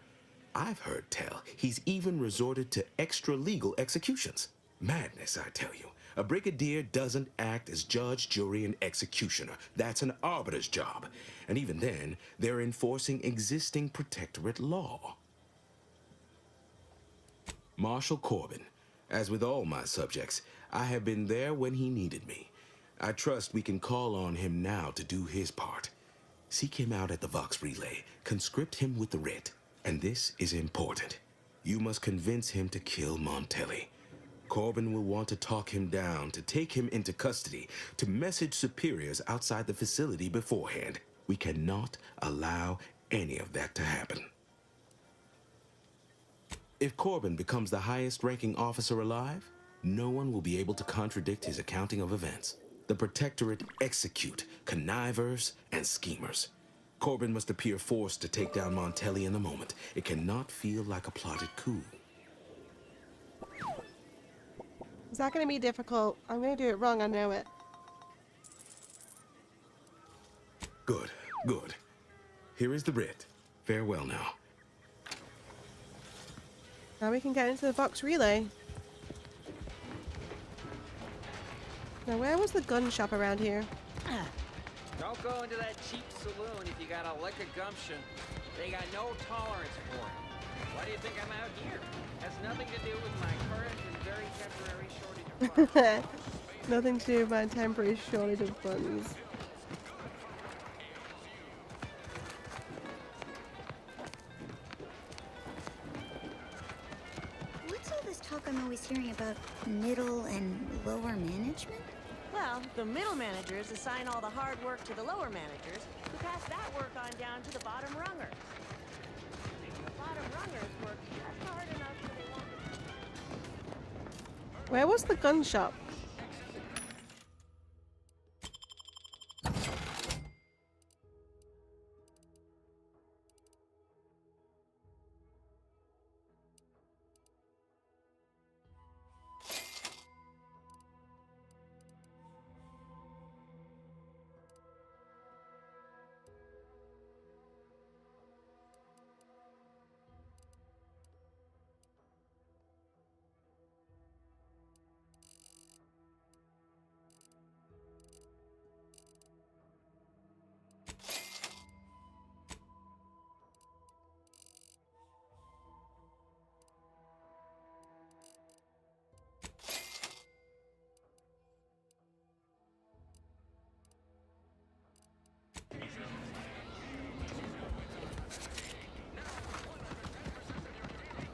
S25: I've heard tell he's even resorted to extra-legal executions. Madness, I tell you. A brigadier doesn't act as judge, jury, and executioner. That's an arbiter's job. And even then, they're enforcing existing Protectorate law. Marshal Corbin. As with all my subjects, I have been there when he needed me. I trust we can call on him now to do his part. Seek him out at the Vox Relay. Conscript him with the writ. And this is important. You must convince him to kill Montelli. Corbin will want to talk him down, to take him into custody, to message superiors outside the facility beforehand. We cannot allow any of that to happen. If Corbin becomes the highest-ranking officer alive, no one will be able to contradict his accounting of events. The Protectorate execute connivers and schemers. Corbin must appear forced to take down Montelli in the moment. It cannot feel like a plotted coup.
S1: Is that going to be difficult? I'm going to do it wrong, I know it.
S25: Good, good. Here is the writ. Farewell now.
S1: Now we can get into the Vox Relay. Now, where was the gun shop around here?
S4: Don't go into that cheap saloon if you got a lick of gumption. They got no tolerance for it. Why do you think I'm out here? Has nothing to do with my current and very temporary shortage of funds.
S1: Nothing to do with my temporary shortage of funds.
S5: What's all this talk I'm always hearing about middle and lower management?
S13: Well, the middle managers assign all the hard work to the lower managers, who pass that work on down to the bottom rungers. The bottom rungers work just hard enough so they won't.
S1: Where was the gun shop?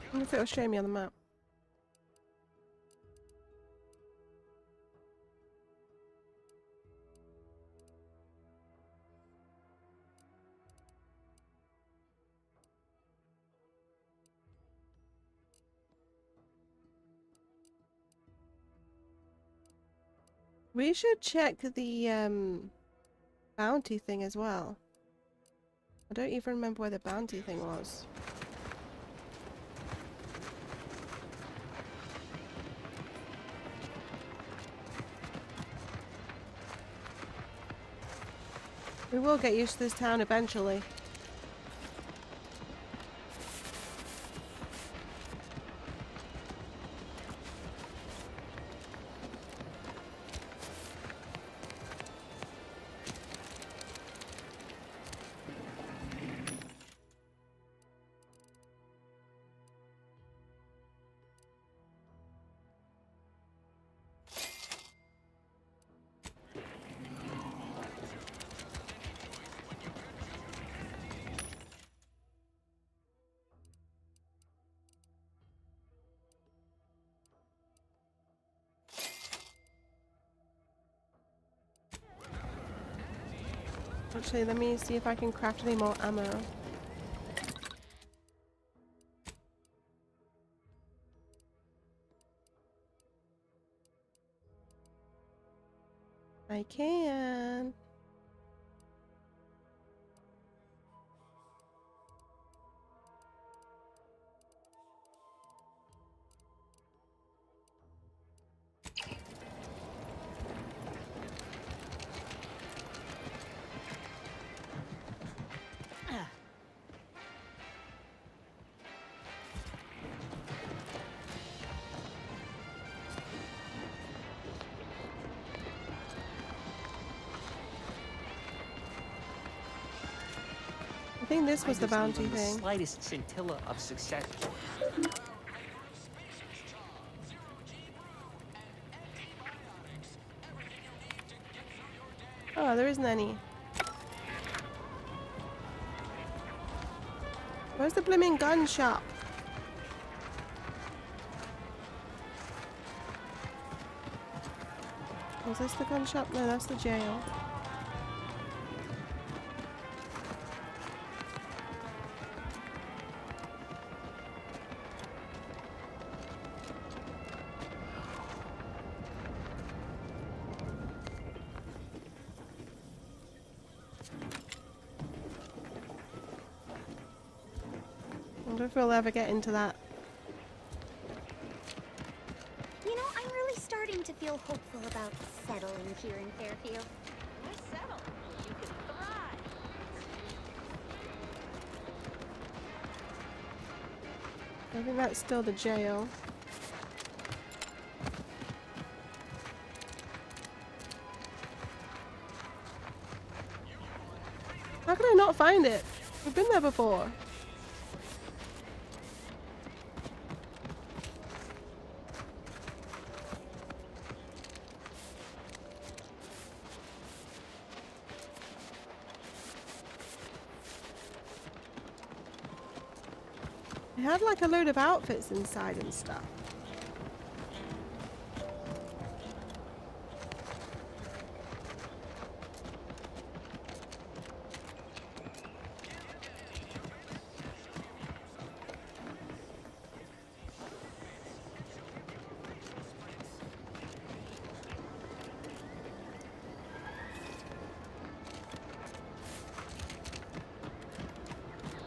S1: I wonder if it'll show me on the map. We should check the bounty thing as well. I don't even remember where the bounty thing was. We will get used to this town eventually. Actually, let me see if I can craft any more ammo. I can. I think this was the bounty thing.
S11: The slightest scintilla of success.
S1: Oh, there isn't any. Where's the blimmin' gun shop? Was this the gun shop? No, that's the jail. I wonder if we'll ever get into that.
S5: You know, I'm really starting to feel hopeful about settling here in Fairfield.
S13: Why settle? You can thrive.
S1: I think that's still the jail. not find it. We've been there before. It had like a load of outfits inside and stuff.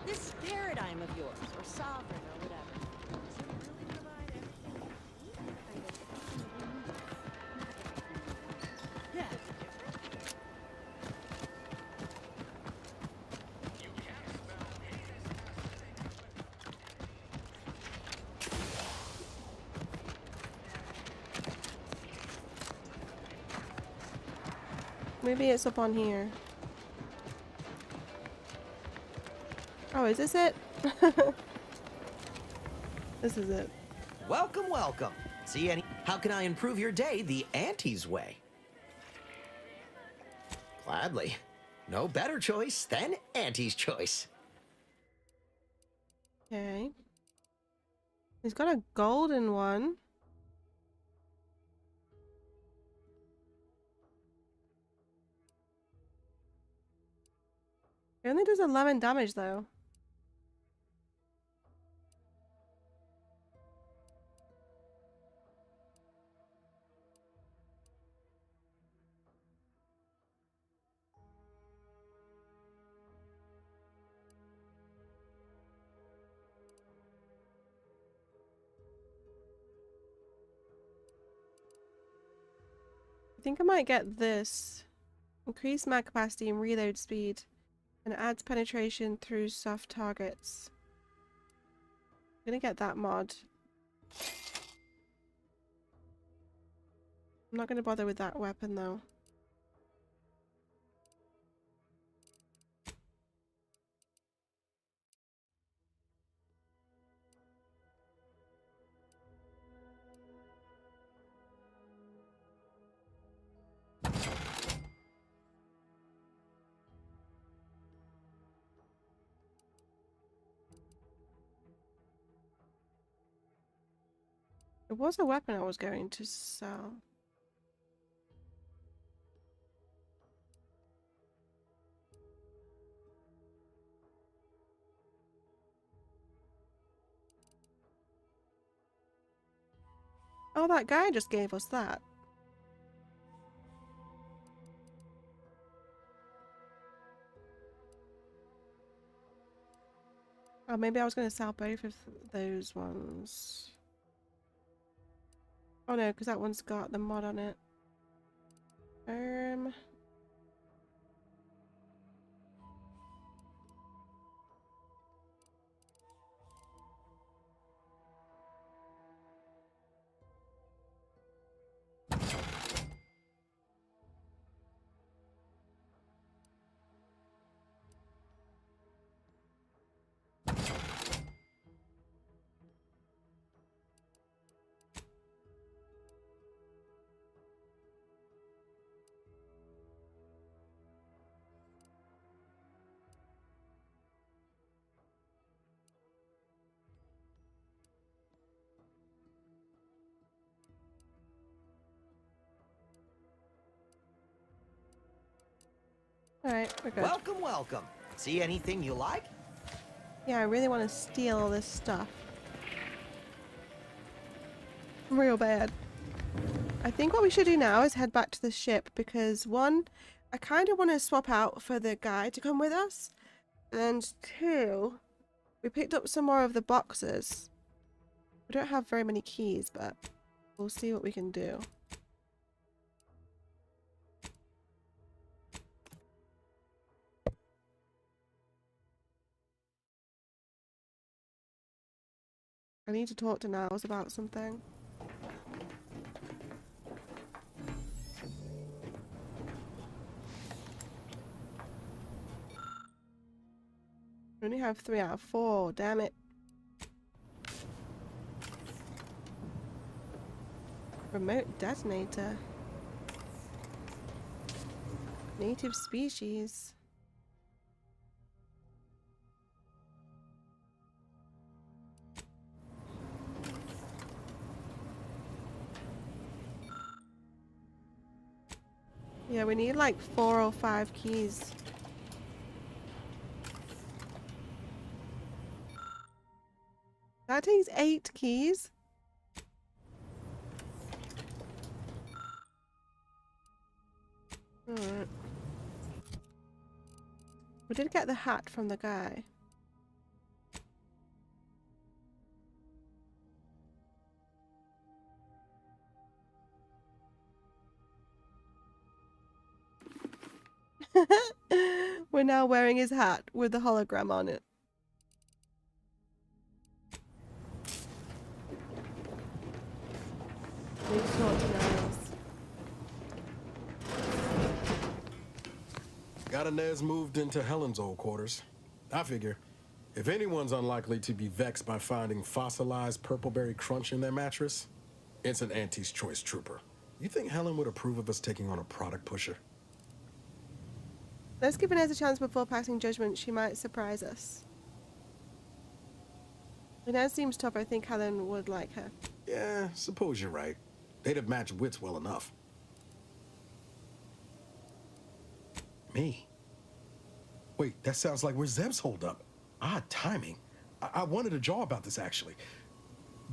S13: This paradigm of yours, or sovereign, or whatever, does it really provide everything you need? Yeah.
S1: Maybe it's up on here. Oh, is this it? This is it.
S9: Welcome, welcome. See any? How can I improve your day the Auntie's way? Gladly. No better choice than Auntie's choice.
S1: Okay. He's got a golden one. It only does 11 damage though. I think I might get this. Increase mag capacity and reload speed. And adds penetration through soft targets. I'm gonna get that mod. I'm not gonna bother with that weapon though. It was a weapon I was going to sell. Oh, that guy just gave us that. Oh, maybe I was going to sell both of those ones. Oh no, because that one's got the mod on it. Alright, we're good.
S9: Welcome, welcome. See anything you like?
S1: Yeah, I really want to steal all this stuff. Real bad. I think what we should do now is head back to the ship because one, I kind of want to swap out for the guy to come with us. And two, we picked up some more of the boxes. We don't have very many keys, but we'll see what we can do. I need to talk to Niles about something. We only have 3 out of 4. Damn it. Remote detonator. Native species. Yeah, we need like 4 or 5 keys. That takes 8 keys. Alright. We did get the hat from the guy. We're now wearing his hat with the hologram on it. Need to talk to Niles.
S18: Got Inez moved into Helen's old quarters. I figure, if anyone's unlikely to be vexed by finding fossilized purpleberry crunch in their mattress, it's an Auntie's Choice trooper. You think Helen would approve of us taking on a product pusher?
S1: Let's give Inez a chance before passing judgment. She might surprise us. Inez seems tough. I think Helen would like her.
S18: Yeah, suppose you're right. They'd have matched wits well enough. Me? Wait, that sounds like where Zeb's holed up. Odd timing. I wanted to jaw about this, actually.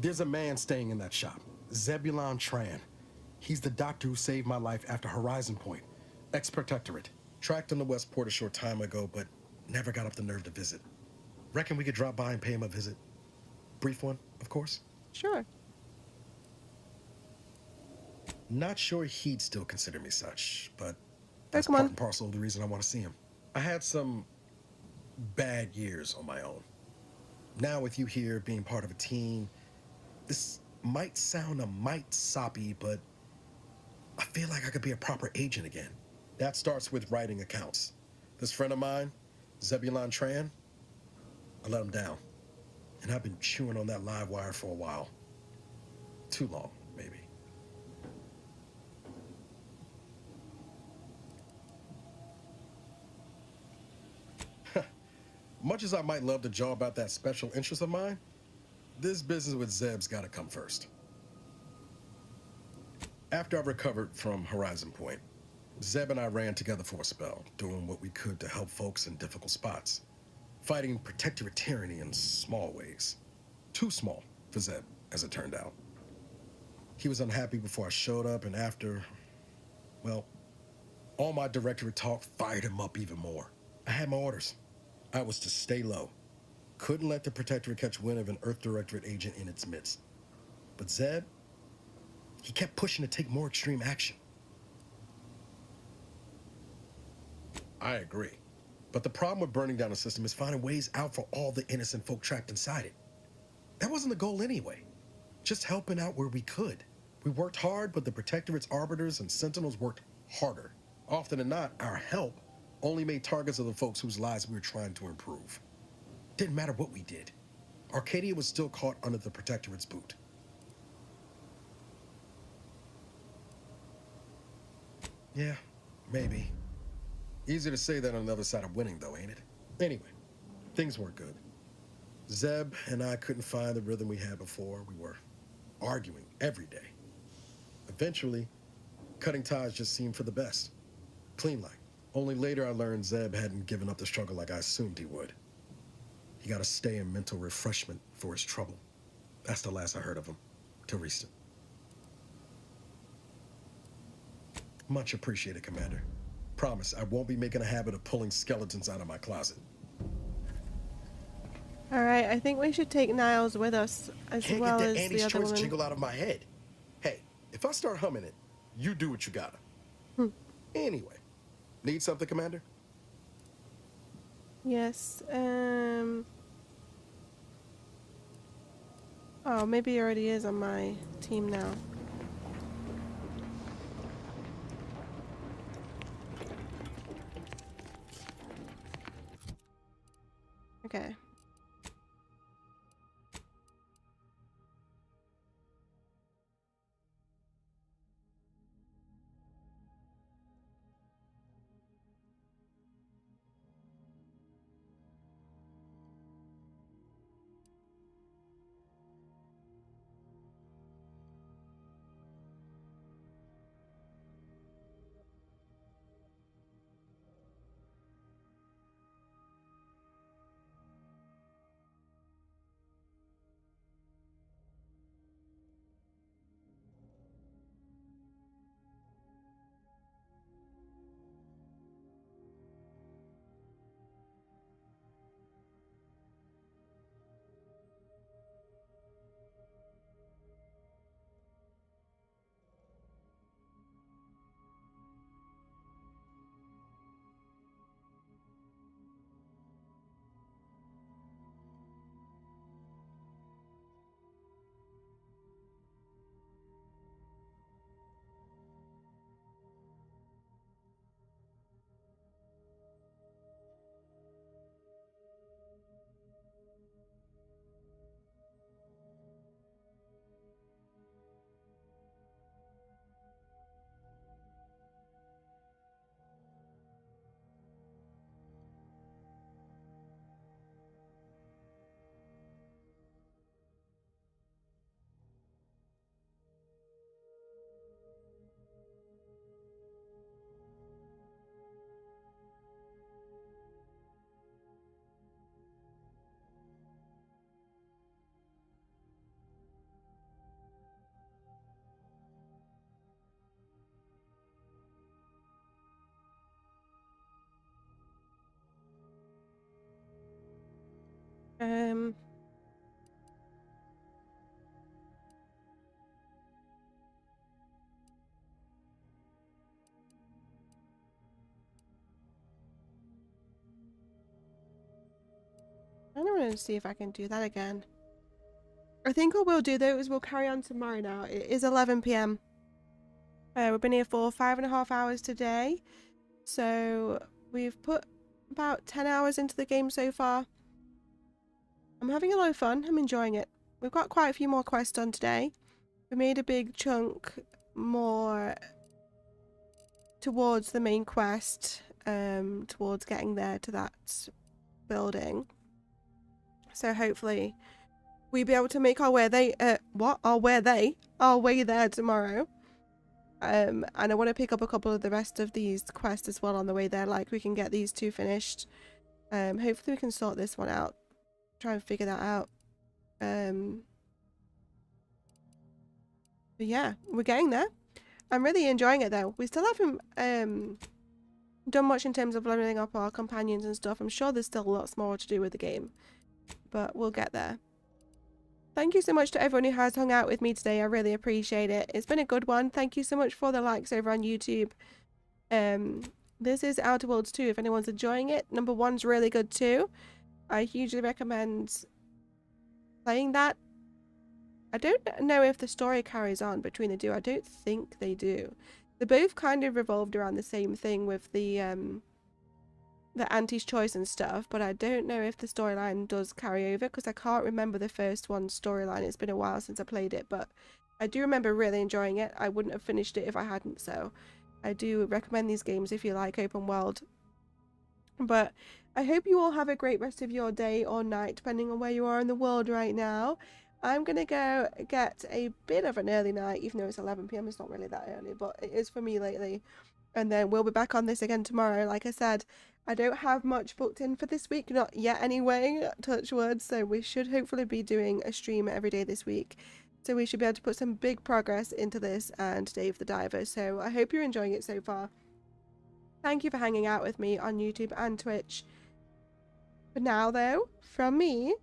S18: There's a man staying in that shop. Zebulon Tran. He's the doctor who saved my life after Horizon Point. Ex-Protectorate. Tracked him to Westport a short time ago, but never got up the nerve to visit. Reckon we could drop by and pay him a visit? Brief one, of course.
S1: Sure.
S18: Not sure he'd still consider me such, but that's
S1: come
S18: part
S1: on.
S18: and parcel of the reason I want to see him. I had some bad years on my own. Now with you here being part of a team, this might sound a mite soppy, but I feel like I could be a proper agent again. That starts with writing accounts. This friend of mine, Zebulon Tran, I let him down. And I've been chewing on that live wire for a while. Too long, maybe. Much as I might love to jaw about that special interest of mine, this business with Zeb's gotta come first. After I recovered from Horizon Point, Zeb and I ran together for a spell, doing what we could to help folks in difficult spots. Fighting protectorate tyranny in small ways. Too small for Zeb, as it turned out. He was unhappy before I showed up, and after, well, all my directorate talk fired him up even more. I had my orders. I was to stay low. Couldn't let the protectorate catch wind of an Earth Directorate agent in its midst. But Zeb, he kept pushing to take more extreme action. I agree. But the problem with burning down the system is finding ways out for all the innocent folk trapped inside it. That wasn't the goal anyway. Just helping out where we could. We worked hard, but the Protectorate's arbiters and sentinels worked harder. Often than not, our help only made targets of the folks whose lives we were trying to improve. Didn't matter what we did. Arcadia was still caught under the Protectorate's boot. Yeah, maybe. Easy to say that on the other side of winning, though, ain't it? Anyway, things weren't good. Zeb and I couldn't find the rhythm we had before. We were arguing every day. Eventually, cutting ties just seemed for the best. Clean like. Only later I learned Zeb hadn't given up the struggle like I assumed he would. He got to stay in mental refreshment for his trouble. That's the last I heard of him, till recent. Much appreciated, Commander. Promise, I won't be making a habit of pulling skeletons out of my closet.
S1: Alright, I think we should take Niles with us as
S18: Can't
S1: well
S18: get
S1: as
S18: the
S1: the
S18: Annie's
S1: other
S18: Choice
S1: woman.
S18: jingle out of my head. Hey, if I start humming it, you do what you gotta. Anyway, need something, Commander?
S1: Yes, oh, maybe he already is on my team now. Okay. Um. I don't want to see if I can do that again. I think what we'll do though is we'll carry on tomorrow now. It is 11 p.m. We've been here for 5.5 hours today. So we've put about 10 hours into the game so far. I'm having a lot of fun. I'm enjoying it. We've got quite a few more quests done today. We made a big chunk more towards the main quest, towards getting there to that building. So hopefully we'll be able to make our way there tomorrow. And I want to pick up a couple of the rest of these quests as well on the way there, like we can get these two finished. Hopefully we can sort this one out. Try and figure that out. But yeah, we're getting there. I'm really enjoying it though. We still haven't done much in terms of leveling up our companions and stuff. I'm sure there's still lots more to do with the game, but we'll get there. Thank you so much to everyone who has hung out with me today. I really appreciate it. It's been a good one. Thank you so much for the likes over on YouTube. This is Outer Worlds 2 if anyone's enjoying it. Number 1's really good too. I hugely recommend playing that. I don't know if the story carries on between the two. I don't think they do. They're both kind of revolved around the same thing with the Auntie's Choice and stuff, but I don't know if the storyline does carry over because I can't remember the first one's storyline. It's been a while since I played it, but I do remember really enjoying it. I wouldn't have finished it if I hadn't, so I do recommend these games if you like open world. But I hope you all have a great rest of your day or night, depending on where you are in the world right now. I'm going to go get a bit of an early night, even though it's 11 p.m. It's not really that early, but it is for me lately. And then we'll be back on this again tomorrow. Like I said, I don't have much booked in for this week, not yet anyway, touch wood. So we should hopefully be doing a stream every day this week. So we should be able to put some big progress into this and Dave the Diver. So I hope you're enjoying it so far. Thank you for hanging out with me on YouTube and Twitch. For now though, from me,